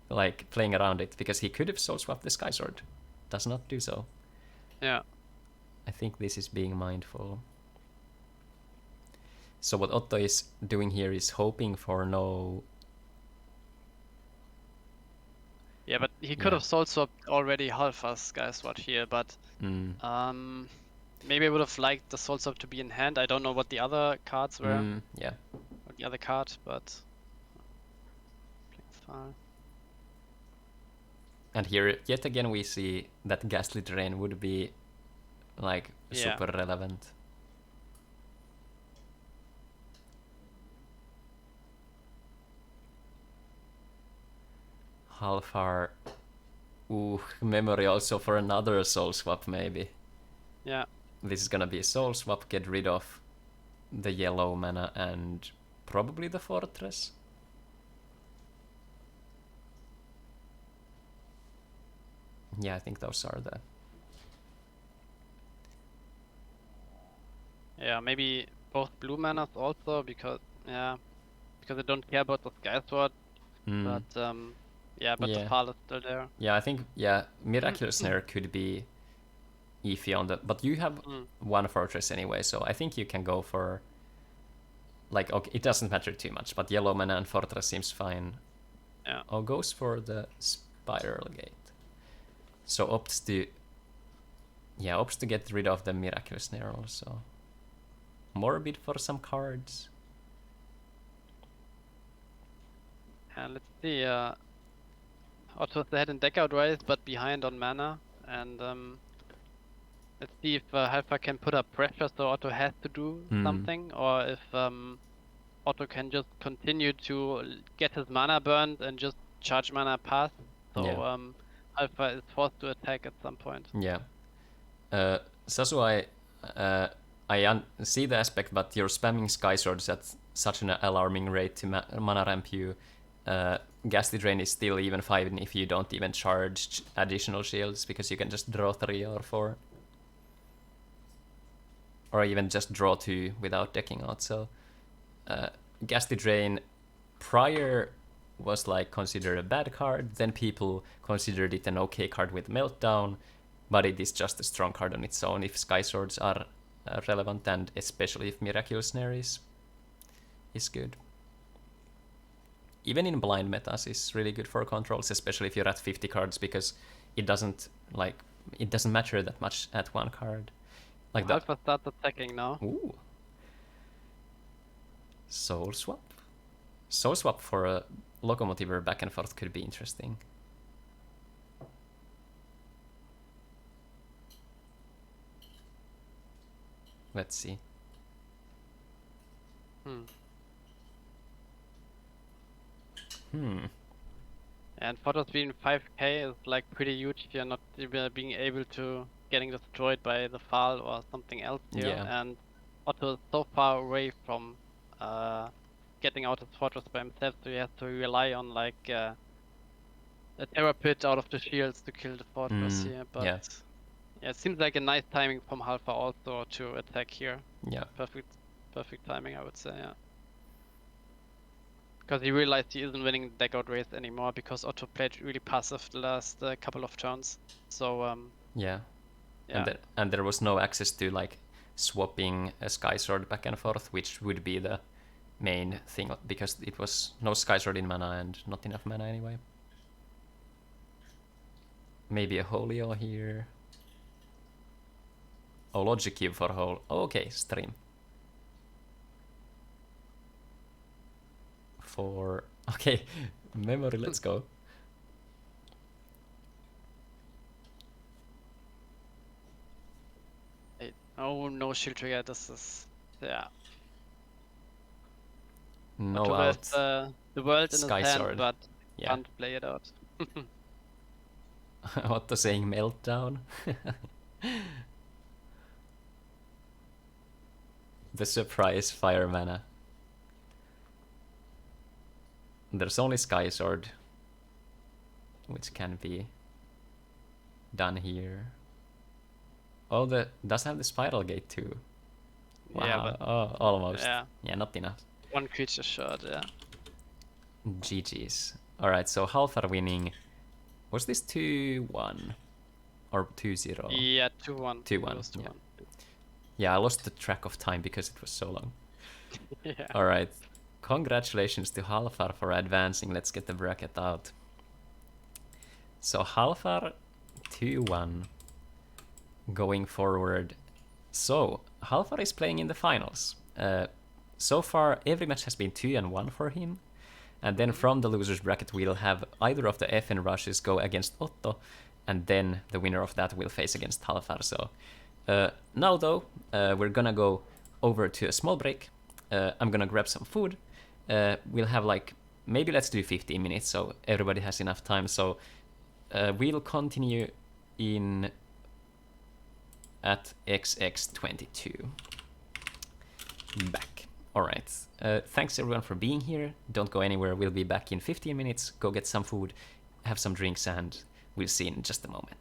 like playing around it, because he could have soul swapped the Skysword. Does not do so. Yeah. I think this is being mindful. So what Otto is doing here is hoping for no... Yeah, but he could have soul swapped already Halfa's Skysword here, but maybe I would have liked the soul swap to be in hand. I don't know what the other cards were. Yeah. Or the other card, but fine. And here yet again we see that Ghastly Drain would be like super relevant. Halfar. Ooh, memory also for another soul swap maybe. Yeah. This is gonna be a soul swap, get rid of the yellow mana and probably the fortress. Yeah, I think those are the... Yeah, maybe both blue manas also, because I don't care about the Skysword, but the Fall is still there. Yeah, I think Miraculous Snare could be iffy on the... But you have one fortress anyway, so I think you can go for... Like, okay, it doesn't matter too much, but yellow mana and fortress seems fine. Yeah. Or goes for the Spiral Gate. So opts to get rid of the Miraculous Snare also. Morbid for some cards. And let's see, Otto's ahead in deck outright, but behind on mana, and let's see if Halfa can put up pressure so Otto has to do something, or if Otto can just continue to get his mana burned and just charge mana pass. So Halfa is forced to attack at some point. Yeah. Sasu, I see the aspect, but you're spamming Skyswords at such an alarming rate to mana ramp you. Ghastly Drain is still even 5 if you don't even charge additional shields, because you can just draw 3 or 4. Or even just draw 2 without decking out. So Ghastly Drain prior was like considered a bad card, then people considered it an okay card with Meltdown, but it is just a strong card on its own if Skyswords are relevant, and especially if Miraculous Snare is good. Even in blind metas is really good for controls, especially if you're at 50 cards, because it doesn't matter that much at one card. Like that. Alpha starts attacking now. Ooh. Soul Swap. Soul Swap for a Locomotive or back and forth could be interesting. Let's see. And Photos being 5k is like pretty huge if you're not being able to getting destroyed by the Fall or something else here. Yeah. And Otto is so far away from getting out his fortress by himself, so he has to rely on like a terror pit out of the shields to kill the fortress here. But yeah, it seems like a nice timing from Halfa also to attack here. Yeah. Perfect timing, I would say. Yeah. Because he realized he isn't winning the deck out race anymore, because Otto played really passive the last couple of turns. So yeah. And there was no access to like swapping a Skysword back and forth, which would be the main thing because it was no Sky Sword in mana and not enough mana anyway. Maybe a Holio here. Oh, Logic Cube for Hole. Oh, okay, stream. For... Okay, memory, let's go. Oh, no shield trigger, this is... Yeah. No to out. have the world in Sky his hand, Sword. but Yeah. can't play it out. Otto saying meltdown. The surprise fire mana. There's only Sky Sword, which can be done here. Oh, does have the Spiral Gate too. Wow. Yeah, but oh, almost. yeah, not enough. one creature shot, yeah. GG's. Alright, so Halfar winning. Was this 2-1? Or 2-0? Yeah, 2-1. 2-1, yeah. 2-1. Yeah, I lost the track of time because it was so long. Yeah. Alright. Congratulations to Halfar for advancing. Let's get the bracket out. So Halfar 2-1 going forward. So Halfar is playing in the finals. So far every match has been 2-1 for him. And then from the losers bracket we'll have either of the FN rushes go against Otto, and then the winner of that will face against Halfar. So now though, we're gonna go over to a small break. I'm gonna grab some food. We'll have like, maybe let's do 15 minutes so everybody has enough time. So we'll continue in at XX22. Back. Alright. Thanks everyone for being here. Don't go anywhere. We'll be back in 15 minutes. Go get some food, have some drinks, and we'll see in just a moment.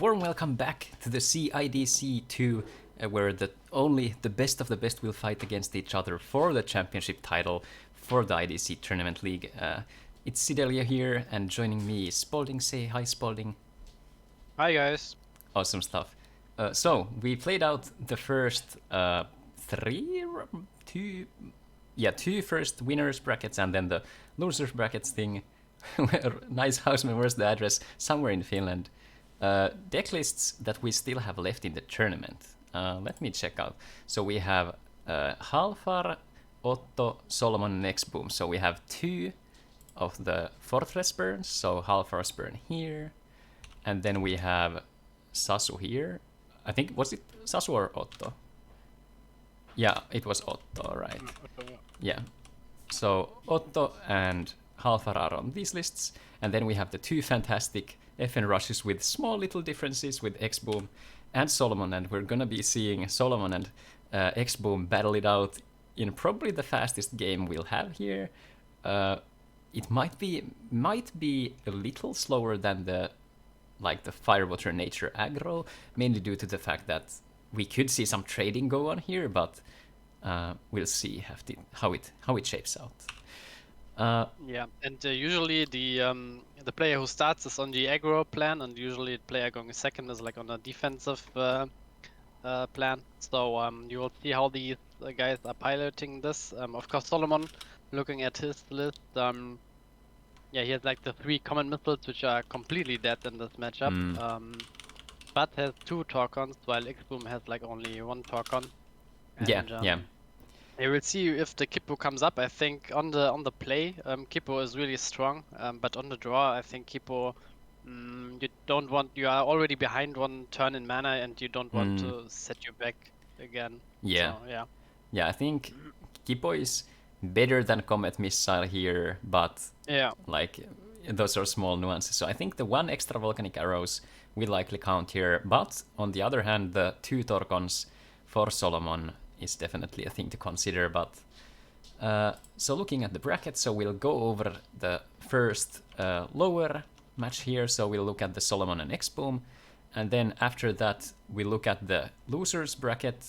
warm welcome back to the CIDC 2, where only the best of the best will fight against each other for the championship title for the IDC Tournament League. It's Sydelio here, and joining me is Spaulding. Say hi, Spaulding. Hi, guys. Awesome stuff. So, we played out the first two first winners brackets and then the losers brackets thing. Nice houseman, where's the address? Somewhere in Finland. Deck lists that we still have left in the tournament. Let me check out. So we have Halfar, Otto, Solomon, and X-Boom. So we have 2 of the Fortress burns. So Halfar's burn here. And then we have Sasu here. I think, was it Sasu or Otto? Yeah, it was Otto, right? Yeah. So Otto and Halfar are on these lists. And then we have the 2 fantastic FN rushes with small little differences with X-Boom and Solomon. And we're going to be seeing Solomon and X-Boom battle it out in probably the fastest game we'll have here. It might be a little slower than the Firewater Nature aggro, mainly due to the fact that we could see some trading go on here, but we'll see how it shapes out. Yeah, and usually the player who starts is on the aggro plan, and usually the player going second is like on a defensive plan. So you will see how these guys are piloting this. Of course, Solomon, looking at his list, yeah, he has like the 3 common missiles, which are completely dead in this matchup. But has 2 Torcons, while X-Boom has like only 1 Torcon. Yeah. We will see if the Kippo comes up. I think on the play, Kippo is really strong. But on the draw, I think Kippo, you are already behind 1 turn in mana, and you don't want to set you back again. Yeah. So, Yeah, I think Kippo is better than Comet Missile here, but those are small nuances. So I think the 1 extra volcanic arrows will likely count here. But on the other hand, the 2 Torcons for Solomon is definitely a thing to consider. But so looking at the bracket, so we'll go over the first lower match here. So we'll look at the Solomon and X-Boom, and then after that we'll look at the losers bracket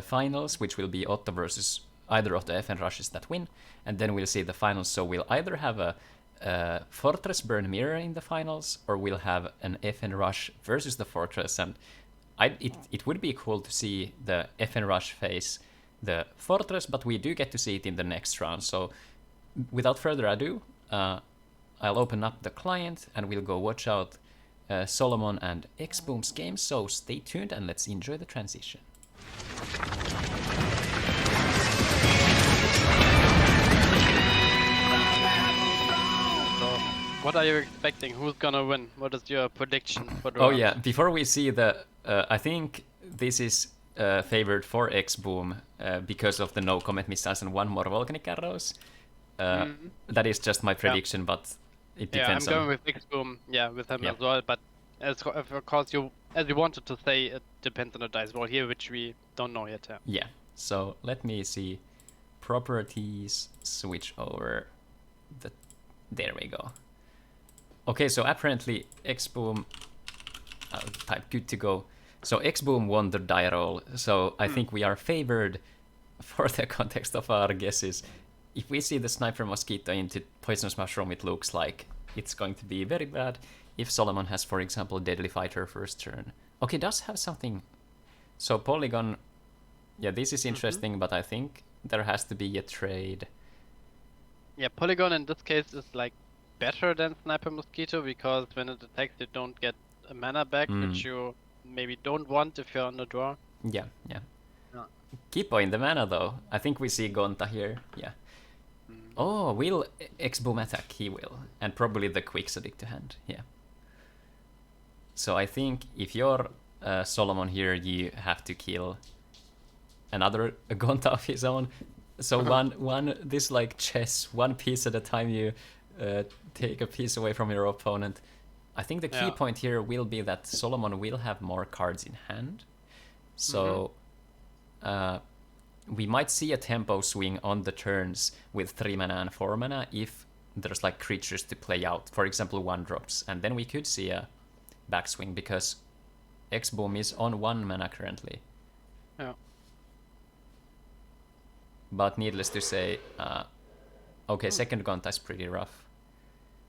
finals, which will be Otto versus either of the FN rushes that win, and then we'll see the finals. So we'll either have a Fortress burn mirror in the finals, or we'll have an FN rush versus the Fortress, and it would be cool to see the FN rush face the Fortress, but we do get to see it in the next round. So without further ado, I'll open up the client and we'll go watch out Solomon and X-Boom's game. So stay tuned and let's enjoy the transition. what are you expecting? Who's gonna win? What is your prediction for the Oh round? yeah, before we see I think this is favored for X-Boom because of the no Comet Missiles and 1 more Volcanic Arrows. That is just my prediction, but it depends. I'm going with X-Boom, with him as well, but of course, as you wanted to say, it depends on the dice roll here, which we don't know yet. Yeah, so let me see. Properties, switch over. There we go. Okay, so apparently X-Boom, I'll type good to go. So X-Boom won the die roll, so I think we are favored for the context of our guesses. If we see the Sniper Mosquito into Poisonous Mushroom, it looks like it's going to be very bad. If Solomon has, for example, Deadly Fighter first turn. Okay, does have something. So Polygon, yeah, this is interesting, but I think there has to be a trade. Yeah, Polygon in this case is like better than Sniper Mosquito, because when it attacks you don't get a mana back, which you maybe don't want if you're on the draw. Yeah. Kippo in the mana though. I think we see Gonta here. Yeah. Oh, will X-Boom attack? He will. And probably the Quixotic to hand. Yeah. So I think if you're Solomon here, you have to kill another Gonta of his own. So this like chess, 1 piece at a time, you take a piece away from your opponent. I think the key point here will be that Solomon will have more cards in hand. So we might see a tempo swing on the turns with 3 mana and 4 mana if there's like creatures to play out, for example 1-drops, and then we could see a backswing, because X-Boom is on 1 mana currently. Yeah. But needless to say, okay, second Gonta is pretty rough.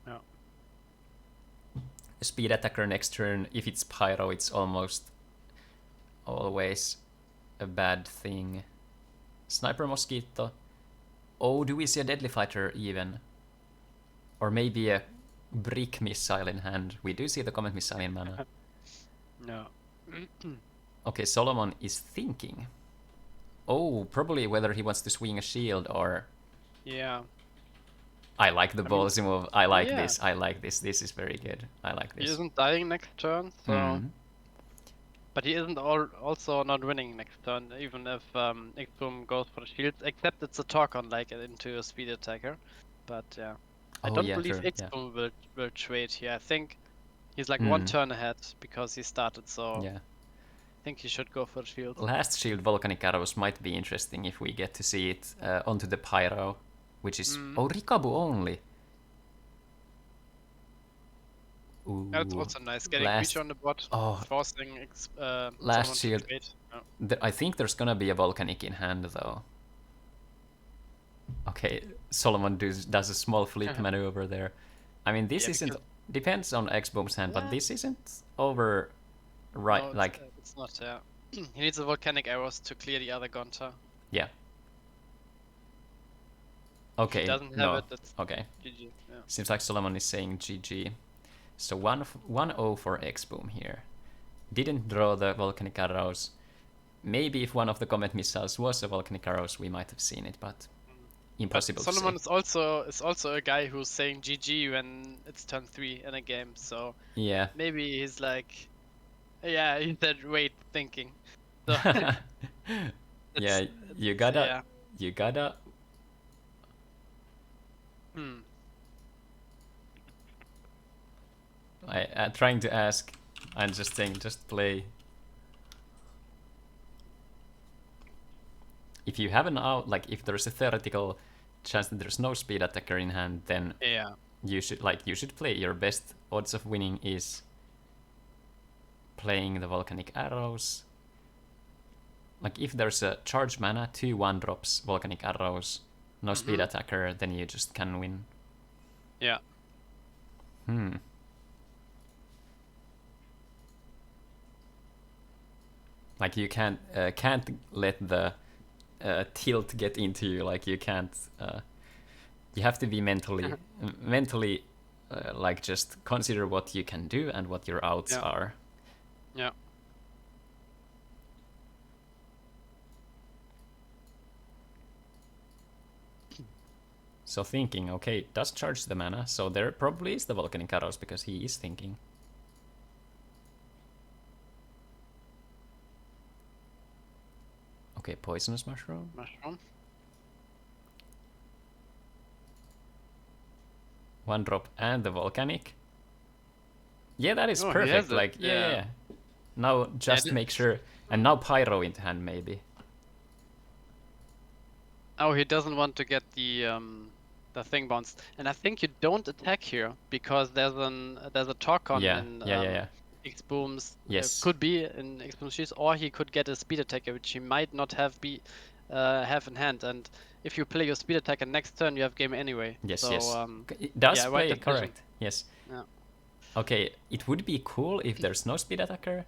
Yeah. Speed attacker next turn, if it's Pyro, it's almost always a bad thing. Sniper Mosquito. Oh, do we see a Deadly Fighter even? Or maybe a Brick Missile in hand. We do see the Comet Missile in mana. No. Okay, Solomon is thinking. Oh, probably whether he wants to swing a shield or... Yeah. I like the ballsy move. I like yeah. this. I like this. This is very good. I like He this. isn't dying next turn, so... Mhm. But he isn't also not winning next turn, even if X-Boom goes for the shields, except it's a talk-on, like, into a speed attacker. But, yeah. I don't believe true, X-Boom will trade here. I think he's like Hmm. 1 turn ahead because he started, so... Yeah. I think he should go for the shield. Last shield Volcanic Arrows might be interesting if we get to see it onto the Pyro, which is... Oh, Rikabu only! Ooh. That's also nice, getting creature on the bot, forcing last someone shield. to trade. Oh. I think there's gonna be a Volcanic in hand, though. Okay, Solomon does a small flip maneuver there. I mean, this isn't... Depends on X-Boom's hand, but this isn't over... Right, No, like... It's not, yeah. He needs the volcanic arrows to clear the other Gonta. Yeah. Okay, If he doesn't have no. it, that's Okay. GG. Yeah. Seems like Solomon is saying GG. So 1-0 for X-Boom here. Didn't draw the Volcanic Arrows. Maybe if one of the Comet Missiles was a Volcanic Arrows, we might have seen it, but impossible But Solomon to say. is also a guy who's saying GG when it's turn 3 in a game, so Yeah. maybe he's like, yeah, he's that wait thinking. So Yeah, you gotta... Hmm. I'm trying to ask. I'm just saying, just play. If you have an out, like if there's a theoretical chance that there's no speed attacker in hand, then Yeah. you should play. Your best odds of winning is playing the Volcanic Arrows. Like if there's a charge mana, 2 1-drops, Volcanic Arrows, no speed attacker, then you just can win. Yeah. Like you can't let the tilt get into you. Like you can't. You have to be mentally, like just consider what you can do and what your outs are. Yeah. So thinking, okay, does charge the mana, so there probably is the Volcanic Arrows because he is thinking. Okay, Poisonous Mushroom. Mushroom. 1-drop and the Volcanic. Yeah, that is Oh, he perfect. has it. Like, yeah. Now just make sure. And now Pyro into hand, maybe. Oh, he doesn't want to get the thing bounced, and I think you don't attack here because there's a talk on in X-Boom's. Yes. Could be in X-Boom's shields, or he could get a speed attacker, which he might not have have in hand. And if you play your speed attacker next turn, you have game anyway. Yes, so, yes. It does yeah, play, right correct. Yes. Yeah. Okay, it would be cool if there's no speed attacker.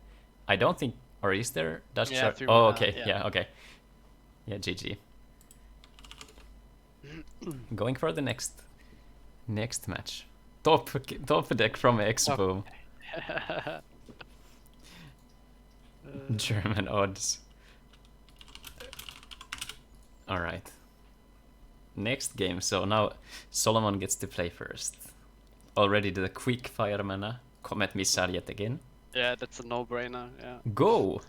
I don't think, or is there? Does Yeah, oh, okay, yeah. okay. Yeah, GG. Going for the next match. Top deck from X-Boom. German odds. All right. Next game. So now Solomon gets to play first. Already the quick fire mana. Comet Missile yet again. Yeah, that's a no-brainer. Yeah. Go!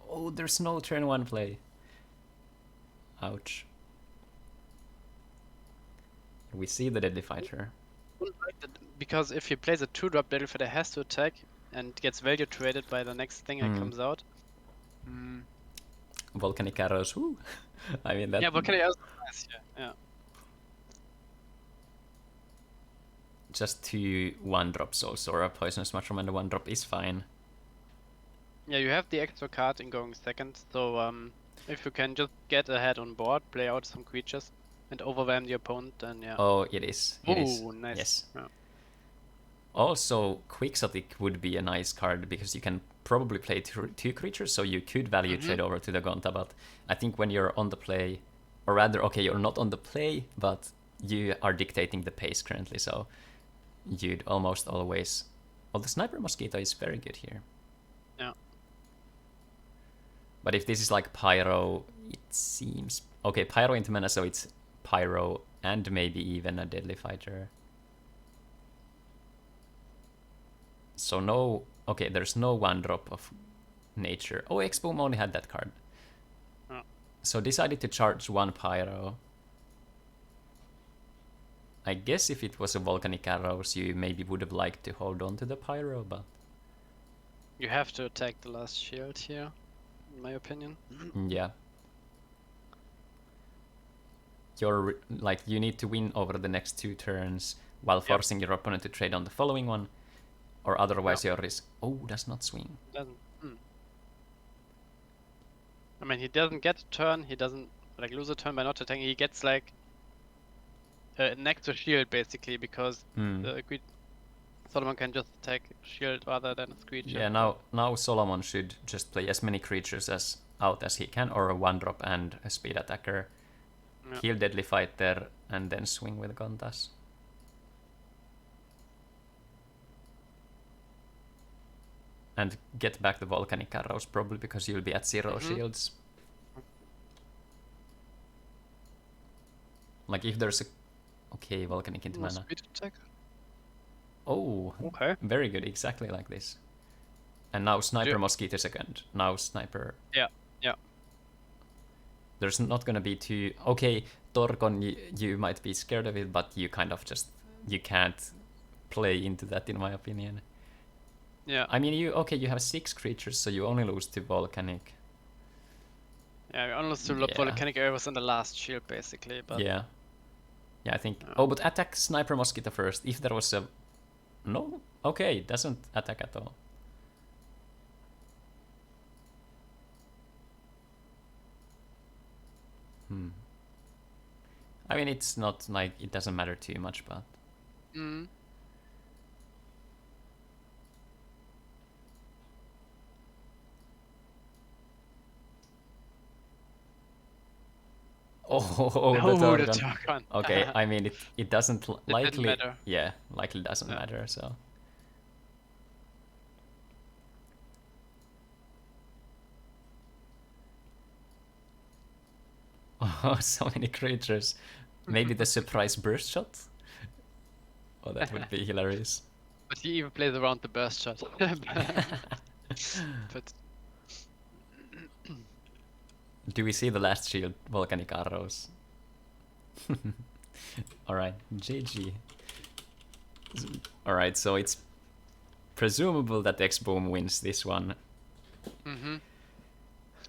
Oh, there's no turn 1 play. Ouch. We see the Deadly Fighter. Because if he plays a 2-drop, Deadly Fighter has to attack and gets value traded by the next thing that comes out. Volcanic Arrows, woo! I mean that. Yeah, Volcanic Arrows is nice, yeah. Just 2 1-drops also, or a Poisonous Mushroom and a 1-drop is fine. Yeah, you have the extra card in going second, so if you can just get ahead on board, play out some creatures, and overwhelm the opponent, then yeah. Oh, it is. It is. Ooh, nice. Yes. Yeah. Also, Quixotic would be a nice card because you can probably play two creatures, so you could value trade over to the Gonta, but I think when you're on the play, or rather, okay, you're not on the play, but you are dictating the pace currently, so you'd almost always... Well, the Sniper Mosquito is very good here. Yeah. But if this is like Pyro, it seems... Okay, Pyro into mana, so it's Pyro and maybe even a Deadly Fighter. So no... Okay, there's no 1-drop of nature. Oh, X-Boom only had that card. Oh. So decided to charge 1 Pyro. I guess if it was a Volcanic Arrows, you maybe would have liked to hold on to the Pyro, but... You have to attack the last shield here, in my opinion. Yeah. You're like, you need to win over the next 2 turns while forcing your opponent to trade on the following one, or otherwise your risk... Oh, does not swing. Doesn't. I mean, he doesn't get a turn, he doesn't like lose a turn by not attacking, he gets like an extra shield basically, because the Solomon can just attack shield rather than a creature. Yeah, now Solomon should just play as many creatures out as he can, or a 1-drop and a speed attacker. Yeah. Heal Deadly Fighter and then swing with Gontas. And get back the Volcanic Arrows, probably because you'll be at 0 shields. Like if there's a... Okay, Volcanic into mana. Speed attack. Oh, okay. Very good, exactly like this. And now Sniper Mosquito second. Now Sniper... Yeah. There's not gonna be too... Okay, Torgon, you might be scared of it, but you kind of just... You can't play into that, in my opinion. Yeah. I mean, you have 6 creatures, so you only lose to Volcanic. Yeah, we only lose to Volcanic Arrows in the last shield, basically. But Yeah, I think... Oh, but attack Sniper Mosquito first. If there was a... No? Okay, doesn't attack at all. I mean, it's not like... It doesn't matter too much, but... Oh, the Torgon. Okay, I mean, it doesn't likely... Didn't matter. Yeah, likely doesn't matter, so... Oh, so many creatures. Maybe the surprise burst shot? Oh, that would be hilarious. But he even plays around the burst shot. But... Do we see the last shield, Volcanic Arrows? Alright, GG. Alright, so it's presumable that X-Boom wins this one.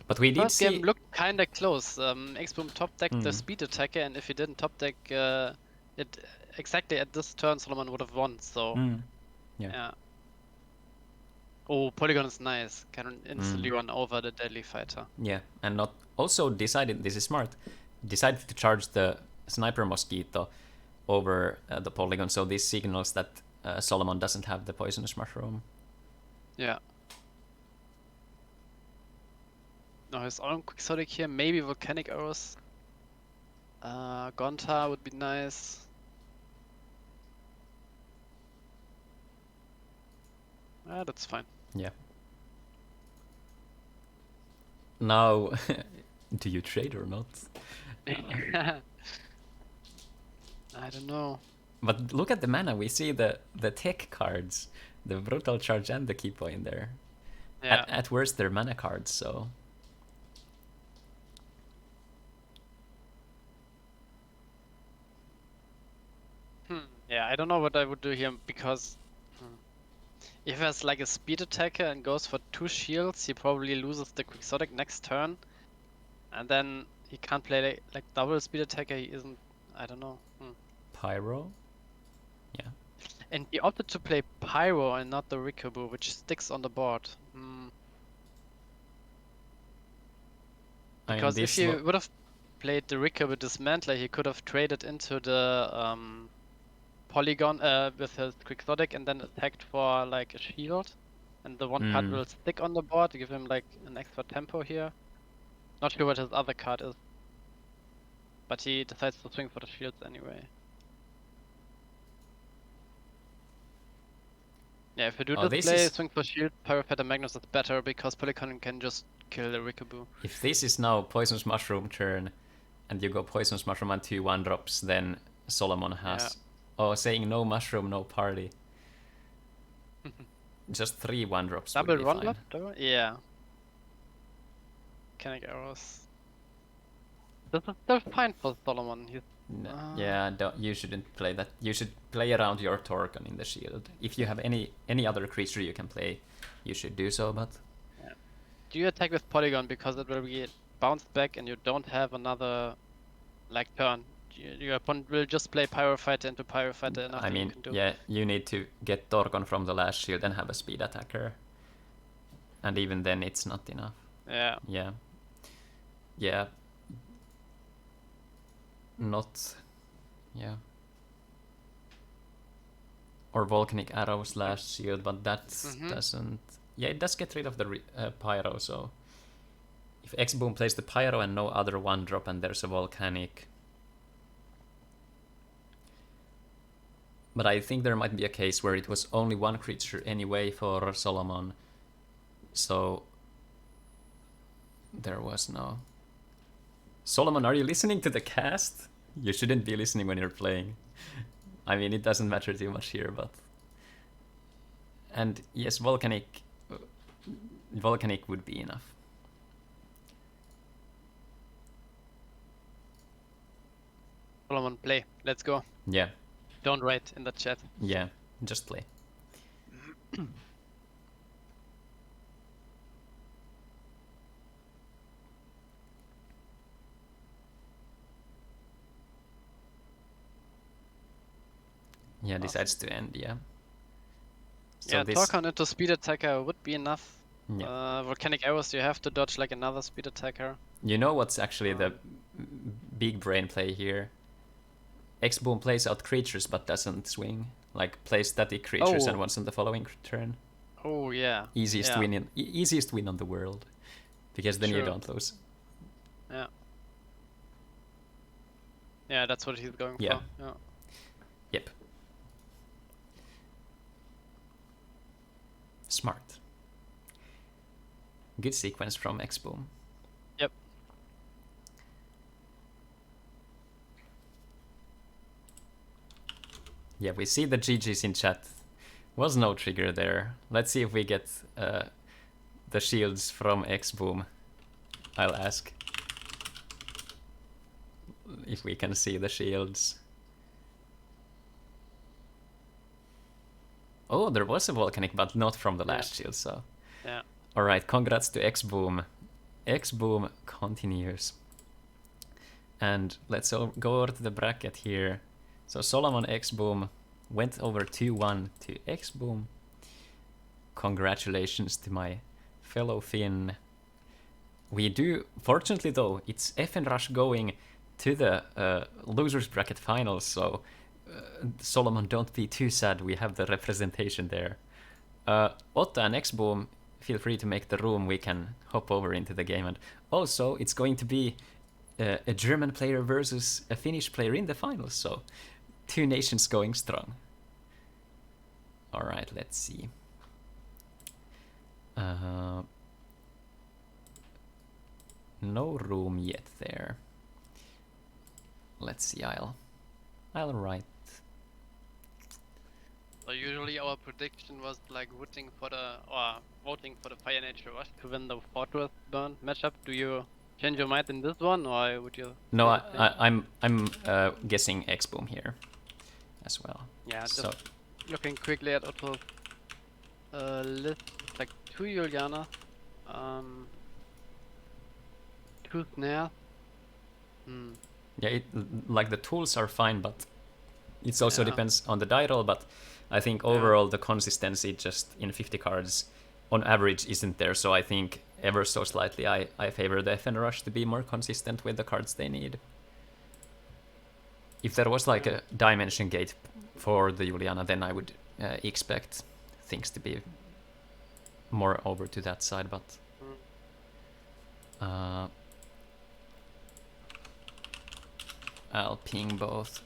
But we did First see... game looked kinda close. X-Boom top decked the speed attacker, and if he didn't top deck it exactly at this turn, Solomon would have won, so... Yeah. Oh, Polygon is nice. Can instantly run over the Deadly Fighter. Yeah, and not also decided, this is smart, decided to charge the Sniper Mosquito over the Polygon, so this signals that Solomon doesn't have the Poisonous Mushroom. Yeah. Now his own Quixotic here, maybe Volcanic Arrows. Gonta would be nice. That's fine. Yeah. Now, do you trade or not? I don't know. But look at the mana. We see the tech cards, the Brutal Charge and the Key Point there. Yeah. At worst, they're mana cards, so... Yeah, I don't know what I would do here, because... If he has like a speed attacker and goes for 2 shields, he probably loses the Quixotic next turn. And then he can't play like double speed attacker, he isn't... I don't know. Pyro? Yeah. And he opted to play Pyro and not the Rikubu, which sticks on the board. Because if he would have played the Ricker with Dismantler, he could have traded into the Polygon with his Quixotic and then attacked for like a shield. And the one card will stick on the board to give him like an extra tempo here. Not sure what his other card is. But he decides to swing for the shields anyway. Yeah, if you do this play, swing for shield, Pyropheta Magnus is better because Polygon can just kill the Rickaboo. If this is now Poisonous Mushroom turn, and you go Poisonous Mushroom and 2 1-drops, then Solomon has... Oh, saying no mushroom, no party. Just 3 1-drops Double would be 1-drop? fine. Yeah. Mechanic arrows. This is still fine for Solomon. Yeah, you shouldn't play that. You should play around your Torgon in the shield. If you have any other creature you can play, you should do so, but... Yeah. Do you attack with Polygon because it will be bounced back and you don't have another like turn? Your opponent will just play Pyrofighter into Pyrofighter and nothing you can do. Yeah, you need to get Torgon from the last shield and have a speed attacker. And even then it's not enough. Yeah. Yeah. Yeah. Not... Yeah. Or Volcanic Arrows last shield, but that doesn't... Yeah, it does get rid of the Pyro, so... If X-Boom plays the Pyro and no other 1-drop and there's a Volcanic... But I think there might be a case where it was only one creature anyway for Solomon, so... There was no... Solomon, are you listening to the cast? You shouldn't be listening when you're playing. I mean, it doesn't matter too much here, but... And yes, Volcanic would be enough. Solomon, play. Let's go. Yeah. Don't write in the chat. Yeah, just play. Yeah, decides to end, yeah. So yeah, Torgon into Speed Attacker would be enough. Yeah. Volcanic Arrows, you have to dodge like another Speed Attacker. You know what's actually the big brain play here? X-Boom plays out creatures but doesn't swing. Like, plays static creatures and wants on the following turn. Oh, yeah. Easiest win on the world. Because then you don't lose. Yeah. Yeah, that's what he's going for. Yeah. Yep. Smart. Good sequence from X-Boom. Yep. Yeah, we see the GGs in chat. Was no trigger there. Let's see if we get the shields from X-Boom. I'll ask if we can see the shields. Oh, there was a Volcanic, but not from the last shield, so... Yeah. Alright, congrats to X-Boom. X-Boom continues. And let's go over to the bracket here. So Solomon X-Boom went over 2-1 to X-Boom. Congratulations to my fellow Finn. We do... Fortunately though, it's FN Rush going to the losers bracket finals, so... Solomon, don't be too sad, we have the representation there. Otta and X-Boom, feel free to make the room, we can hop over into the game. And also, it's going to be a German player versus a Finnish player in the finals, so 2 nations going strong. Alright, let's see. No room yet there. Let's see, I'll write. So usually our prediction was like voting for the Fire Nature Rush to win the Fortress Burn matchup. Do you change your mind in this one, or would you? No, I'm guessing X-Boom here as well. Yeah, just looking quickly at Otto's list, like 2 Juliana, 2 Snares. Yeah, like the tools are fine, but it also depends on the die roll, but I think overall the consistency just in 50 cards on average isn't there, so I think ever so slightly, I favor the FN Rush to be more consistent with the cards they need. If there was like a dimension gate for the Juliana, then I would expect things to be more over to that side, but I'll ping both.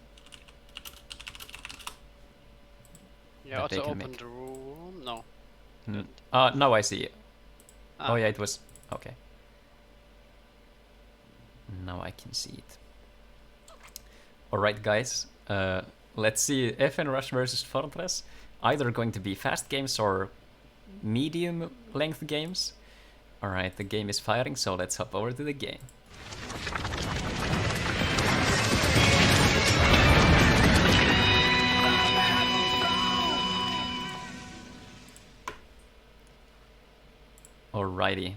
Yeah, That they also can open make. the room. No. Now I see. Ah. Oh yeah, it was okay. Now I can see it. Alright guys, let's see FN Rush versus Fortress. Either going to be fast games or medium length games. Alright, the game is firing, so let's hop over to the game. Alrighty.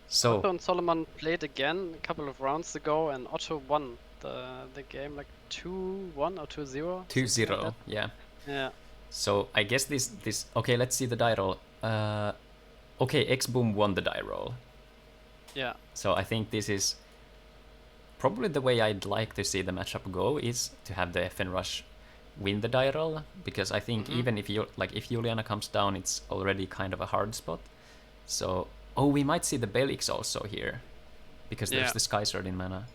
So Otto and Solomon played again a couple of rounds ago, and Otto won the game like 2-1 or 2-0. 2-0, like yeah. Yeah. So I guess this okay, let's see the die roll. Okay, X-Boom won the die roll. Yeah. So I think this is probably the way I'd like to see the matchup go, is to have the FN Rush win the die roll, because I think even if you if Juliana comes down, it's already kind of a hard spot. So we might see the Belix also here, because there's the Sky Sword in mana.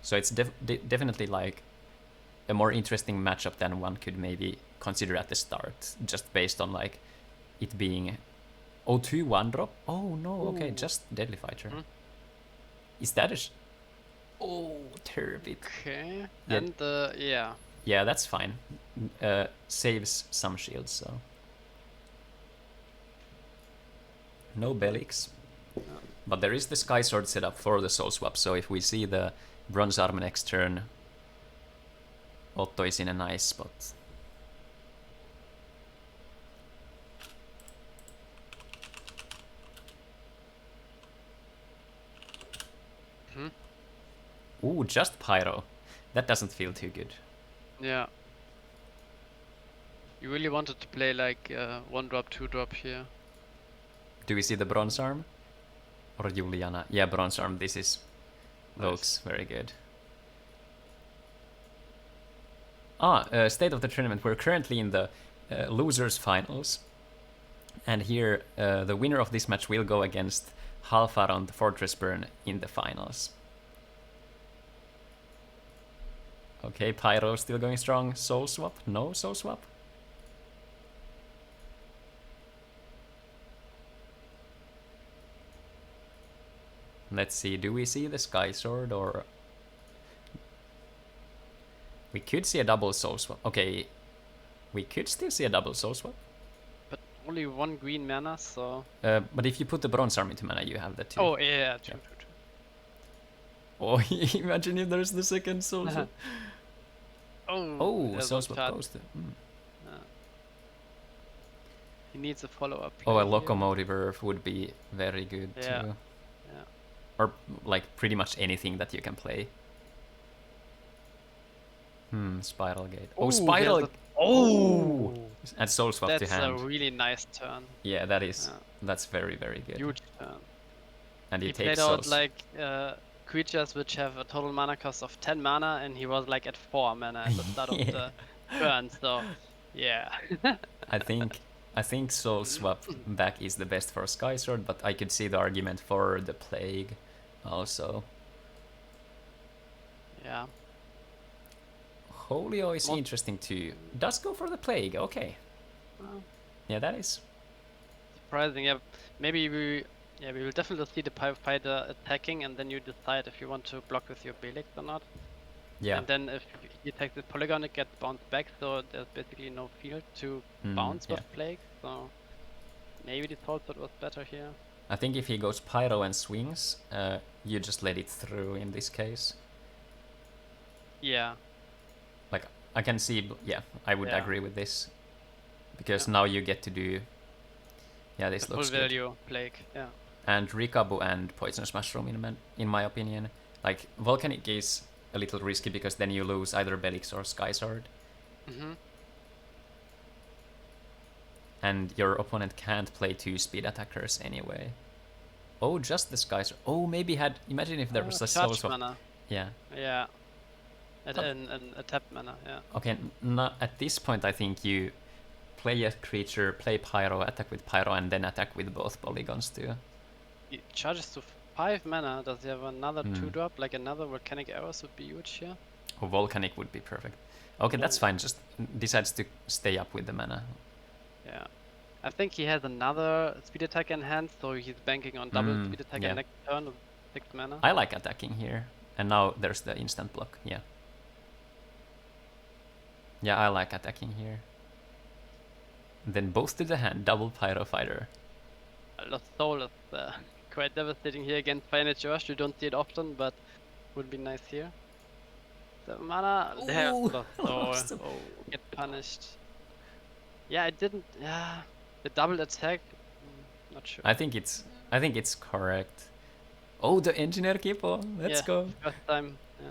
So it's definitely like a more interesting matchup than one could maybe consider at the start, just based on like it being 2 1-drop. Oh no, okay, just Deadly Fighter. Is that a Turbid. Okay. Yeah. And yeah. Yeah, that's fine. Saves some shields, so. No Belix. But there is the Sky Sword set up for the Soul Swap, so if we see the Bronze Arm next turn, Otto is in a nice spot. Ooh, just Pyro. That doesn't feel too good. Yeah. You really wanted to play like 1-drop, 2-drop here. Do we see the Bronze Arm? Or Juliana? Yeah, Bronze Arm, this is... looks very good. State of the tournament. We're currently in the losers finals. And here, the winner of this match will go against Halfar on the Fortress Burn in the finals. Okay, Pyro still going strong. Soul Swap? No Soul Swap? Let's see, do we see the Sky Sword or... We could see a double Soul Swap. Okay, we could still see a double Soul Swap. But only 1 green mana, so... But if you put the Bronze Arm into mana, you have that too. Oh, yeah, true. Oh, imagine if there's the second Soul Swap. Oh, Soul Swap posted. He needs a follow-up. Oh, a Locomotive Earth would be very good too. Yeah. Or like pretty much anything that you can play. Spiral Gate. Oh, Spiral Gate. Oh! And Soul Swap to hand. That's a really nice turn. Yeah, that is. That's very, very good. Huge turn. And he played out like creatures which have a total mana cost of 10 mana, and he was like at 4 mana at the start of the turn. So, yeah. I think Soul Swap back is the best for Sky Sword, but I could see the argument for the Plague also. Yeah. Holio is interesting too. Does go for the Plague, okay. Yeah, that is surprising. Yeah, maybe we will definitely see the fighter attacking, and then you decide if you want to block with your Belix or not. Yeah. And then if he attacks the Polygon, it gets bounced back, so there's basically no field to bounce with Plague. So maybe the Soul Sword was better here. I think if he goes Pyro and swings, you just let it through in this case. Yeah. Like, I can see, I would agree with this. Because now you get to do... Yeah, this looks full value Plague, yeah. And Rikabu and Poisonous Mushroom, in my opinion. Like, Volcanic is a little risky because then you lose either Belix or Sky Sword. and your opponent can't play 2 speed attackers anyway. Oh, just the skies. Oh, maybe had. Imagine if there was a soul charge swap. mana. Yeah. Yeah. And a tap mana, yeah. Okay, at this point I think you play a creature, play Pyro, attack with Pyro, and then attack with both polygons too. He charges to 5 mana. Does he have another 2-drop? Like another Volcanic Arrows would be huge here. Oh, Volcanic would be perfect. Okay, that's fine. Just decides to stay up with the mana. Yeah. I think he has another speed attack in hand, so he's banking on double speed attack next turn with 6 mana. I like attacking here. And now there's the instant block, yeah. Yeah, I like attacking here. Then both to the hand, double Pyro Fighter. Lost Soul is quite devastating here against Finite Rush. You don't see it often, but would be nice here. The mana there, Lost Soul. Oh, get punished. Yeah, I didn't. Yeah, the double attack. Not sure. I think it's correct. Oh, the Engineer Kippo. Let's go. First time. Yeah.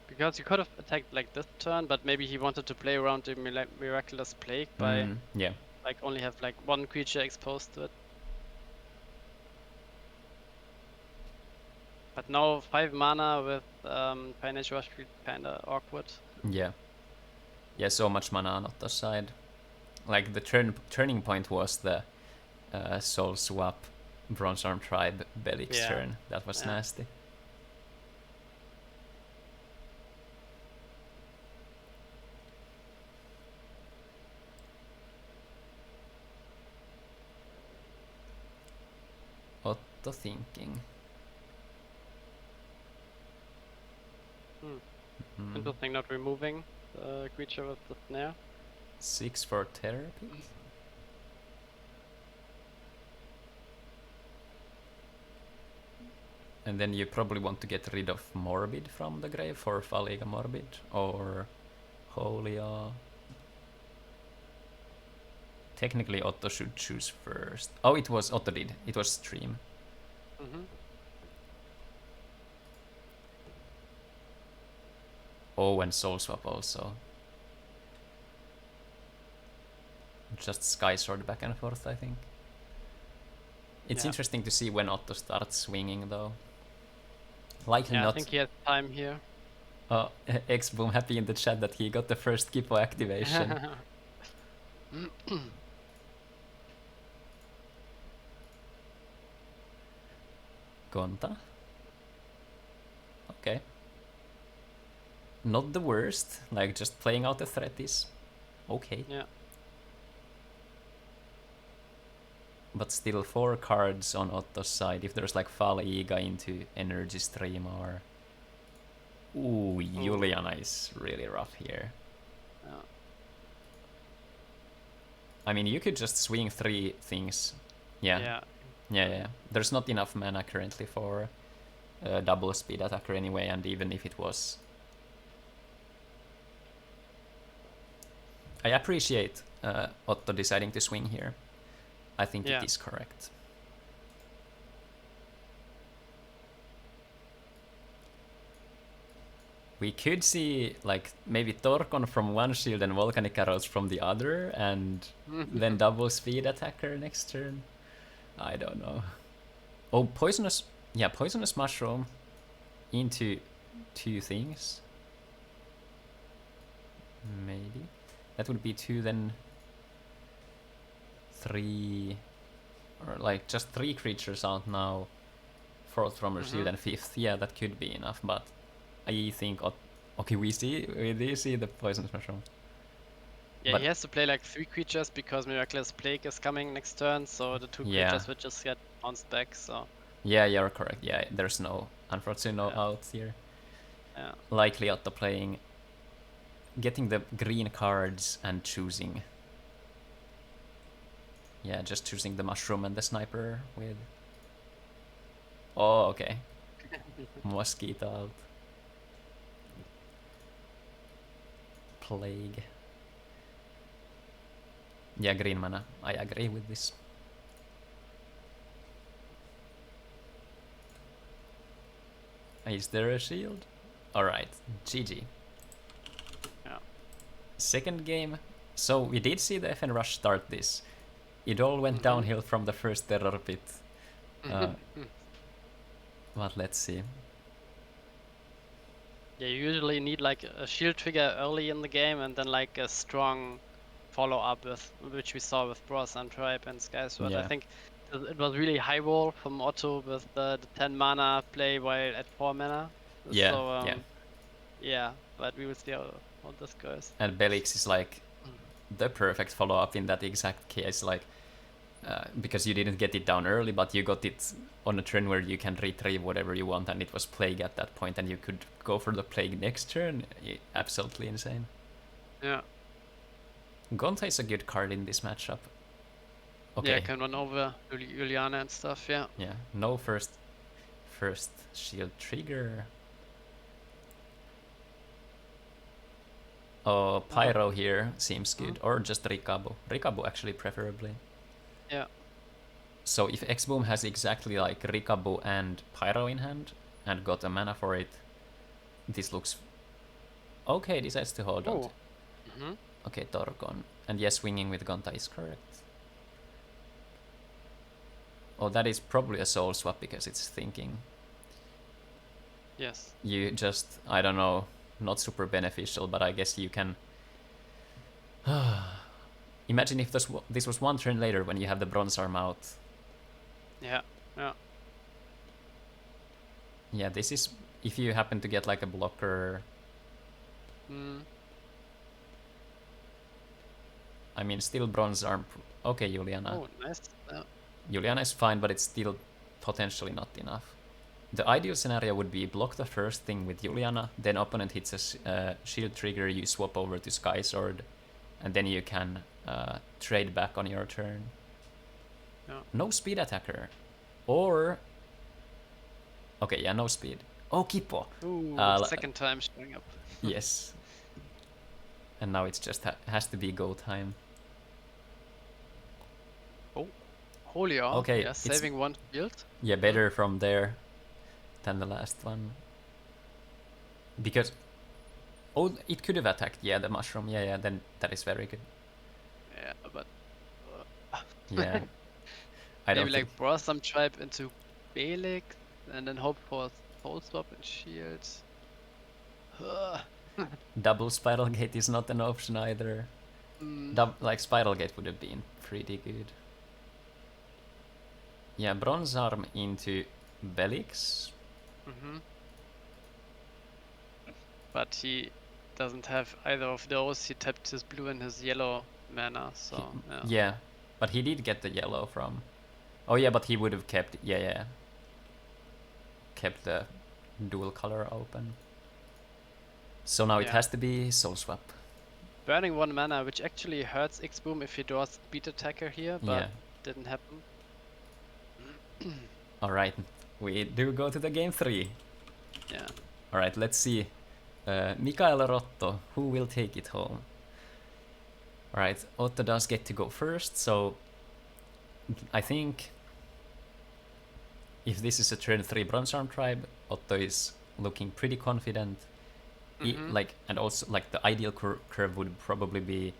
Because you could have attacked like this turn, but maybe he wanted to play around the Miraculous Plague by like only have like 1 creature exposed to it. But now 5 mana with Finite Rush feels kinda awkward. Yeah. Yeah, so much mana on Otto's side. Like the turning point was the Soul Swap Bronze Arm Tribe Belix turn. That was nasty. Otto thinking. Interesting, not removing the creature with the snare. 6 for therapy. And then you probably want to get rid of Morbid from the grave for Faliga Morbid or Holia. Technically Otto should choose first. Oh, it was Otto did. It was Stream. Oh, and Soul Swap also. Just Sky Sword back and forth, I think. It's interesting to see when Otto starts swinging, though. Likely not. I think he has time here. Oh, X-Boom happy in the chat that he got the first Kippo activation. Gonta. Okay. Not the worst, like just playing out the threat is okay. Yeah. But still 4 cards on Otto's side. If there's like Faliga into Energy Stream or... Ooh, Juliana is really rough here. Yeah. I mean, you could just swing 3 things. Yeah. There's not enough mana currently for a double speed attacker anyway, and even if it was... I appreciate Otto deciding to swing here. I think it is correct. We could see like maybe Torkon from one shield and Volcanic Arrows from the other, and then double speed attacker next turn. I don't know. Oh, poisonous mushroom into 2 things. Maybe. That would be 2 then 3, or like just 3 creatures out now. 4th from your shield and 5th. Yeah, that could be enough, but I think okay, we do see the poisonous mushroom. Yeah, but he has to play like 3 creatures because Miraculous Plague is coming next turn, so the 2 creatures would just get bounced back. So yeah, you're correct. Yeah, there's unfortunately no outs here. Yeah. Likely Otto playing, getting the green cards and choosing. Yeah, just choosing the mushroom and the sniper with... Oh, okay. Mosquito out. Plague. Yeah, green mana. I agree with this. Is there a shield? Alright, GG. Yeah. second game. So we did see the FN Rush start this. It all went downhill from the first terror pit. But let's see. Yeah, you usually need like a shield trigger early in the game and then like a strong follow up with which we saw with Bros and Tribe and Skysword. Yeah. I think it was really high roll from Otto with the 10 mana play while at 4 mana. Yeah, So, yeah, but we will see how this goes. And Belix is like the perfect follow up in that exact case, like because you didn't get it down early, but you got it on a turn where you can retrieve whatever you want, and it was Plague at that point, and you could go for the Plague next turn. Absolutely insane. Yeah. Gonta is a good card in this matchup. Okay. Yeah, can run over Juliana and stuff, yeah. Yeah, no first shield trigger. Oh, Pyro here seems good, or just Rikabu. Rikabu actually preferably. Yeah. So if X-Boom has exactly like Rikabu and Pyro in hand, and got a mana for it, this looks... Okay, decides to hold on. Okay, Torgon. And yes, swinging with Gonta is correct. Oh, that is probably a soul swap because it's thinking. Yes. You just, I don't know, not super beneficial, but I guess you can... Imagine if this was one turn later when you have the bronze arm out. Yeah, yeah. Yeah, this is if you happen to get like a blocker. I mean, still bronze arm. Okay, Juliana. Oh, nice. Yeah. Juliana is fine, but it's still potentially not enough. The ideal scenario would be block the first thing with Juliana, then opponent hits a shield trigger, you swap over to Sky Sword, and then you can trade back on your turn. Yeah. No speed attacker. Or... Okay, yeah, no speed. Oh, Kippo! Ooh, second time showing up. Yes. And now it's just has to be go time. Oh, holy all. Okay, yeah, saving one shield. Yeah, better from there than the last one. Because... Oh, it could have attacked, yeah, the mushroom. Yeah, then that is very good. Yeah, but... Yeah. I don't Maybe like Bros some tribe into Belix and then hope for soul swap and shield. Double Spiral Gate is not an option either. Like Spiral Gate would have been pretty good. Yeah, Bronze Arm into Belix. But he doesn't have either of those. He tapped his blue and his yellow mana, so Yeah, but he did get the yellow from... Oh yeah, but he would have kept... Yeah. Kept the dual color open. So now it has to be Soul Swap. Burning one mana, which actually hurts X-Boom if he draws Speed Attacker here, but didn't happen. Alright, we do go to the game 3. Yeah. Alright, let's see. Mikael or Otto, who will take it home? Alright, Otto does get to go first, so I think if this is a turn 3 Bronze Arm tribe, Otto is looking pretty confident. And also like the ideal curve would probably be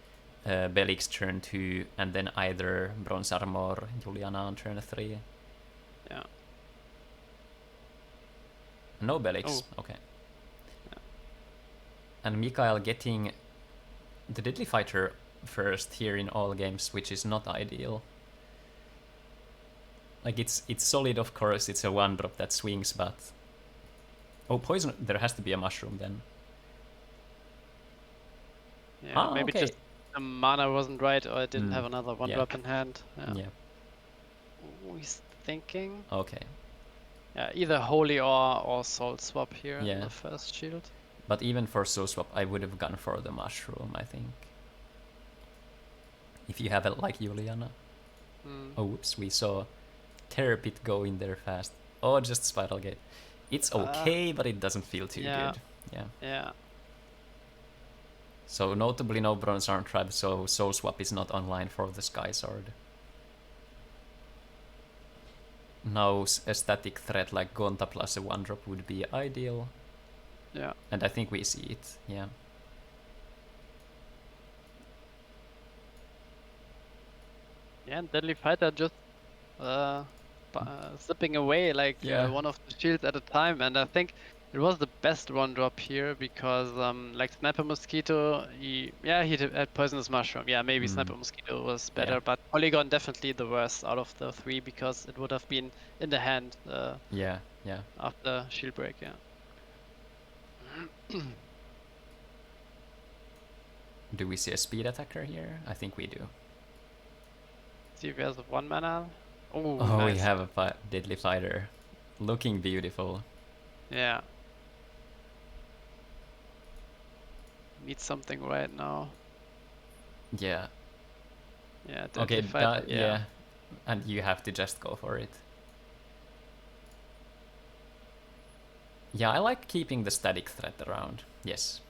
Belix turn 2 and then either Bronze Arm or Juliana on turn 3. Yeah. No Belix, okay. Yeah. And Mikael getting the Deadly Fighter first here in all games, which is not ideal. Like it's solid, of course, it's a 1-drop that swings, but... Oh, poison, there has to be a mushroom then. Yeah, maybe just the mana wasn't right, or I didn't have another 1-drop in hand. Yeah. He's thinking. Okay. Yeah, either Holy or Soul Swap here in the first shield. But even for Soul Swap, I would have gone for the mushroom, I think. If you have it like Juliana. Oh, whoops, we saw Terror Pit go in there fast. Oh, just Spiral Gate. It's okay, but it doesn't feel too good. Yeah. So notably no Bronze Arm tribe, so Soul Swap is not online for the Sky Sword. Now a static threat like Gonta plus a 1-drop would be ideal. Yeah. And I think we see it, yeah. Yeah, and Deadly Fighter just zipping away like one of the shields at a time, and I think it was the best one drop here because like Sniper Mosquito, he had Poisonous Mushroom. Yeah, maybe Sniper Mosquito was better, but Polygon definitely the worst out of the three because it would have been in the hand. After shield break, Do we see a speed attacker here? I think we do. See if he has a 1 mana. Oh, nice. We have a Deadly Fighter. Looking beautiful. Yeah. Need something right now. Yeah. Yeah, okay, Fighter, yeah. And you have to just go for it. Yeah, I like keeping the static threat around. Yes.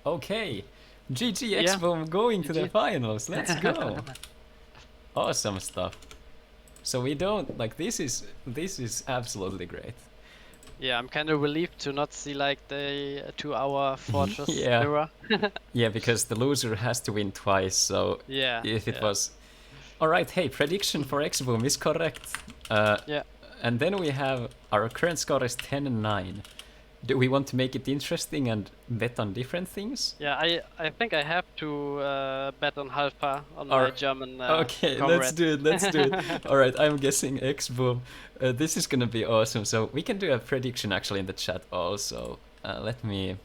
Okay. GG X-Boom going to the finals. Let's go. Awesome stuff. So we don't like this is absolutely great. Yeah, I'm kind of relieved to not see like the 2-hour Fortress era. Yeah, because the loser has to win twice. So if it was, all right. Hey, prediction for X-Boom is correct. And then we have our current score is 10-9. Do we want to make it interesting and bet on different things? Yeah, I think I have to bet on Halfa on my German okay, comrade. let's do it. All right, I'm guessing X-Boom. This is gonna be awesome. So we can do a prediction actually in the chat also. Let me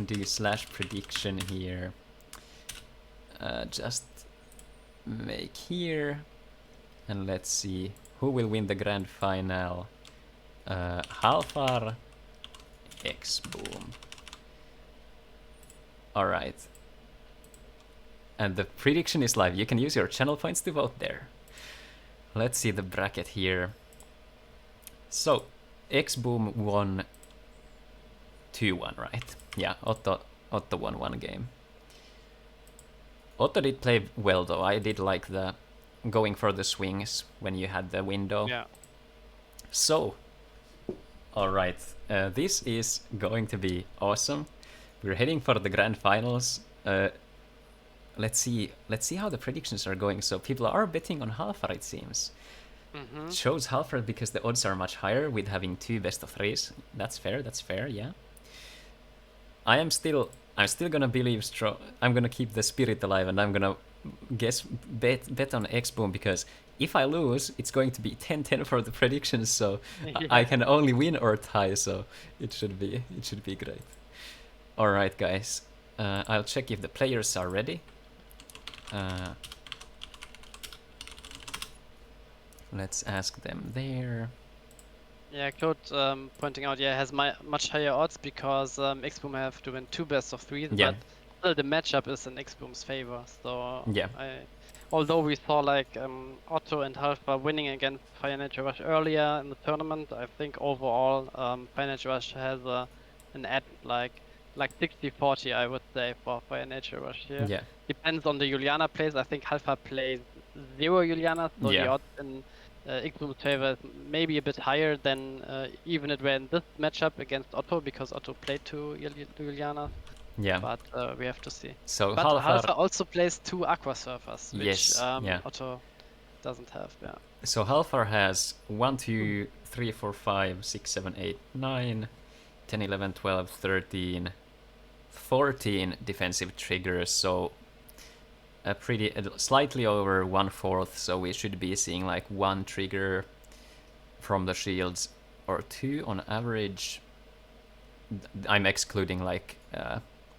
do /prediction here. Just make here, and let's see who will win the grand final. Halfar, X-Boom. Alright. And the prediction is live. You can use your channel points to vote there. Let's see the bracket here. So, X-Boom won 2-1, right? Yeah, Otto won one game. Otto did play well though. I did like the going for the swings when you had the window. Yeah. So, alright, this is going to be awesome. We're heading for the grand finals. Let's see how the predictions are going. So people are betting on Halfar, it seems. Chose Halfar because the odds are much higher with having 2 best of 3s. That's fair, yeah. I'm still gonna believe strong. I'm gonna keep the spirit alive, and I'm gonna bet on X-Boom because if I lose, it's going to be 10-10 for the predictions. So I can only win or tie. So it should be great. All right, guys. I'll check if the players are ready. Let's ask them there. Yeah, Claude pointing out, has much higher odds because X-Boom have to win 2 best of 3s, but still the matchup is in X-Boom's favor. So although we saw like Otto and Halfa winning against Fire Nature Rush earlier in the tournament, I think overall Fire Nature Rush has an edge like 60-40, I would say, for Fire Nature Rush here. Yeah. Depends on the Juliana plays. I think Halfa plays 0 Juliana, so the odds in X-Boom's favor is maybe a bit higher than even it were in this matchup against Otto, because Otto played 2 Juliana. Yeah. But we have to see. So but Halfa also plays 2 Aqua Surfers, which Otto doesn't have. Yeah. So Halfar has 1, 2, 3, 4, 5, 6, 7, 8, 9, 10, 11, 12, 13, 14 defensive triggers. So slightly over 1/4. So we should be seeing like 1 trigger from the shields or 2 on average. I'm excluding like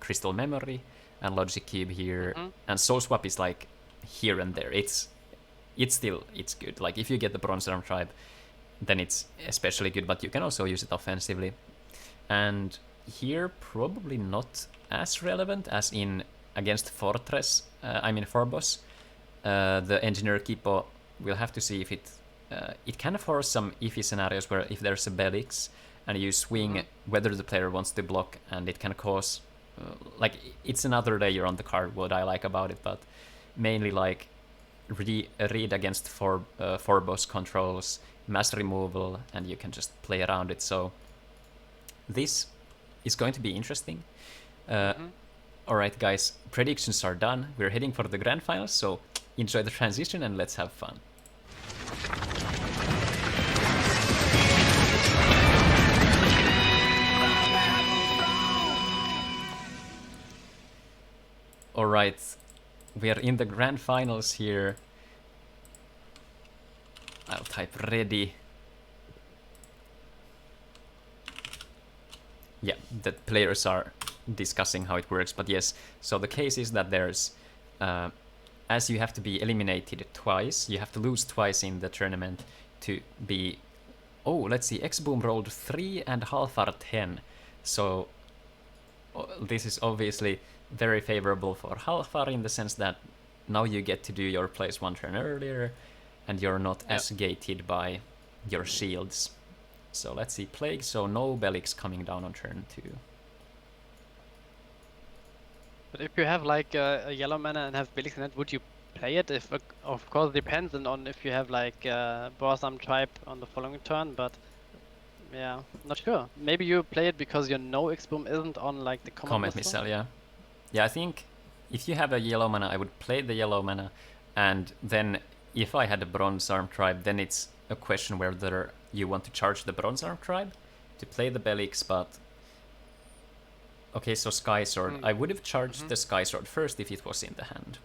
Crystal Memory and Logic Cube here, and Soul Swap is like here and there. It's good. Like if you get the Bronze Arm Tribe, then it's especially good, but you can also use it offensively. And here probably not as relevant as in against Fortress. Forbos. The Engineer Kipo, we'll have to see if it can force some iffy scenarios where if there's a Belix and you swing whether the player wants to block, and it can cause like it's another layer on the card what I like about it, but mainly like read against Forbos controls, mass removal, and you can just play around it. So this is going to be interesting. Alright guys, predictions are done. We're heading for the grand finals, so enjoy the transition and let's have fun. Alright, we are in the grand finals here. I'll type ready. Yeah, the players are discussing how it works, but yes, so the case is that there's, as you have to be eliminated twice, you have to lose twice in the tournament to be, oh, let's see, X-Boom rolled 3 and Halfar 10, so this is obviously very favorable for Halfar in the sense that now you get to do your plays one turn earlier, and you're not as gated by your shields. So let's see, Plague, so no Belix coming down on turn 2. But if you have like a yellow mana and have Belix in it, would you play it? If of course depends on if you have like Borsam Tribe on the following turn, but yeah, not sure. Maybe you play it because you know X-Boom isn't on like the Comet Missile, yeah. Yeah, I think if you have a yellow mana, I would play the yellow mana, and then if I had a Bronze Arm Tribe, then it's a question whether you want to charge the Bronze Arm Tribe to play the Belix, but... Okay, so Sky Sword. I would have charged the Sky Sword first if it was in the hand.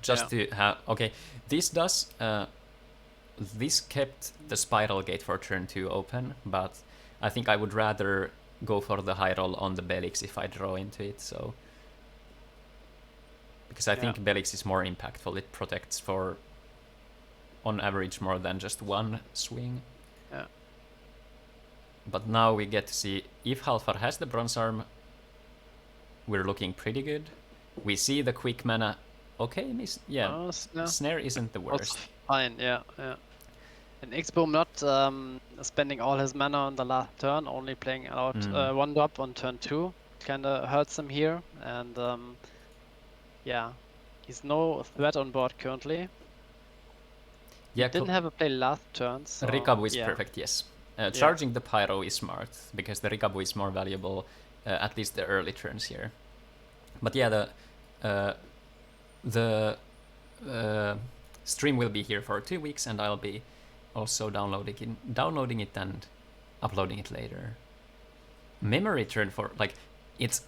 Just to have... Okay, this does... this kept the Spiral Gate for turn 2 open, but I think I would rather go for the high roll on the Belix if I draw into it, so... Because I think Belix is more impactful. It protects for, on average, more than just one swing. Yeah. But now we get to see if Halfar has the Bronze Arm, we're looking pretty good. We see the quick mana. Okay, Snare isn't the worst. That's fine, yeah. And X-Boom not spending all his mana on the last turn, only playing out one drop on turn 2. Kinda hurts him here, and yeah, he's no threat on board currently. Yeah, he didn't have a play last turn, so... Rikabu is perfect, yes. Charging the Pyro is smart, because the Rikabu is more valuable, at least the early turns here. But yeah, the stream will be here for 2 weeks, and I'll be also downloading it and uploading it later. Memory turn for, like, it's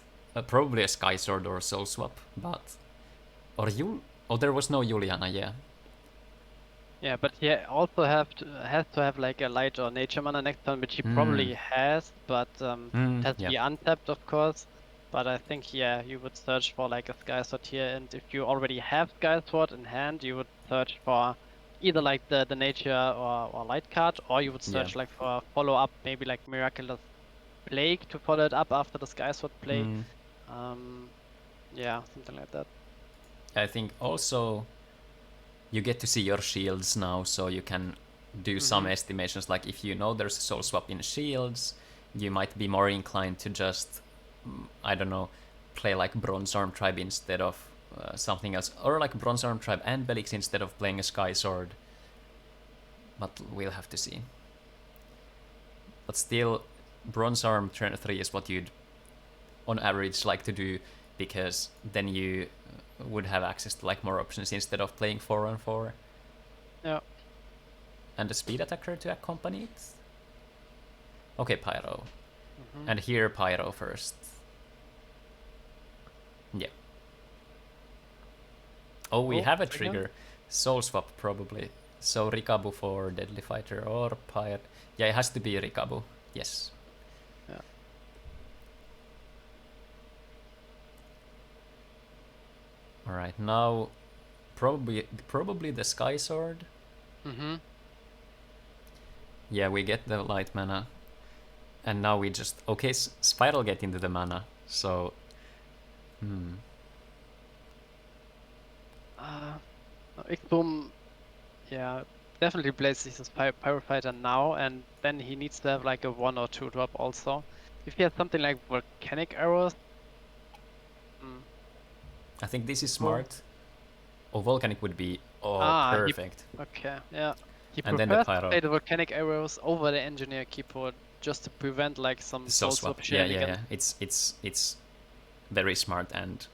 probably a Sky Sword or Soul Swap, but... Oh, there was no Juliana, yeah. Yeah, but he also has to have like a light or nature mana next turn, which he probably has, but it has to be untapped, of course. But I think, yeah, you would search for like a Sky Sword here, and if you already have Sky Sword in hand, you would search for either like the nature or light card, or you would search like for a follow-up, maybe like Miraculous Plague to follow it up after the Sky Sword play. Yeah, something like that. I think also you get to see your shields now, so you can do some estimations. Like if you know there's a soul swap in shields, you might be more inclined to just, I don't know, play like Bronze Arm Tribe instead of something else, or like Bronze Arm Tribe and Belix instead of playing a Sky Sword. But we'll have to see. But still, Bronze Arm turn 3 is what you'd on average like to do, because then you would have access to like more options instead of playing 4-on-4. Yeah. And a speed attacker to accompany it. Okay, Pyro. And here Pyro first. Yeah. Oh, we have a trigger. Soul Swap probably. So Rikabu for Deadly Fighter or Pyro. Yeah, it has to be Rikabu. Yes. Yeah. Alright, now probably the Sky Sword. Yeah, we get the light mana. And now we just... Okay, Spiral get into the mana, so... X-Boom, yeah, definitely plays his Pyro Fighter now, and then he needs to have like a 1 or 2 drop also. If he has something like Volcanic Arrows... I think this is smart. Oh, Volcanic would be... Oh, perfect. Okay, yeah. He and prefers then the Pyro. to play the Volcanic Arrows over the Engineer Keyboard just to prevent like some soul swap shenanigans. Yeah. It's very smart and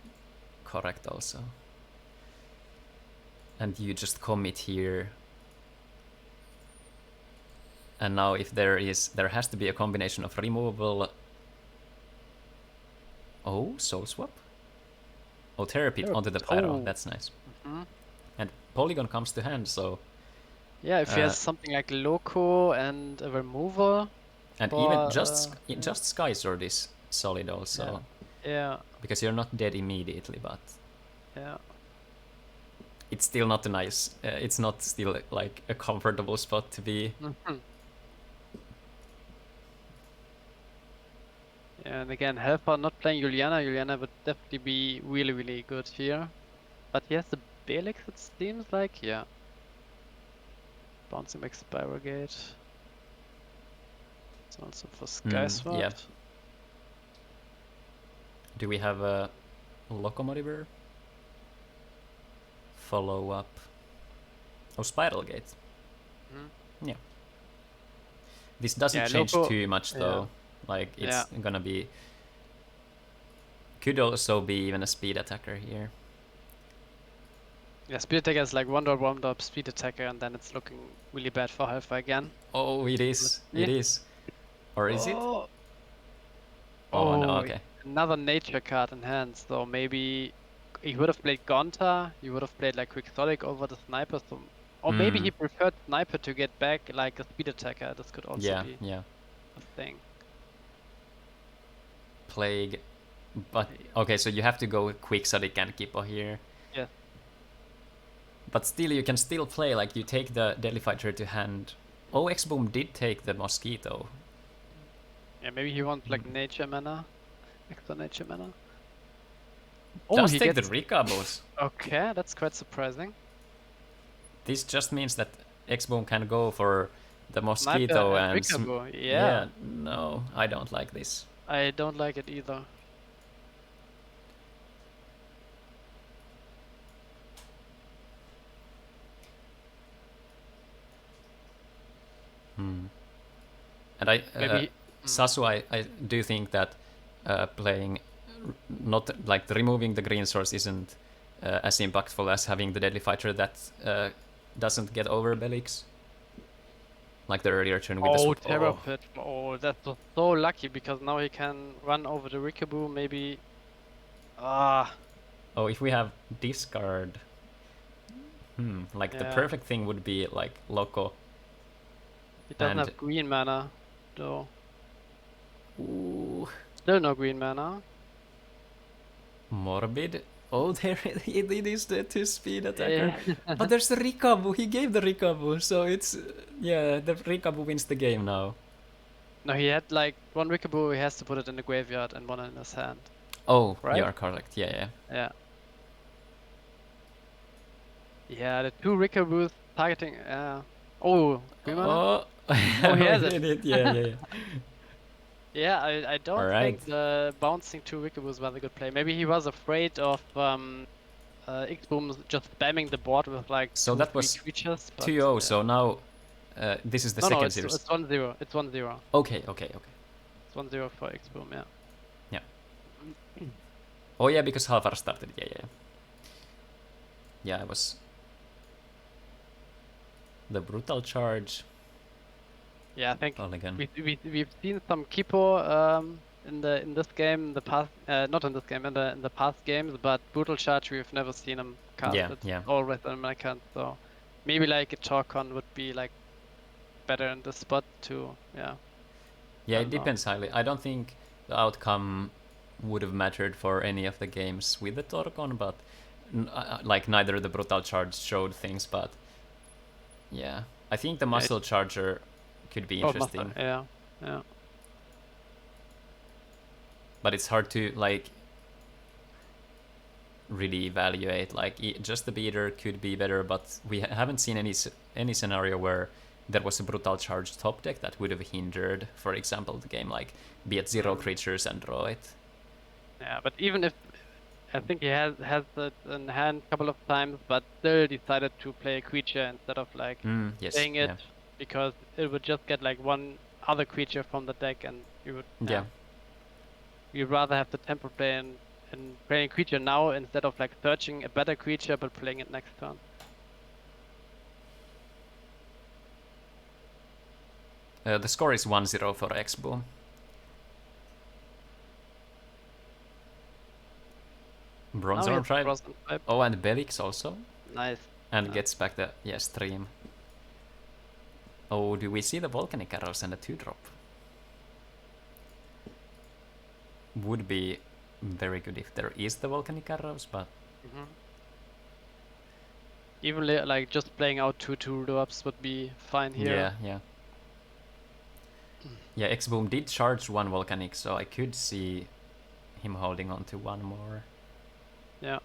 correct also. And you just commit here. And now if there has to be a combination of removal. Oh, soul swap. Oh, therapy onto the pyro. That's nice. And polygon comes to hand, so. Yeah, if he has something like loco and a removal. And even just Sky Sword is solid also. Yeah. Because you're not dead immediately, but. Yeah. It's still not a nice. It's not still like a comfortable spot to be. Yeah, and again, Helper not playing Juliana. Juliana would definitely be really, really good here. But he has the Belix, it seems like. Yeah. Bouncing back Spiral Gate. It's also for Sky Sword. Yeah. Do we have a Locomotiver? Follow up. Oh, Spiral Gate. Yeah. This doesn't change too much though. Like it's gonna be. Could also be even a speed attacker here. Yeah, speed attacker is like 1-1 speed attacker, and then it's looking really bad for Helper again. Oh, it is. It is. Or is it? Oh no, okay. Another nature card in hand, so maybe he would have played Gonta, he would have played like Quixotic over the Sniper, so, or maybe he preferred Sniper to get back like a speed attacker. This could also be a thing. Plague, but okay, so you have to go Quixotic and Kippo here. Yeah. But still, you can still play, like you take the Deadly Fighter to hand. Oh, X-Boom did take the Mosquito. Yeah, maybe he wants like nature mana, extra nature mana. Oh, he take the Ricabos. Okay, that's quite surprising. This just means that X-Boom can go for the Mosquito and Ricabo. Yeah, no, I don't like this. I don't like it either. And Sasu, I do think that playing, not like removing the green source isn't as impactful as having the Deadly Fighter that doesn't get over Belix. Like the earlier turn with the swap. Terror Pit. Oh, that's so lucky because now he can run over the Ricaboo, maybe. Oh, if we have discard. Like the perfect thing would be like Loco. He doesn't have green mana, though. Ooh. Still no green mana. Morbid. Oh, there it is the 2-speed attacker. But there's the Ricaboo. He gave the Ricaboo, so it's the Ricaboo wins the game now. No, he had like one Ricaboo. He has to put it in the graveyard and one in his hand. Oh, right? You are correct. Yeah. Yeah, the 2 Ricaboos targeting. Oh, green mana. Oh, he has it. Yeah. Yeah, I don't think the bouncing 2 Ricaboos was a good play. Maybe he was afraid of X-Boom just spamming the board with like so that was creatures. 2-0, so now this is the second series. It's 1-0. It's 1-0. Okay. It's 1-0 for X-Boom, yeah. Oh yeah, because Halfar started, Yeah, it was the brutal charge. Yeah, I think again. we've seen some Kippo in this game, in the past, not in this game, in the past games, but brutal charge we've never seen him cast. It's always on my account, so maybe like a Torcon would be like better in this spot too. Yeah, it depends highly. I don't think the outcome would have mattered for any of the games with the Torcon, but like neither the brutal charge showed things, but I think the muscle charger could be interesting. Yeah. But it's hard to like really evaluate. Like just the beater could be better, but we haven't seen any scenario where there was a brutal charge top deck that would have hindered, for example, the game. Like be at 0 creatures and draw it. Yeah, but even if I think he has it in hand a couple of times, but still decided to play a creature instead of like playing it. Because it would just get like one other creature from the deck, and you would you'd rather have the tempo play and playing a creature now instead of like searching a better creature but playing it next turn. The score is 1-0 for X-Boom. Bronze Arm Tribe. Oh, and Belix also. Nice. And gets back the stream. Oh, do we see the Volcanic Arrows and the 2-drop? Would be very good if there is the Volcanic Arrows, but... Even like just playing out 2-2-drops would be fine here. Yeah, yeah. Yeah, X-Boom did charge one Volcanic, so I could see him holding on to one more. Yeah.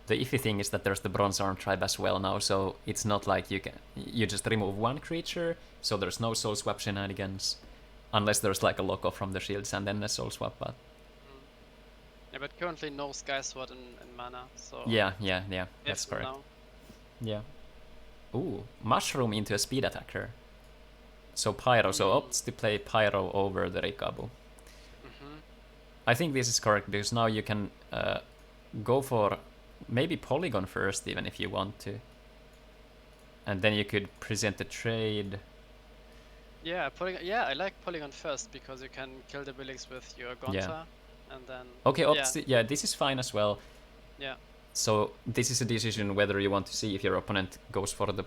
The iffy thing is that there's the Bronze Arm Tribe as well now, so it's not like you just remove one creature, so there's no soul swap shenanigans, unless there's like a lock off from the shields and then a soul swap. But yeah, but currently no Sky Sword in mana, so yeah, that's correct. Now. Yeah. Ooh, Mushroom into a speed attacker. So Pyro, so opts to play Pyro over the Rikabu. I think this is correct because now you can go for maybe Polygon first, even if you want to, and then you could present the trade. Yeah, I like Polygon first because you can kill the Billix with your Gonta, and then. Okay, this is fine as well. Yeah. So this is a decision whether you want to see if your opponent goes for the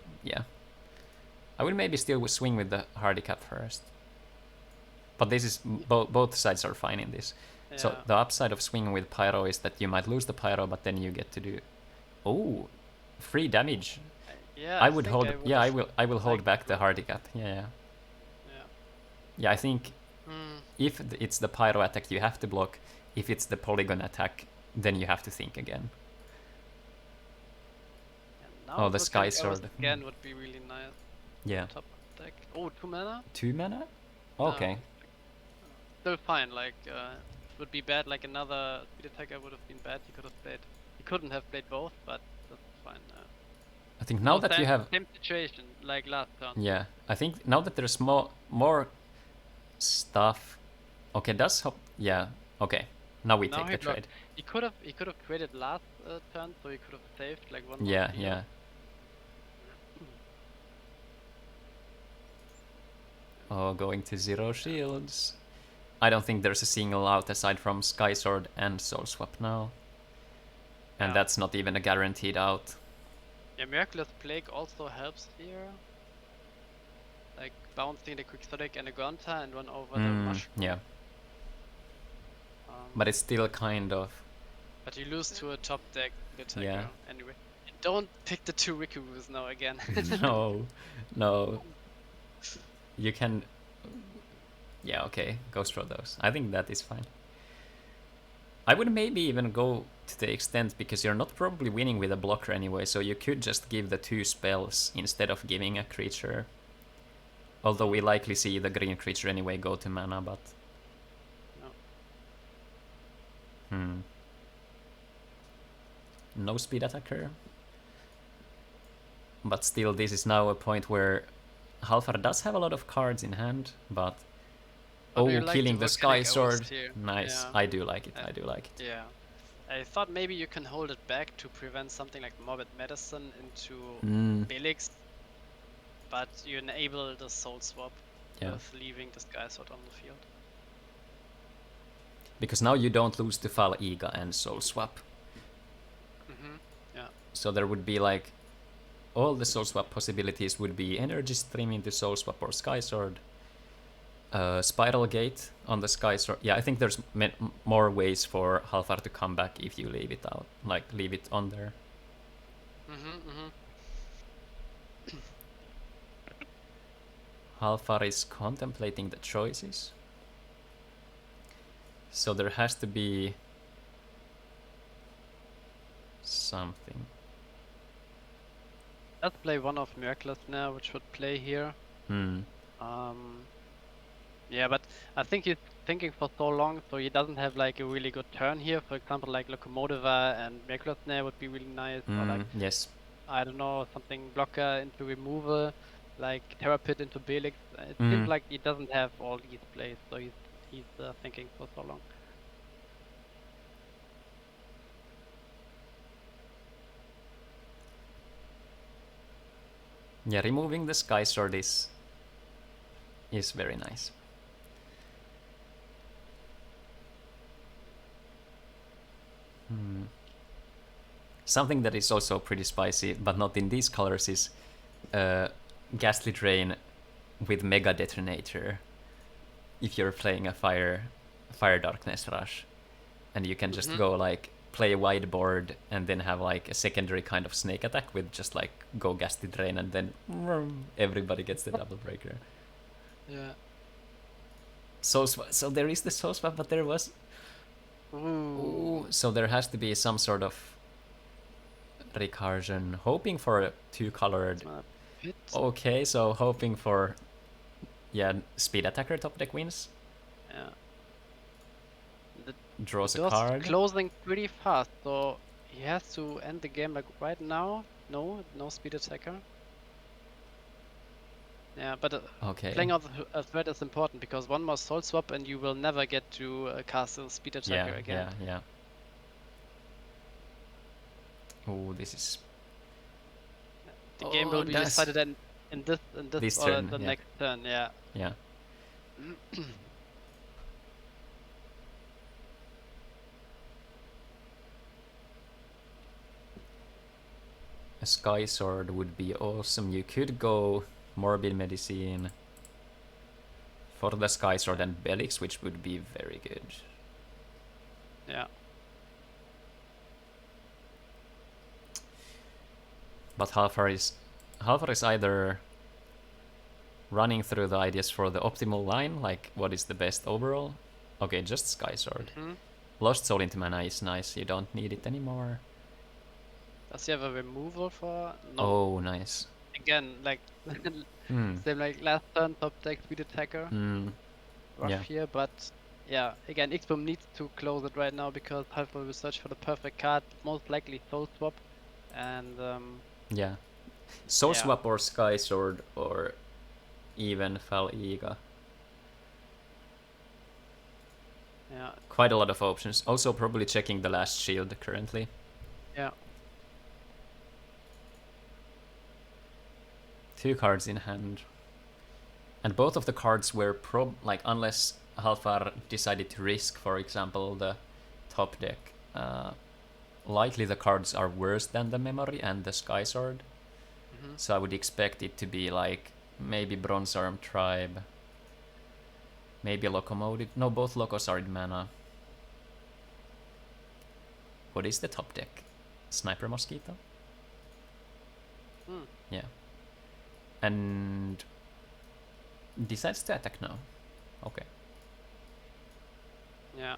I would maybe still swing with the Handicap first, but this is both sides are fine in this. Yeah. So the upside of swinging with Pyro is that you might lose the Pyro, but then you get to do free damage. Yeah, I would hold. I will hold back the Handicap. Yeah. I think if it's the Pyro attack, you have to block. If it's the Polygon attack, then you have to think again. Oh, the Sky Sword again would be really nice. Yeah. Top deck. Oh, 2 mana. 2 mana. Okay. Still fine. Like would be bad. Like another speed attacker would have been bad. He could have played. He couldn't have played both, but that's fine. I think now that you have same situation like last turn. Yeah, I think now that there's more stuff. Okay, that's yeah. Okay, now we take the trade. He could have traded last turn, so he could have saved like one. Yeah. Oh, going to 0 shields. I don't think there's a single out aside from Sky Sword and Soul Swap now. And that's not even a guaranteed out. Yeah, Miraculous Plague also helps here. Like bouncing the Quixotic and the Gonta and run over the Mushroom. Yeah. But it's still kind of... But you lose to a top deck attacker anyway. Don't pick the 2 Rikubus now again. No. You can... Yeah, okay, go throw those. I think that is fine. I would maybe even go to the extent, because you're not probably winning with a blocker anyway, so you could just give the 2 spells instead of giving a creature. Although we likely see the green creature anyway go to mana, but... No speed attacker. But still, this is now a point where Halfar does have a lot of cards in hand, but... killing the Sky Sword. Nice. Yeah. I do like it. Yeah. I thought maybe you can hold it back to prevent something like Morbid Medicine into Belix, but you enable the Soul Swap with leaving the Sky Sword on the field. Because now you don't lose to Fal Iga and Soul Swap. Yeah. So there would be like... all the Soul Swap possibilities would be Energy Stream into Soul Swap or Sky Sword. Spiral Gate on the Sky Sword. Yeah, I think there's more ways for Halfar to come back if you leave it out, like leave it on there. Halfar is contemplating the choices. So there has to be something. Let's play one of Miraculous now, which would play here. Yeah, but I think he's thinking for so long, so he doesn't have like a really good turn here. For example, like Locomotiva and Miraculous Snare would be really nice. Or like, yes. I don't know, something blocker into removal, like Terra Pit into Belix. It seems like he doesn't have all these plays, so he's thinking for so long. Yeah, removing the Sky Sword is very nice. Something that is also pretty spicy, but not in these colors, is Ghastly Drain with Mega Detonator. If you're playing a Fire Darkness Rush, and you can just go like play a wide board and then have like a secondary kind of snake attack with just like go Ghastly Drain and then everybody gets the double breaker. Yeah. So there is the soul swap, but there was. Ooh, so there has to be some sort of recursion. Hoping for a 2-colored. Okay, so hoping for speed attacker top deck wins. Yeah. Draws a card. Closing pretty fast, so he has to end the game like right now. No speed attacker. Yeah, but okay. Playing out a threat is important because one more soul swap and you will never get to cast a speed attacker again. Yeah. Oh, this is. The game will be decided in this or turn, the next turn. Yeah. Yeah. A Sky Sword would be awesome. You could go Morbid Medicine for the Sky Sword and Belix, which would be very good. Yeah. But Halfar is either running through the ideas for the optimal line, like what is the best overall. Okay, just Sky Sword. Lost Soul into Mana is nice. You don't need it anymore. Does he have a removal for? No. Oh, nice. Again, like same like last turn, top deck speed attacker. Rough here, but yeah, again, X-Boom needs to close it right now because Halfar will search for the perfect card, most likely Soul Swap, and yeah, Soul Swap or Sky Sword or even Fal Iga. Yeah. Quite a lot of options. Also probably checking the last shield currently. Yeah. 2 cards in hand. And both of the cards were unless Halfar decided to risk, for example, the top deck, likely the cards are worse than the Memory and the Sky Sword. So I would expect it to be like maybe Bronze Arm Tribe, maybe Locomotive. No, both Locos are in mana. What is the top deck? Sniper Mosquito? Yeah. And decides to attack now. Okay. Yeah.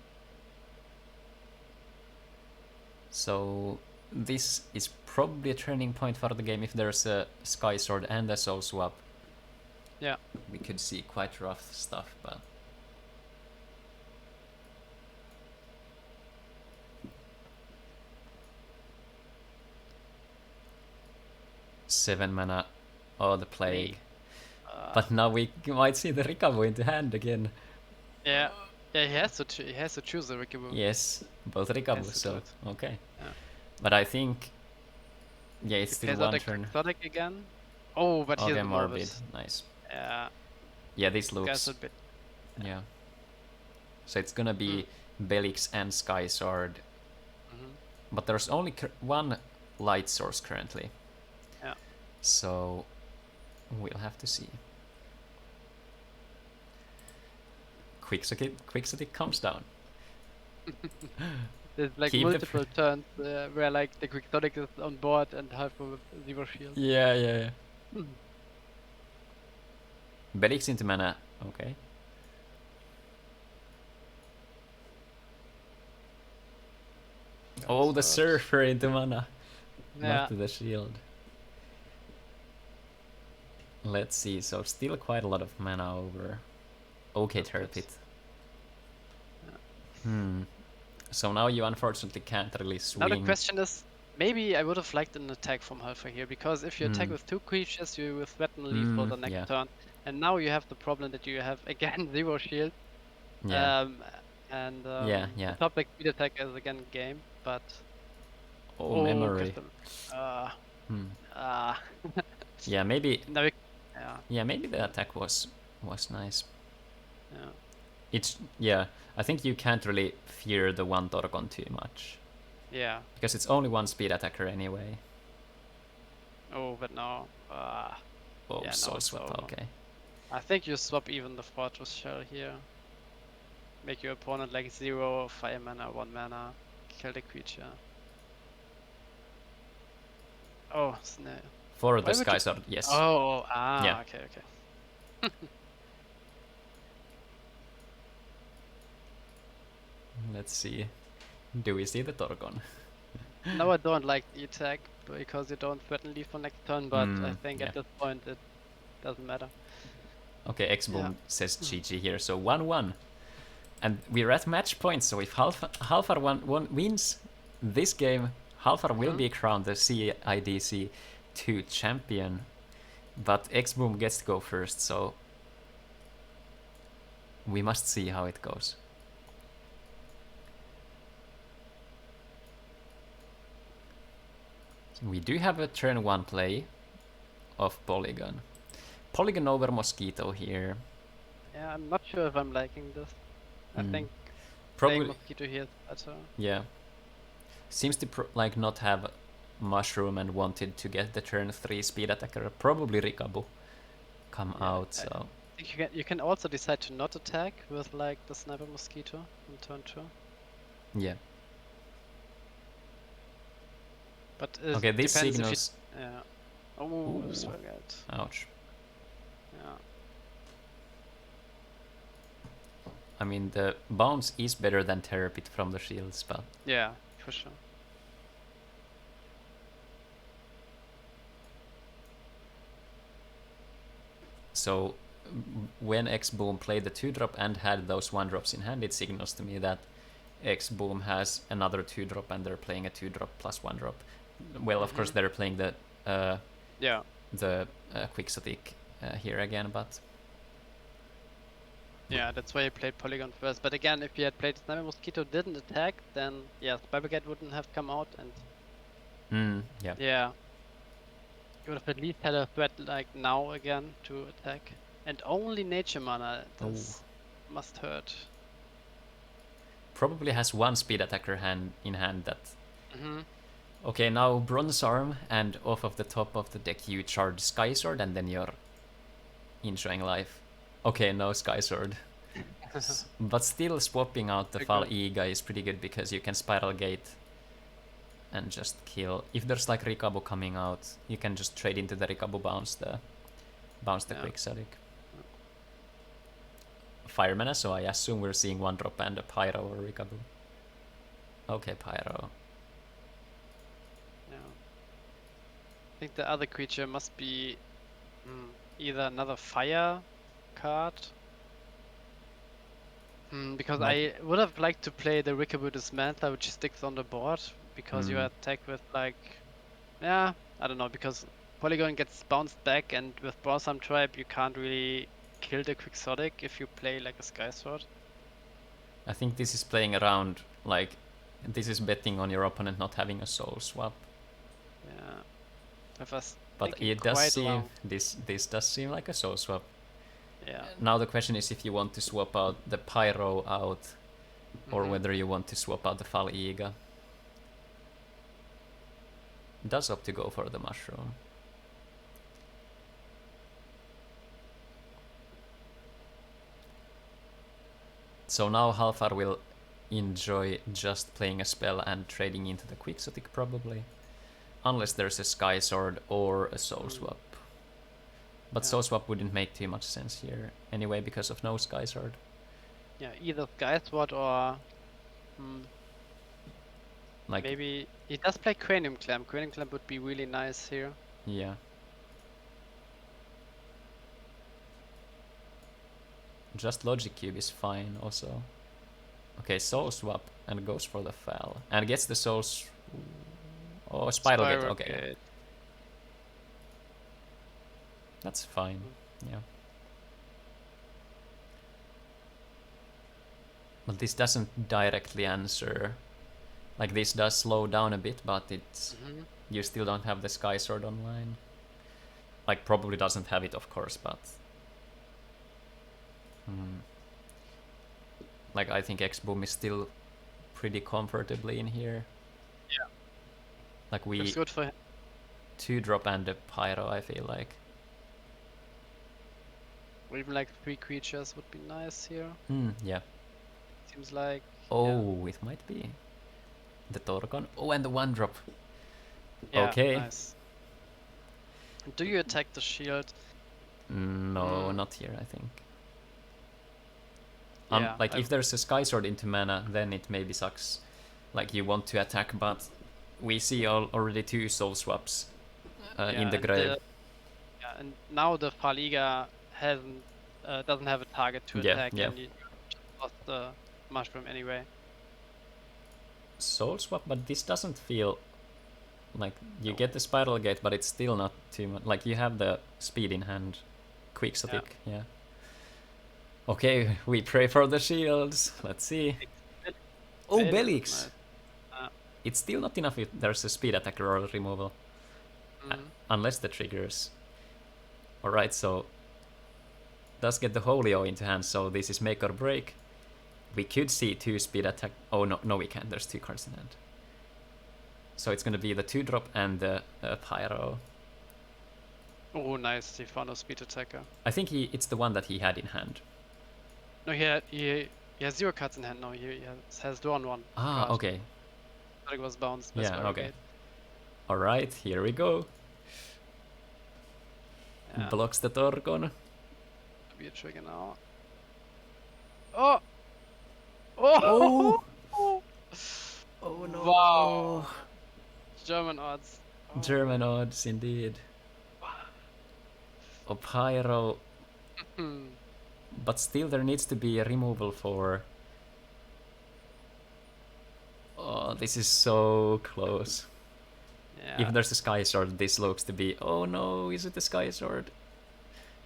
So this is probably a turning point for the game if there's a Sky Sword and a Soul Swap. Yeah. We could see quite rough stuff, but... Seven mana. Oh, the Plague. But now we might see the Rikabu into hand again. Yeah. Yeah, he has to choose the Rikabu. Yes, both Rikabu, so okay. Yeah. But I think it's still one turn. Exotic again. Oh, but he's Morbid. Nice. Yeah. Yeah, this looks. Yeah. So it's gonna be Belix and Sky Sword. But there's only one light source currently. Yeah. So we'll have to see. Quixotic comes down. There's like multiple turns where like the Quixotic is on board and Halfar with 0 shield. Yeah. Belix into mana. Okay. Oh, the Surfer into mana. Not to the shield. Let's see, so still quite a lot of mana over. Okay, Turpit. So now you unfortunately can't really swing. Now the question is, maybe I would have liked an attack from Halfar here, because if you attack with 2 creatures, you will threaten leave for the next turn. And now you have the problem that you have, again, 0 shield. The top deck speed attack is again game, but... Memory. Yeah, maybe. Now yeah. Yeah, maybe the attack was nice. Yeah. Yeah. I think you can't really fear the one Torgon too much. Yeah. Because it's only one speed attacker anyway. Oh, but now. Oh, Yeah, soul now it's swap. over. Okay. I think you swap even the Fortress Shell here. Make your opponent like 0, 5 mana, 1 mana. Kill the creature. Oh, snap. For the Why would Sky you- Sword, yes. Oh, Yeah. okay. Let's see. Do we see the Torgon? Now I don't like the attack because you don't threaten leave for next turn, but I think yeah. at this point it doesn't matter. Okay, X-Boom Yeah. says GG here, so 1-1. And we're at match point, so if Halfar wins this game, Halfar will be crowned the CIDC 2 champion. But X-Boom gets to go first, so we must see how it goes. We do have a turn 1 play of Polygon. Polygon over Mosquito here. Yeah, I'm not sure if I'm liking this. I think Probably, playing Mosquito here is better. yeah. Seems to like not have Mushroom and wanted to get the turn 3 speed attacker. Probably Rikabu come out, so. I think you can also decide to not attack with like the Sniper Mosquito on turn 2. Yeah. But it Okay, these depends signals. If you, yeah. Oh, Swagert. Ouch. Yeah. I mean, the bounce is better than Terror Pit from the shields, but. Yeah, for sure. So when X-Boom played the 2-drop and had those 1-drops in hand, it signals to me that X-Boom has another 2-drop and they're playing a 2-drop plus 1-drop. Well, of course, they're playing the Quixotic here again, but. Yeah, that's why I played Polygon first. But again, if you had played Sniper Mosquito didn't attack, then yeah, Spybrigade wouldn't have come out, and Yeah. yeah, you would have at least had a threat like now again to attack. And only nature mana. This must hurt. Probably has one speed attacker in hand that. Okay, now Bronze Arm, and off of the top of the deck you charge Sky Sword, and then you're enjoying life. Okay, no Sky Sword. But still swapping out the Fal Iga is pretty good because you can Spiral Gate and just kill. If there's like Rikabu coming out, you can just trade into the Rikabu bounce the Quixotic. Fire mana, so I assume we're seeing 1-drop and a Pyro or Rikabu. Okay, Pyro. Yeah. I think the other creature must be either another fire card. Because I would have liked to play the Rikabu Dismantler, which sticks on the board, because you attack with like, I don't know, because Polygon gets bounced back, and with Bronze Tribe you can't really kill the Quixotic if you play like a Sky Sword. I think this is playing around, like, this is betting on your opponent not having a soul swap. Yeah. But it does seem, this does seem like a soul swap. Yeah. Now the question is if you want to swap out the Pyro out, or whether you want to swap out the Fal Iga. Does opt to go for the Mushroom. So now Halfar will enjoy just playing a spell and trading into the Quixotic probably. Unless there's a Sky Sword or a Soul Swap. But Soul Swap wouldn't make too much sense here anyway because of no Sky Sword. Yeah, either Sky Sword or like maybe he does play Cranium Clamp. Cranium Clamp would be really nice here. Yeah. Just Logic Cube is fine also. Okay, Soul Swap and goes for the Fal. And gets the Souls. Oh, Spiral Gate, okay. That's fine, yeah. But this doesn't directly answer. Like, this does slow down a bit, but it's you still don't have the Sky Sword online. like probably doesn't have it, of course, but like I think X-Boom is still pretty comfortably in here. Yeah. Like we Looks good for him. 2-drop and a Pyro, I feel like. Or even like 3 creatures would be nice here. Yeah. Seems like. Oh, it might be. The Torgon. Oh, and the 1-drop. Yeah, Okay. nice. Do you attack the shield? No, not here, I think. Yeah, like if there's a Sky Sword into mana, then it maybe sucks. Like you want to attack, but we see already 2 soul swaps in the and grave. and now the Faliga doesn't have a target to attack, and you lost the mushroom anyway. Soul swap, but this doesn't feel like you get the Spiral Gate, but it's still not too much. Like you have the speed in hand, Quixotic, yeah. Okay, we pray for the shields. Let's see. Oh, Belix! It's still not enough if there's a speed attack or removal. Unless the triggers. Alright, so does get the Holio into hand, so this is make or break. We could see 2 speed attack. Oh no, we can't. There's 2 cards in hand. So it's gonna be the 2-drop and the Pyro. Oh, nice. He found a speed attacker. I think it's the one that he had in hand. No, he has 0 cards in hand now. He has drawn 1. Ah, card. okay. I think it was bounced. Yeah, okay. Alright, here we go. Yeah. Blocks the Torgon. Be a trigger now. Oh! Oh! Oh no! Wow! German odds. Oh. German odds, indeed. Oh, Pyro. But still there needs to be a removal for... Oh, this is so close. Yeah. If there's a Sky Sword, this looks to be... Oh no, is it the Sky Sword?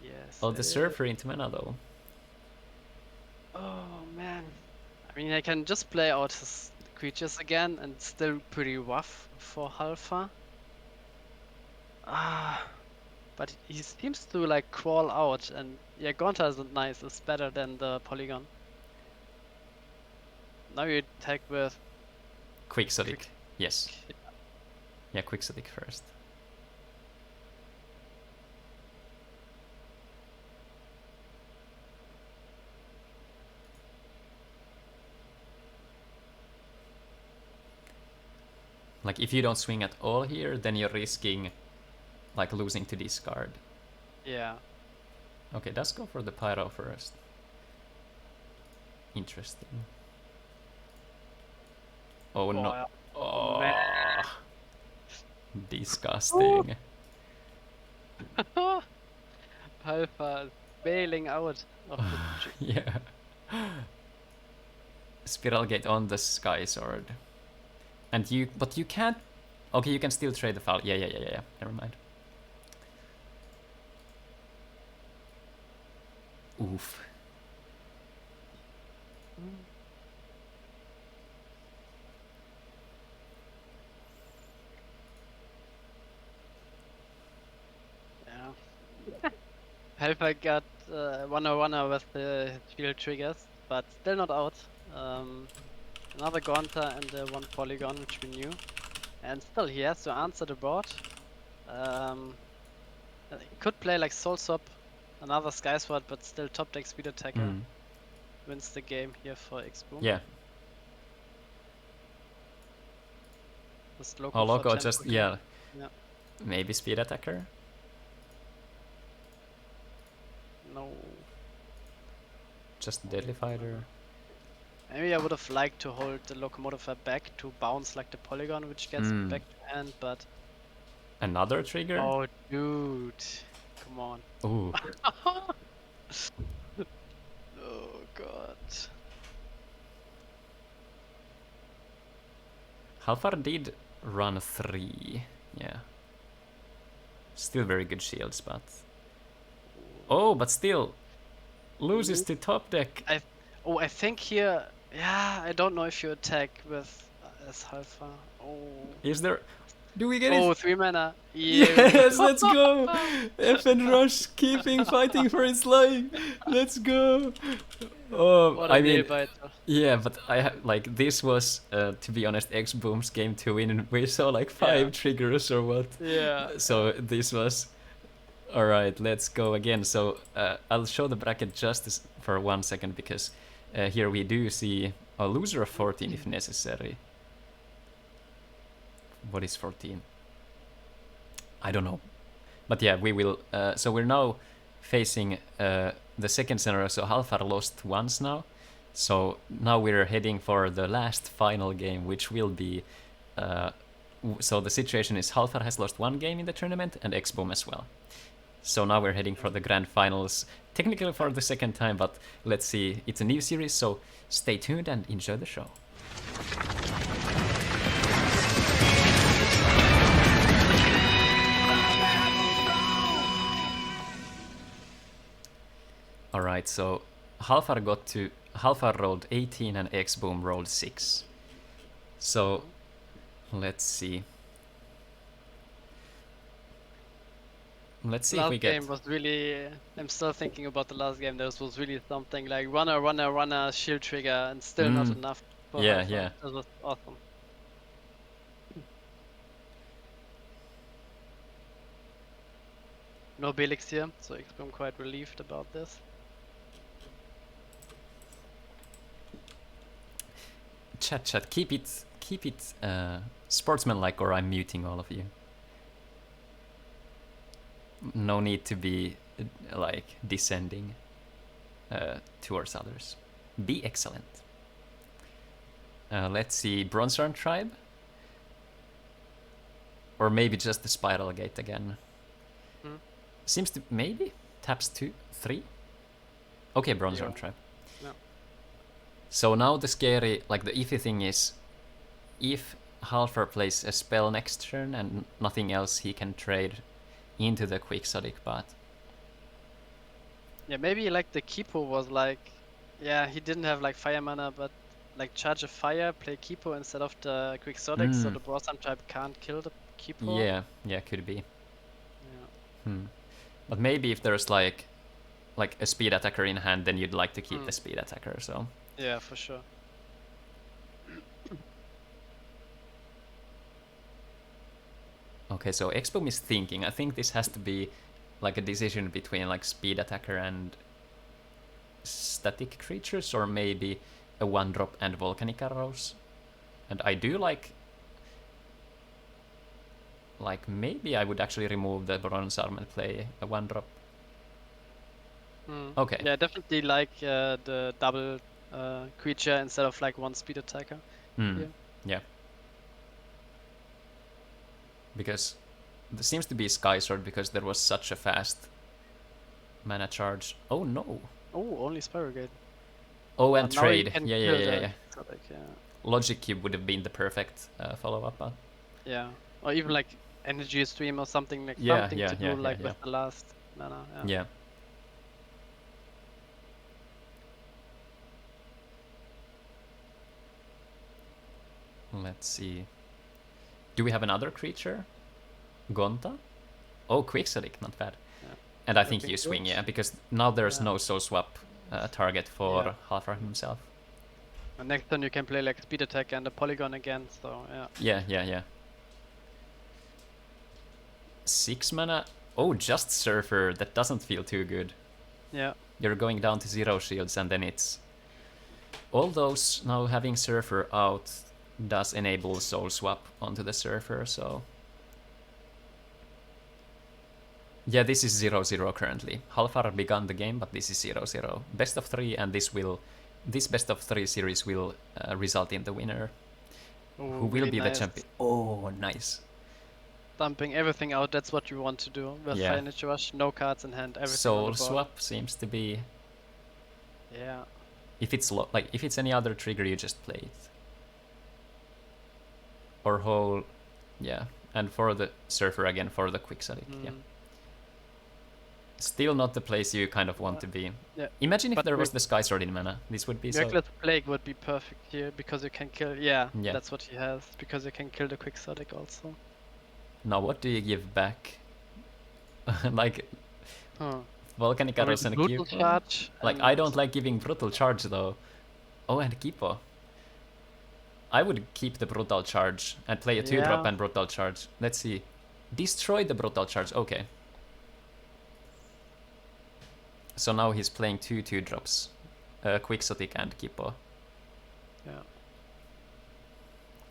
Yes. Oh, the Surfer into mana though. Oh man. I mean, I can just play out his creatures again and still pretty rough for Halfa. But he seems to like crawl out, and yeah, Gonta isn't nice. It's better than the Polygon. Now you attack with Quixotic. Yes. Yeah, Quixotic first. Like if you don't swing at all here, then you're risking like losing to discard. Yeah. Okay, let's go for the Pyro first. Interesting. Oh no. Yeah. Oh, Man. Disgusting. Alpha is bailing out of the Yeah. Spiral Gate on the Sky Sword. And but you can't... Okay, you can still trade the foul. Yeah. Never mind. Oof. Yeah. Helfer got 101 with the field triggers, but still not out. Another Gonta and 1 Polygon, which we knew. And still he has to answer the board. He could play like Soul Swap, another Sky Sword, but still top deck Speed Attacker. Wins the game here for X-Boom. Yeah. Just Loco Oh, Loco for just... Champion. Yeah. Yeah. Maybe Speed Attacker? No. Just Deadly Fighter? Maybe I would have liked to hold the Locomotiver back to bounce like the Polygon, which gets back to hand, but... Another trigger? Oh, dude. Come on. Ooh. Oh, God. Halfar did run 3. Yeah. Still very good shields, but... Oh, but still! Loses to top deck! I think here... Yeah, I don't know if you attack with as Halfa. Oh. Is there... Do we get Oh, it? 3 mana. Yes, let's go! FN Rush keeping fighting for its life. Let's go! Oh, What a I mean, nail-biter. yeah, but like this was, to be honest, X-Boom's game to win, and we saw like 5 triggers or what. Yeah. So this was. All right, let's go again. So I'll show the bracket just for 1 second, because here we do see a loser of 14 if necessary. What is 14? I don't know. But yeah, we will. So we're now facing the second scenario. So Halfar lost once now. So now we're heading for the last final game, which will be. So the situation is Halfar has lost 1 game in the tournament and X-Boom as well. So now we're heading for the grand finals, technically for the second time, but let's see. It's a new series, so stay tuned and enjoy the show. Alright, so Halfar rolled 18 and X-Boom rolled 6. So let's see. Let's see if we get. Last game was really. I'm still thinking about the last game. This was really something like runner, shield trigger, and still not enough. Yeah, Alpha. yeah. That was awesome. No Belix here, so I'm quite relieved about this. Chat, keep it sportsmanlike, or I'm muting all of you. No need to be like descending towards others. Be excellent. Let's see, Bronzehorn Tribe, or maybe just the Spiral Gate again. Seems to maybe taps 2, 3. Okay, Bronzehorn Tribe. Yeah. So now the scary, like the iffy thing is, if Halfar plays a spell next turn and nothing else, he can trade into the Quixotic path. Yeah, maybe like the Kipo was like, yeah, he didn't have like fire mana, but like charge a fire, play Kipo instead of the Quixotic, so the Bronzehorn Tribe can't kill the Kipo. Yeah, could be. Yeah. But maybe if there's like a speed attacker in hand, then you'd like to keep the speed attacker. So. Yeah, for sure. Okay, so X-Boom is thinking. I think this has to be like a decision between like speed attacker and static creatures, or maybe a 1-drop and volcanic arrows. And I do like maybe I would actually remove the bronze arm and play a 1-drop. Okay. Yeah, definitely like the double creature instead of like 1 speed attacker. Yeah. Because there seems to be Sky Sword, because there was such a fast mana charge. Oh no. Oh, only Spiral Gate. Oh, and trade. Yeah. Exotic, yeah. Logic Cube would have been the perfect follow-up. Yeah, or even like Energy Stream or something like Yeah, something yeah, to do yeah, like yeah, with the last mana. Yeah. Let's see. Do we have another creature? Gonta? Oh, Quixotic, not bad. Yeah. And I think Looking you swing, good. yeah, because now there's no soul swap target for Halfar himself. And next turn you can play like speed attack and a polygon again, so yeah. Yeah. 6 mana. Oh, just Surfer. That doesn't feel too good. Yeah. You're going down to 0 shields, and then it's... All those now having Surfer out does enable soul swap onto the Surfer, so... Yeah, this is 0-0 currently. Halfar began the game, but this is 0-0. Best of 3, and this best of 3 series will result in the winner. Ooh, who will really be nice. the champion. Oh, nice. Dumping everything out, that's what you want to do with Fire Energy Rush. No cards in hand, everything on Soul the board. swap seems to be... Yeah. If it's if it's any other trigger, you just play it. Or whole... Yeah. And for the Surfer again, for the Quixotic, yeah. Still not the place you kind of want to be. Yeah. Imagine if But there was the Sky Sword in mana. This would be so... Reckless Plague would be perfect here, because you can kill... Yeah, Yeah. that's what he has, because you can kill the Quixotic also. Now what do you give back? Like volcanic Probably arrows and brutal Kipo? charge. Like I don't like giving brutal charge though. Oh, and Kipo. I would keep the brutal charge and play a 2-drop and brutal charge. Let's see. Destroy the brutal charge. Okay. So now he's playing 2-2-drops. Quixotic and Kipo. Yeah.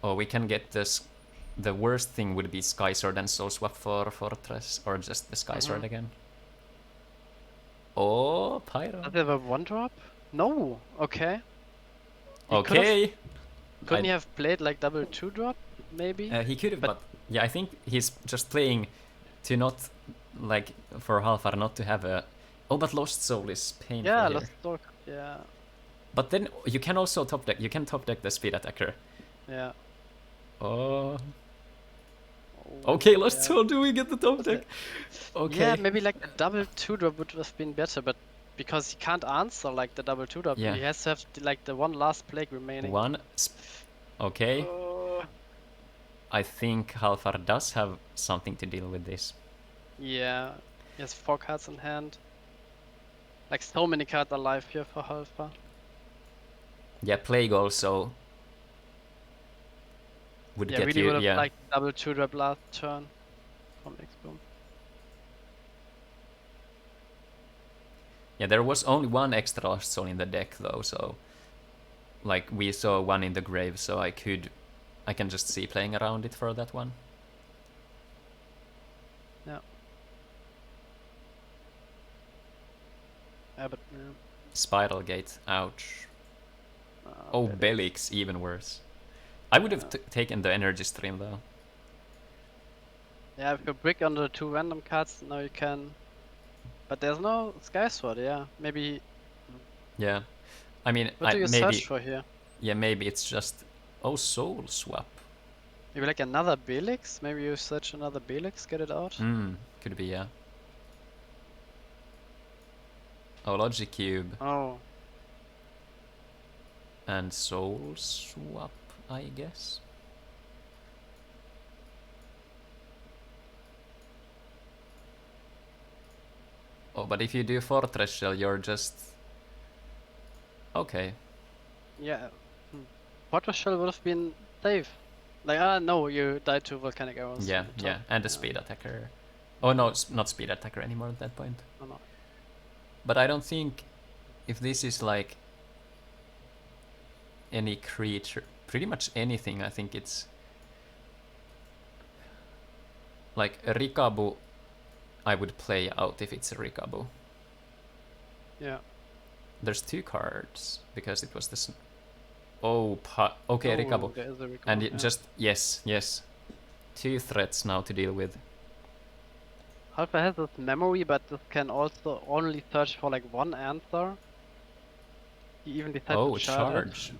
Oh, we can get this. The worst thing would be Sky Sword and Soul Swap for Fortress, or just the Sky Sword again. Oh, Pyro. Does he have a 1-drop? No. Okay. Okay. Couldn't he have played like double 2-drop, maybe? He could have, but yeah, I think he's just playing to not, like, for Halfar not to have a... Oh, but Lost Soul is painful yeah, here. Lost Soul, yeah. But then you can also top deck, you can top deck the Speed Attacker. Yeah. Oh. Okay, Lost Soul, do we get the top deck? Okay. Yeah, maybe like a double 2-drop would have been better, but because he can't answer like the double 2-drop, he has to have like the one last plague remaining. Okay. I think Halfar does have something to deal with this. Yeah, he has 4 cards in hand. Like so many cards alive here for Halfar. Yeah, Plague also would get really you. would have like double 2-drop last turn from X-Boom. Yeah, there was only one extra Lost Soul in the deck though, so like we saw one in the grave, so I can just see playing around it for that one. Yeah. Yeah, but Spiral Gate, ouch. Oh, Belix, even worse. I would have taken the Energy Stream though. Yeah, if you brick on the 2 random cards, now you can. But there's no Sky Sword, yeah. Maybe. Yeah, I mean, what do you maybe search for here? Yeah, maybe it's just Soul Swap. Maybe like another Belix? Maybe you search another Belix, get it out? Could be, yeah. Oh, Logic Cube. Oh. And Soul Swap, I guess. Oh, but if you do Fortress Shell, you're just... Okay. Yeah. Fortress Shell would have been safe. Like, no, you died to Volcanic Arrows. Yeah, yeah, and the Speed Attacker. Oh no, it's not Speed Attacker anymore at that point. Oh, no. But I don't think if this is like any creature, pretty much anything, I think it's like a Rikabu I would play out if it's a Rikabu. Yeah. There's 2 cards because it was this. Okay, Rikabu. There is a Rikabu, And it just yes. 2 threats now to deal with. Halfar has this memory, but this can also only search for like 1 answer. He even decides to charge.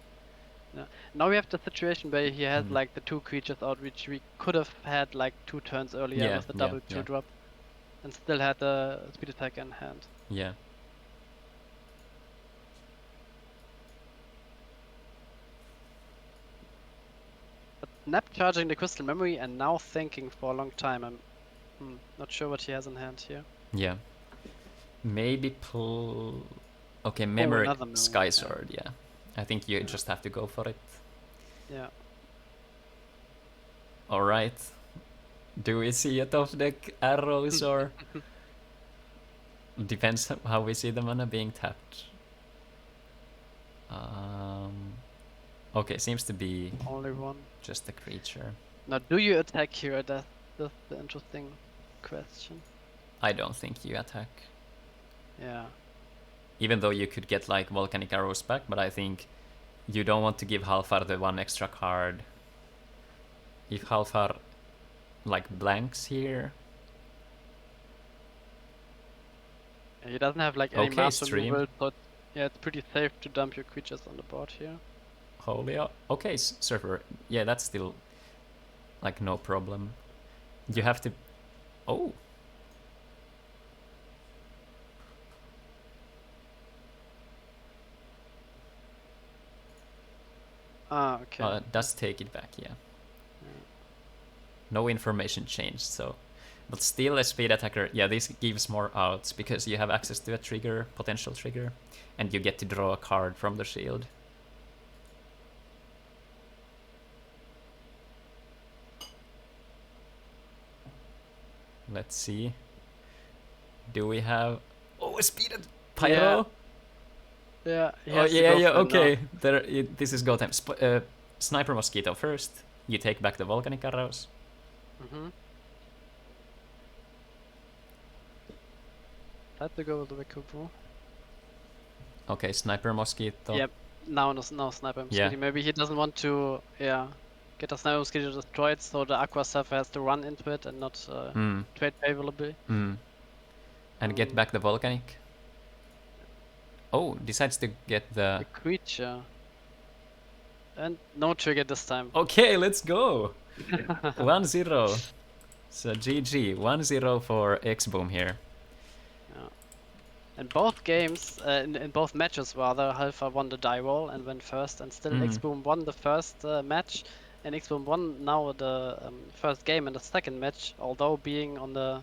Yeah. Now we have the situation where he has like the 2 creatures out, which we could have had like 2 turns earlier with the double 2-drop, and still had the Speed Attack in hand. Yeah. But Nap charging the Crystal Memory and now thinking for a long time. I'm not sure what he has in hand here. Yeah. Maybe pull... Okay, Memory Sky Sword, yeah. I think you just have to go for it. Yeah. Alright. Do we see a top deck arrows or... Depends how we see the mana being tapped. Okay, seems to be... Only 1. Just a creature. Now, do you attack here? That's the interesting question. I don't think you attack. Yeah. Even though you could get like Volcanic Arrows back, but I think you don't want to give Halfar the 1 extra card. If Halfar like blanks here. Yeah, he doesn't have like any master stream. removal, so yeah, it's pretty safe to dump your creatures on the board here. Holy, okay, Surfer. Yeah, that's still like no problem. You have to... Oh. Ah, okay. Does take it back, yeah. no information changed. So, but still a speed attacker. Yeah, this gives more outs because you have access to a trigger, potential trigger, and you get to draw a card from the shield. Let's see. Do we have... Oh, a speeded pyro? Yeah. Oh, yeah, okay. This is go time. Sniper Mosquito first. You take back the volcanic arrows. Had to go with the Wikubu. Okay, Sniper Mosquito. Yep. Now Sniper Mosquito. Yeah. Maybe he doesn't want to, get a Sniper Mosquito destroyed, so the Aqua Surfer has to run into it and not trade favorably. And get back the volcanic. Oh, decides to get the creature. And no trigger this time. Okay, let's go. 1-0. So GG, 1-0 for X-Boom here. Yeah. In both games, in both matches rather, Halfa won the die roll and went first, and still X-Boom won the first match, and X-Boom won now the first game and the second match, although being on the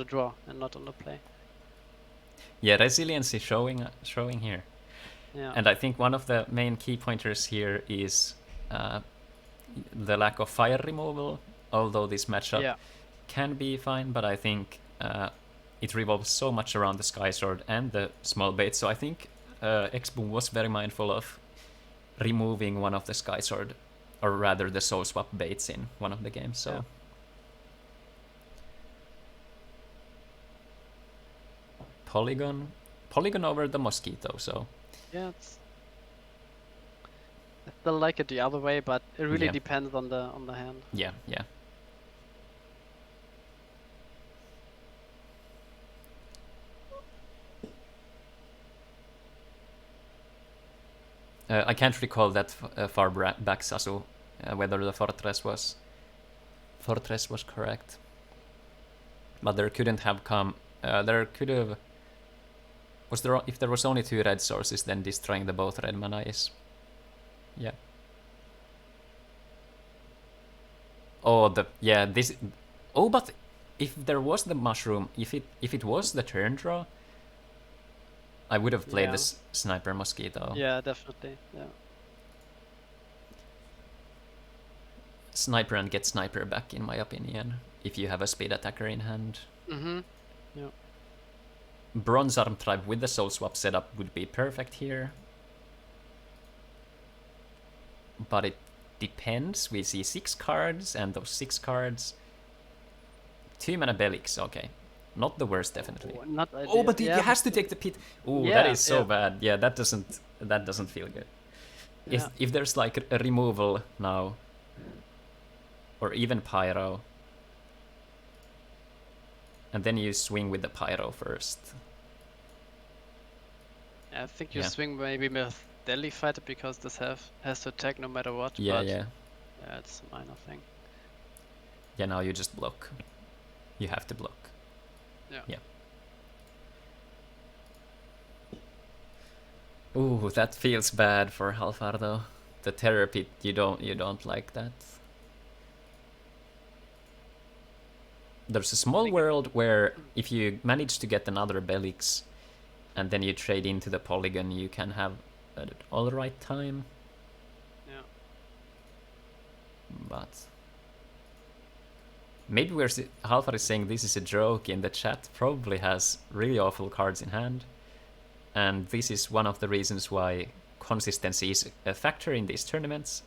draw and not on the play. Yeah, resilience is showing here. Yeah. And I think one of the main key pointers here is the lack of fire removal, although this matchup can be fine, but I think it revolves so much around the Sky Sword and the small bait, so I think X-Boom was very mindful of removing one of the Sky Sword, or rather the Soul Swap baits in one of the games, so... Polygon over the Mosquito, so... Yeah, I still like it the other way, but it really depends on the hand. Yeah. I can't recall that far back, Sasu, whether the fortress was correct, but there couldn't have come. There could have. Was there? If there was only 2 red sources, then destroying the both red mana is. Yeah. Oh, this. Oh, but if there was the mushroom, if it was the turn draw, I would have played the Sniper Mosquito. Yeah, definitely. Yeah. Sniper and get Sniper back, in my opinion, if you have a speed attacker in hand. Yeah. Bronze Arm Tribe with the Soul Swap setup would be perfect here. But it depends. We see 6 cards, and those 6 cards... 2 mana Belix, okay. Not the worst, definitely. But he has to take the pit. That is so bad. Yeah, that doesn't feel good. Yeah. If there's like a removal now, or even Pyro, and then you swing with the Pyro first. I think you swing maybe with Delhi Fighter, because this has to attack no matter what. Yeah. Yeah, it's a minor thing. Yeah, now you just block. You have to block. Yeah. Ooh, that feels bad for Halfardo. The Terror Pit, you don't like that. There's a small world where if you manage to get another Belix and then you trade into the Polygon, you can have an alright time. Yeah. But maybe Halfar is saying this is a joke in the chat, probably has really awful cards in hand. And this is one of the reasons why consistency is a factor in these tournaments.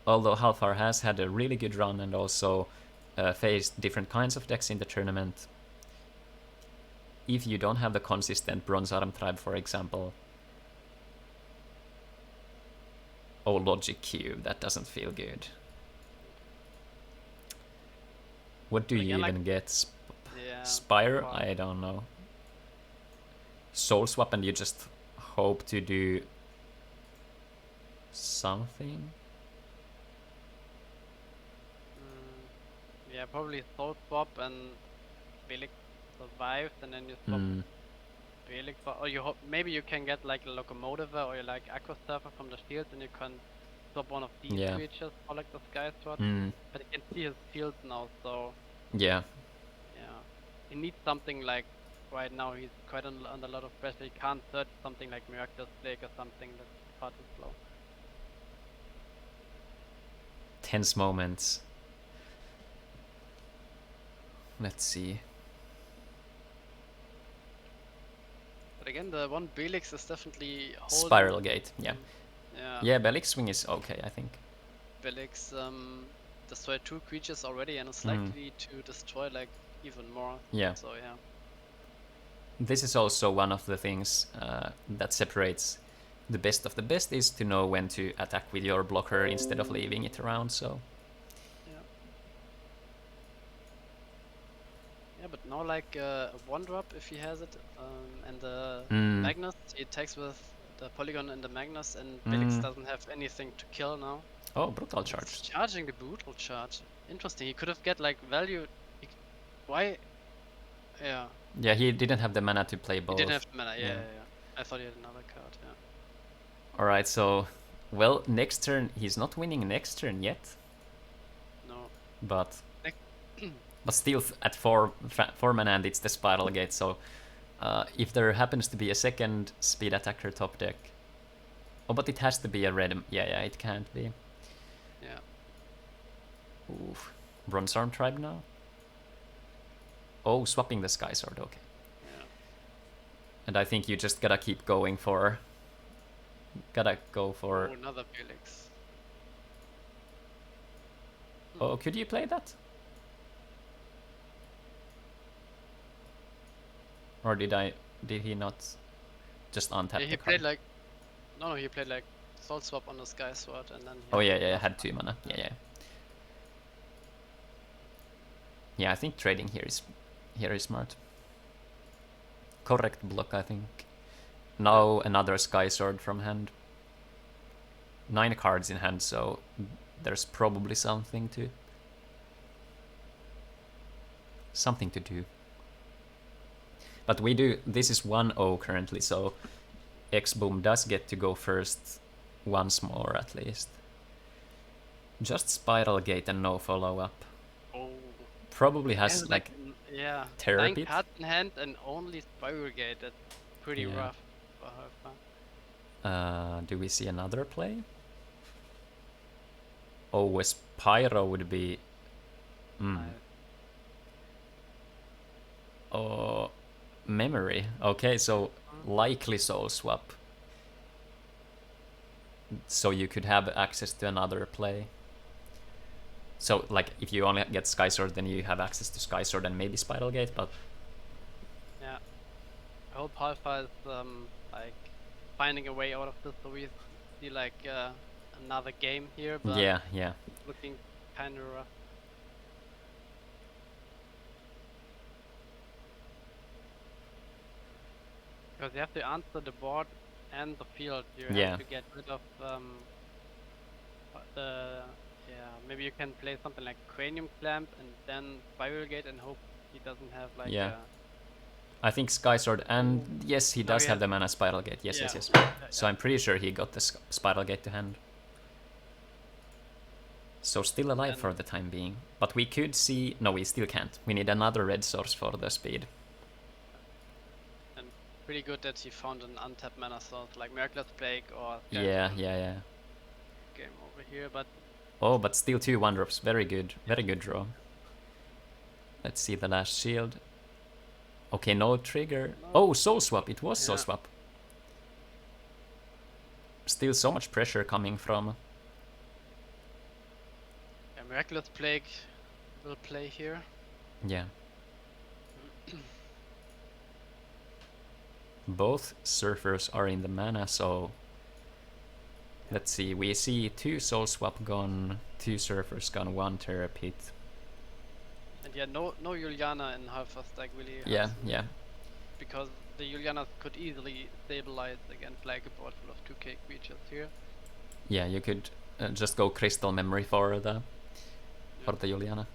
Although Halfar has had a really good run and also faced different kinds of decks in the tournament, if you don't have the consistent Bronze Arm Tribe, for example... Oh, Logic Cube, that doesn't feel good. What do you even get? Spire? I don't know. Soul Swap, and you just hope to do something? Yeah, probably Soul Swap and Belix survives, and then you swap Belix, or maybe you can get like a Locomotive or like Aqua Surfer from the shield, and you can swap one of these creatures for like the Sky Sword. But you can see his fields now, so yeah. He needs something like right now. He's quite under a lot of pressure. He can't search something like Miraculous Plague or something that's far too slow. Tense moments. Let's see. But again, the one Belix is definitely holding. Spiral Gate, yeah. Yeah. Yeah, Belix swing is okay, I think. Belix destroyed 2 creatures already and is likely to destroy like even more. Yeah. So yeah. This is also one of the things that separates the best of the best, is to know when to attack with your blocker instead of leaving it around, so... Yeah, but now like a 1-drop if he has it, and the Magnus, he attacks with the Polygon and the Magnus, and Belix doesn't have anything to kill now. Oh, Brutal Charge. He's charging the Brutal Charge. Interesting, he could have get like value... Why? Yeah. Yeah, he didn't have the mana to play both. He didn't have the mana, yeah. I thought he had another card, Alright, so... Well, next turn, he's not winning next turn yet. No. But... but still at 4 mana and it's the Spiral Gate, so... if there happens to be a second speed attacker top deck... Oh, but it has to be a red... Yeah, it can't be. Yeah. Oof. Bronze Arm Tribe now? Oh, swapping the Sky Sword, okay. Yeah. And I think you just gotta keep going for... Gotta go for... Oh, another Belix. Oh, could you play that? Or did he not just untap he the played card? like... No, he played like Soul Swap on the Sky Sword and then... Oh yeah, had 2 mana. Yeah. Yeah, I think trading here is smart. Correct block, I think. Now another Sky Sword from hand. 9 cards in hand, so there's probably something to do. But we do, this is 1-0 currently, so X-Boom does get to go first once more at least. Just Spiral Gate and no follow-up. Oh. Probably has like Terror 9 Pit. cards in hand and only Spiral Gate. That's pretty rough for her. Do we see another play? Oh, a Spyro would be... Oh, Memory. Okay, so likely Soul Swap. So you could have access to another play. So, like, if you only get Sky Sword, then you have access to Sky Sword and maybe Spiral Gate, but... Yeah. I hope Alpha is, like, finding a way out of this, so we see, like, another game here, but... Yeah. Looking kinda rough. Because you have to answer the board and the field. You have to get rid of, maybe you can play something like Cranium Clamp and then Spiral Gate and hope he doesn't have like I think Sky Sword, and yes, he does have the mana Spiral Gate. Yes. So I'm pretty sure he got the Spiral Gate to hand. So still alive for the time being. But we could see... No, we still can't. We need another red source for the speed. And pretty good that he found an untapped mana source like Miraculous Plague or... Yeah. Game over here, but... Oh, but still 2 1-drops. Very good draw. Let's see the last shield. Okay, no trigger. No. Oh, Soul Swap. It was Soul Swap. Still so much pressure coming from... Yeah, Miraculous Plague will play here. Yeah. Both surfers are in the mana, so... Let's see, we see 2 Soul Swap gone, 2 surfers gone, 1 Terror Pit. And no Juliana in Halfa stack really. Yeah. Because the Julianas could easily stabilize against like a board full of 2k creatures here. Yeah, you could just go Crystal Memory for the Juliana.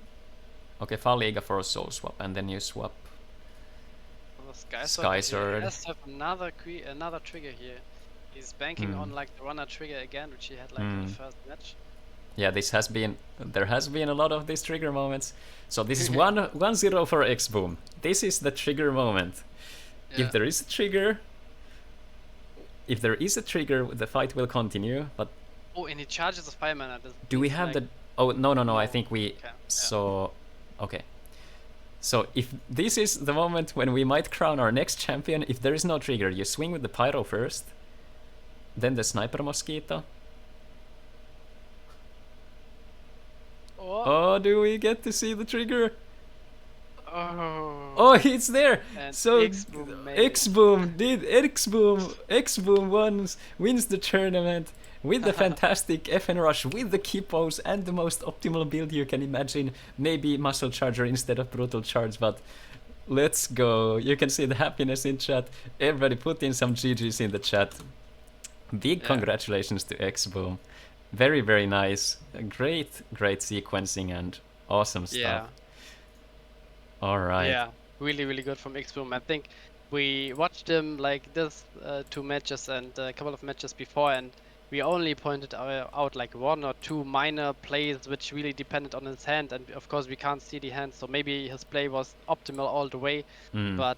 Okay, Falliga for a Soul Swap, and then you swap Sky Sword. Let's have another trigger here. He's banking on like the runner trigger again, which he had like in the first match. Yeah, there has been a lot of these trigger moments. So this is 1-0 for X-Boom. This is the trigger moment. Yeah. If there is a trigger, the fight will continue. But oh, and he charges a 5 mana. Do we have like... the? Oh no! I think we. Okay. So okay. So if this is the moment when we might crown our next champion, if there is no trigger, you swing with the pyro first, then the sniper mosquito. Oh, do we get to see the trigger? Oh, it's there. And so X-Boom wins the tournament with the fantastic FN Rush, with the Kippos and the most optimal build you can imagine. Maybe Muscle Charger instead of Brutal Charge, but let's go. You can see the happiness in chat. Everybody put in some GGs in the chat. Big congratulations to X-Boom. Very, very nice. Great sequencing and awesome stuff. Yeah. All right. Yeah, really, really good from X-Boom. I think we watched him like this 2 matches and a couple of matches before, and we only pointed out like 1 or 2 minor plays which really depended on his hand, and of course we can't see the hand, so maybe his play was optimal all the way. But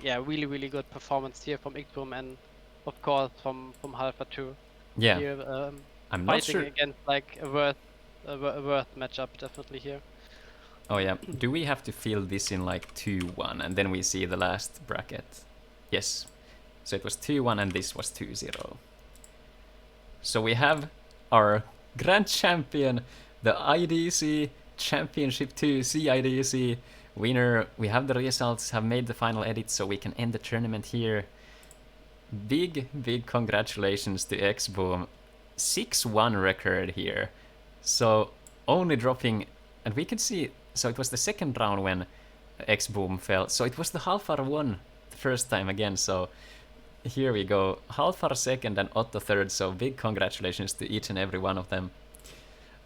yeah, really, really good performance here from X-Boom, and of course from Halfa too. Yeah. Here, I'm not fighting sure against like a worth matchup definitely here. Oh yeah, do we have to fill this in like 2-1 and then we see the last bracket? Yes. So it was 2-1 and this was 2-0. So we have our grand champion, the IDC Championship 2 CIDC winner. We have the results, have made the final edit, so we can end the tournament here. Big congratulations to X-Boom. 6-1 record here. So only dropping, and we can see, so it was the second round when X-Boom fell. So it was the Halfar won the first time again. So here we go. Halfar second and Otto third. So big congratulations to each and every one of them.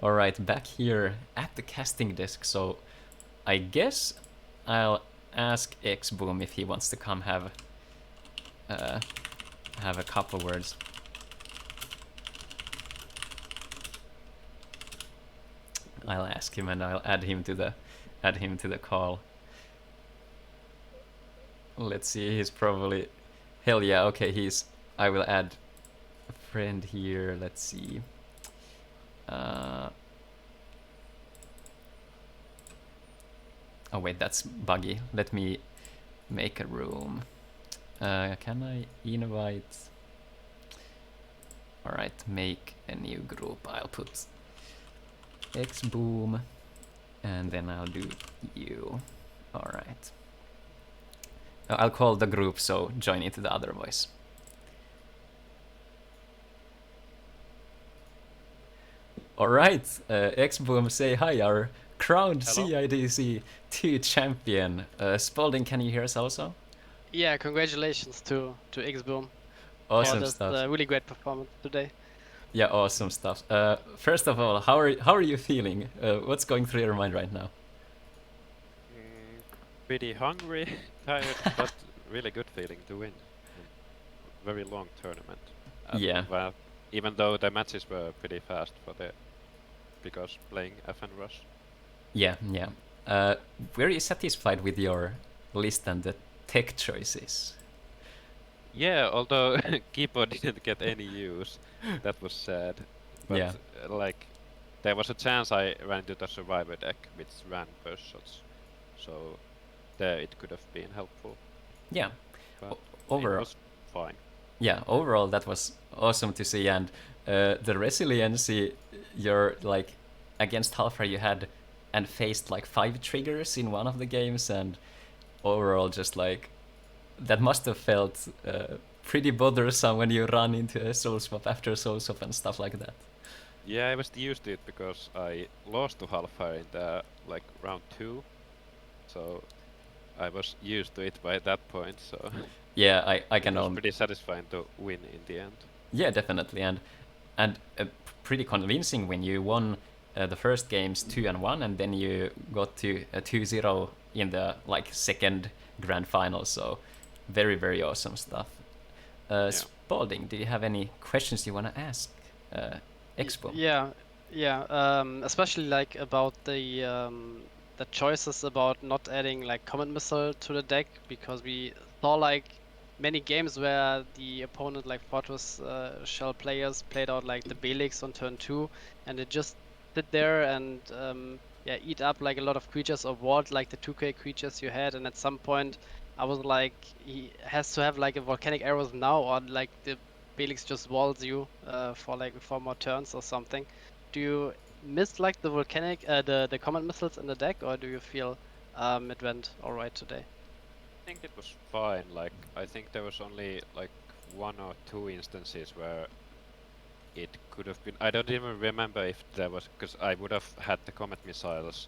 All right, back here at the casting desk. So I guess I'll ask X-Boom if he wants to come have a couple words. I'll ask him and I'll add him to the call. Let's see, he's probably, hell yeah, okay, I will add a friend here. Let's see. Oh wait, that's buggy. Let me make a room. Can I invite? All right, make a new group. I'll put X-Boom, and then I'll do you. All right. I'll call the group, so join into the other voice. All right, X-Boom, say hi, our crowned CIDC 2 champion. Spaulding, can you hear us also? Yeah, congratulations to X-Boom. Awesome for this, stuff. Really great performance today. Yeah, awesome stuff. First of all, how are you feeling? What's going through your mind right now? Pretty hungry, tired, but really good feeling to win. Very long tournament. Yeah. Well, even though the matches were pretty fast because playing FN Rush. Yeah. Were you satisfied with your list and the tech choices? Yeah, although Kipo didn't get any use, that was sad. But yeah. Like, there was a chance I ran into the Survivor deck which ran burst shots, so there it could have been helpful. Yeah. But overall, it was fine. Yeah, overall that was awesome to see, and the resiliency you're like against Halfra you had and faced like 5 triggers in one of the games, and overall just like that must have felt pretty bothersome when you run into a soul swap after soul swap and stuff like that. Yeah, I was used to it because I lost to Halfar in the like round 2, so I was used to it by that point. So yeah, I can. It was pretty satisfying to win in the end. Yeah, definitely, and pretty convincing when you won the first games 2-1, and then you got to 2-0 in the like second grand final. So very awesome stuff. Spaulding, do you have any questions you want to ask Expo? Yeah. Especially like about the choices about not adding like Comet Missile to the deck, because we saw like many games where the opponent, like Fortress Shell players, played out like the Belix on turn 2, and it just sit there and eat up like a lot of creatures or ward like the 2k creatures you had, and at some point I was like, he has to have like a Volcanic Arrows now, or like the Belix just walls you for like 4 more turns or something. Do you miss like the volcanic, the comet missiles in the deck, or do you feel it went alright today? I think it was fine. Like, I think there was only like 1 or 2 instances where it could have been. I don't even remember if there was, because I would have had the comet missiles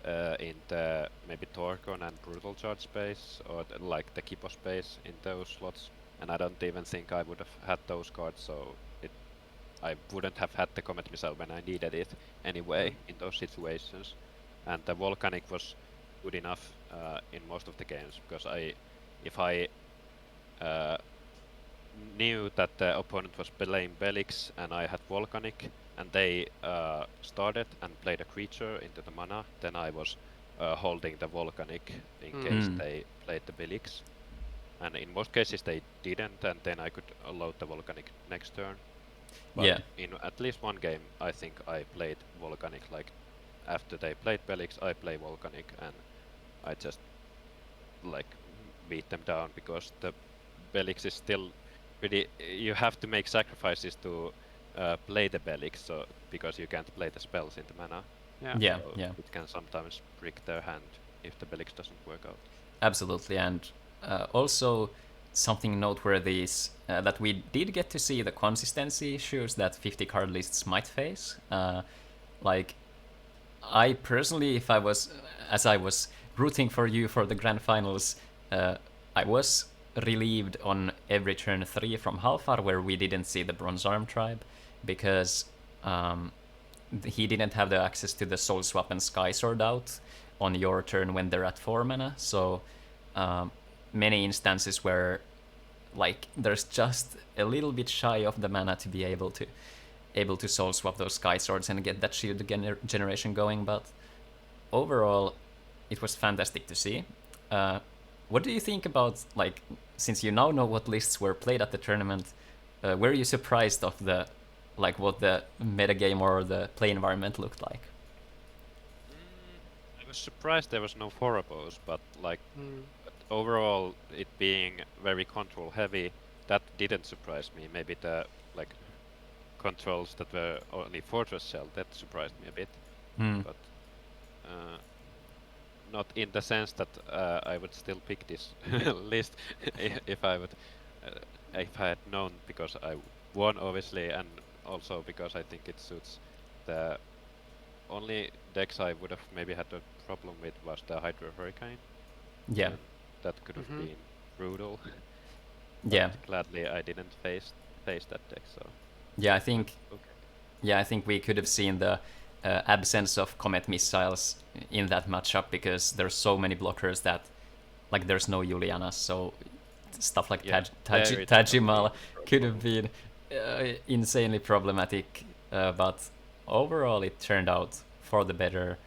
in the maybe Torgon and Brutal Charge space, or like the Kippo space in those slots, and I don't even think I would have had those cards, so I wouldn't have had the comet missile when I needed it anyway in those situations. And the volcanic was good enough in most of the games, because if I knew that the opponent was playing Belix and I had volcanic, and they started and played a creature into the mana, then I was holding the volcanic in case they played the Belix. And in most cases they didn't, and then I could load the volcanic next turn. But in at least one game, I think I played volcanic. Like, after they played Belix, I play volcanic, and I just like beat them down, because the Belix is still pretty. You have to make sacrifices to play the Belix, so because you can't play the spells in the mana. So it can sometimes break their hand if the Belix doesn't work out. Absolutely, and also something noteworthy is that we did get to see the consistency issues that 50 card lists might face. Like, I personally, as I was rooting for you for the grand finals, I was relieved on every turn 3 from Halfar where we didn't see the Bronze Arm tribe, because he didn't have the access to the Soul Swap and Sky Sword out on your turn when they're at 4 mana, so many instances where like there's just a little bit shy of the mana to be able to soul swap those Sky Swords and get that shield generation going. But overall, it was fantastic to see. What do you think about, like, since you now know what lists were played at the tournament, were you surprised of the, like, what the metagame or the play environment looked like? I was surprised there was no Phorobos, but like overall, it being very control heavy, that didn't surprise me. Maybe the like controls that were only Fortress Shell, that surprised me a bit. But not in the sense that I would still pick this list if I had known, because I won obviously, and also because I think it suits. The only decks I would have maybe had a problem with was the Hydro Hurricane. Yeah. That could have been brutal. Yeah. Gladly I didn't face that deck, so. Yeah, I think we could have seen the absence of Comet missiles in that matchup, because there's so many blockers that, like, there's no Juliana, so stuff like Tajimal could have been insanely problematic, but overall it turned out for the better.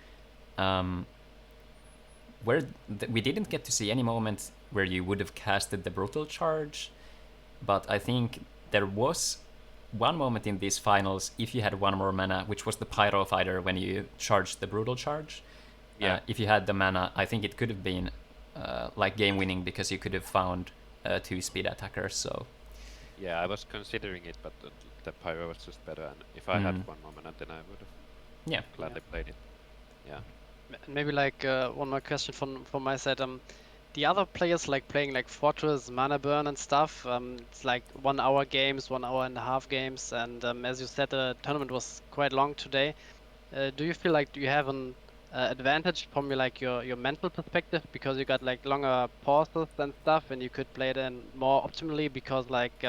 We didn't get to see any moment where you would have casted the Brutal Charge, but I think there was one moment in these finals, if you had 1 more mana, which was the Pyro Fighter when you charged the Brutal Charge. If you had the mana, I think it could have been like game winning, because you could have found 2 speed attackers. So yeah, I was considering it, but the Pyro was just better, and if I had 1 more mana, then I would have gladly played it. Yeah. Maybe like one more question from my side. The other players like playing like Fortress, Mana Burn and stuff. It's like 1 hour games, 1 hour and a half games, and as you said, the tournament was quite long today. Do you feel like you have an advantage from your mental perspective, because you got like longer pauses and stuff, and you could play then more optimally, because like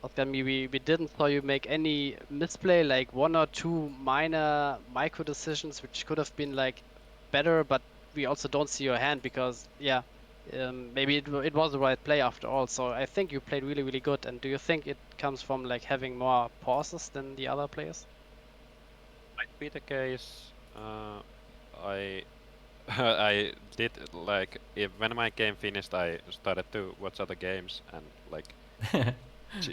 Oscar, we didn't saw you make any misplay, like 1 or 2 minor micro decisions which could have been like better, but we also don't see your hand, because maybe it was the right play after all. So I think you played really, really good. And do you think it comes from like having more pauses than the other players? Might be the case. I I did like when my game finished, I started to watch other games and like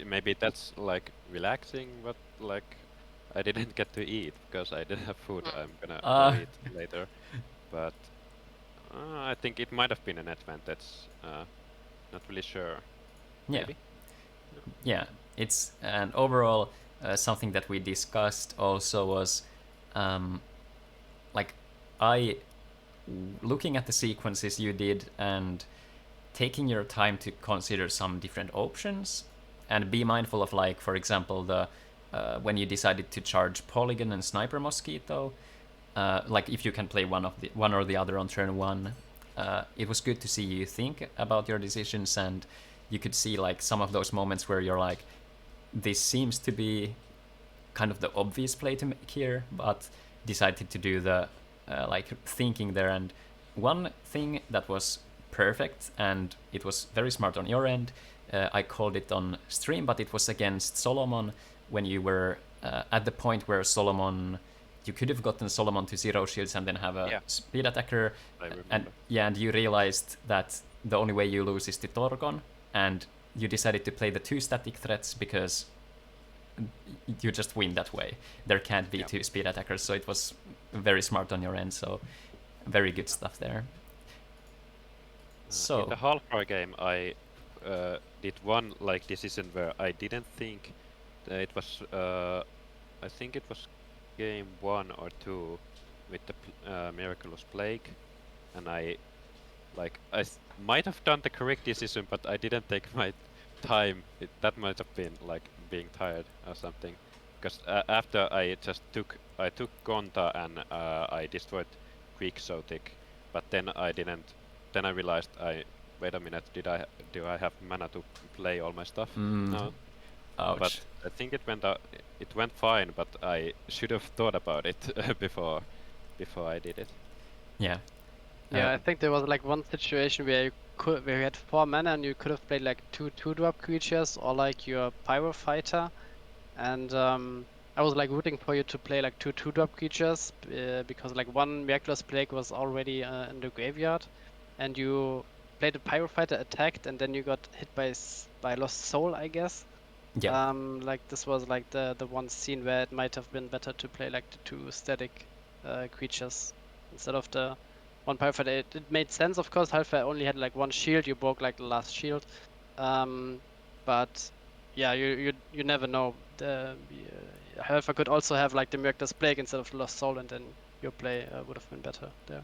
maybe that's like relaxing, but like I didn't get to eat because I didn't have food. I'm gonna go eat later, but I think it might have been an advantage. Not really sure. Yeah. Maybe. Yeah, it's and overall something that we discussed also was like I looking at the sequences you did and taking your time to consider some different options and be mindful of, like, for example, the when you decided to charge Polygon and Sniper Mosquito, like if you can play one or the other on turn one, it was good to see you think about your decisions, and you could see like some of those moments where you're like, this seems to be kind of the obvious play to make here, but decided to do the like thinking there. And one thing that was perfect, and it was very smart on your end, I called it on stream, but it was against Solomon when you were at the point where Solomon, you could have gotten Solomon to 0 shields and then have a speed attacker, and you realized that the only way you lose is to Torgon, and you decided to play the 2 static threats because you just win that way. There can't be 2 speed attackers, so it was very smart on your end, so very good stuff there. So in the Halfbar game, I did one like decision where I didn't think it was. I think it was game 1 or 2 with the Miraculous Plague, and I might have done the correct decision, but I didn't take my time. That might have been like being tired or something, because after I took Gonta and I destroyed Quixotic, but then I didn't. Then I realized wait a minute, do I have mana to play all my stuff? No. Ouch. But I think it went fine, but I should have thought about it before I did it. Yeah. Yeah, I think there was like one situation where you had 4 mana and you could have played like 2 2-drop creatures or like your Pyro Fighter, and I was like rooting for you to play like 2 2-drop creatures because like one Miraculous Plague was already in the graveyard, and you played a Pyro Fighter, attacked, and then you got hit by Lost Soul, I guess. Yeah. Like this was like the one scene where it might have been better to play like the 2 static creatures instead of the one Pyro Fighter. It made sense, of course. Halfway only had like 1 shield. You broke like the last shield, but yeah, you never know. Halfway could also have like the Miraculous Plague instead of the Lost Soul, and then your play would have been better there.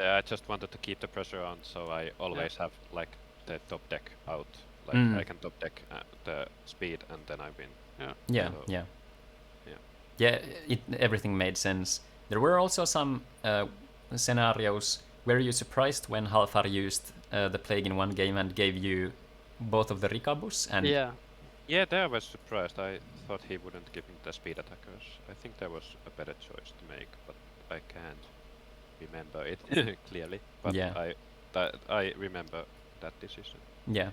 I just wanted to keep the pressure on, so I always have like the top deck out. Like I can top deck the speed and then I win. Yeah, everything made sense. There were also some scenarios. Were you surprised when Halfar used the Plague in one game and gave you both of the Ricabus? And yeah, there I was surprised. I thought he wouldn't give me the speed attackers. I think there was a better choice to make, but I can't remember it clearly. But I remember that decision. Yeah,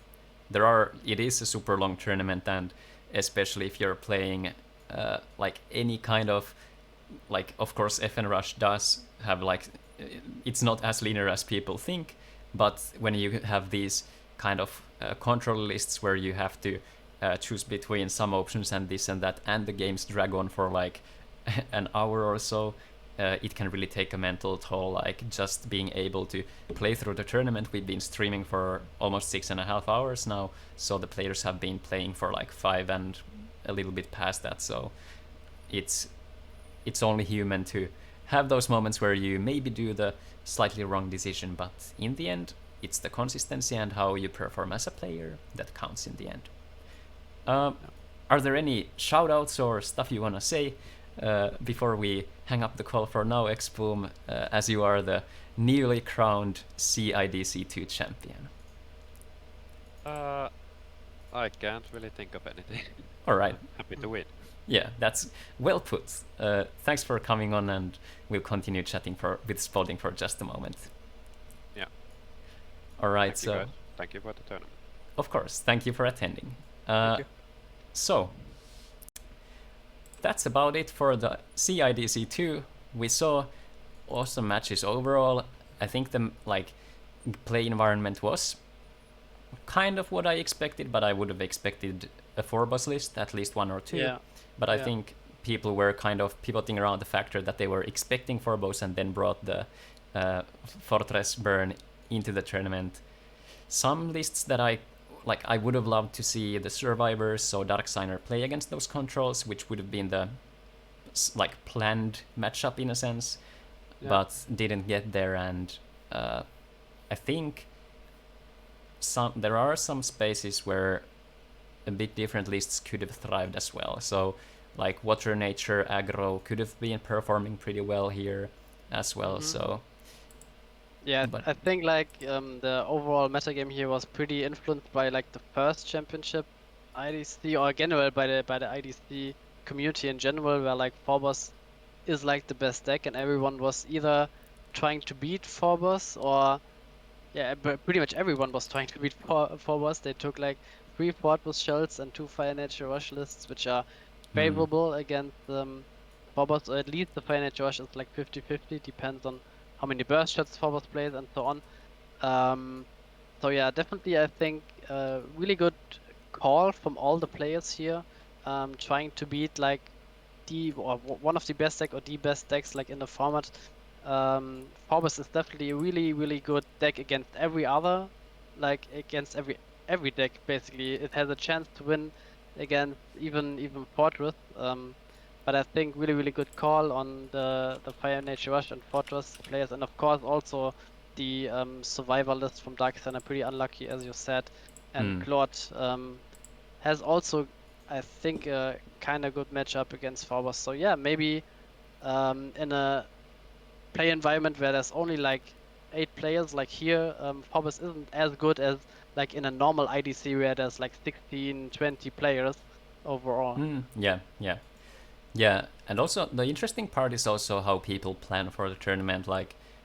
it is a super long tournament, and especially if you're playing like any kind of, like, of course FN Rush does have like, it's not as linear as people think, but when you have these kind of control lists where you have to choose between some options and this and that, and the games drag on for like an hour or so, it can really take a mental toll. Like just being able to play through the tournament, we've been streaming for almost 6.5 hours now, so the players have been playing for like 5 and a little bit past that, so it's only human to have those moments where you maybe do the slightly wrong decision, but in the end it's the consistency and how you perform as a player that counts in the end. Are there any shoutouts or stuff you want to say before we hang up the call for now, Xboom, as you are the newly crowned CIDC 2 champion? I can't really think of anything. All right. Happy to win. Yeah, that's well put. Thanks for coming on, and we'll continue chatting with Spaulding for just a moment. Yeah. All right, Thank you, guys. Thank you for the tournament. Of course, thank you for attending. Thank you. So, that's about it for the CIDC 2. We saw awesome matches overall. I think the play environment was kind of what I expected, but I would have expected a 4-boss list, at least 1 or 2. Yeah. But I think people were kind of pivoting around the factor that they were expecting 4-boss and then brought the Fortress burn into the tournament. Some lists that I would have loved to see the Survivors, so Dark Signer play against those controls, which would have been the planned matchup in a sense, but didn't get there. And I think there are some spaces where a bit different lists could have thrived as well. So like Water Nature aggro could have been performing pretty well here as well. So yeah, I think the overall metagame here was pretty influenced by the first Championship IDC, or general by the IDC community in general, where Phobos is the best deck, and everyone was either trying to beat Phobos or pretty much everyone was trying to beat Phobos. They took 3 Fortress shells and 2 Fire Nature Rush lists, which are favorable against Phobos, or at least the Fire Nature Rush is 50-50, depends on how many burst shots Phobos plays and so on. So yeah, definitely I think really good call from all the players here, trying to beat one of the best deck or the best decks in the format. Phobos is definitely a really good deck against every other, against every deck basically. It has a chance to win against even Fortress. But I think really good call on the Fire Nature Rush and Fortress players, and of course also the Survivor list from Dark Signer, pretty unlucky as you said. And Claude has also, I think, a kind of good matchup against Phobos. So yeah, maybe in a play environment where there's only 8 players here, Phobos isn't as good as in a normal IDC where there's 16-20 players overall. Yeah, and also the interesting part is also how people plan for the tournament,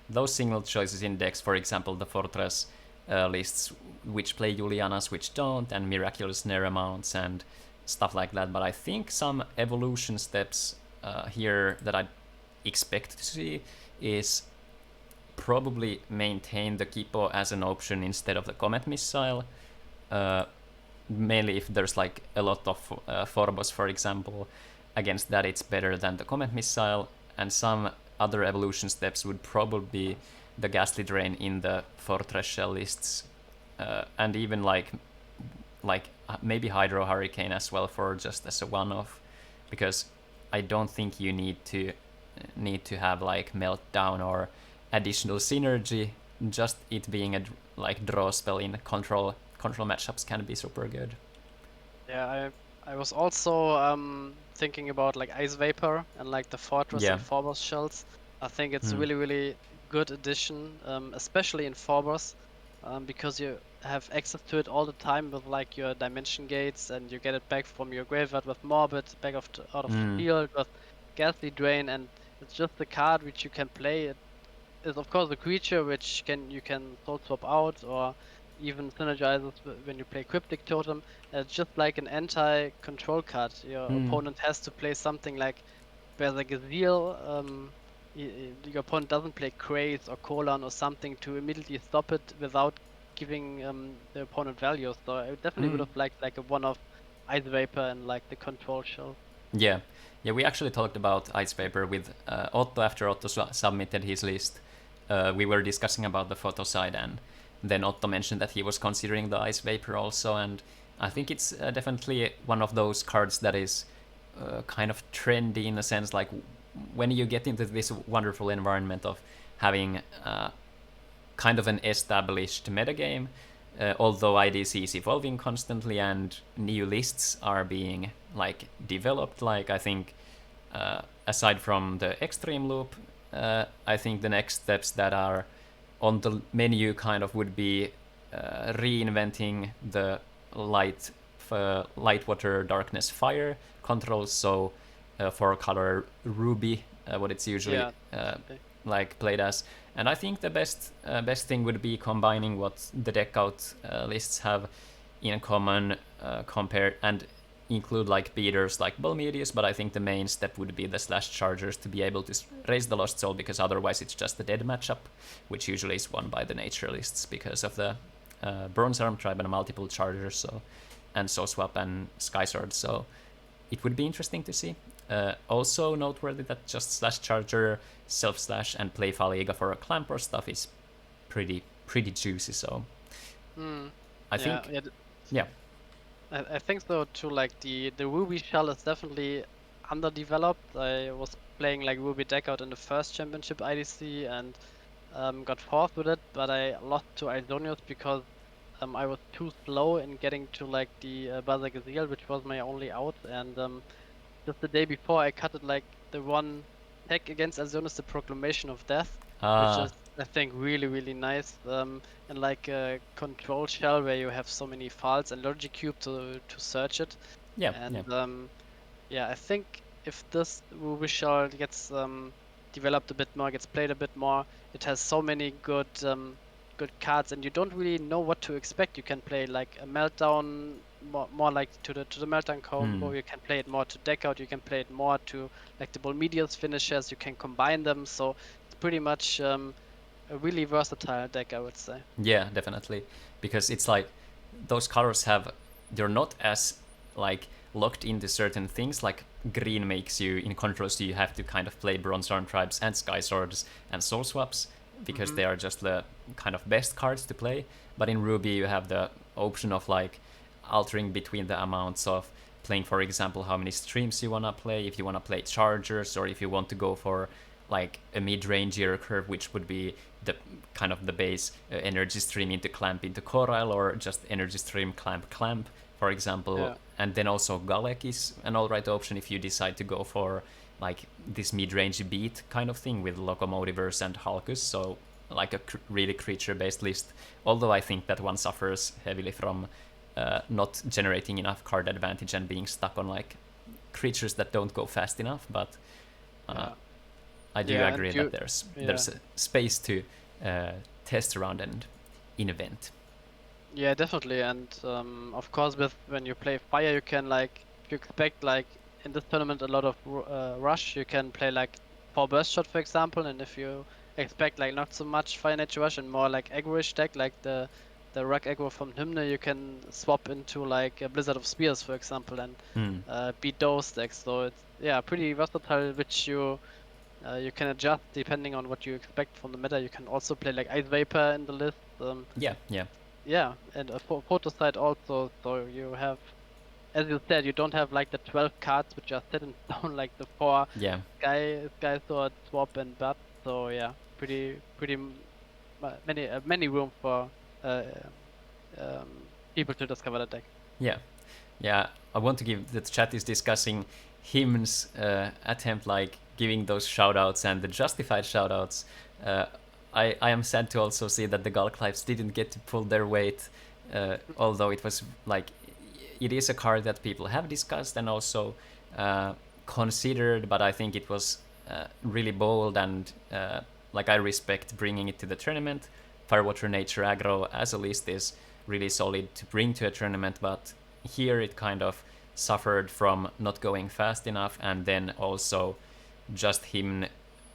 those single choices in decks, for example the Fortress lists which play Julianas, which don't, and miraculous Nera mounts and stuff like that. But I think some evolution steps here that I expect to see is probably maintain the Kippo as an option instead of the Comet Missile, mainly if there's a lot of Phobos, for example. Against that it's better than the Comet Missile, and some other evolution steps would probably be the Ghastly Drain in the Fortress shell lists, and even maybe Hydro Hurricane as well, for just as a one-off, because I don't think you need to have Meltdown or additional synergy. Just it being a draw spell in control matchups can be super good. Yeah, I was also thinking about Ice Vapor and the Fortress and Phobos shells. I think it's a really good addition, especially in Phobos, because you have access to it all the time with your Dimension Gates, and you get it back from your graveyard with Morbid, back out of the field with Ghastly Drain, and it's just a card which you can play. It is of course a creature which you can soul swap out, or even synergizes when you play Cryptic Totem. It's just an anti-control card. Your opponent has to play something where the Gazelle, your opponent doesn't play Craze or Colon or something to immediately stop it without giving the opponent value. So I definitely would have liked a one-off Ice Vapor and the control shell. Yeah, we actually talked about Ice Vapor with Otto after Otto submitted his list. We were discussing about the photo side, and then Otto mentioned that he was considering the Ice Vapor also, and I think it's definitely one of those cards that is kind of trendy in a sense, when you get into this wonderful environment of having kind of an established metagame, although IDC is evolving constantly and new lists are being developed. I think aside from the Extreme Loop, I think the next steps that are on the menu kind of would be reinventing the light, water, darkness, fire controls. So for color Ruby, what it's usually played as, And I think the best thing would be combining what the deck out lists have in common, compared and include like beaters like Bolmedius, but I think the main step would be the slash chargers to be able to raise the Lost Soul, because otherwise it's just a dead matchup, which usually is won by the nature lists because of the Bronze Arm Tribe and multiple chargers, so and Soul Swap and Sky Sword, so it would be interesting to see. Also noteworthy that just slash charger, self slash, and play Faliga for a clamp or stuff is pretty juicy, so I think yeah. I think so too. Like the Ruby shell is definitely underdeveloped. I was playing like Ruby deck out in the first Championship IDC and got fourth with it, but I lost to Isonius because I was too slow in getting to like the Buzzer Gazelle, which was my only out, and just the day before I cutted like the one tech against Isonius, the Proclamation of Death, which is I think really nice, and like a control shell where you have so many files and logic cube to search it. I think if this Ruby shell gets developed a bit more, gets played a bit more, it has so many good cards, and you don't really know what to expect. You can play like a meltdown more like to the meltdown combo. You can play it more to deck out. You can play it more to like the Bolmedius finishers. You can combine them, so it's pretty much a really versatile deck, I would say. Yeah, definitely, because it's like those colors they're not as like locked into certain things. Like green makes you in control, so you have to kind of play Bronze Arm Tribes and Sky Swords and Soul Swaps because they are just the kind of best cards to play. But in Ruby you have the option of like altering between the amounts of playing, for example, how many streams you want to play, if you want to play chargers, or if you want to go for like a mid-rangier curve, which would be the kind of the base energy stream into clamp into Coral, or just energy stream clamp, for example. And then also Galek is an alright option if you decide to go for like this mid-range beat kind of thing with Locomotivers and Halkus, so like a really creature-based list, although I think that one suffers heavily from not generating enough card advantage and being stuck on like creatures that don't go fast enough, but I do agree that there's a space to test around and invent. Yeah, definitely, and of course when you play Fire, you can like, if you expect like in this tournament a lot of rush, you can play like 4 burst shot, for example, and if you expect like not so much Fire Nature Rush and more like aggro-ish deck like the Rock Aggro from Hymne, you can swap into like a Blizzard of Spears, for example, and beat those decks. So it's pretty versatile, which you can adjust depending on what you expect from the meta. You can also play like Ice Vapor in the list. And a photo side also, so you have, as you said, you don't have like the 12 cards which are set in stone, like the 4 Sky Sword, Swap, and Bat. So pretty many room for people to discover the deck. I want to give, the chat is discussing Hymn's attempt, like giving those shoutouts and the justified shoutouts. I am sad to also see that the Galclives didn't get to pull their weight, although it was like, it is a card that people have discussed and also considered, but I think it was really bold, and like I respect bringing it to the tournament. Firewater Nature Aggro as a list is really solid to bring to a tournament, but here it kind of suffered from not going fast enough, and then also just him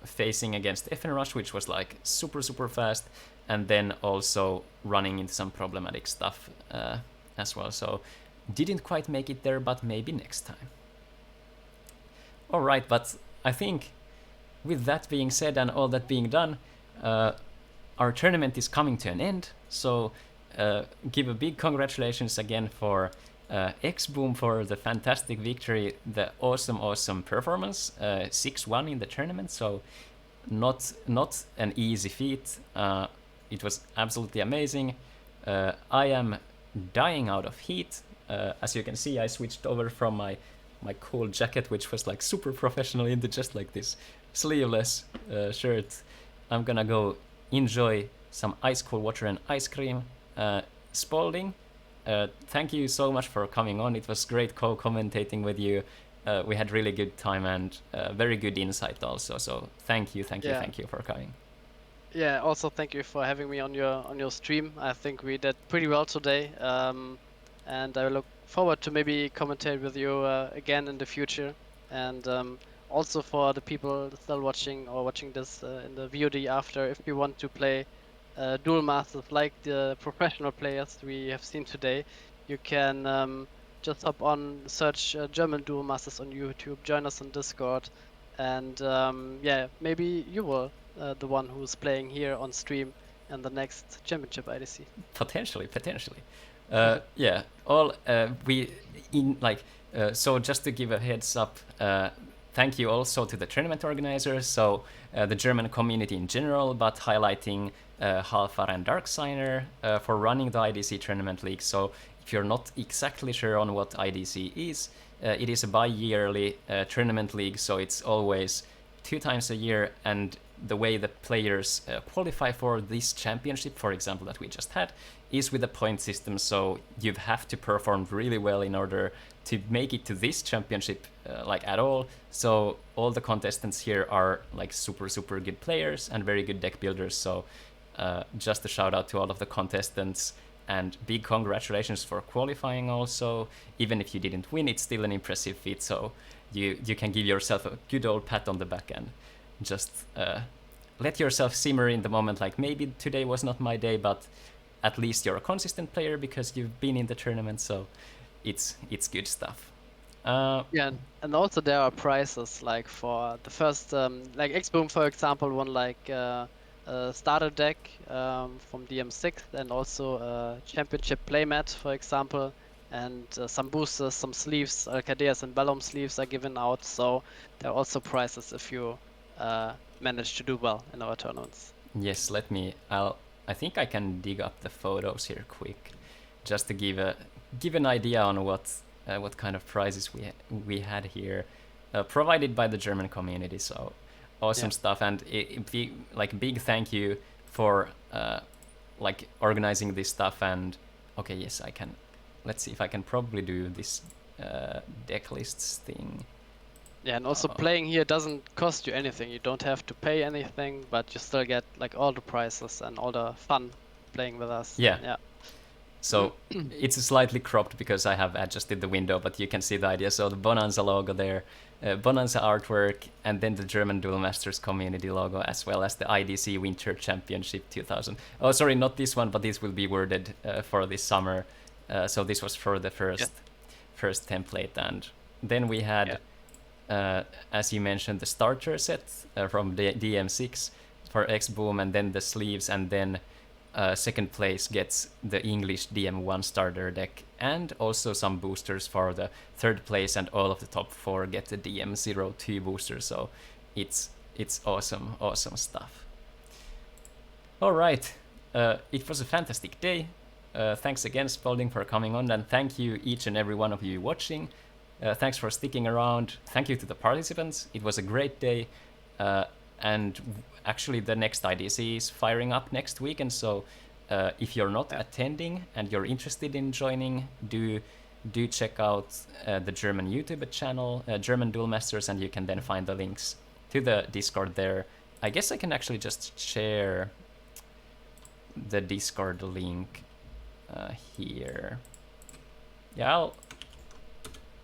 facing against Rush, which was like super fast, and then also running into some problematic stuff as well. So didn't quite make it there, but maybe next time. Alright, but I think with that being said and all that being done, our tournament is coming to an end, so give a big congratulations again for X-Boom for the fantastic victory, the awesome performance, 6-1 in the tournament, so not an easy feat. It was absolutely amazing. I am dying out of heat. As you can see, I switched over from my cool jacket, which was like super professional, into just like this sleeveless shirt. I'm gonna go enjoy some ice cold water and ice cream. Spaulding, thank you so much for coming on. It was great co-commentating with you. We had really good time and very good insight also. So thank you for coming. Yeah, also thank you for having me on your stream. I think we did pretty well today, and I look forward to maybe commentate with you again in the future. And also for the people still watching or watching this in the VOD after, if you want to play Duel Masters like the professional players we have seen today, you can just hop on, search German Duel Masters on YouTube, join us on Discord, and yeah, maybe you will the one who's playing here on stream in the next Championship IDC. Potentially. Yeah. All we in like. So just to give a heads up, thank you also to the tournament organizers, so the German community in general, but highlighting Halfar and Darksigner for running the IDC tournament league. So if you're not exactly sure on what IDC is, it is a bi-yearly tournament league, so it's always 2 times a year, and the way the players qualify for this championship, for example, that we just had, is with a point system, so you have to perform really well in order to make it to this championship like at all. So all the contestants here are like super good players and very good deck builders, so just a shout out to all of the contestants, and big congratulations for qualifying also. Even if you didn't win, it's still an impressive feat, so you can give yourself a good old pat on the back and just let yourself simmer in the moment, like maybe today was not my day, but at least you're a consistent player because you've been in the tournament, so it's good stuff. Yeah, and also there are prizes, like for the first, like X-Boom, for example, won like a starter deck from DM6, and also a championship playmat, for example, and some boosters, some sleeves, Alcadeas and Bellum sleeves are given out, so there are also prizes if you manage to do well in our tournaments. Yes, I think I can dig up the photos here quick, just to give an idea on what kind of prizes we had here, provided by the German community. So awesome stuff, and like big thank you for like organizing this stuff. And okay, yes, I can. Let's see if I can probably do this deck lists thing. Yeah, and also playing here doesn't cost you anything. You don't have to pay anything, but you still get like all the prizes and all the fun playing with us. Yeah. So it's slightly cropped because I have adjusted the window, but you can see the idea. So the Bonanza logo there, Bonanza artwork, and then the German Duel Masters community logo, as well as the IDC Winter Championship 2000. Oh, sorry, not this one, but this will be worded for this summer. So this was for the first template, and then we had, as you mentioned, the starter set from the DM6 for X-Boom, and then the sleeves, and then second place gets the English DM1 starter deck, and also some boosters for the third place, and all of the top 4 get the DM02 booster, so it's awesome stuff. Alright, it was a fantastic day. Thanks again, Spaulding, for coming on, and thank you each and every one of you watching. Thanks for sticking around. Thank you to the participants. It was a great day, and actually the next IDC is firing up next week, and so if you're not attending and you're interested in joining, do check out the German YouTube channel, German Duel Masters, and you can then find the links to the Discord there. I guess I can actually just share the Discord link here. Yeah,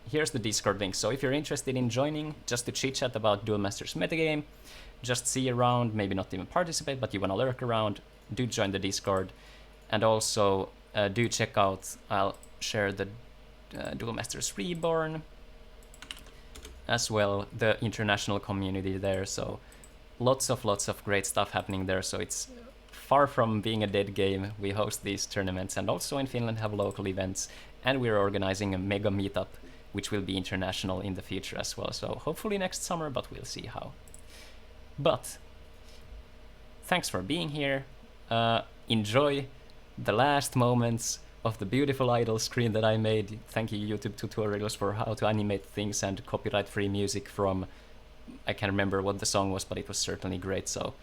here's the Discord link. So if you're interested in joining, just to chit chat about Duel Masters metagame, just see around, maybe not even participate, but you want to lurk around, do join the Discord. And also do check out, I'll share the Duel Masters Reborn as well, the international community there. So lots of great stuff happening there. So it's far from being a dead game. We host these tournaments, and also in Finland have local events, and we're organizing a mega meetup which will be international in the future as well. So hopefully next summer, but we'll see how. But thanks for being here. Enjoy the last moments of the beautiful idle screen that I made. Thank you, YouTube tutorials, for how to animate things, and copyright-free music from, I can't remember what the song was, but it was certainly great. So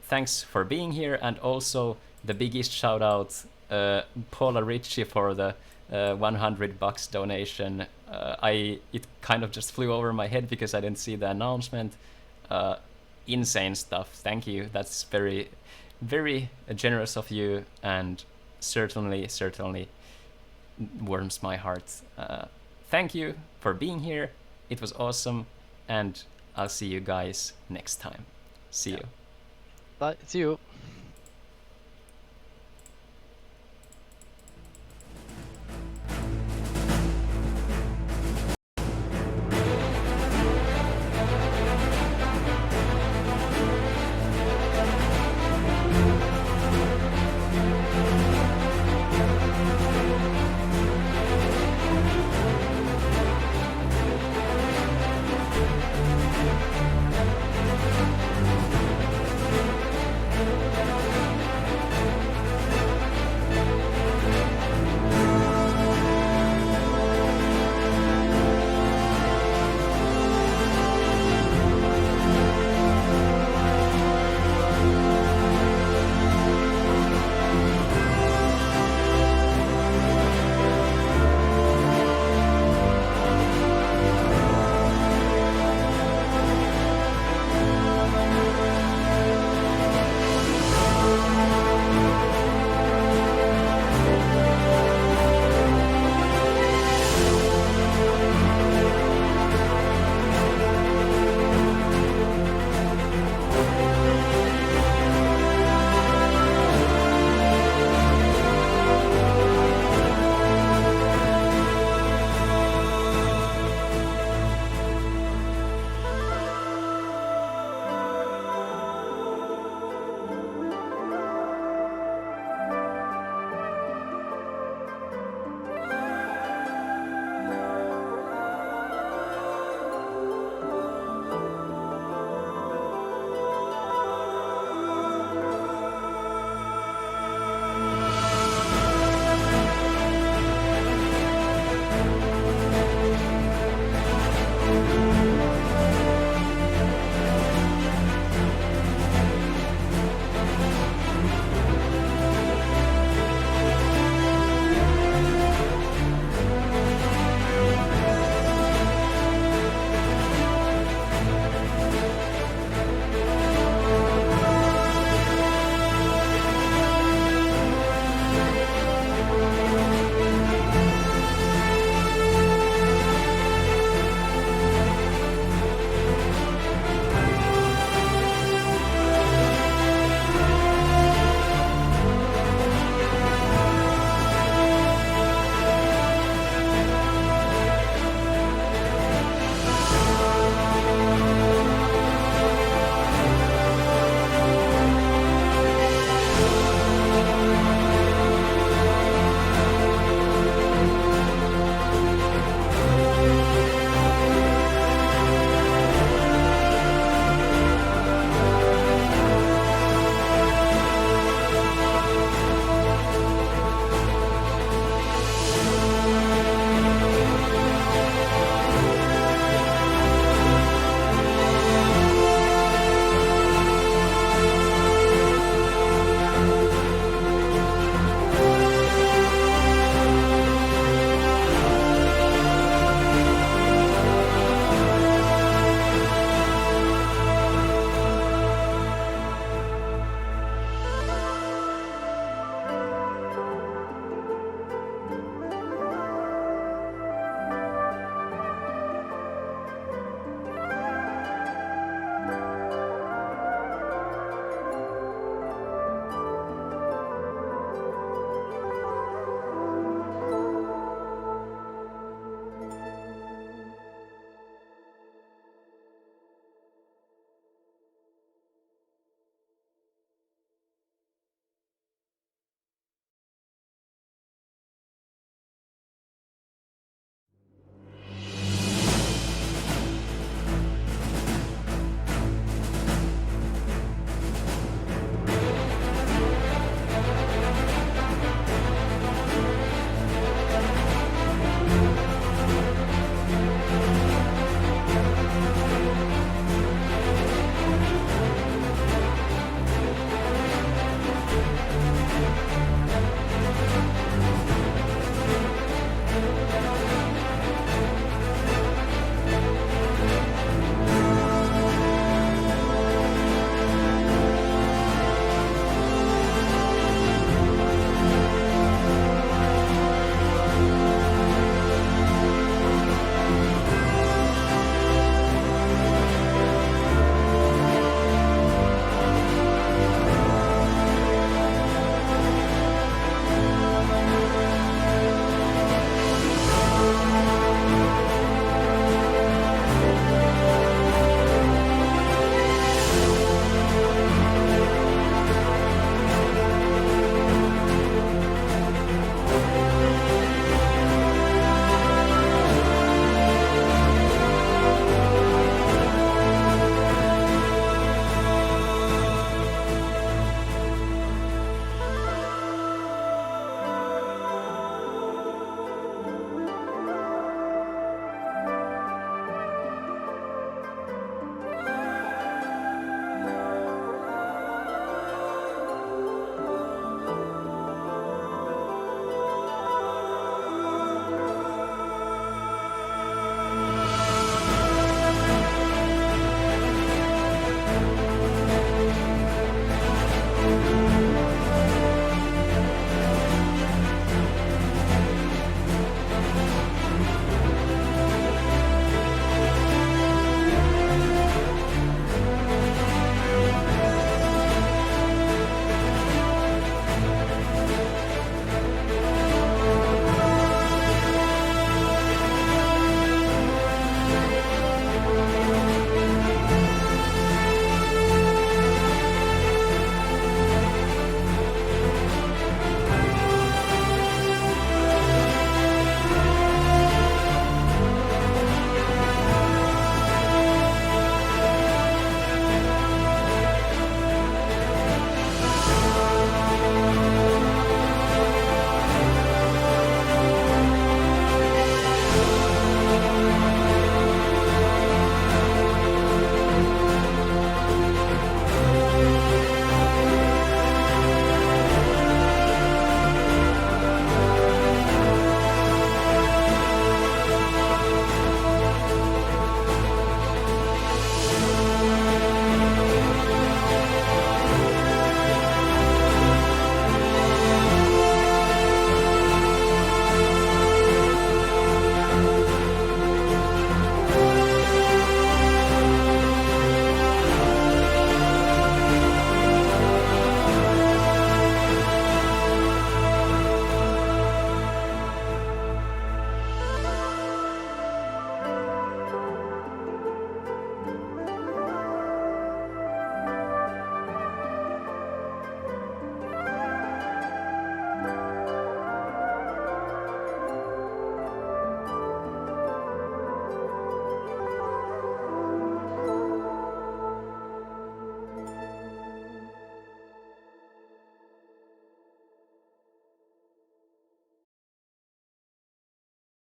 thanks for being here, and also the biggest shout out, Paula Ritchie, for the $100 donation. It kind of just flew over my head because I didn't see the announcement. insane stuff. Thank you. That's very, very generous of you, and certainly warms my heart. Thank you for being here. It was awesome, and I'll see you guys next time. See you. Bye. See you.